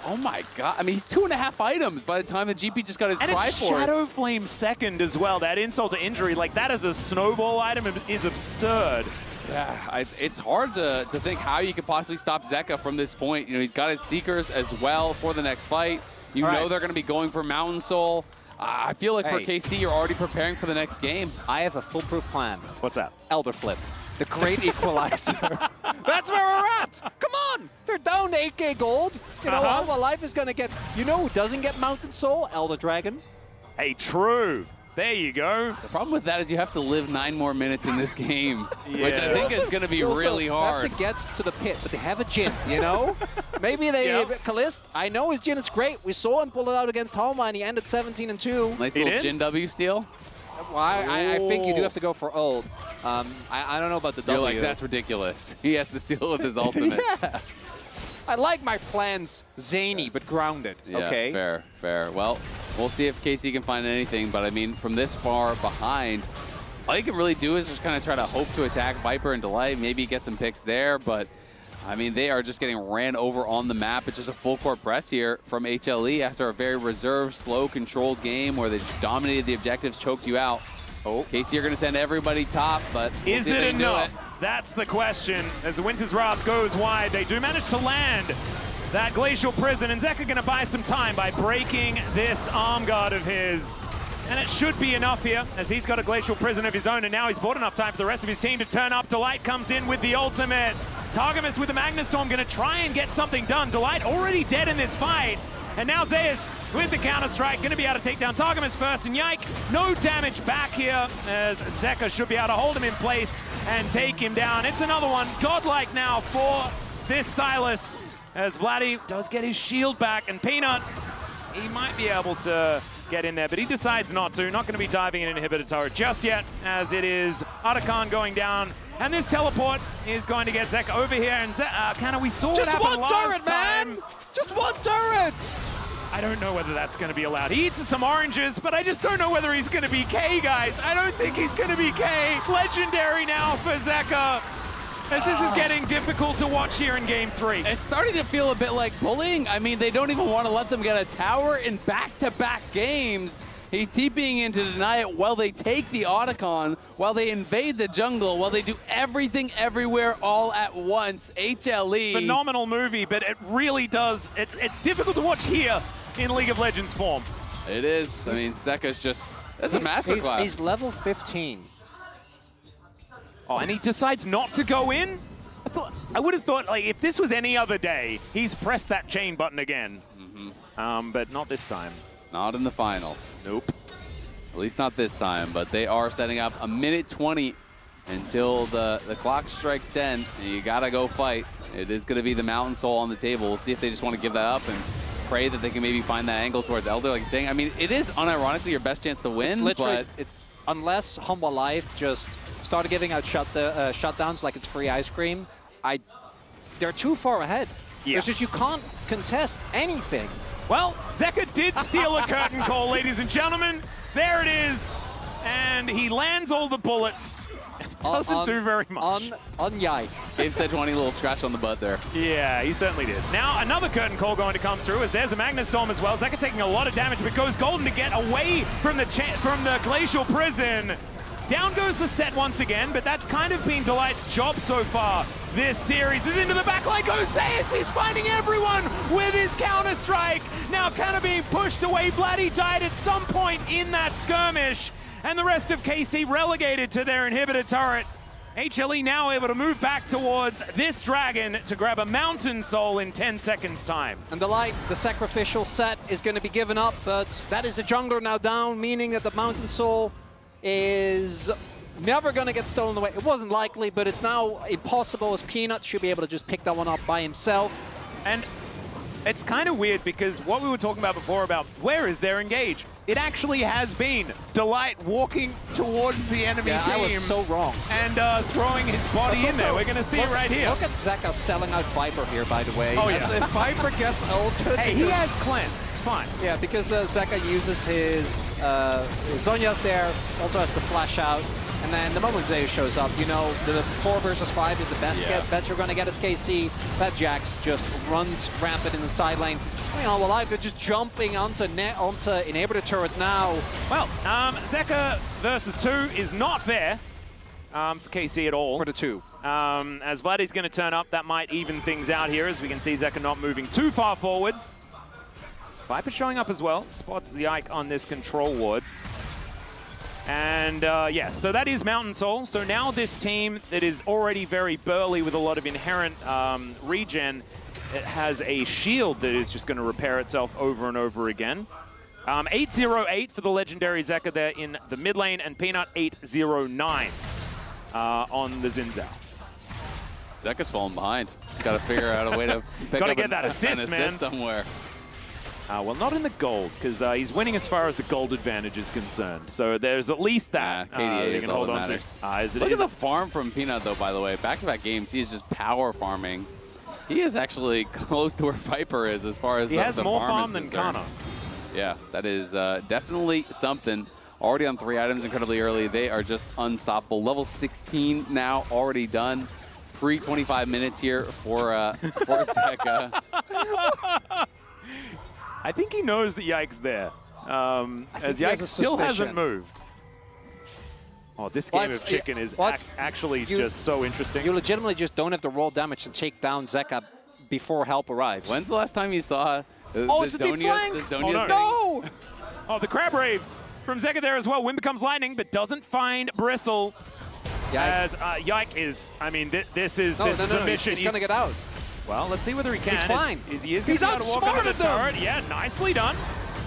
Oh my god, I mean, he's 2.5 items by the time the GP just got his And Triforce. it's Shadow Flame second as well. That insult to injury, like that as a snowball item is absurd. Yeah, it's hard to think how you could possibly stop Zeka from this point. You know, he's got his Seekers as well for the next fight. You know they're going to be going for Mountain Soul. I feel like for KC, you're already preparing for the next game. I have a foolproof plan. What's that? Elder Flip. The great equalizer. That's where we're at. Come on. They're down to 8K gold. You know, Humble Life is going to get, you know who doesn't get Mountain Soul? Elder Dragon. Hey, true. There you go. The problem with that is you have to live 9 more minutes in this game, which I think is going to be really hard. Have to get to the pit, but they have a Jhin, you know? Maybe they, Kalist, I know his Jhin is great. We saw him pull it out against Homa, and he ended 17-2. Nice little Jhin W steal. Well, I think you do have to go for ult. I don't know about the W. You're like, that's ridiculous. He has to steal with his ultimate. Yeah. I like my plans zany, but grounded. Yeah, okay. Fair. Well, we'll see if KC can find anything, but I mean, from this far behind, all you can really do is just kind of try to hope to attack Viper and Delight, maybe get some picks there, but I mean, they are just getting ran over on the map. It's just a full court press here from HLE after a very reserved, slow, controlled game where they just dominated the objectives, choked you out. KC are going to send everybody top, but we'll is it enough? That's the question. As the Winter's Wrath goes wide, they do manage to land that Glacial Prison, and Zeka going to buy some time by breaking this arm guard of his. And it should be enough here, as he's got a Glacial Prison of his own, and now he's bought enough time for the rest of his team to turn up. Delight comes in with the ultimate. Targamas with the Magnustorm going to try and get something done. Delight already dead in this fight. And now Zeus with the counter-strike, going to be able to take down Targamas first, and Yike, no damage back here, as Zeka should be able to hold him in place and take him down. It's another one, godlike now for this Silas, as Vladdy does get his shield back, and Peanut, he might be able to get in there, but he decides not to. Not going to be diving in an inhibitor turret just yet, as it is Atakan going down And this teleport is going to get Zeka over here. And Kana, we saw what happened last time. Just one turret, man! Just one turret! I don't know whether that's going to be allowed. He eats some oranges, but I just don't know whether he's going to be K, guys. I don't think he's going to be K. Legendary now for Zeka, as this is getting difficult to watch here in Game 3. It's starting to feel a bit like bullying. I mean, they don't even want to let them get a tower in back-to-back games. He's TPing in to deny it while they take the Otacon, while they invade the jungle, while they do everything everywhere all at once. HLE. Phenomenal movie, but it really does. It's difficult to watch here in League of Legends form. It is. I mean, Zeka's just, that's a masterclass. He's level 15. Oh, and he decides not to go in? I would have thought, like, if this was any other day, he's pressed that chain button again. But not this time. Not in the finals. Nope. At least not this time, but they are setting up a minute 20 until the clock strikes 10, and you gotta go fight. It is gonna be the Mountain Soul on the table. We'll see if they just want to give that up and pray that they can maybe find that angle towards Elder, like you're saying. I mean, it is unironically your best chance to win, It's literally, but unless Humble Life just started giving out shutdowns like it's free ice cream, they're too far ahead. Yeah. It's just you can't contest anything. Well, Zeka did steal a curtain call, ladies and gentlemen. There it is. And he lands all the bullets. It doesn't do very much. On Yike. Gave Sejuani a little scratch on the butt there. Yeah, he certainly did. Now, another curtain call going to come through as there's a Magnus Storm as well. Zeka taking a lot of damage, but goes golden to get away from the Glacial Prison. Down goes the set once again, but that's kind of been Delight's job so far. This series is into the backline. Goes Zeus, he's finding everyone with his counter-strike. Now kind of being pushed away. Vladdy died at some point in that skirmish. And the rest of KC relegated to their inhibitor turret. HLE now able to move back towards this dragon to grab a Mountain Soul in 10 seconds time. And the sacrificial set is going to be given up, but that is the jungler now down, meaning that the Mountain Soul is never going to get stolen away. It wasn't likely, but it's now impossible, as Peanut should be able to just pick that one up by himself. And it's kind of weird because what we were talking about before about where is their engage, it actually has been Delight walking towards the enemy team. I was so wrong. And throwing his body in there. We're going to see it right here. Look at Zeka selling out Viper here, by the way. Oh, yeah. If Viper gets ulted... Hey, he has cleanse. It's fine. Yeah, because Zeka uses his Zhonya's there, also has to flash out. And then the moment Zeus shows up, you know, the 4 versus 5 is the best bet you're going to get as KC. That Jax just runs rampant in the side lane. You know, well, I've got just jumping onto inhibitor turrets now. Well, Zeka versus 2 is not fair for KC at all. For the 2. As Vladdy's going to turn up, that might even things out here, as we can see Zeka not moving too far forward. Viper showing up as well. Spots Yike on this control ward. And yeah, so that is Mountain Soul. So now this team that is already very burly with a lot of inherent regen, it has a shield that is just going to repair itself over and over again. 808 for the legendary Zeka there in the mid lane, and Peanut 809 on the Xin Zhao. Zeka's falling behind. He's got to figure out a way to pick up that assist, man. somewhere. Well, not in the gold, because he's winning as far as the gold advantage is concerned. So there's at least that KDA they is can all hold that on matters. to. Look at the farm from Peanut, though, by the way. Back-to-back games, he is just power farming. He is actually close to where Viper is as far as he has more farm than Kana. Yeah, that is definitely something. Already on 3 items incredibly early. They are just unstoppable. Level 16 now already done. Pre-25 minutes here for Zeka. I think he knows that Yike's there, as Yike still hasn't moved. Oh, this game of chicken is actually just so interesting. You legitimately just don't have to roll damage to take down Zeka before help arrives. When's the last time you saw it's a deep flank! No! Oh, the Crab Rave from Zeka there as well. Wind becomes lightning, but doesn't find Bristle. As Yike is, I mean, this is a mission. He's going to get out. Well, let's see whether he can. He's fine. He is going to be able to walk over the turret. Yeah, nicely done.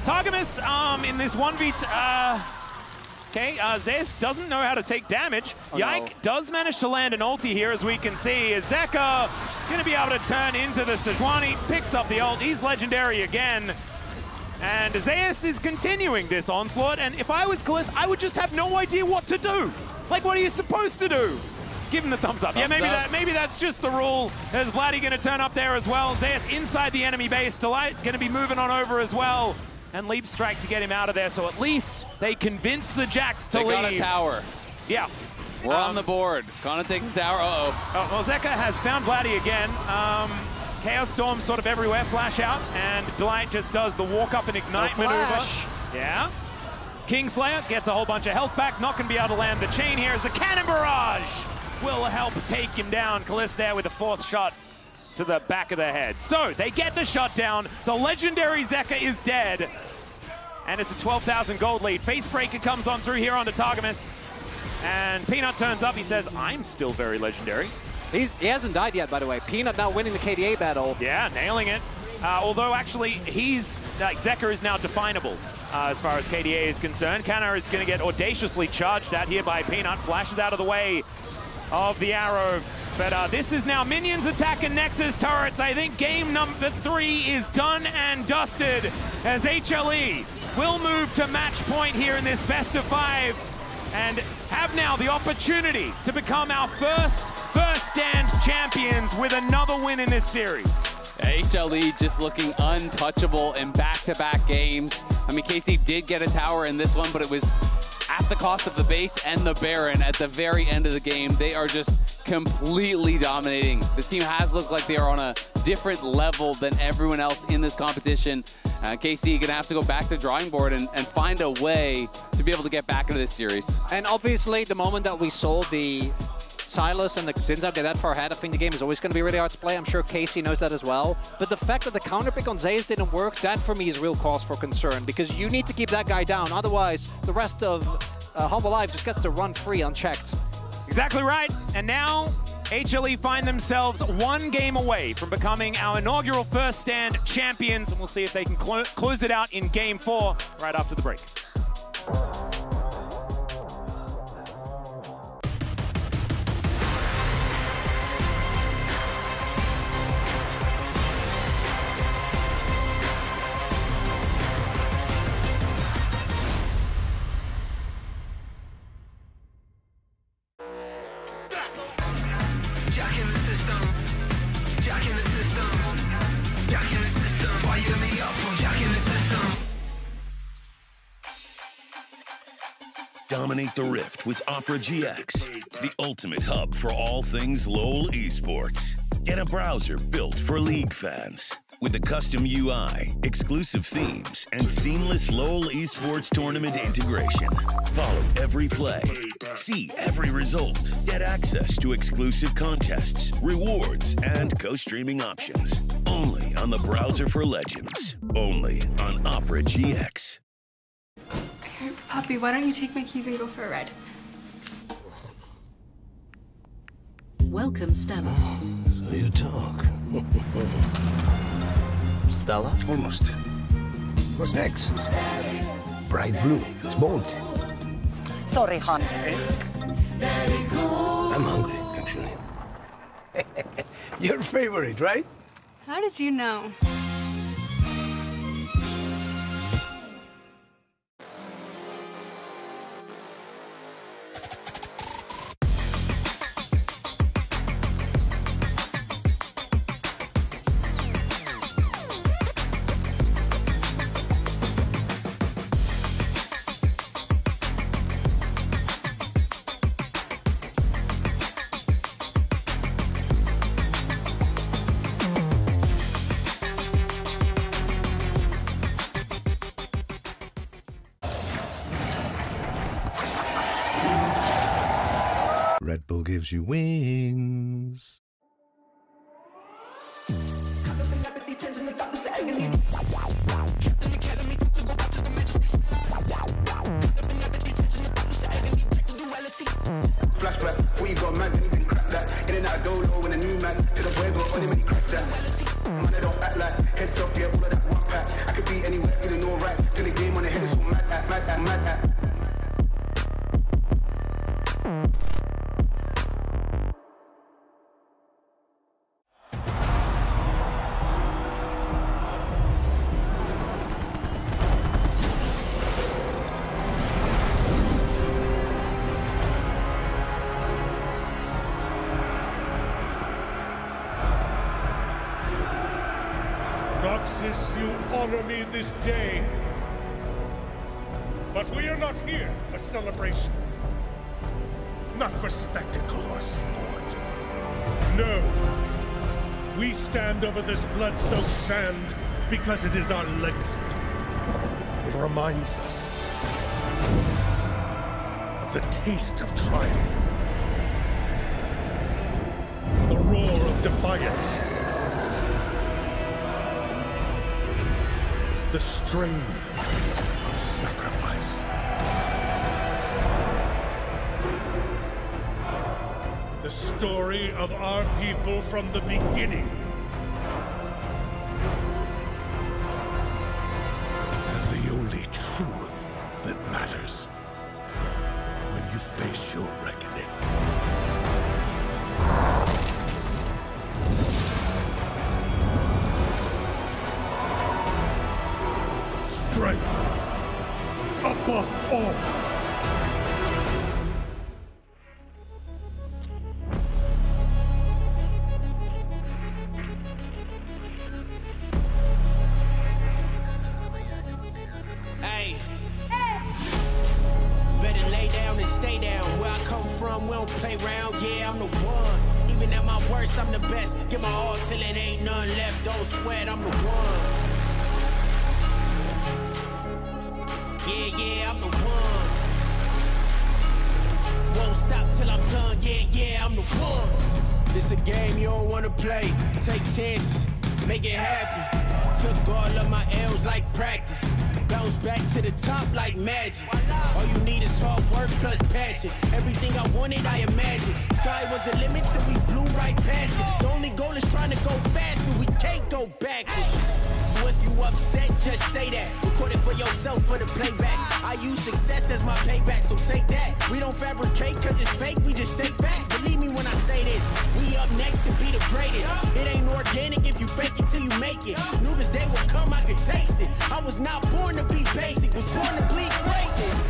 Targamas in this 1v... Okay, Zeus doesn't know how to take damage. Yike does manage to land an ulti here, as we can see. Zeka going to be able to turn into the Sejuani, picks up the ult. He's legendary again. And Zeus is continuing this onslaught. And if I was Kalista, I would just have no idea what to do. Like, what are you supposed to do? Give him the thumbs up. Yeah, maybe that's just the rule. Is Vladdy going to turn up there as well? Zeus inside the enemy base. Delight going to be moving on over as well. And Leap Strike to get him out of there. So at least they convince the Jacks to leave. They got a tower. Yeah. We're on the board. Kana takes the tower. Uh-oh. Well, Zeka has found Vladdy again. Chaos Storm sort of everywhere. Flash out. And Delight just does the walk up and ignite maneuver. Yeah. Kingslayer gets a whole bunch of health back. Not going to be able to land the chain here as the Cannon Barrage will help take him down. Kalisz there with the 4th shot to the back of the head. So they get the shot down. The legendary Zeka is dead. And it's a 12,000 gold lead. Facebreaker comes on through here onto Targamas. And Peanut turns up. He says, I'm still very legendary. He hasn't died yet, by the way. Peanut now winning the KDA battle. Yeah, nailing it. Although actually, Zeka is now definable as far as KDA is concerned. Kana is going to get audaciously charged at here by Peanut. Flashes out of the way of the arrow. But this is now minions attacking Nexus turrets. I think game number 3 is done and dusted as HLE will move to match point here in this best of 5 and have now the opportunity to become our first stand champions with another win in this series. HLE just looking untouchable in back-to-back games. I mean, KC did get a tower in this one, but it was at the cost of the base and the Baron at the very end of the game. They are just completely dominating. The team has looked like they are on a different level than everyone else in this competition. KC gonna have to go back to the drawing board and find a way to be able to get back into this series. And obviously, the moment that we sold the Silas and the Zinzao get that far ahead, I think the game is always going to be really hard to play. I'm sure Casey knows that as well. But the fact that the counterpick on Zeus didn't work, that for me is real cause for concern, because you need to keep that guy down. Otherwise, the rest of Humble Life just gets to run free unchecked. Exactly right. And now HLE find themselves 1 game away from becoming our inaugural first stand champions. And we'll see if they can close it out in game 4 right after the break. Dominate the Rift with Opera GX, the ultimate hub for all things LoL Esports. Get a browser built for League fans. With a custom UI, exclusive themes, and seamless LoL Esports tournament integration. Follow every play, see every result, get access to exclusive contests, rewards, and co-streaming options. Only on the browser for legends. Only on Opera GX. Hey, Poppy, why don't you take my keys and go for a ride? Welcome, Stella. So you talk. Stella? Almost. What's next? Bright blue. It's bold. Sorry, hon. I'm hungry, actually. Your favorite, right? How did you know? Red Bull gives you wings. Flashback, before you got mad, you can crack that. In and out, dolo when a new man to the boy got only when he crack that. Man, I don't act like heads off, yeah, all of that one pack. I could be anywhere, feeling alright. To the game on the head is so mad at, mad at, mad at. Noxus, you honor me this day. But we are not here for celebration. Not for spectacle or sport. No. We stand over this blood-soaked sand because it is our legacy. It reminds us of the taste of triumph. The roar of defiance. The strain of sacrifice. The story of our people from the beginning. And the only truth that matters when you face your reckoning. Strength above all. Better lay down and stay down. Where I come from, we don't play around. Yeah, I'm the one. Even at my worst, I'm the best. Give my all till it ain't none left. Don't sweat, I'm the one. Yeah, I'm the one. Won't stop till I'm done. Yeah, I'm the one. This a game you don't wanna play. Take chances, make it happen. Took all of my L's like practice. Bounce back to the top like magic. All you need is hard work plus passion. Everything I wanted, I imagined. Sky was the limit till we blew right past it. The only goal is trying to go faster. We can't go backwards. So if you upset, just say that. Record it for yourself for the playback. I use success as my payback, so take that. We don't fabricate cause it's fake, we just stay facts. Believe me when I say this. We up next to be the greatest. It ain't organic if you fake it till you make it. Knew this day would come, I could taste it. I was not born to be basic, was born to bleed greatness.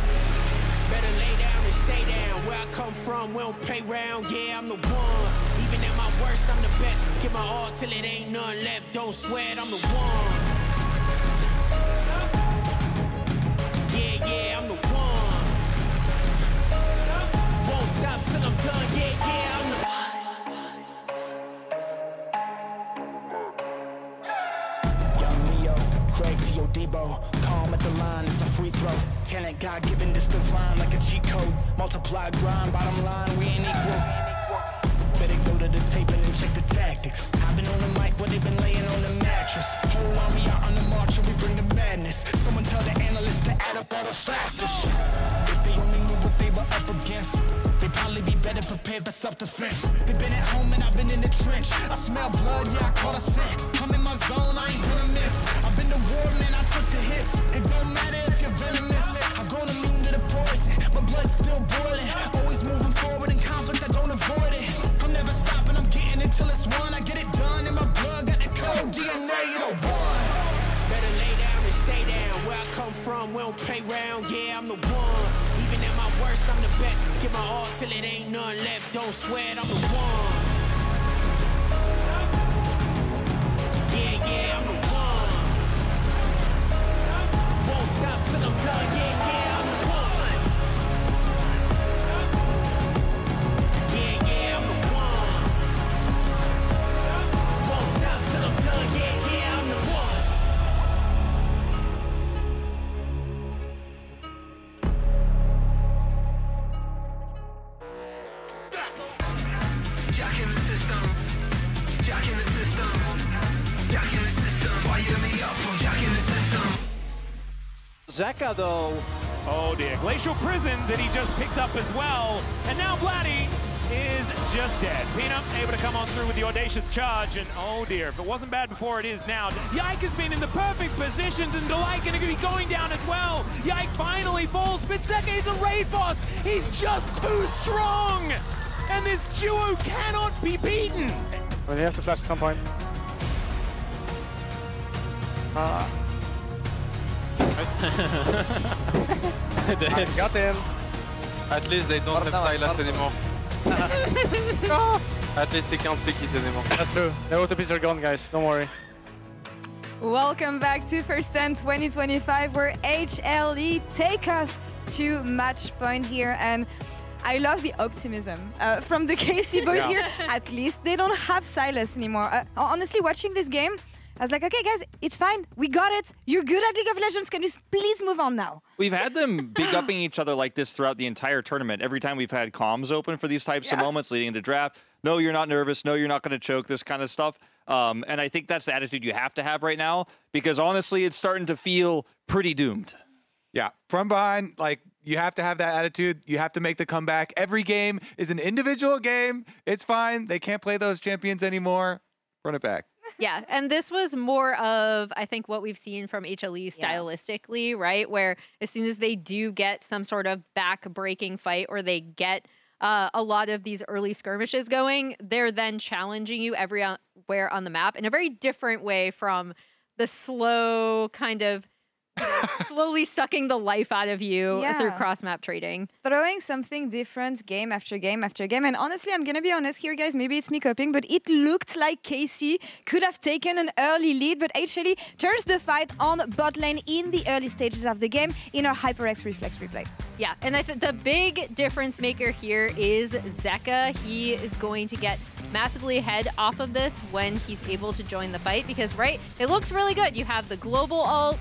Better lay down and stay down. Where I come from, we don't play round. Yeah, I'm the one. Even at my worst, I'm the best. Give my all till it ain't none left. Don't sweat, I'm the one. Yeah, I'm the one. Won't stop till I'm done. Yeah, I'm the Craig to your Debo, calm at the line, it's a free throw. Talent God-given, this divine like a cheat code. Multiply, grind, bottom line, we ain't equal. Better go to the tape and check the tactics. I've been on the mic where they've been laying on the mattress. Whole army out on the march and we bring the madness. Someone tell the analysts to add up all the factors. If they only knew what they were up against, they'd probably be better prepared for self-defense. They've been at home and I've been in the trench. I smell blood, yeah, I caught a scent. I'm in my zone, I ain't gonna miss. I've been to war, man, I took the hits. It don't matter if you're venomous. I've grown immune to the poison. My blood's still boiling. Always moving forward in conflict, I don't avoid it. I'm never stopping, I'm getting it till it's won. I get it done in my blood, got the code DNA, you the one. Better lay down and stay down. Where I come from, we don't play round. Yeah, I'm the one. Even at my worst, I'm the best. Give my all till it ain't none left. Don't sweat, I'm the one. Yeah, I'm the one. Won't stop till I'm done. Yeah, I'm the one. Yeah, I'm the one. Won't stop till I'm done. Yeah, I'm the one. Jack in the system. Jack in the system. Jack in the system. Fire me up from Jack in the system. Zeka, though. Oh dear, Glacial Prison that he just picked up as well. And now Vladdy is just dead. Peanut able to come on through with the audacious charge, and oh dear, if it wasn't bad before, it is now. Yike has been in the perfect positions, and Delight going to be going down as well. Yike finally falls. Bitseke is a raid boss. He's just too strong, and this duo cannot be beaten. Well, he has to flash at some point. They got him. At least they don't have Silas anymore. At least he can't pick it anymore. That's true. The auto pieces are gone, guys. Don't worry. Welcome back to First 10 2025, where HLE take us to match point here. And I love the optimism from the KC boys here. At least they don't have Silas anymore. Honestly, watching this game, I was like, okay, guys, it's fine. We got it. You're good at League of Legends. Can you please move on now? We've had them big-upping each other like this throughout the entire tournament. Every time we've had comms open for these types of moments leading into draft, no, you're not nervous. No, you're not going to choke, this kind of stuff. And I think that's the attitude you have to have right now, because honestly, it's starting to feel pretty doomed. Yeah, from behind, like, you have to have that attitude. You have to make the comeback. Every game is an individual game. It's fine. They can't play those champions anymore. Run it back. Yeah, and this was more of, I think, what we've seen from HLE stylistically, right? Where as soon as they do get some sort of back-breaking fight, or they get a lot of these early skirmishes going, they're then challenging you everywhere on the map in a very different way from the slow kind of slowly sucking the life out of you through cross-map trading. Throwing something different game after game after game. And honestly, I'm going to be honest here, guys. Maybe it's me copying, but it looked like KC could have taken an early lead, but HLE turns the fight on bot lane in the early stages of the game in our HyperX Reflex replay. Yeah, and I think the big difference maker here is Zeka. He is going to get massively ahead off of this when he's able to join the fight, because, right, it looks really good. You have the global ult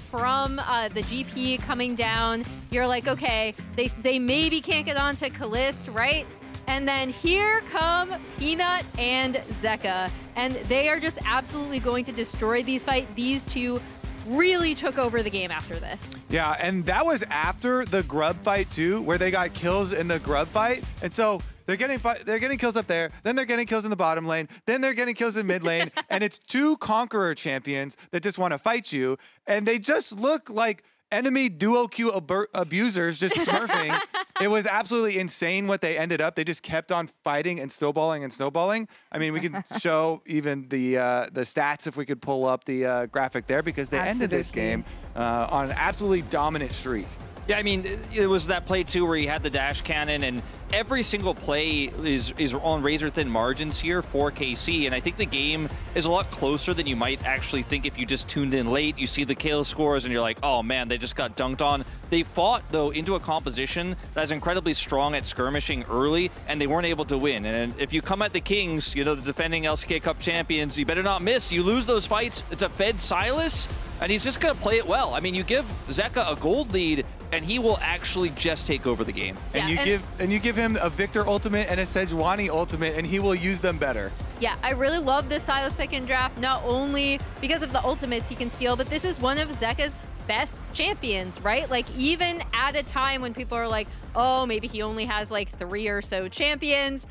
from the GP coming down. You're like, okay, they maybe can't get onto Kalist, right? And then here come Peanut and Zeka, and they are just absolutely going to destroy these fights. These two really took over the game after this. Yeah, and that was after the grub fight too, where they got kills in the grub fight. And so they're getting kills up there, then they're getting kills in the bottom lane, then they're getting kills in mid lane, and it's two Conqueror champions that just want to fight you, and they just look like enemy duo Q abusers just smurfing. It was absolutely insane what they ended up. They just kept on fighting and snowballing and snowballing. I mean, we could show even the stats if we could pull up the graphic there, because they ended this game on an absolutely dominant streak. Yeah, I mean, it was that play too where he had the dash cannon, and every single play is on razor-thin margins here for KC, and I think the game is a lot closer than you might actually think if you just tuned in late. You see the kill scores, and you're like, oh man, they just got dunked on. They fought, though, into a composition that's incredibly strong at skirmishing early, and they weren't able to win. And if you come at the Kings, you know, the defending LCK Cup champions, you better not miss. You lose those fights, it's a fed Silas, and he's just going to play it well. I mean, you give Zeka a gold lead, and he will actually just take over the game. And you give him a Victor ultimate and a Sejuani ultimate, and he will use them better. Yeah, I really love this Silas pick and draft, not only because of the ultimates he can steal, but this is one of Zeka's best champions, right? Like, even at a time when people are like, oh, maybe he only has like 3 or so champions,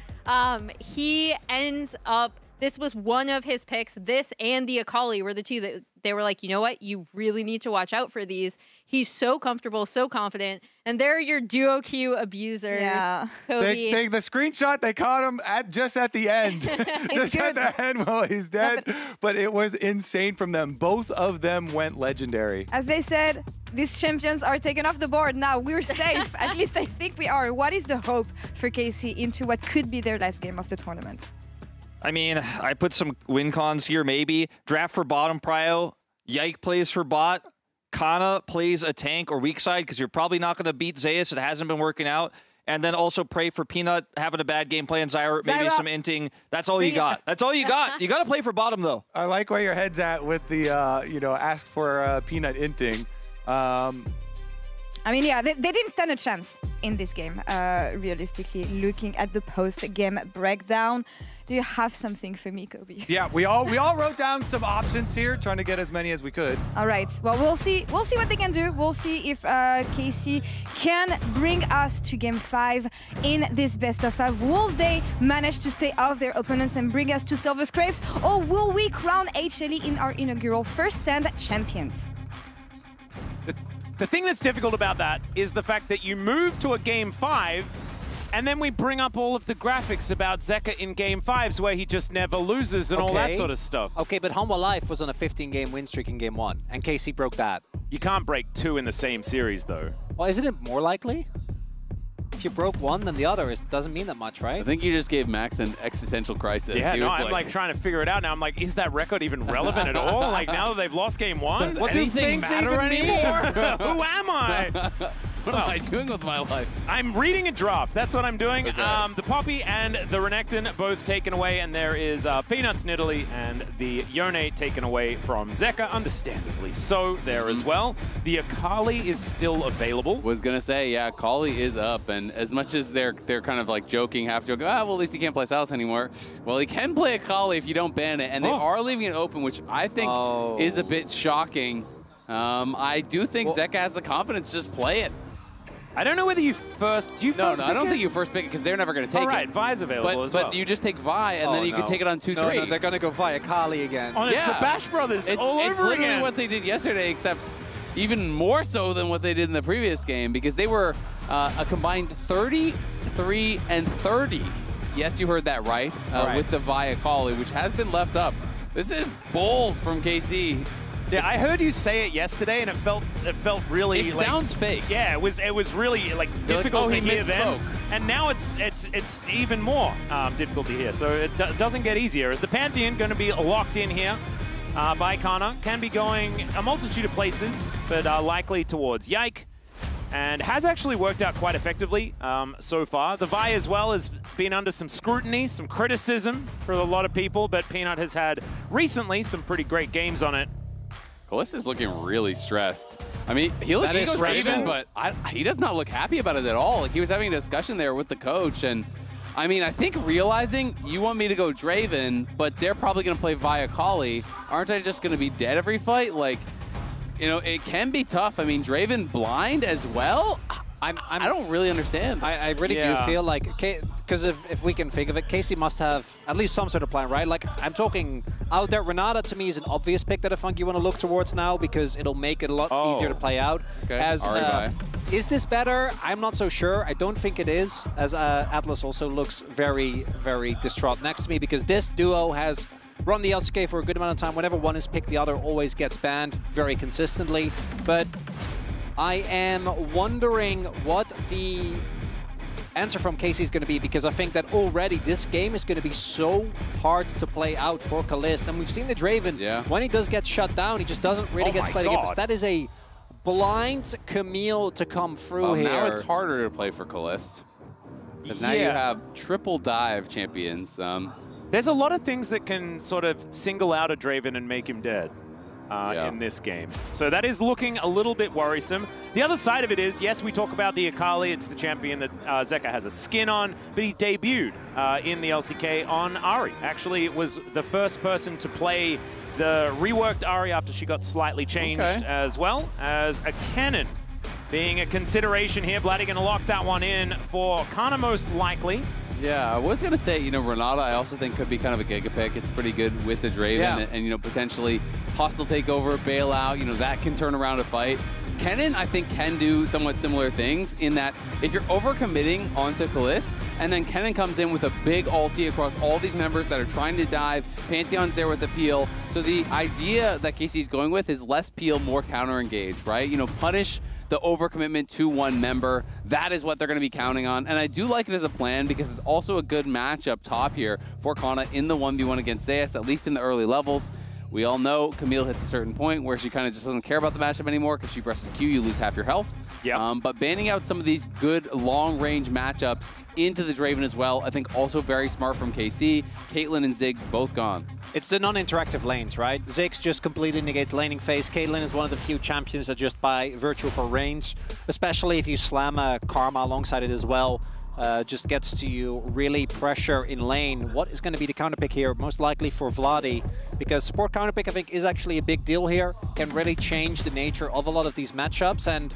he ends up, this was one of his picks. This and the Akali were the two that they were like, you know what? You really need to watch out for these. He's so comfortable, so confident. And they're your duo Q abusers. Yeah. Kobe. The screenshot, they caught him just at the end. Just at the end while he's dead. But it was insane from them. Both of them went legendary. As they said, these champions are taken off the board now. We're safe. At least I think we are. What is the hope for KC into what could be their last game of the tournament? I mean, I put some win cons here, maybe. Draft for bottom prio. Yike plays for bot. Kana plays a tank or weak side, because you're probably not going to beat Zeus. It hasn't been working out. And then also pray for Peanut having a bad game playing Zyra, maybe some inting. That's all you got. That's all you got. You got to play for bottom, though. I like where your head's at with the, you know, asked for Peanut inting. I mean, yeah, they didn't stand a chance in this game, realistically, looking at the post-game breakdown. Do you have something for me, Kobe? Yeah, we all wrote down some options here, trying to get as many as we could. All right, well, we'll see what they can do. We'll see if KC can bring us to Game 5 in this best of 5. Will they manage to stay off their opponents and bring us to Silver Scrapes? Or will we crown HLE in our inaugural First 10 champions? The thing that's difficult about that is the fact that you move to a Game 5, and then we bring up all of the graphics about Zeka in Game 5s where he just never loses and all that sort of stuff. Okay, but Hanwha Life was on a 15-game win streak in Game 1, and KC broke that. You can't break 2 in the same series, though. Well, isn't it more likely? if you broke one, then the other doesn't mean that much, right? I think you just gave Max an existential crisis. Yeah, He no, was I'm like trying to figure it out now. I'm like, is that record even relevant at all? Like now that they've lost game one, does what do anything things matter even mean? anymore? Who am I? What am I doing with my life? I'm reading a draft. That's what I'm doing. Okay. The Poppy and the Renekton both taken away, and there is Peanuts Nidalee and the Yone taken away from Zeka, understandably so there as well. The Akali is still available. Was gonna say, yeah, Akali is up, and as much as they're kind of like joking, half joking, well, at least he can't play Sylas anymore. Well, he can play Akali if you don't ban it, and they are leaving it open, which I think is a bit shocking. I do think Zeka has the confidence to just play it. I don't know whether you first... Do you first No, pick I don't it? think you first pick it because they're never going to take it. All right, Vi's available as well. But you just take Vi, and then you can take it on 2-3. No, they're going to go via Kali again. Oh, it's the Bash Brothers all over It's literally again. what they did yesterday, except even more so than what they did in the previous game, because they were a combined 33 and 30. Yes, you heard that right, with the Vi Akali, which has been left up. This is bold from KC. Yeah, I heard you say it yesterday, and it felt really. It sounds fake. Yeah, it was really like difficult to hear then, and now it's even more difficult to hear. So it doesn't get easier. Is the Pantheon going to be locked in here by Kana? Can be going a multitude of places, but likely towards Yike, and has actually worked out quite effectively so far. The Vi as well has been under some scrutiny, some criticism for a lot of people, but Peanut has had recently some pretty great games on it. Callista's looking really stressed. I mean, he goes Draven, but he does not look happy about it at all. Like, he was having a discussion there with the coach, and I mean, I think realizing you want me to go Draven, but they're probably going to play via Kali, aren't I just going to be dead every fight? Like, you know, it can be tough. I mean, Draven blind as well? I don't really understand. I really do feel like, because if we can think of it, KC must have at least some sort of plan, right? Like, I'm talking out there, Renata to me is an obvious pick that I think you want to look towards now because it'll make it a lot easier to play out. Okay. As is this better? I'm not so sure. I don't think it is, as Atlas also looks very, very distraught next to me because this duo has run the LCK for a good amount of time. Whenever one is picked, the other always gets banned very consistently. But I am wondering what the answer from KC is going to be, because I think that already this game is going to be so hard to play out for Kalist. And we've seen the Draven, when he does get shut down, he just doesn't really get to play the game. That is a blind Camille to come through here. Now it's harder to play for Kalist. Because now you have triple dive champions. There's a lot of things that can sort of single out a Draven and make him dead. In this game. So that is looking a little bit worrisome. The other side of it is, yes, we talk about the Akali. It's the champion that Zeka has a skin on, but he debuted in the LCK on Ahri. Actually, it was the first person to play the reworked Ahri after she got slightly changed, as well as a cannon being a consideration here. Vladdy going to lock that one in for Kana most likely. Yeah, I was going to say, you know, Renata I also think could be kind of a giga pick. It's pretty good with the Draven and, you know, potentially hostile takeover, bailout, you know, that can turn around a fight. Kennen, I think, can do somewhat similar things in that if you're overcommitting onto Kalist, and then Kennen comes in with a big ulti across all these members that are trying to dive, Pantheon's there with the peel. So the idea that KC's going with is less peel, more counter engage, right? You know, punish the overcommitment to one member. That is what they're going to be counting on. And I do like it as a plan because it's also a good match up top here for Kana in the 1v1 against Zeus, at least in the early levels. We all know Camille hits a certain point where she kind of just doesn't care about the matchup anymore because she presses Q, you lose half your health. But banning out some of these good long-range matchups into the Draven as well, I think also very smart from KC. Caitlyn and Ziggs both gone. It's the non-interactive lanes, right? Ziggs just completely negates laning phase. Caitlyn is one of the few champions that just by virtue for range, especially if you slam a Karma alongside it as well, just gets to you really pressure in lane. What is going to be the counter pick here? Most likely for Vladdy, because support counter pick I think is actually a big deal here. Can really change the nature of a lot of these matchups, and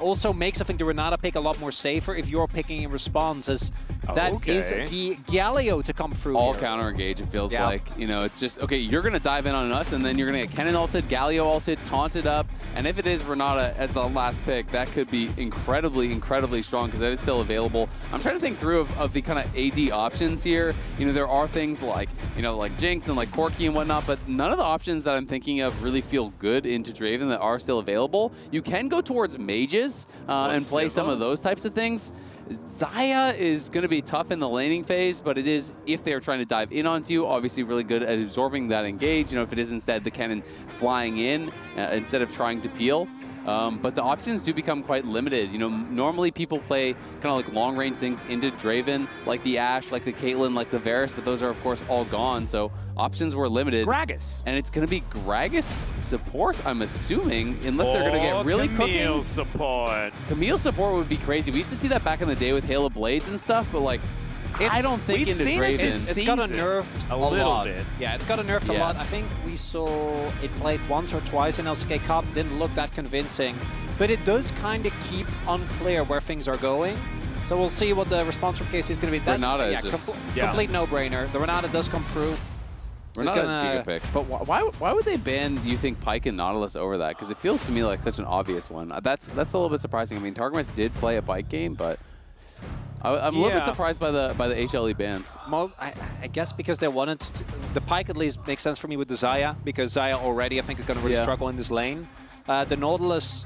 also makes, I think, the Renata pick a lot more safer if you're picking in response, as that is the Galio to come through all here. Counter engage, it feels like. You know, it's just, okay, you're going to dive in on us, and then you're going to get Kennen ulted, Galio ulted, taunted up, and if it is Renata as the last pick, that could be incredibly, incredibly strong because that is still available. I'm trying to think through of the kind of AD options here. You know, there are things like, you know, like Jinx and like Corki and whatnot, but none of the options that I'm thinking of really feel good into Draven that are still available. You can go towards mages and play some of those types of things. Xayah is going to be tough in the laning phase, but it is, if they're trying to dive in onto you, obviously really good at absorbing that engage. You know, if it is instead the cannon flying in instead of trying to peel. But the options do become quite limited. You know, normally people play kind of like long-range things into Draven, like the Ashe, like the Caitlyn, like the Varus, but those are, of course, all gone. So options were limited. Gragas. And it's going to be Gragas support, I'm assuming, unless they're going to get really Camille cooking. support. Camille support would be crazy. We used to see that back in the day with Halo Blades and stuff, but like, I don't think into Draven. It's got a nerfed a little lot. bit. Yeah, it's got a nerfed a lot. I think we saw it played once or twice in LCK Cup, didn't look that convincing. But it does kind of keep unclear where things are going. So we'll see what the response from KC is going to be. Renata is just... complete no-brainer. The Renata does come through. Renata's Giga pick. But why would they ban, you think, Pyke and Nautilus over that? Because it feels to me like such an obvious one. That's a little bit surprising. I mean, Targamas did play a Pyke game, but... I'm a little bit surprised by the HLE bans. Well, I guess because they wanted to, the Pyke at least makes sense for me with the Xayah, because Xayah already I think is going to really struggle in this lane. The Nautilus,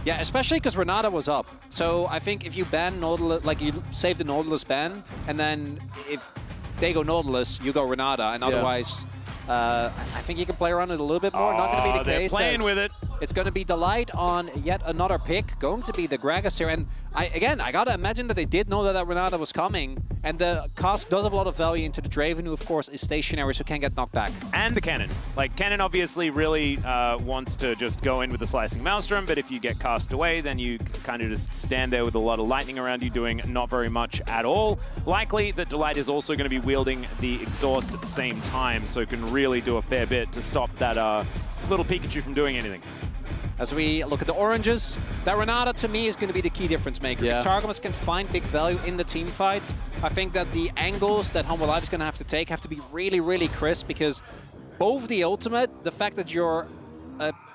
yeah, especially because Renata was up. So I think if you ban Nautilus, like you save the Nautilus ban, and then if they go Nautilus, you go Renata, and otherwise I think you can play around it a little bit more. Not going to be the case. They're playing with it. It's going to be Delight on yet another pick. Going to be the Gragas here. And I got to imagine that they did know that Renata was coming. And the cost does have a lot of value into the Draven, who, of course, is stationary, so can get knocked back. And the cannon. Like, cannon obviously really wants to just go in with the slicing maelstrom, but if you get cast away, then you kind of just stand there with a lot of lightning around you, doing not very much at all. Likely that Delight is also going to be wielding the exhaust at the same time, so can really do a fair bit to stop that little Pikachu from doing anything. As we look at the oranges, that Renata to me is going to be the key difference maker. If Targamas can find big value in the team fights, I think that the angles that Humble Life is going to have to take have to be really, really crisp, because both the ultimate, the fact that you're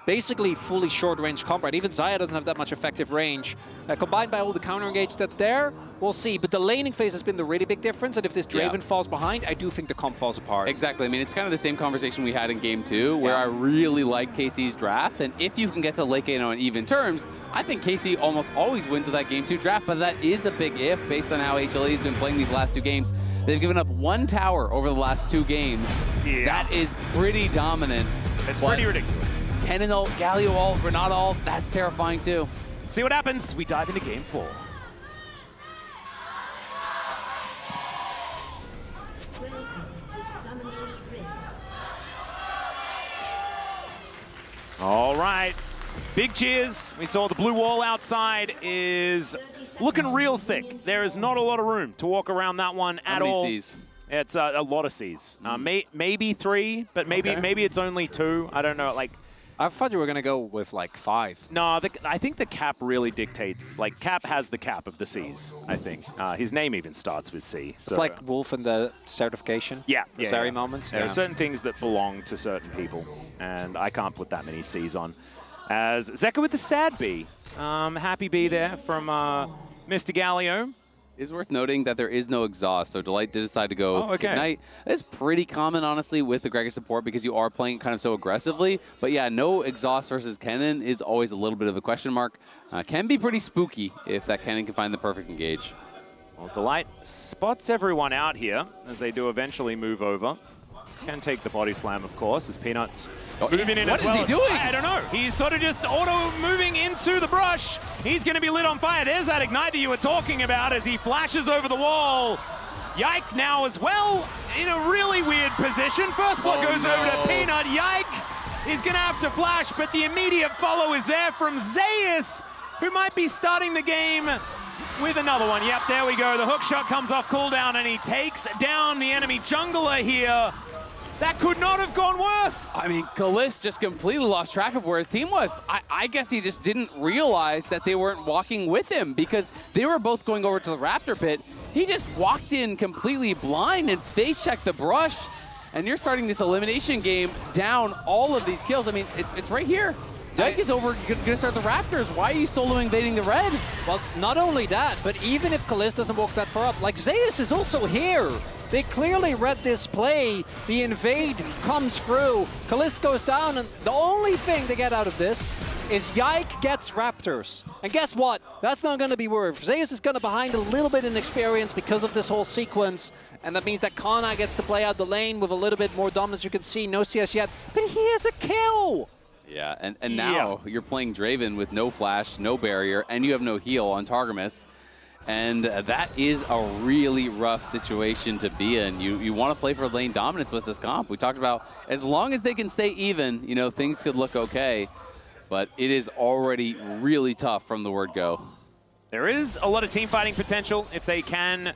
basically fully short-range combat, even Xayah doesn't have that much effective range, combined by all the counter-engage that's there, we'll see. But the laning phase has been the really big difference, and if this Draven falls behind, I do think the comp falls apart. Exactly. I mean, it's kind of the same conversation we had in Game 2, where I really like KC's draft, and if you can get to late game on even terms, I think KC almost always wins with that Game 2 draft, but that is a big if based on how HLE has been playing these last 2 games. They've given up 1 tower over the last 2 games. That is pretty dominant. It's pretty ridiculous. Cannon ult, Galio ult, Renata ult, that's terrifying too. See what happens. We dive into Game 4. All right. Big cheers. We saw the blue wall outside is looking real thick. There is not a lot of room to walk around that one at all. How many Cs? It's a lot of Cs. Maybe 3, but maybe it's only 2. I don't know. Like, I thought you were going to go with like 5. No, I think the cap really dictates. Like, Cap has the cap of the Cs, I think. His name even starts with C. It's like Wolf and the certification. Yeah. The Zeri moments. There are certain things that belong to certain people, and I can't put that many Cs on. As Zeka with the sad B. Happy B there from Mr. Galio. It is worth noting that there is no exhaust, so Delight did decide to go Ignite. That's pretty common, honestly, with the Gragas support, because you are playing kind of so aggressively. But yeah, no exhaust versus cannon is always a little bit of a question mark. Can be pretty spooky if that cannon can find the perfect engage. Well, Delight spots everyone out here as they do eventually move over. Can take the body slam, of course, as Peanuts moving in as well. What is he doing? I don't know. He's sort of just auto-moving into the brush. He's going to be lit on fire. There's that Ignite that you were talking about as he flashes over the wall. Yike now as well in a really weird position. First blood goes over to Peanut. Yike is going to have to flash, but the immediate follow is there from Zeus, who might be starting the game with another one. Yep, there we go. The hook shot comes off cooldown, and he takes down the enemy jungler here. That could not have gone worse. I mean, Kalist just completely lost track of where his team was. I guess he just didn't realize that they weren't walking with him, because they were both going over to the Raptor pit. He just walked in completely blind and face-checked the brush. And you're starting this elimination game down all of these kills. I mean, it's right here. Dyke is over, gonna start the Raptors. Why are you solo invading the red? Well, not only that, but even if Kalist doesn't walk that far up, like Zeus is also here. They clearly read this play. The invade comes through. Kalist goes down, and the only thing they get out of this is Yike gets Raptors. And guess what? That's not going to be worth. Zeus is going to behind a little bit in experience because of this whole sequence. And that means that Kana gets to play out the lane with a little bit more dominance. You can see no CS yet, but he has a kill. Yeah, and now you're playing Draven with no flash, no barrier, and you have no heal on Targamas. And that is a really rough situation to be in. You want to play for lane dominance with this comp. We talked about as long as they can stay even, you know, things could look okay. But it is already really tough from the word go. There is a lot of team fighting potential. If they can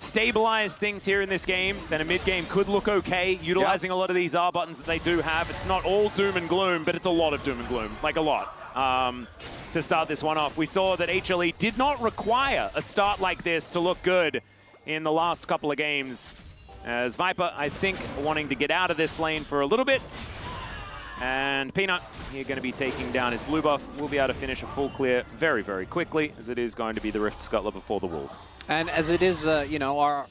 stabilize things here in this game, then a mid game could look okay, utilizing a lot of these R buttons that they do have. It's not all doom and gloom, but it's a lot of doom and gloom, like a lot. To start this one off, we saw that HLE did not require a start like this to look good in the last couple of games. As Viper, I think, wanting to get out of this lane for a little bit. And Peanut, here going to be taking down his blue buff. Will be able to finish a full clear very, very quickly, as it is going to be the Rift Scuttler before the Wolves. And as it is, you know,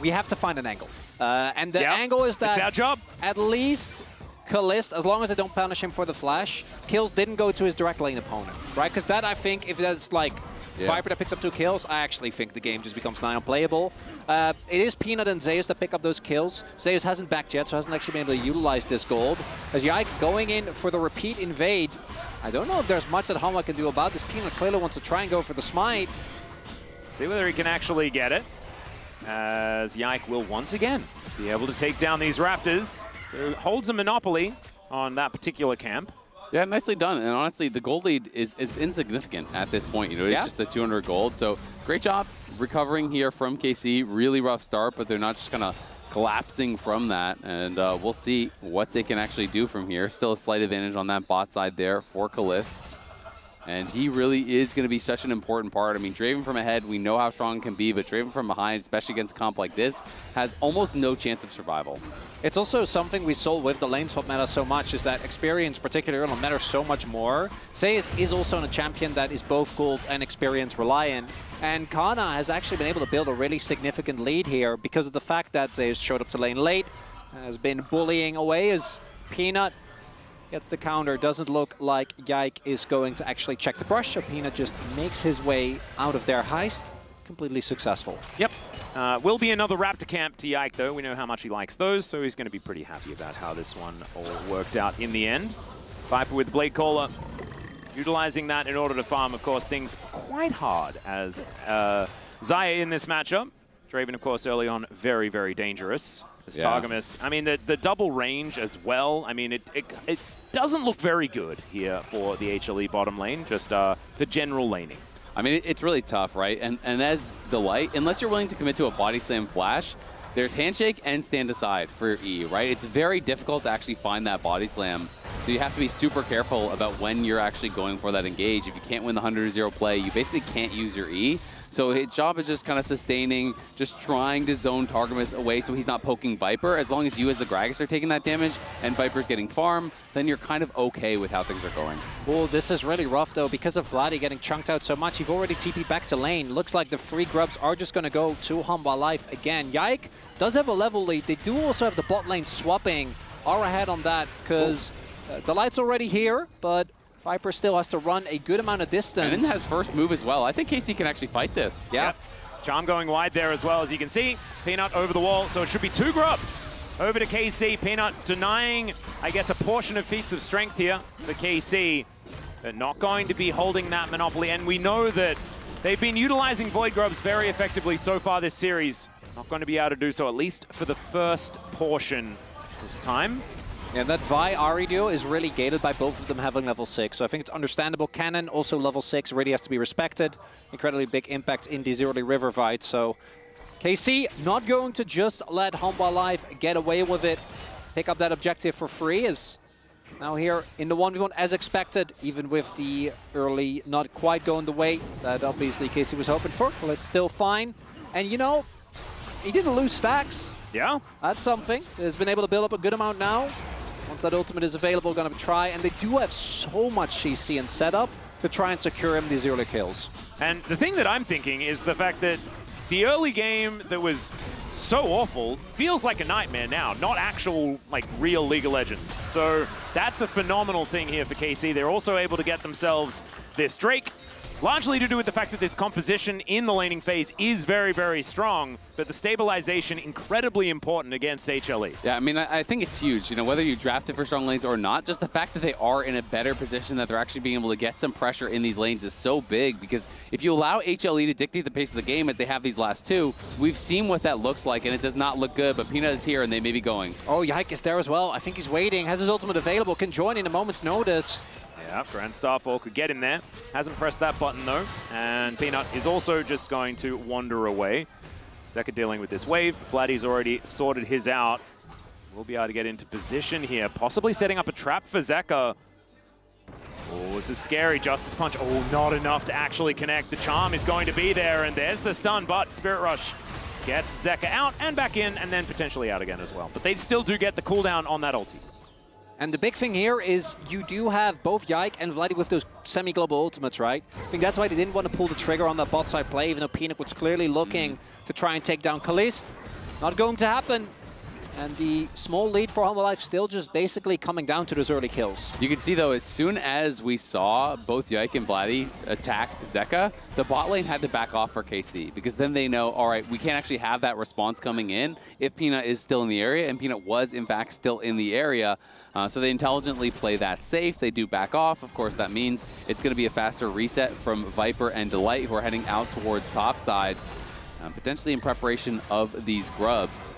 we have to find an angle. And the angle is that it's our job. At least Kalist, as long as they don't punish him for the flash, kills didn't go to his direct lane opponent, right? Because that, I think, if that's like Viper that picks up 2 kills, I actually think the game just becomes nigh unplayable. It is Peanut and Zeus that pick up those kills. Zeus hasn't backed yet, so hasn't actually been able to utilize this gold. As Yike going in for the repeat invade, I don't know if there's much that Hanwha can do about this. Peanut clearly wants to try and go for the smite. See whether he can actually get it, as Yike will once again be able to take down these Raptors. So holds a monopoly on that particular camp. Yeah, nicely done. And honestly, the gold lead is insignificant at this point. You know, it's just the 200 gold. So great job recovering here from KC. Really rough start, but they're not just kind of collapsing from that. And we'll see what they can actually do from here. Still a slight advantage on that bot side there for Kalist. And he really is going to be such an important part. I mean, Draven from ahead, we know how strong it can be, but Draven from behind, especially against a comp like this, has almost no chance of survival. It's also something we saw with the lane swap meta so much, is that experience, particularly early, matters so much more. Zeus is also a champion that is both gold and experience reliant. And Kana has actually been able to build a really significant lead here because of the fact that Zeus showed up to lane late, has been bullying away as Peanut gets the counter. Doesn't look like Yike is going to actually check the brush, so Peanut just makes his way out of their heist. Completely successful. Yep. Will be another Raptor camp to Yike, though. We know how much he likes those, so he's going to be pretty happy about how this one all worked out in the end. Viper with the Blade Caller, utilizing that in order to farm, of course, things quite hard as Xayah in this matchup. Draven, of course, early on, very, very dangerous. As Targamas, I mean, the double range as well. I mean, it doesn't look very good here for the HLE bottom lane, just the general laning. I mean, it's really tough, right? And as the light, unless you're willing to commit to a body slam flash, there's handshake and stand aside for your E, right? It's very difficult to actually find that body slam. So you have to be super careful about when you're actually going for that engage. If you can't win the 100-0 play, you basically can't use your E. So his job is just kind of sustaining, just trying to zone Targamas away so he's not poking Viper. As long as you as the Gragas are taking that damage and Viper's getting farm, then you're kind of okay with how things are going. Oh, this is really rough though, because of Vladdy getting chunked out so much. You've already TP'd back to lane. Looks like the free grubs are just going to go to Hanwha Life again. Yike does have a level lead. They do also have the bot lane swapping. Are ahead on that because the light's already here, but Viper still has to run a good amount of distance. And then has first move as well. I think KC can actually fight this. Yeah. Yep. Charm going wide there as well, as you can see. Peanut over the wall, so it should be 2 grubs over to KC. Peanut denying, I guess, a portion of feats of strength here for KC. They're not going to be holding that monopoly, and we know that they've been utilizing Void Grubs very effectively so far this series. Not going to be able to do so, at least for the first portion this time. Yeah, that Vi-Ahri duo is really gated by both of them having level 6, so I think it's understandable. Cannon, also level 6, really has to be respected. Incredibly big impact in these early river fights, so KC not going to just let Hanwha Life get away with it. Pick up that objective for free, is now here in the 1v1 as expected, even with the early not quite going the way that obviously KC was hoping for. Well, it's still fine. And you know, he didn't lose stacks. Yeah. That's something. He's been able to build up a good amount now. Once that ultimate is available, going to try, and they do have so much CC and setup to try and secure him these early kills. And the thing that I'm thinking is the fact that the early game that was so awful feels like a nightmare now, not actual, like, real League of Legends. So that's a phenomenal thing here for KC. They're also able to get themselves this Drake, largely to do with the fact that this composition in the laning phase is very, very strong, but the stabilization incredibly important against HLE. Yeah, I mean, I think it's huge. You know, whether you draft it for strong lanes or not, just the fact that they are in a better position, that they're actually being able to get some pressure in these lanes is so big, because if you allow HLE to dictate the pace of the game as they have these last two, we've seen what that looks like, and it does not look good, but Peanut is here, and they may be going. Oh, Yike is there as well. I think he's waiting, has his ultimate available, can join in a moment's notice. Yeah, Grand Starfall could get in there. Hasn't pressed that button, though. And Peanut is also just going to wander away. Zeka dealing with this wave. Vladdy's already sorted his out. We'll be able to get into position here, possibly setting up a trap for Zeka. Oh, this is scary. Justice Punch. Oh, not enough to actually connect. The charm is going to be there, and there's the stun, but Spirit Rush gets Zeka out and back in, and then potentially out again as well. But they still do get the cooldown on that ulti. And the big thing here is you do have both Yike and Vladdy with those semi-global ultimates, right? I think that's why they didn't want to pull the trigger on that bot side play, even though Peanut was clearly looking to try and take down Kalist. Not going to happen. And the small lead for HondaLife still just basically coming down to those early kills. You can see, though, as soon as we saw both Yike and Vladdy attack Zeka, the bot lane had to back off for KC, because then they know, all right, we can't actually have that response coming in if Peanut is still in the area, and Peanut was, in fact, still in the area. So they intelligently play that safe. They do back off. Of course, that means it's going to be a faster reset from Viper and Delight, who are heading out towards topside, potentially in preparation of these grubs.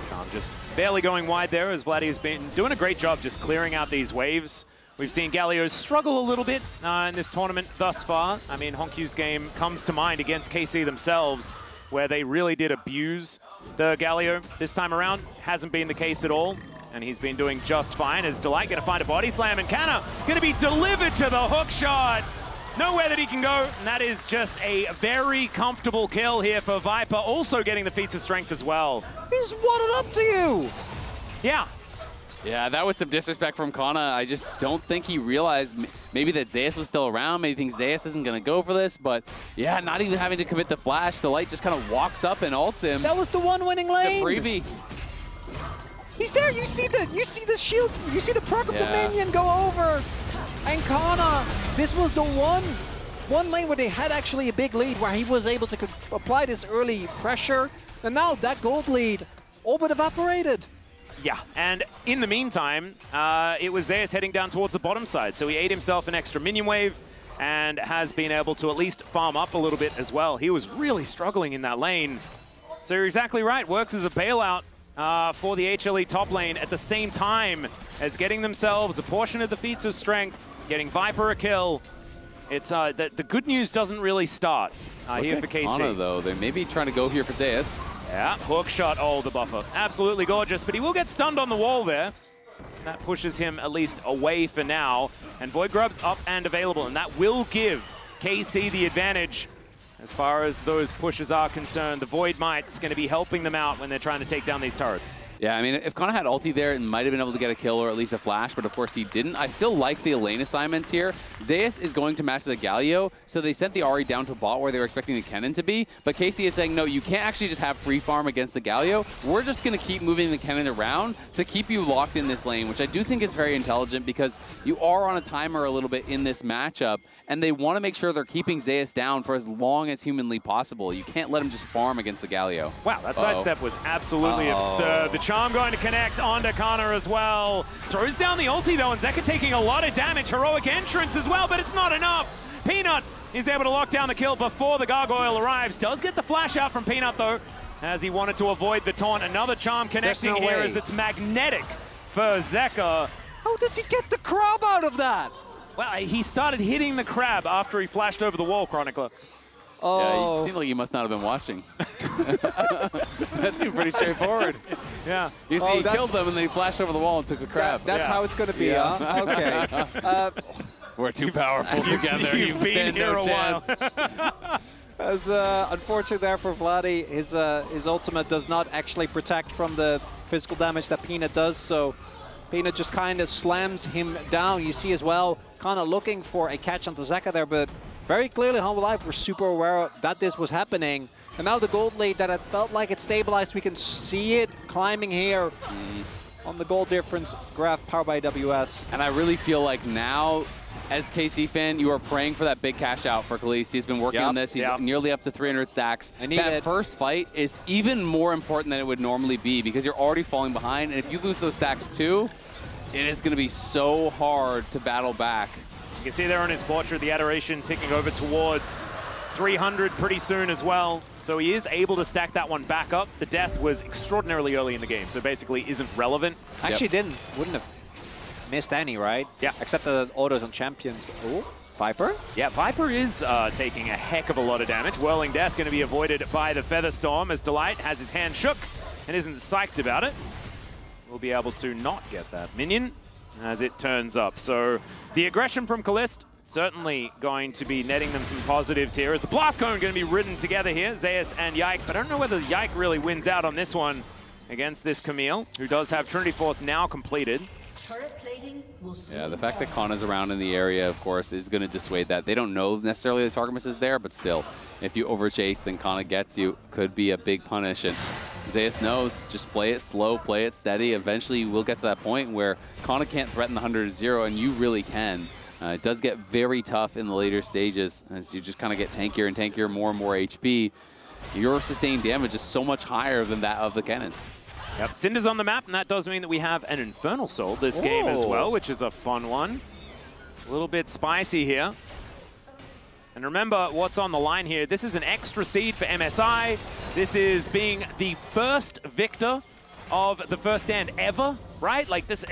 Charm just barely going wide there, as Vladdy has been doing a great job just clearing out these waves. We've seen Galio struggle a little bit in this tournament thus far. I mean, Honkyu's game comes to mind against KC themselves, where they really did abuse the Galio. This time around, hasn't been the case at all, and he's been doing just fine. As Delight going to find a body slam, and Kana going to be delivered to the hook shot. Nowhere that he can go, and that is just a very comfortable kill here for Viper, also getting the feats of strength as well. He's wadded up to you! Yeah. Yeah, that was some disrespect from Kana. I just don't think he realized maybe that Zeus was still around. Maybe thinks Zeus isn't going to go for this, but yeah, not even having to commit the flash. The Light just kind of walks up and ults him. That was the one winning lane! The freebie. He's there, you see the shield, you see the perk of the minion go over. And Kana, this was the one lane where they had actually a big lead, where he was able to apply this early pressure. And now that gold lead all but evaporated. Yeah, and in the meantime, it was Zeus heading down towards the bottom side. So he ate himself an extra minion wave and has been able to at least farm up a little bit as well. He was really struggling in that lane. So you're exactly right, works as a bailout for the HLE top lane at the same time as getting themselves a portion of the feats of strength, getting Viper a kill. It's the good news doesn't really start here for KC. Kana, though, they may be trying to go here for Zeus. Yeah, hook shot, oh, the buffer. Absolutely gorgeous, but he will get stunned on the wall there. That pushes him at least away for now. And Void Grub's up and available, and that will give KC the advantage. As far as those pushes are concerned, the Void Might's going to be helping them out when they're trying to take down these turrets. Yeah, I mean, if Kana had ulti there, it might have been able to get a kill or at least a flash, but of course he didn't. I still like the lane assignments here. Zeus is going to match the Galio, so they sent the Ahri down to bot where they were expecting the Kennen to be, but KC is saying, no, you can't actually just have free farm against the Galio. We're just going to keep moving the Kennen around to keep you locked in this lane, which I do think is very intelligent, because you are on a timer a little bit in this matchup, and they want to make sure they're keeping Zeus down for as long as humanly possible. You can't let him just farm against the Galio. Wow, that sidestep was absolutely absurd. The charm going to connect onto Kana as well. Throws down the ulti though, and Zeka taking a lot of damage. Heroic entrance as well, but it's not enough. Peanut is able to lock down the kill before the gargoyle arrives. Does get the flash out from Peanut though, as he wanted to avoid the taunt. Another charm connecting here as it's magnetic for Zeka. How does he get the crab out of that? Well, he started hitting the crab after he flashed over the wall, Chronicler. Oh. Yeah, it seemed like you must not have been watching. That seemed pretty straightforward. Yeah. You see, he killed them and then he flashed over the wall and took the crab. That's how it's going to be, huh? Okay. We're too powerful together. You've been here a while. As unfortunately there for Vladdy, his ultimate does not actually protect from the physical damage that Peanut does, so Peanut just kind of slams him down. You see as well, kind of looking for a catch onto Zeka there, but very clearly Humble Life were super aware that this was happening. And now the gold lead that it felt like it stabilized, we can see it climbing here on the goal difference graph powered by WS. And I really feel like now, as KC fan, you are praying for that big cash out for Khaleesi. He's been working on this. He's nearly up to 300 stacks. That first fight is even more important than it would normally be because you're already falling behind. And if you lose those stacks too, it is going to be so hard to battle back. You can see there on his portrait the adoration ticking over towards 300 pretty soon as well. So he is able to stack that one back up. The death was extraordinarily early in the game, so basically isn't relevant. Actually wouldn't have missed any, right? Yeah. Except the autos on champions. Oh, Viper? Yeah, Viper is taking a heck of a lot of damage. Whirling Death going to be avoided by the Feather Storm as Delight has his hand shook and isn't psyched about it. We'll be able to not get that minion as it turns up. So the aggression from Kalist certainly going to be netting them some positives here as the Blast Cone going to be ridden together here, Zeus and Yike. But I don't know whether Yike really wins out on this one against this Camille, who does have Trinity Force now completed. Yeah, the fact that Kana's around in the area, of course, is going to dissuade that. They don't know necessarily the Targamas is there, but still, if you overchase, then Kana gets you. Could be a big punish. And Zeus knows, just play it slow, play it steady. Eventually, we'll get to that point where Kana can't threaten the 100-0, and you really can. It does get very tough in the later stages as you just kind of get tankier and tankier, more and more HP. Your sustained damage is so much higher than that of the cannon. Yep, Cinder's on the map, and that does mean that we have an Infernal Soul this game as well, which is a fun one. A little bit spicy here. And remember what's on the line here. This is an extra seed for MSI. This is being the first victor of the first stand ever, right? Like this,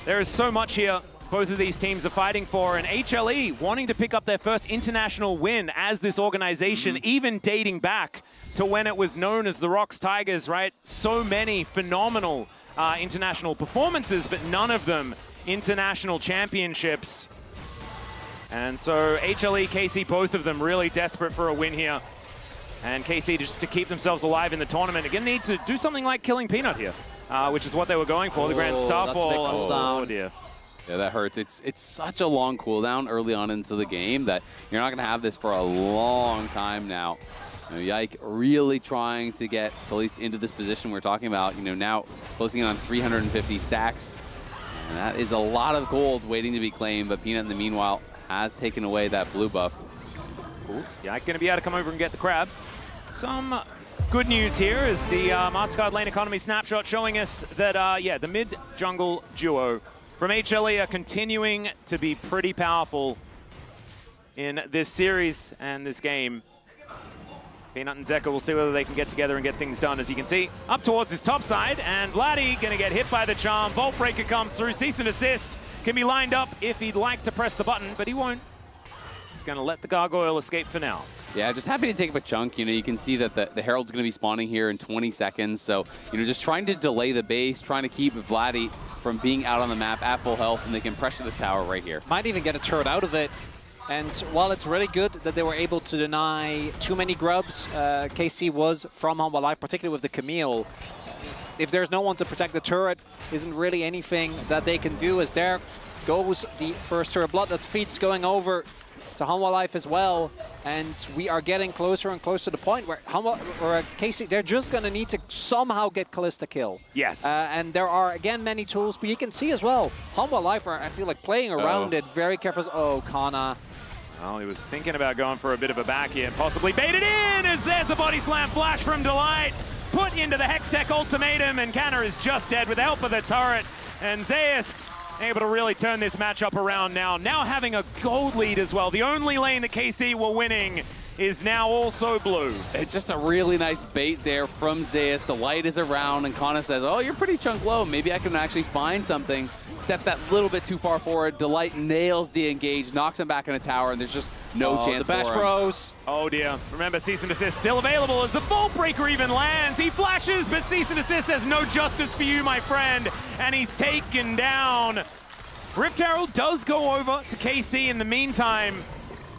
there is so much here both of these teams are fighting for, and HLE wanting to pick up their first international win as this organization, even dating back to when it was known as the Rocks Tigers, right? So many phenomenal international performances, but none of them international championships. And so HLE, KC, both of them really desperate for a win here. And KC just to keep themselves alive in the tournament. Again, need to do something like killing Peanut here, which is what they were going for, the Grand Starfall. Oh dear. Yeah, that hurts. It's such a long cooldown early on into the game that you're not going to have this for a long time now. You know, Yike really trying to get Khaleesi into this position we're talking about. You know, now closing in on 350 stacks. And that is a lot of gold waiting to be claimed, but Peanut in the meanwhile has taken away that blue buff. Ooh, Yike going to be able to come over and get the crab. Some good news here is the MasterCard lane economy snapshot showing us that, yeah, the mid-jungle duo from HLE are continuing to be pretty powerful in this series and this game. Peanut and Zeka will see whether they can get together and get things done. As you can see, up towards his top side, and Vladdy gonna get hit by the charm. Vault Breaker comes through, cease and desist. Can be lined up if he'd like to press the button, but he won't. He's gonna let the Gargoyle escape for now. Yeah, just happy to take up a chunk. You know, you can see that the Herald's going to be spawning here in 20 seconds. So, you know, just trying to delay the base, trying to keep Vladdy from being out on the map at full health, and they can pressure this tower right here. Might even get a turret out of it. And while it's really good that they were able to deny too many grubs, KC was from Humble Life, particularly with the Camille. If there's no one to protect the turret, isn't really anything that they can do, as there goes the first turret blood. That's Feats going over to Humble Life as well, and we are getting closer and closer to the point where KC, they're just going to need to somehow get Kalista kill. Yes. And there are, again, many tools, but you can see as well, Humble Life are, I feel like, playing around it very careful. Oh, Kana. Well, he was thinking about going for a bit of a back here, possibly baited in, as there's the body slam flash from Delight, put into the Hextech ultimatum, and Canner is just dead with the help of the turret, and Zeus able to really turn this matchup around now. Now having a gold lead as well. The only lane that KC were winning is now also blue. It's just a really nice bait there from Zeus. The light is around, and Kana says, oh, you're pretty chunk low. Maybe I can actually find something. Steps that little bit too far forward. Delight nails the engage, knocks him back in a tower, and there's just no chance the Bash for him. Bros. Oh dear. Remember, cease and desist still available as the Vault Breaker even lands. He flashes, but cease and desist says no justice for you, my friend. And he's taken down. Rift Herald does go over to KC in the meantime.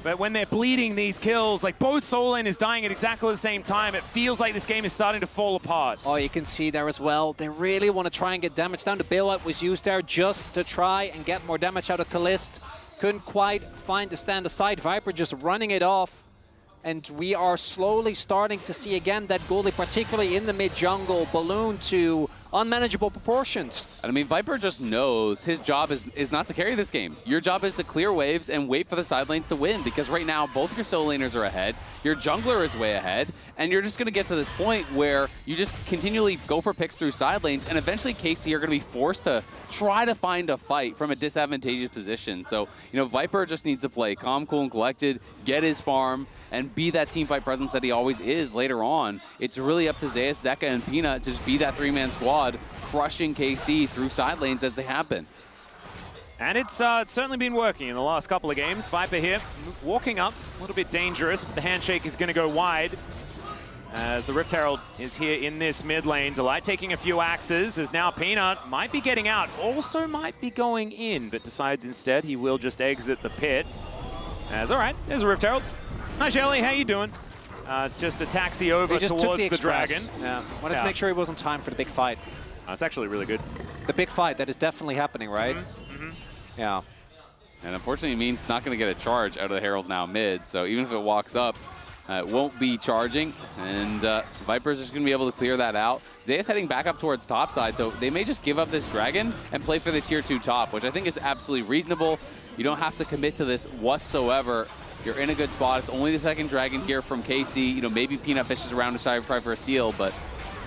But when they're bleeding these kills, like both Soul Lane is dying at exactly the same time, it feels like this game is starting to fall apart. Oh, you can see there as well. They really want to try and get damage down. The bailout was used there just to try and get more damage out of Kalist. couldn't quite find the stand aside. Viper just running it off. And we are slowly starting to see again that goalie, particularly in the mid-jungle, balloon to unmanageable proportions. And I mean, Viper just knows his job is not to carry this game. Your job is to clear waves and wait for the side lanes to win, because right now both your solo laners are ahead, your jungler is way ahead, and you're just going to get to this point where you just continually go for picks through side lanes, and eventually KC are going to be forced to try to find a fight from a disadvantageous position. So, you know, Viper just needs to play calm, cool, and collected, get his farm, and be that teamfight presence that he always is later on. It's really up to Zeus, Zeka, and Peanut to just be that three-man squad, crushing KC through side lanes as they happen. And it's certainly been working in the last couple of games. Viper here, walking up, a little bit dangerous, but the handshake is going to go wide. As the Rift Herald is here in this mid lane. Delight taking a few axes, as now Peanut might be getting out, also might be going in, but decides instead he will just exit the pit. As, all right, there's a Rift Herald. Hi Shelly, how you doing? It's just a taxi over towards the dragon. Yeah, wanted to make sure he wasn't time for the big fight. That's actually really good. The big fight, that is definitely happening, right? Yeah. And unfortunately, it means it's not going to get a charge out of the Herald now mid, so even if it walks up, it won't be charging, and Viper's just going to be able to clear that out. Zeus heading back up towards top side, so they may just give up this dragon and play for the tier 2 top, which I think is absolutely reasonable. You don't have to commit to this whatsoever. You're in a good spot. It's only the second dragon here from KC. You know, maybe Peanut fishes around to try for a steal, but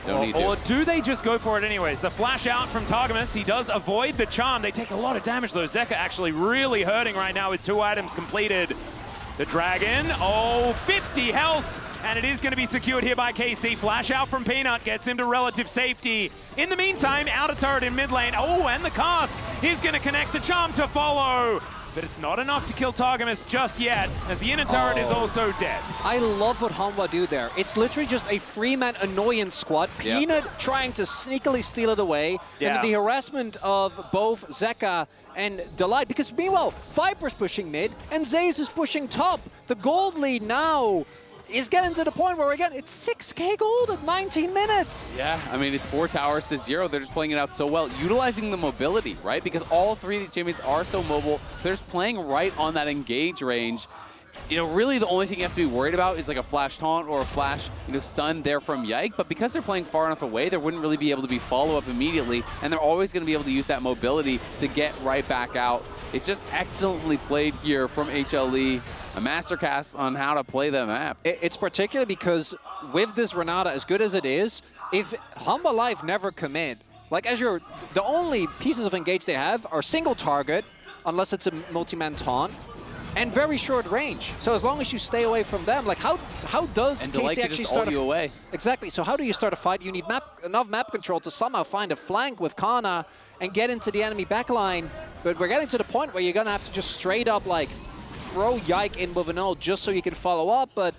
don't need to. Or do they just go for it anyways? The flash out from Targamas, he does avoid the charm. They take a lot of damage though. Zeka actually really hurting right now with 2 items completed. The dragon, 50 health, and it is going to be secured here by KC. Flash out from Peanut gets him to relative safety. In the meantime, outer turret in mid lane. Oh, and the cask is going to connect the charm to follow. But it's not enough to kill Targamas just yet, as the inner turret is also dead. I love what Hanwha do there. It's literally just a free-man annoyance squad. Peanut trying to sneakily steal it away. And the harassment of both Zeka and Delight, because meanwhile, Viper's pushing mid, and Zeus is pushing top. The gold lead now is getting to the point where, again, it's 6k gold at 19 minutes. Yeah, I mean, it's 4 towers to 0. They're just playing it out so well, utilizing the mobility, right? Because all 3 of these champions are so mobile. They're just playing right on that engage range. You know, really the only thing you have to be worried about is like a flash taunt or a flash, you know, stun there from Yike. But because they're playing far enough away, there wouldn't really be able to be follow-up immediately. And they're always going to be able to use that mobility to get right back out. It's just excellently played here from HLE. A masterclass on how to play the map. It's particularly because with this Renata, as good as it is, if Hanwha Life never commit, like Azure, the only pieces of engage they have are single target, unless it's a multi-man taunt, and very short range. So as long as you stay away from them, like how does KC actually start you away? Exactly. So how do you start a fight? You need enough map control to somehow find a flank with Kana and get into the enemy backline. But we're getting to the point where you're gonna have to just straight up like throw Yike in with an ult just so you can follow up, but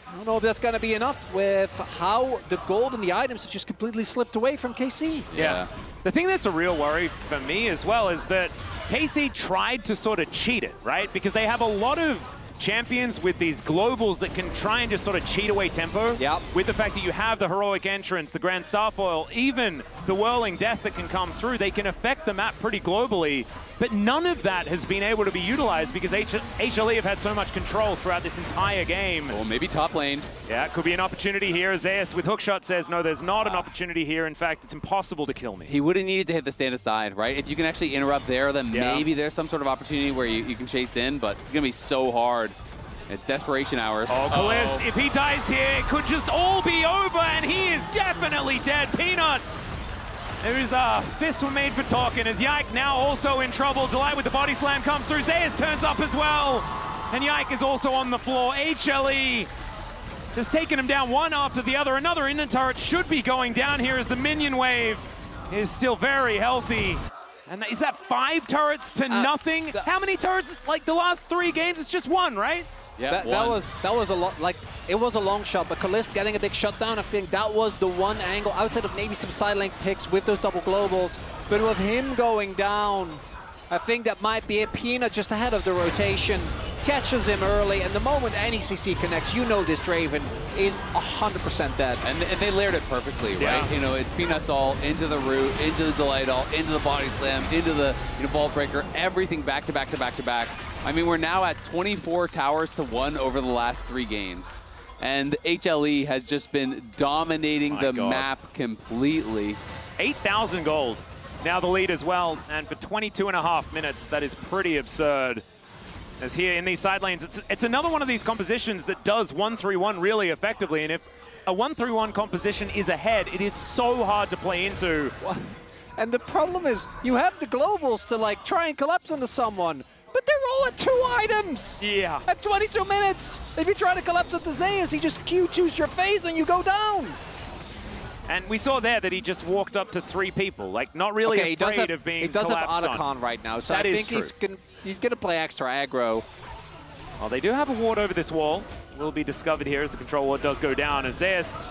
I don't know if that's going to be enough with how the gold and the items have just completely slipped away from KC. Yeah. The thing that's a real worry for me as well is that KC tried to sort of cheat it, right? Because they have a lot of champions with these globals that can try and just sort of cheat away tempo. With the fact that you have the heroic entrance, the Grand Starfoil, even the whirling death that can come through, they can affect the map pretty globally. But none of that has been able to be utilized because HLE have had so much control throughout this entire game. Or maybe top lane. Yeah, it could be an opportunity here. Zeus with hookshot says, no, there's not an opportunity here. In fact, it's impossible to kill me. He would have needed to hit the stand aside, right? If you can actually interrupt there, then maybe there's some sort of opportunity where you can chase in, but it's going to be so hard. It's desperation hours. Oh, Kalist, if he dies here, it could just all be over, and he is definitely dead. Peanut. There's fists were made for talking as Yike now also in trouble. Delight with the body slam comes through. Zeus turns up as well. And Yike is also on the floor. HLE just taking him down one after the other. Another inner turret should be going down here as the minion wave is still very healthy. And is that 5 turrets to nothing? How many turrets? Like the last 3 games, it's just 1, right? Yeah, that was a lot. Like it was a long shot, but Kalist getting a big shutdown. I think that was the one angle outside of maybe some side lane picks with those double globals. But with him going down, I think that might be a Peanut just ahead of the rotation. catches him early, and the moment any CC connects, you know this Draven is 100% dead. And they layered it perfectly, right? You know, it's Peanuts all into the root, into the Delight all, into the body slam, into the Vault Breaker, everything back to back to back to back. I mean, we're now at 24 towers to 1 over the last 3 games. And HLE has just been dominating the map completely. 8,000 gold. Now the lead as well, and for 22.5 minutes, that is pretty absurd. As here in these side lanes, it's another one of these compositions that does 1-3-1 really effectively, and if a 1-3-1 composition is ahead, it is so hard to play into. And the problem is, you have the globals to like try and collapse onto someone, but they're all at 2 items! Yeah. At 22 minutes! If you try to collapse onto Zeus, he just Q2s your face and you go down! And we saw there that he just walked up to 3 people, like not really afraid of being collapsed on. He does have Otacon right now, so I think he's going to play extra aggro. Well, they do have a ward over this wall. Will be discovered here as the control ward does go down. As Zeus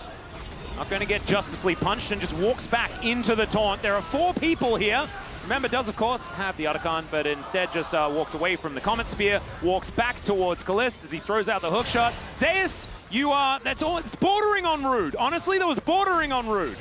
not going to get Justice League punched and just walks back into the taunt. There are 4 people here. Remember, does of course have the Otacon, but instead just walks away from the Comet Spear, walks back towards Kalist as he throws out the hook shot. Zeus, you are, that's all, it's bordering on rude. Honestly, that was bordering on rude.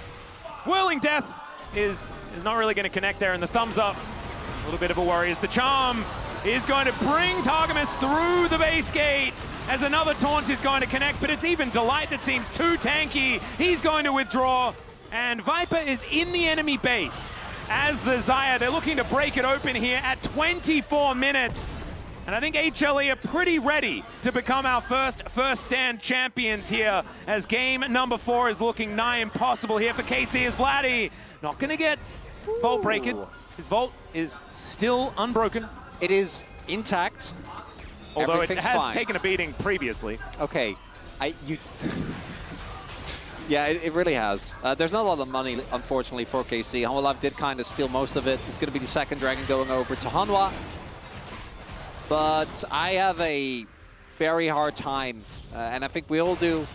Whirling Death is not really going to connect there, and the thumbs up, a little bit of a worry as the charm is going to bring Targamas through the base gate as another taunt is going to connect, but it's even Delight that seems too tanky. He's going to withdraw, and Viper is in the enemy base. As the Xayah, they're looking to break it open here at 24 minutes. And I think HLE are pretty ready to become our first stand champions here, as game number 4 is looking nigh impossible here for KC as Vladdy not going to get Vault Breaking. His Vault is still unbroken. It is intact. Although it has taken a beating previously. Okay, yeah, it really has. There's not a lot of money, unfortunately, for KC. Hanwha did kind of steal most of it. It's going to be the second Dragon going over to Hanwha. But I have a very hard time, and I think we all do,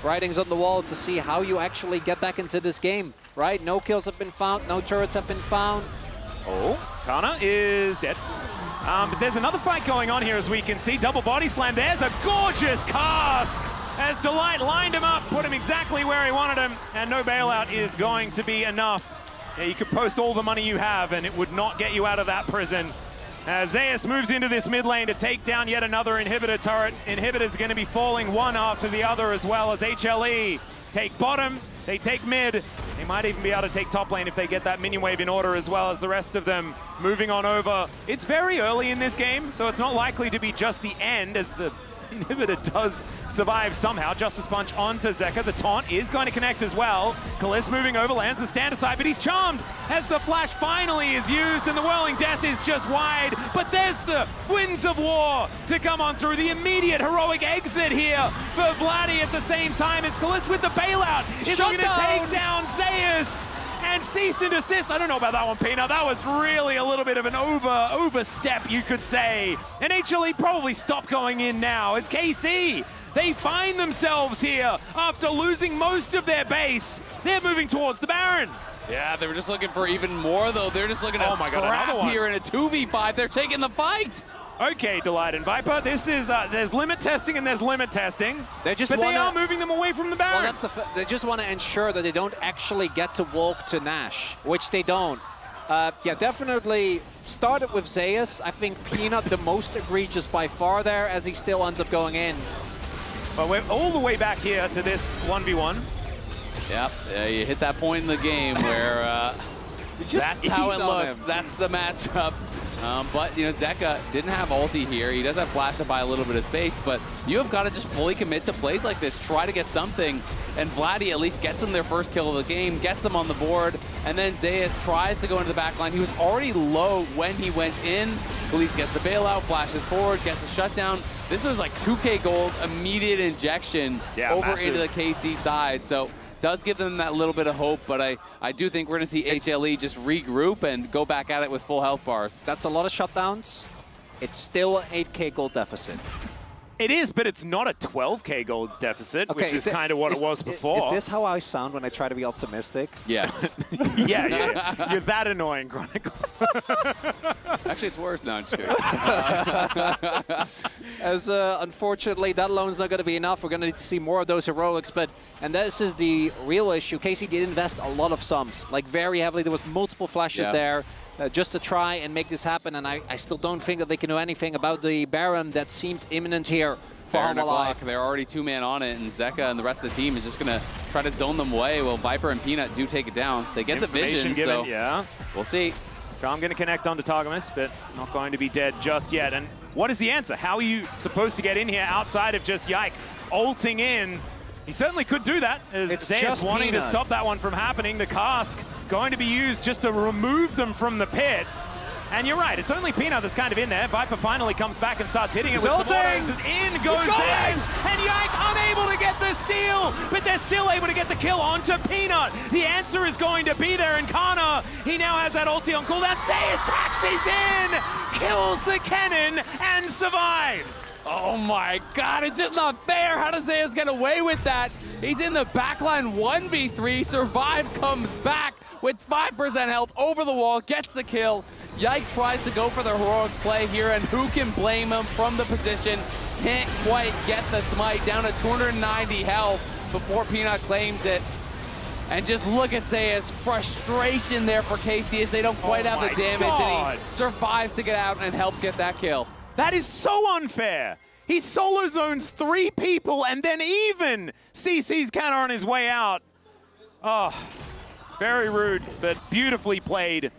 writings on the wall to see how you actually get back into this game, right? No kills have been found, no turrets have been found. Oh, Kana is dead. But there's another fight going on here, as we can see. Double body slam. There's a gorgeous cask as Delight lined him up, put him exactly where he wanted him, and no bailout is going to be enough. Yeah, you could post all the money you have, and it would not get you out of that prison. Zeus moves into this mid lane to take down yet another inhibitor turret. Inhibitor's going to be falling one after the other, as well as HLE take bottom, they take mid. They might even be able to take top lane if they get that minion wave in order, as well as the rest of them moving on over. It's very early in this game, so it's not likely to be just the end, as the Inhibitor does survive somehow. Justice Punch onto Zeka. The taunt is going to connect as well. Kalist moving over, lands the stand aside, but he's charmed as the flash finally is used, and the Whirling Death is just wide. But there's the Winds of War to come on through. The immediate heroic exit here for Vladdy at the same time. It's Kalist with the bailout. Is looking to take down Zeus. And cease and desist. I don't know about that one, Peanut. That was really a little bit of an overstep, you could say. And HLE probably stop going in now. It's KC. They find themselves here after losing most of their base. They're moving towards the Baron. Yeah, they were just looking for even more, though. They're just looking to scrap here in a 2v5. They're taking the fight. Okay, Delight and Viper, this is, there's limit testing and there's limit testing. They are moving them away from the Baron. Well, they just want to ensure that they don't actually get to walk to Nash, which they don't. Yeah, definitely started with Zeus. I think Peanut the most egregious by far there, as he still ends up going in. But we're all the way back here to this 1v1. Yep, you hit that point in the game where that's how it looks. That's the matchup. But, you know, Zeka didn't have ulti here. He does have flash to buy a little bit of space, but you have got to just fully commit to plays like this. Try to get something, and Vladdy at least gets them their first kill of the game, gets them on the board, and then Zeus tries to go into the back line. He was already low when he went in. Khalees gets the bailout, flashes forward, gets a shutdown. This was like 2K gold, immediate injection over into the KC side. So does give them that little bit of hope, but I do think we're going to see HLE just regroup and go back at it with full health bars. That's a lot of shutdowns. It's still an 8K gold deficit. It is, but it's not a 12k gold deficit, which is kind of what it was before. Is this how I sound when I try to be optimistic? Yes. yeah. You're that annoying, Chronicle. Actually, it's worse. No, I'm just kidding. As unfortunately, that alone is not going to be enough. We're going to need to see more of those heroics, and this is the real issue. KC did invest a lot of sums, like very heavily. There was multiple flashes there. Just to try and make this happen, and I still don't think that they can do anything about the Baron that seems imminent here for Hanwha. They're already 2-man on it, and Zeka and the rest of the team is just going to try to zone them away. Well, Viper and Peanut do take it down. They get the vision, given, so we'll see. I'm going to connect onto Targamas, but not going to be dead just yet. And what is the answer? How are you supposed to get in here outside of just Yike ulting in? He certainly could do that, as Zeus wanting to stop that one from happening. The cask going to be used just to remove them from the pit. And you're right, it's only Peanut that's kind of in there. Viper finally comes back and starts hitting it with some autos. In goes Zeus, and Yike unable to get the steal, but they're still able to get the kill onto Peanut. The answer is going to be there, and Kana, he now has that ulti on cooldown. Zeus taxis in, kills the cannon, and survives. Oh my god, it's just not fair. How does Zeus get away with that? He's in the backline 1v3, survives, comes back with 5% health over the wall, gets the kill. Yike tries to go for the heroic play here, and who can blame him from the position? Can't quite get the smite, down to 290 health before Peanut claims it. And just look at Zeus, frustration there for KC as they don't quite have the damage, and he survives to get out and help get that kill. That is so unfair. He solo zones 3 people and then even CC's counter on his way out. Oh, very rude, but beautifully played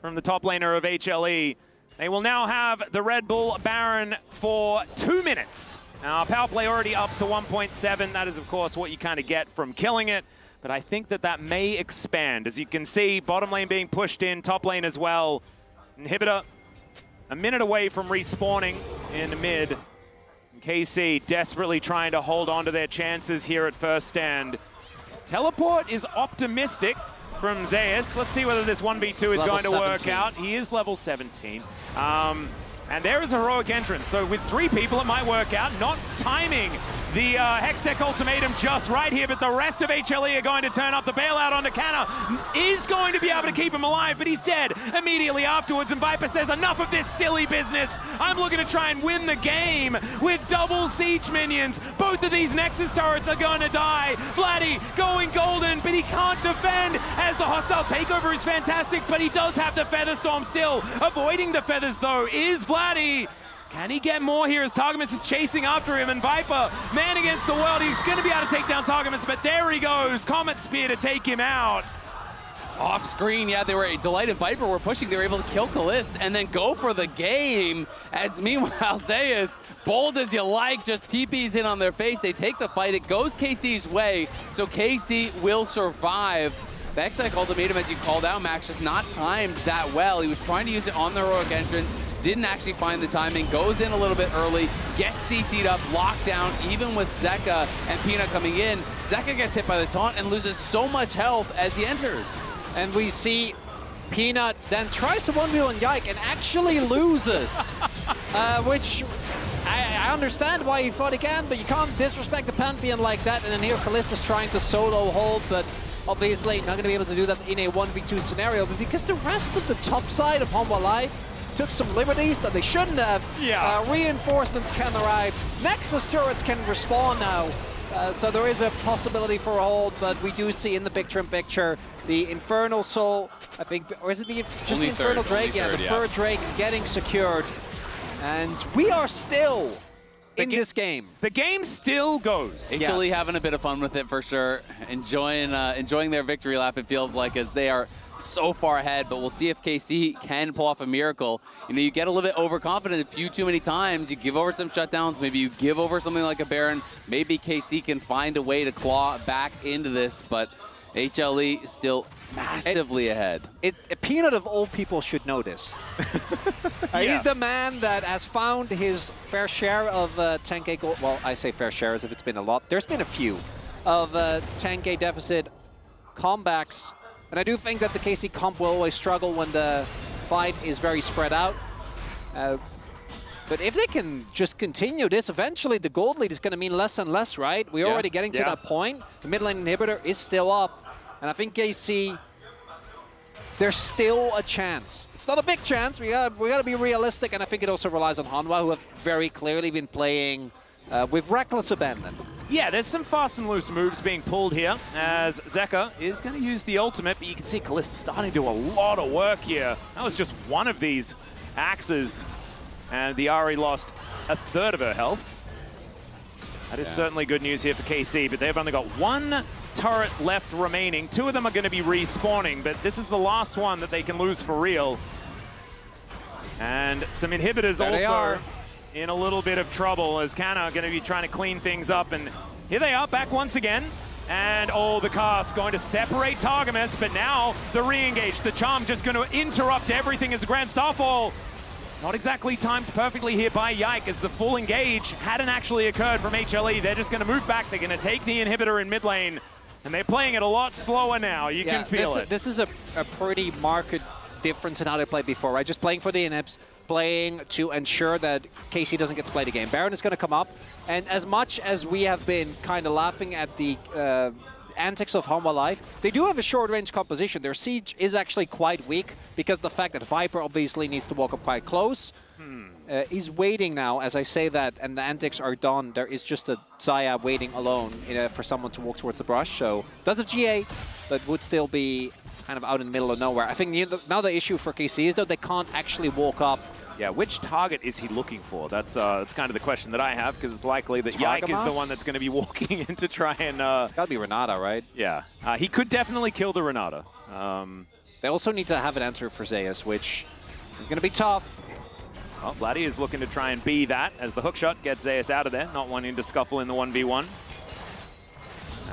from the top laner of HLE. They will now have the Red Bull Baron for 2 minutes. Now, power play already up to 1.7. That is, of course, what you kind of get from killing it. But I think that that may expand. As you can see, bottom lane being pushed in, top lane as well. Inhibitor a minute away from respawning in the mid. KC desperately trying to hold on to their chances here at first stand. Teleport is optimistic from Zeus. Let's see whether this 1v2 is going to work out. He is level 17. And there is a heroic entrance. So with 3 people, it might work out. Not timing the Hextech ultimatum just right here, but the rest of HLE are going to turn up. The bailout onto Canna is going to be able to keep him alive, but he's dead immediately afterwards. And Viper says, enough of this silly business. I'm looking to try and win the game with double siege minions. Both of these Nexus turrets are going to die. Vladdy going golden, but he can't defend as the hostile takeover is fantastic, but he does have the Featherstorm still. Avoiding the feathers, though, is Vladdy. Can he get more here as Targamas is chasing after him, and Viper, man against the world, he's going to be able to take down Targamas, but there he goes, Comet Spear to take him out. Off screen, yeah, they were delighted. Viper were pushing, they were able to kill Kalist and then go for the game, as meanwhile Zeus, bold as you like, just TPs in on their face. They take the fight, it goes KC's way, so KC will survive. The Hextech ultimatum, as you called out, Max, just not timed that well. He was trying to use it on the heroic entrance, didn't actually find the timing, goes in a little bit early, gets CC'd up, locked down, even with Zeka and Peanut coming in. Zeka gets hit by the taunt and loses so much health as he enters. And we see Peanut then tries to 1v1 Yike and actually loses, which I understand why he thought he can, but you can't disrespect the Pantheon like that. And then here Kalist trying to solo hold, but obviously not going to be able to do that in a 1v2 scenario. But because the rest of the top side of Hanwha Life took some liberties that they shouldn't have. Reinforcements can arrive. Nexus turrets can respawn now. So there is a possibility for a hold, but we do see in the picture the Infernal Soul, I think, or is it just the Infernal Drake? Yeah, the third Drake getting secured. And we are still in this game. The game still goes. HLE having a bit of fun with it for sure. Enjoying their victory lap, it feels like, as they are so far ahead, but we'll see if KC can pull off a miracle. You know, you get a little bit overconfident a few too many times. You give over some shutdowns, maybe you give over something like a Baron. Maybe KC can find a way to claw back into this, but HLE still massively ahead. A Peanut of all people should know this. He's the man that has found his fair share of 10k gold. Well, I say fair share as if it's been a lot. There's been a few of 10k deficit comebacks. And I do think that the KC comp will always struggle when the fight is very spread out. But if they can just continue this, eventually the gold lead is going to mean less and less, right? We're already getting to that point. The mid lane inhibitor is still up. And I think KC, there's still a chance. It's not a big chance. We got to be realistic. And I think it also relies on Hanwha, who have very clearly been playing with reckless abandon. Yeah, there's some fast and loose moves being pulled here as Zeka is going to use the ultimate, but you can see Kalista starting to do a lot of work here. That was just one of these axes, and the Ahri lost a third of her health. That is certainly good news here for KC, but they've only got one turret left remaining. Two of them are going to be respawning, but this is the last one that they can lose for real. And some inhibitors also in a little bit of trouble as Kana going to be trying to clean things up. And here they are back once again. And the cast going to separate Targamas, but now the re-engage. The charm just going to interrupt everything as the Grand Starfall. Not exactly timed perfectly here by Yike as the full engage hadn't actually occurred from HLE. They're just going to move back. They're going to take the inhibitor in mid lane. And they're playing it a lot slower now. You can feel it. This is a pretty marked difference in how they played before, right? Just playing for the inhibs, playing to ensure that KC doesn't get to play the game. Baron is going to come up. And as much as we have been kind of laughing at the antics of Hanwha Life, they do have a short-range composition. Their siege is actually quite weak because the fact that Viper obviously needs to walk up quite close. He's waiting now, as I say that, and the antics are done. There is just a Xayah waiting alone for someone to walk towards the brush. So does have GA, but would still be kind of out in the middle of nowhere. I think now the issue for KC is that they can't actually walk up. Yeah, which target is he looking for? That's kind of the question that I have, because it's likely that Yike is the one that's going to be walking in to try and... Gotta be Renata, right? Yeah. He could definitely kill the Renata. They also need to have an answer for Zeus, which is going to be tough. Well, Vladdy is looking to try and be that as the hookshot gets Zeus out of there, not wanting to scuffle in the 1v1.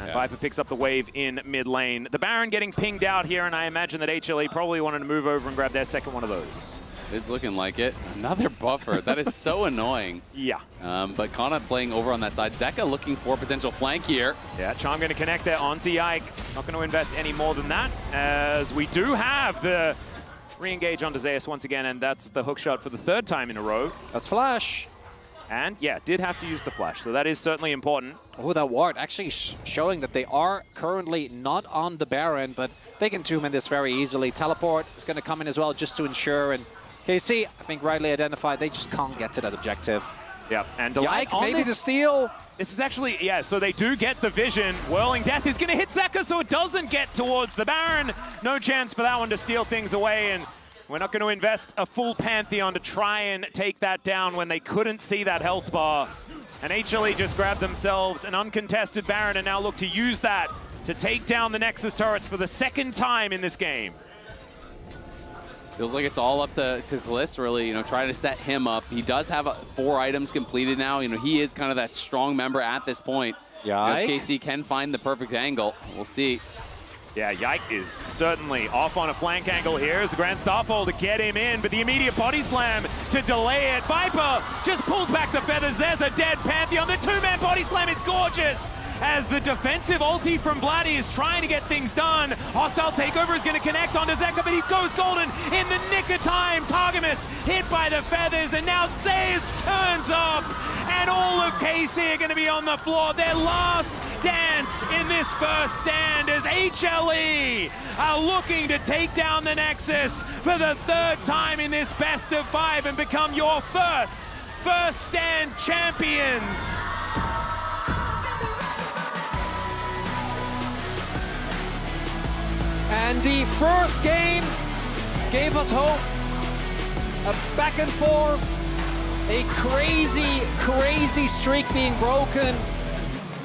And Viper picks up the wave in mid lane. The Baron getting pinged out here, and I imagine that HLE probably wanted to move over and grab their second one of those. It's looking like it. Another buffer. That is so annoying. Yeah. But Kana playing over on that side. Zeka looking for a potential flank here. Yeah, Charm going to connect there onto Yike. Not going to invest any more than that, as we do have the re-engage onto Zeus once again, and that's the hookshot for the third time in a row. That's flash. And yeah, did have to use the flash, so that is certainly important. Oh, that ward actually showing that they are currently not on the Baron, but they can two-man this very easily. Teleport is going to come in as well just to ensure, and KC, I think rightly identified, they just can't get to that objective. Yeah, and Delight on maybe the steal. This is actually, yeah, so they do get the vision. Whirling Death is going to hit Zeka, so it doesn't get towards the Baron. No chance for that one to steal things away, and we're not going to invest a full Pantheon to try and take that down when they couldn't see that health bar. And HLE just grabbed themselves an uncontested Baron and now look to use that to take down the Nexus turrets for the second time in this game. Feels like it's all up to Kalista, really, trying to set him up. He does have 4 items completed now. He is kind of that strong member at this point. Yeah. If KC can find the perfect angle, we'll see. Yeah, Yike is certainly off on a flank angle here as the Grand Starfall to get him in, but the immediate body slam to delay it. Viper just pulls back the feathers. There's a dead Pantheon. The 2-man body slam is gorgeous as the defensive ulti from Vladdy is trying to get things done. Hostile takeover is going to connect onto Zeka, but he goes golden in the nick of time. Targamas hit by the feathers, and now Zeus turns up, and all of KC are going to be on the floor. Their last dance in this first stand as HLE are looking to take down the Nexus for the 3rd time in this best of 5 and become your first stand champions. And the first game gave us hope. A back and forth, a crazy streak being broken.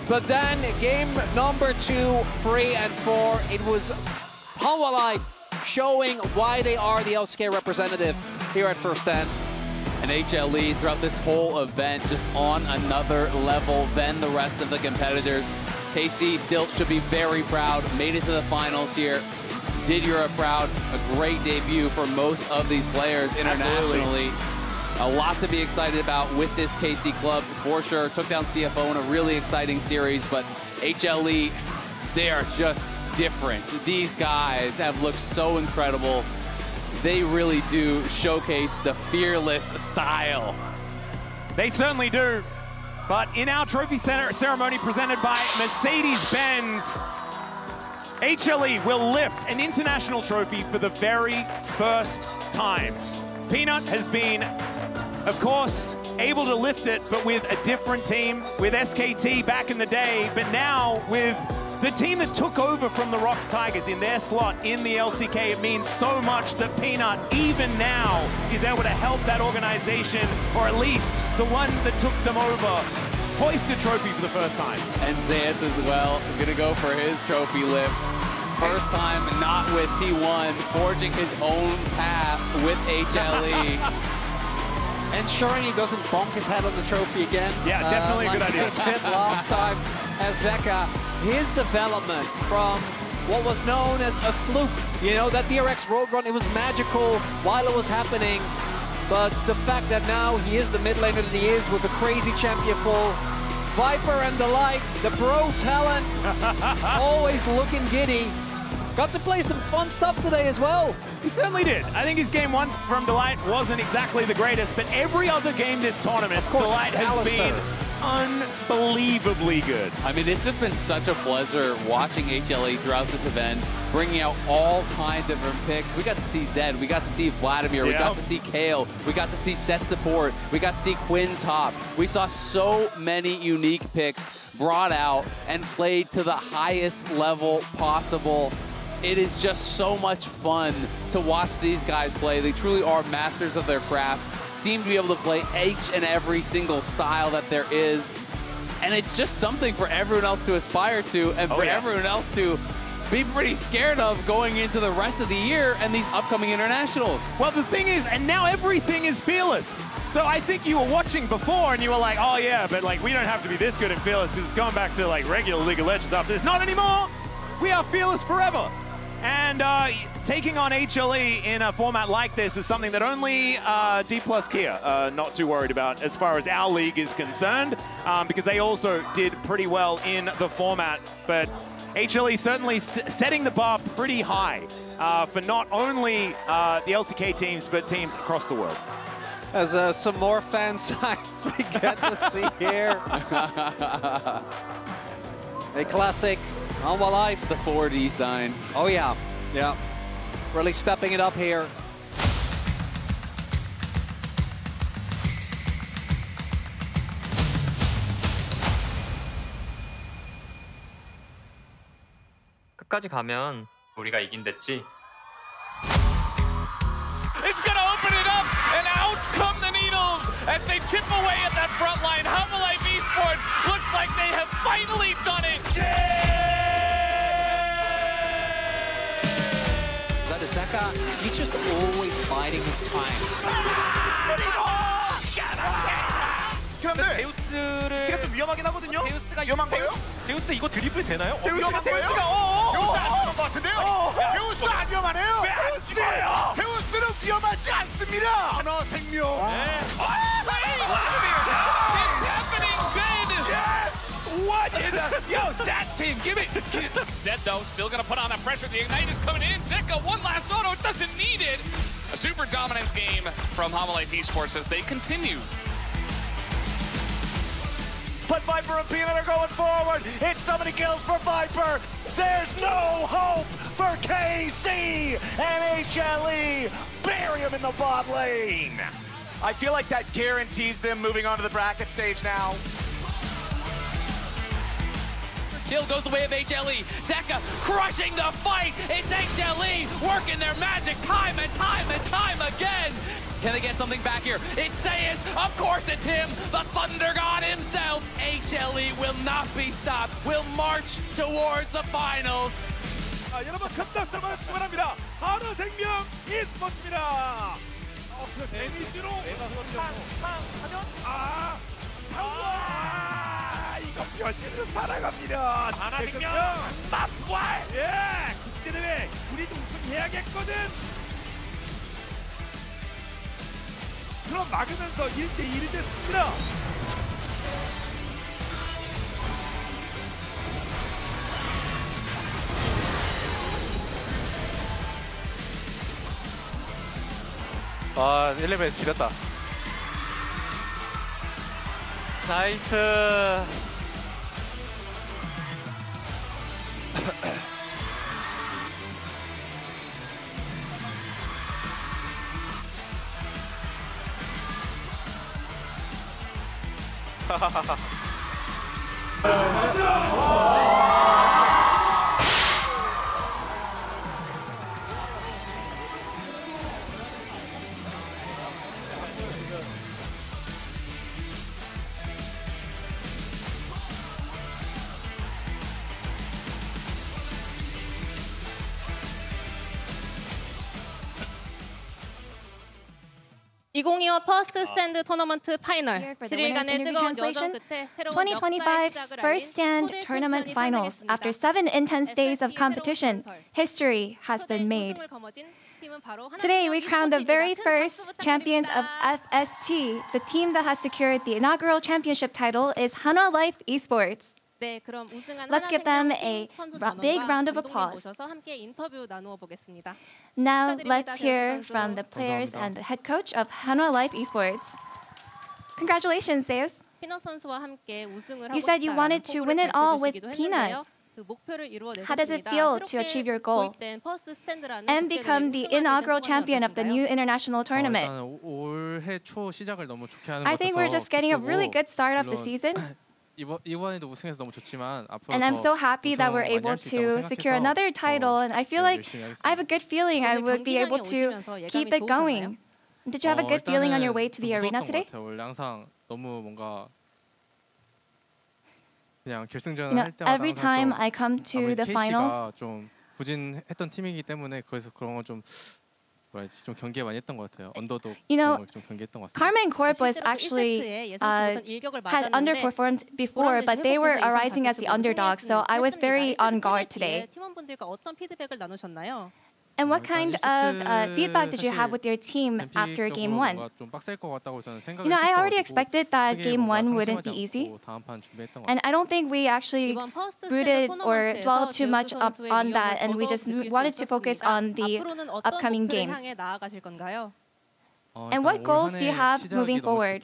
But then game number 2, 3, and 4, it was Hanwha Life showing why they are the LCK representative here at First Stand. And HLE throughout this whole event just on another level than the rest of the competitors. KC still should be very proud, made it to the finals here. Did Europe proud, a great debut for most of these players internationally. Absolutely. A lot to be excited about with this KC club, for sure. Took down CFO in a really exciting series, but HLE, they are just different. These guys have looked so incredible. They really do showcase the fearless style They certainly do. But in our trophy ceremony presented by Mercedes-Benz, HLE will lift an international trophy for the very first time. Peanut has been, of course, able to lift it, but with a different team, with SKT back in the day, but now with the team that took over from the Rocks Tigers in their slot in the LCK. It means so much that Peanut, even now, is able to help that organization, or at least the one that took them over, hoist a trophy for the first time. And Zeus as well, gonna go for his trophy lift. First time not with T1, forging his own path with HLE. Ensuring he doesn't bonk his head on the trophy again. Yeah, definitely a good idea. He did last time as Zeka. His development from what was known as a fluke, you know, that DRX road run, it was magical while it was happening. But the fact that now he is the mid laner that he is with a crazy champion full, Viper and the like, the bro talent, always looking giddy. Got to play some fun stuff today as well. He certainly did. I think his game one from Delight wasn't exactly the greatest, but every other game this tournament, Delight has been unbelievably good. I mean, it's just been such a pleasure watching HLE throughout this event, bringing out all kinds of different picks. We got to see Zed, we got to see Vladimir, we got to see Kale, we got to see Set Support, we got to see Quinn Top. We saw so many unique picks brought out and played to the highest level possible. It is just so much fun to watch these guys play. They truly are masters of their craft, seem to be able to play each and every single style that there is. And it's just something for everyone else to aspire to and for everyone else to be pretty scared of going into the rest of the year and these upcoming internationals. Well, the thing is, and now everything is Fearless. So I think you were watching before and you were like, oh yeah, but like we don't have to be this good in Fearless because it's going back to like regular League of Legends after this. Not anymore. We are Fearless forever. And taking on HLE in a format like this is something that only D+ Kia not too worried about as far as our league is concerned, because they also did pretty well in the format. But HLE certainly setting the bar pretty high for not only the LCK teams, but teams across the world. As some more fan signs we get to see here. A classic. On my life. The 4D signs. Oh yeah, yeah. Really stepping it up here. 끝까지 가면 우리가 이긴댔지. It's gonna open it up, and out come the needles as they chip away at that front line. Life Esports looks like they have finally done it. Zeka, he's just always biding his time. 그런데 제우스가 좀 위험하긴 하거든요. 제우스가 위험한 거예요? 제우스 이거 드리블 되나요? 제우스가 안 위험한 것 같은데요? 제우스 안 위험하네요. 제우스는 위험하지 않습니다. 하나 생명. It's happening, Zed! Yes! What in the... Yo, stats team, give it! Zed, though, still gonna put on that pressure. The Ignite is coming in. Zeka, one last auto, doesn't need it. A super dominance game from Life Esports as they continue. But Viper and Peanut are going forward. It's so many kills for Viper. There's no hope for KC and HLE. Bury him in the bot lane. I feel like that guarantees them moving on to the bracket stage now. First kill goes the way of HLE. Zeka crushing the fight. It's HLE working their magic time and time and time again. Can they get something back here? It's Zeus. Of course it's him, the Thunder God himself. HLE will not be stopped. Will march towards the finals. 여러분 금닥들만 축원합니다. 하루 생명 e스포츠입니다. 데미지로 이거 변신으로 살아갑니다. 하나 생명 맛부활. 예, 국제대회 우리도 우승해야겠거든. 그럼 막으면서 1대1이 됐습니다. 아, 1레벨 지렸다. 나이스. 퍼스트 스탠드 토너먼트 파이널 7일간의 뜨거운 여정 끝에 새로운 2025's First Stand Tournament Finals. After 7 intense days of competition, history has been made. Today, we crown the very first champions of FST. The team that has secured the inaugural championship title is Hanwha Life Esports. Let's give them a big round of applause. Now, let's hear from the players and the head coach of Hanwha Life Esports. Congratulations, Zeus. You said you wanted to win it all with Peanut. How does it feel to achieve your goal and become the inaugural champion of the new international tournament? I think we're just getting a really good start of the season. And I'm so happy that we're able to secure another title, and I feel like I have a good feeling I would be able to keep it going. Did you have a good feeling on your way to the arena today? Every time I come to the finals, Carmen Corp was actually had underperformed before, but they were arising as the underdog, so I was very on guard today. And what kind of feedback did you have with your team after Game 1? I already expected that Game 1 wouldn't be easy. And I don't think we actually brooded or dwelled too much on that, and we just wanted to focus on the upcoming games. And what goals do you have moving forward?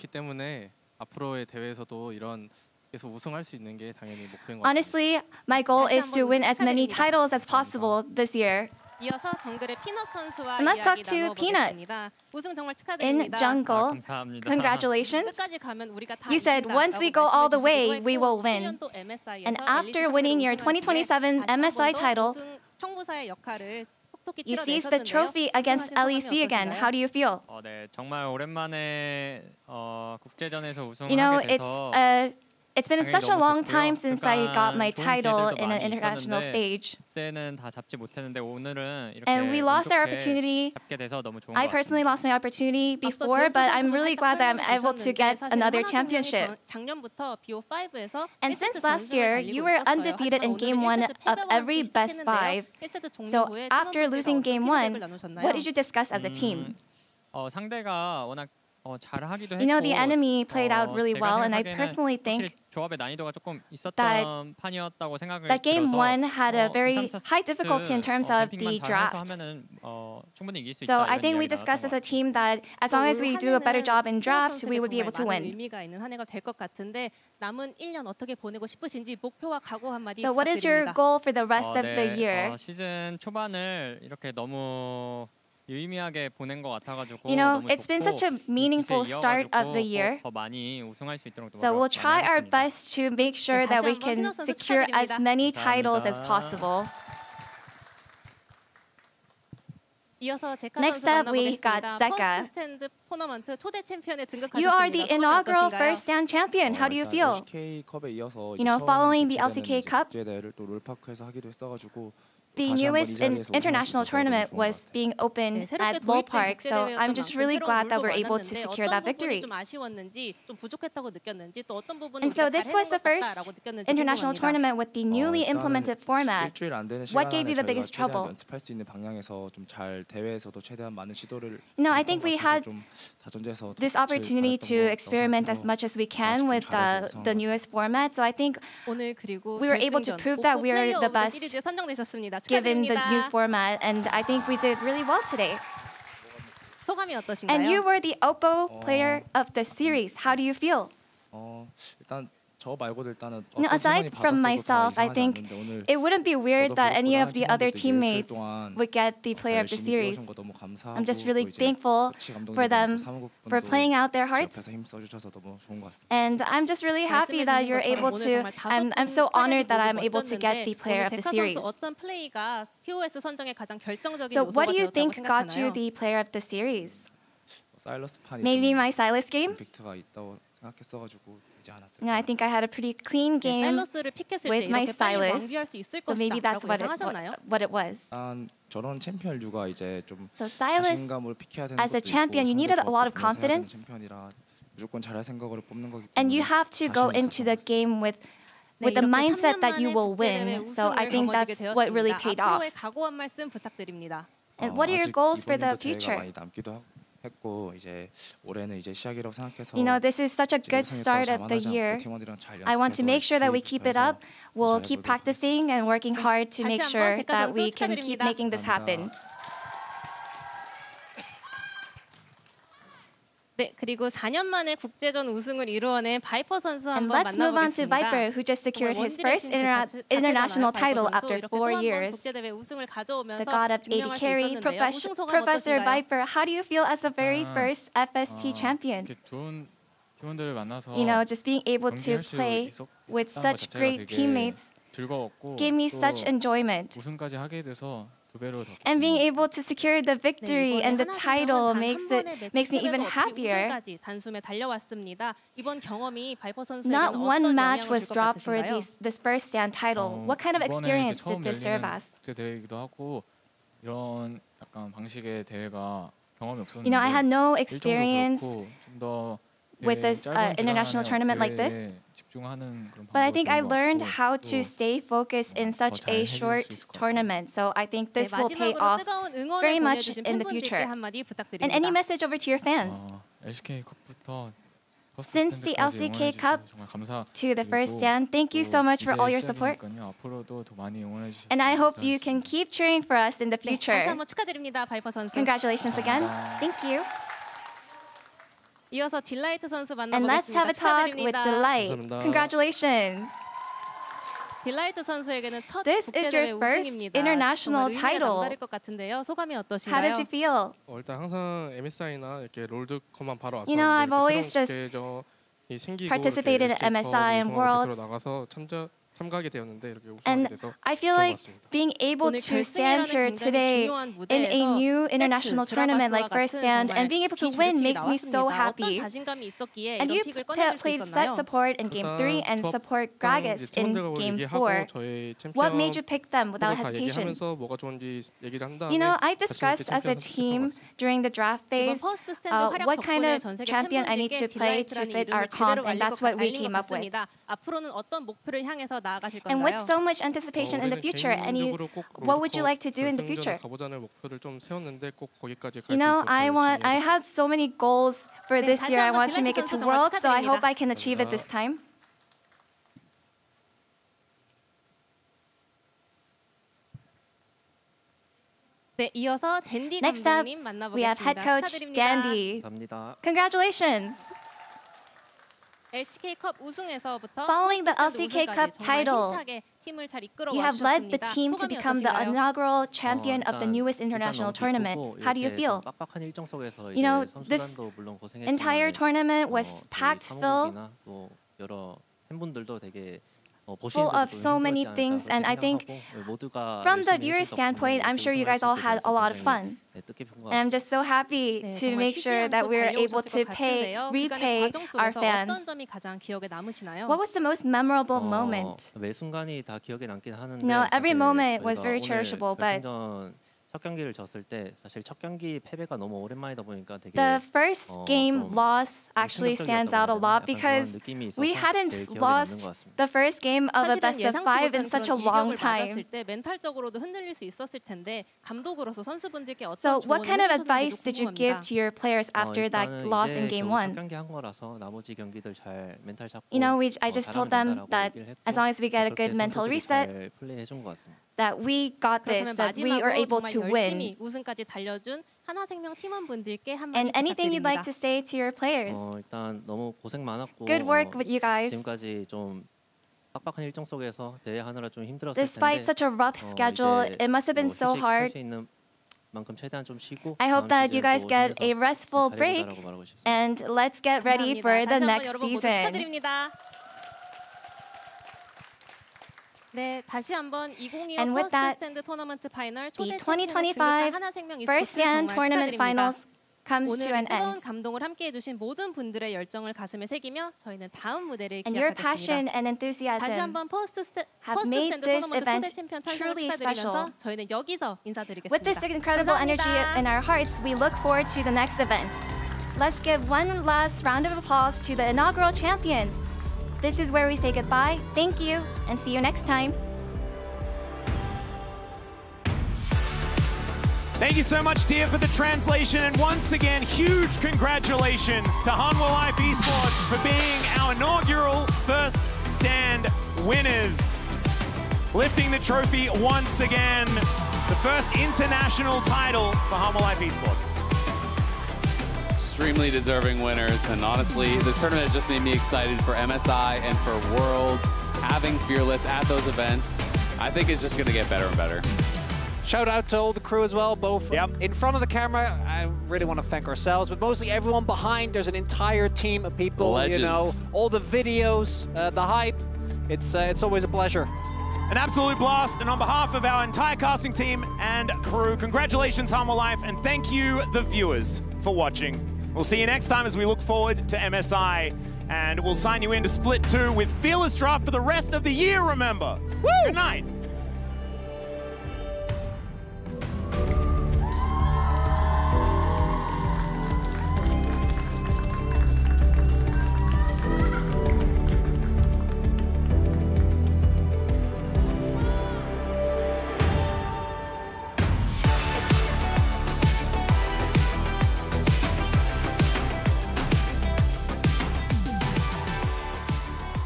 Honestly, my goal is to win as many titles as possible this year. And let's talk to Peanut. In Jungle, congratulations. You said once we go all the way, we will win. And after winning your 2027 MSI title, you seized the trophy against LEC again. How do you feel? It's been such a long time since I got my title in an international stage. And we lost our opportunity. I personally lost my opportunity before, but I'm really glad that I'm able to get another championship. And since last year, you were undefeated in Game 1 of every best 5. So after losing Game 1, what did you discuss as a team? The enemy played out really well, and I personally think that Game 1 had a very high difficulty in terms of the draft. So I think we discussed as a team that as long as we do a better job in draft, we would be able to win. So what is your goal for the rest of the year? It's been such a meaningful start of the year. So we'll try our best to make sure that we can secure as many titles as possible. Next up, we got Seka. You are the inaugural First Stand champion. How do you feel? Following the LCK Cup, the newest international tournament was being opened at Lowell Park, so I'm just really glad that we're able to secure that victory. And so this was the first international tournament with the newly implemented format. What gave you the biggest trouble? I think we had this opportunity to experiment as much as we can with the newest format, so I think we were able to prove that we are the best given the new format, and I think we did really well today. And you were the Oppo player of the series. How do you feel? aside from myself, I think it wouldn't be weird that any of the other teammates would get the player of the series. I'm just really thankful for them for playing out their hearts. And I'm just really happy that you're able to, I'm so honored that I'm able to get the player of the series. So what do you think got you the player of the series? Maybe my Silas game? No, I think I had a pretty clean game with my Silas, so maybe that's what it was. So Silas, as a champion, you needed a lot of confidence, and you have to go into the game with the mindset that you will win. So I think that's what really paid off. And what are your goals for the future? You know, this is such a good start of the year. I want to make sure that we keep it up. We'll keep practicing and working hard to make sure that we can keep making this happen. 네, 그리고 4년 만에 국제전 우승을 이루어낸 바이퍼 선수 And 한번 let's move on to Viper, who just secured his first international title after 4 years. The god of AD carry, Professor Viper, how do you feel as the very first FST champion? You know, just being able to play with such great teammates gave me such enjoyment. And being able to secure the victory and the title makes me even happier. Not one match was dropped for this first stand title. What kind of experience did this serve as? You know, I had no experience with this international tournament like this. But I think I learned how to stay focused in such a short tournament. So I think this will pay off very much in the future. And any message over to your fans? Since the LCK Cup to the first stand, thank you so much for all your support. And I hope you can keep cheering for us in the future. Congratulations again. Thank you. And let's have a talk with Delight. Congratulations. This is your first international title. How does it feel? You know, I've always just participated in MSI and Worlds. And I feel like being able to stand here today in a new international tournament like First Stand and being able to win makes me so happy. And you played set support in Game 3 and support Gragas in Game 4. What made you pick them without hesitation? You know, I discussed as a team during the draft phase what kind of champion I need to play to fit our comp, and that's what we came up with. And with so much anticipation in the future, what would you like to do in the future? You know, I had so many goals for this year. I want to make it to Worlds, so I hope I can achieve it this time. Next up, we have head coach Dandy. Congratulations! Following the LCK Cup title, you have led the team to become the inaugural champion of the newest international tournament. How do you feel? You know, this entire tournament was packed full of so many things, and I think from the viewer standpoint, I'm sure you guys all had a lot of fun. And I'm just so happy to make sure that we're able to repay our fans. What was the most memorable moment? No, every moment was very cherishable, but the first game loss actually stands out a lot because we hadn't lost the first game of a best of 5 in such a long time. So what kind of advice did you give to your players after that loss in game 1? You know, I just told them that as long as we get a good mental reset, that we got this, that we are able to to win. 열심히 우승까지 달려준 하나생명 팀원분들께 한마디 And anything you'd like 부탁드립니다. to say to your players? 일단 너무 고생 많았고 Good work with you guys. 지금까지 좀 빡빡한 일정 속에서 대회하느라 좀 힘들었을 Despite 텐데 such a rough schedule, it must have been so hard. 수 있는 만큼 최대한 좀 쉬고 I hope that you guys get a restful break and let's get ready for the 다시 한번 next 여러분 모두 season. 축하드립니다. 네, 다시 한번 2025 And with 퍼스트 that, 스탠드 토너먼트 파이널 The 초대 챔피언에 2025 등극한 하나생명 First e스포츠 Stand 정말 Tournament 축하드립니다. Finals comes to 오늘 an 뜨거운 end. 감동을 함께해 주신 모든 분들의 열정을 가슴에 새기며 저희는 다음 무대를 And your passion 기약하겠습니다. and 다시 enthusiasm 한번 퍼스트 have made 스탠드 this 토너먼트 event 초대 챔피언 탄생을 truly 축하드리면서 special. 저희는 여기서 인사드리겠습니다. With this incredible energy in our hearts, we look forward to the next event. Let's give one last round of applause to the inaugural champions. This is where we say goodbye. Thank you, and see you next time. Thank you so much, Dia, for the translation. And once again, huge congratulations to Hanwha Life Esports for being our inaugural First Stand winners. Lifting the trophy once again. The first international title for Hanwha Life Esports. Extremely deserving winners. And honestly, this tournament has just made me excited for MSI and for Worlds. Having Fearless at those events, I think it's just going to get better and better. Shout out to all the crew as well, both in front of the camera. I really want to thank ourselves, but mostly everyone behind. There's an entire team of people, Legends. you know, all the videos, the hype. It's always a pleasure. An absolute blast, and on behalf of our entire casting team and crew, congratulations, Hanwha Life, and thank you, the viewers, for watching. We'll see you next time as we look forward to MSI, and we'll sign you into Split 2 with Fearless Draft for the rest of the year, remember. Woo! Good night.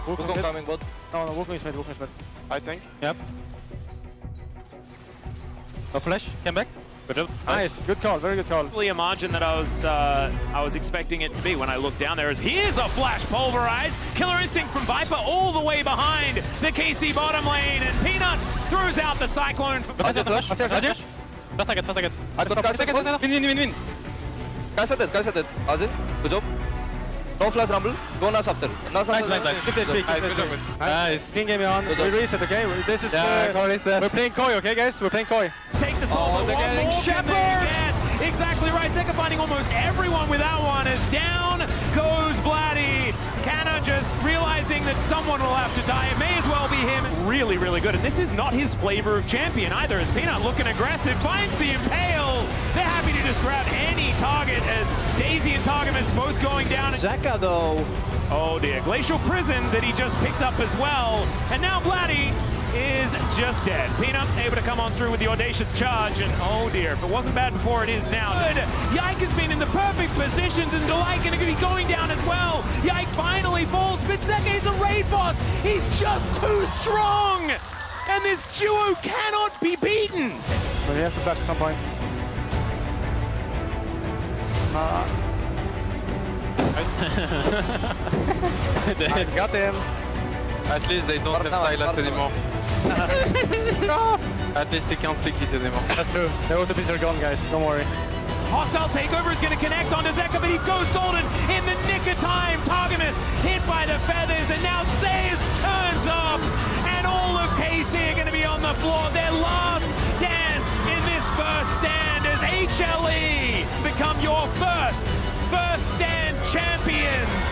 Wukong coming bot. No, Wukong is mid, Wukong is mid. I think. Yep. No flash, came back. Good job. Nice, good call, very good call. Probably a margin that I was expecting it to be when I looked down there. As here's a flash pulverize, Killer Instinct from Viper all the way behind the KC bottom lane, and Peanut throws out the Cyclone. Flash. First target. Win. Guys are dead. Azin, good job. No flash rumble. Go Nas after. Nas after. Nice. Keep this peak. Nice. Team game on. We reset, okay? This is we're playing Koi, okay, guys? We're playing Koi. Take the soul. They're getting Shepard. Exactly right. Zeka finding almost everyone with that one. As down goes Vladdy. Kana just realizing that someone will have to die. It may as well be him. Really, really good. And this is not his flavor of champion either. As Peanut looking aggressive finds the Impale. They're happy to just grab any target as Daisy and Targamas both going down. Zeka, though. Oh dear. Glacial Prison that he just picked up as well. And now Vladdy is just dead. Peanut able to come on through with the audacious charge, and oh dear, if it wasn't bad before, it is now. Good. Yike has been in the perfect positions, and Delight going to be going down as well. Yike finally falls, but Zeka is a raid boss. He's just too strong, and this duo cannot be beaten. So he has to flash at some point. I got him. At least they don't have Silas anymore. At least he can't pick it anymore. That's true. The autopiece are gone, guys. Don't worry. Hostile takeover is going to connect onto Zeka, but he goes golden in the nick of time. Targamas hit by the feathers, and now Sayers turns up, and all of KC are going to be on the floor. Their last dance in this first stand as HLE become your first stand champions.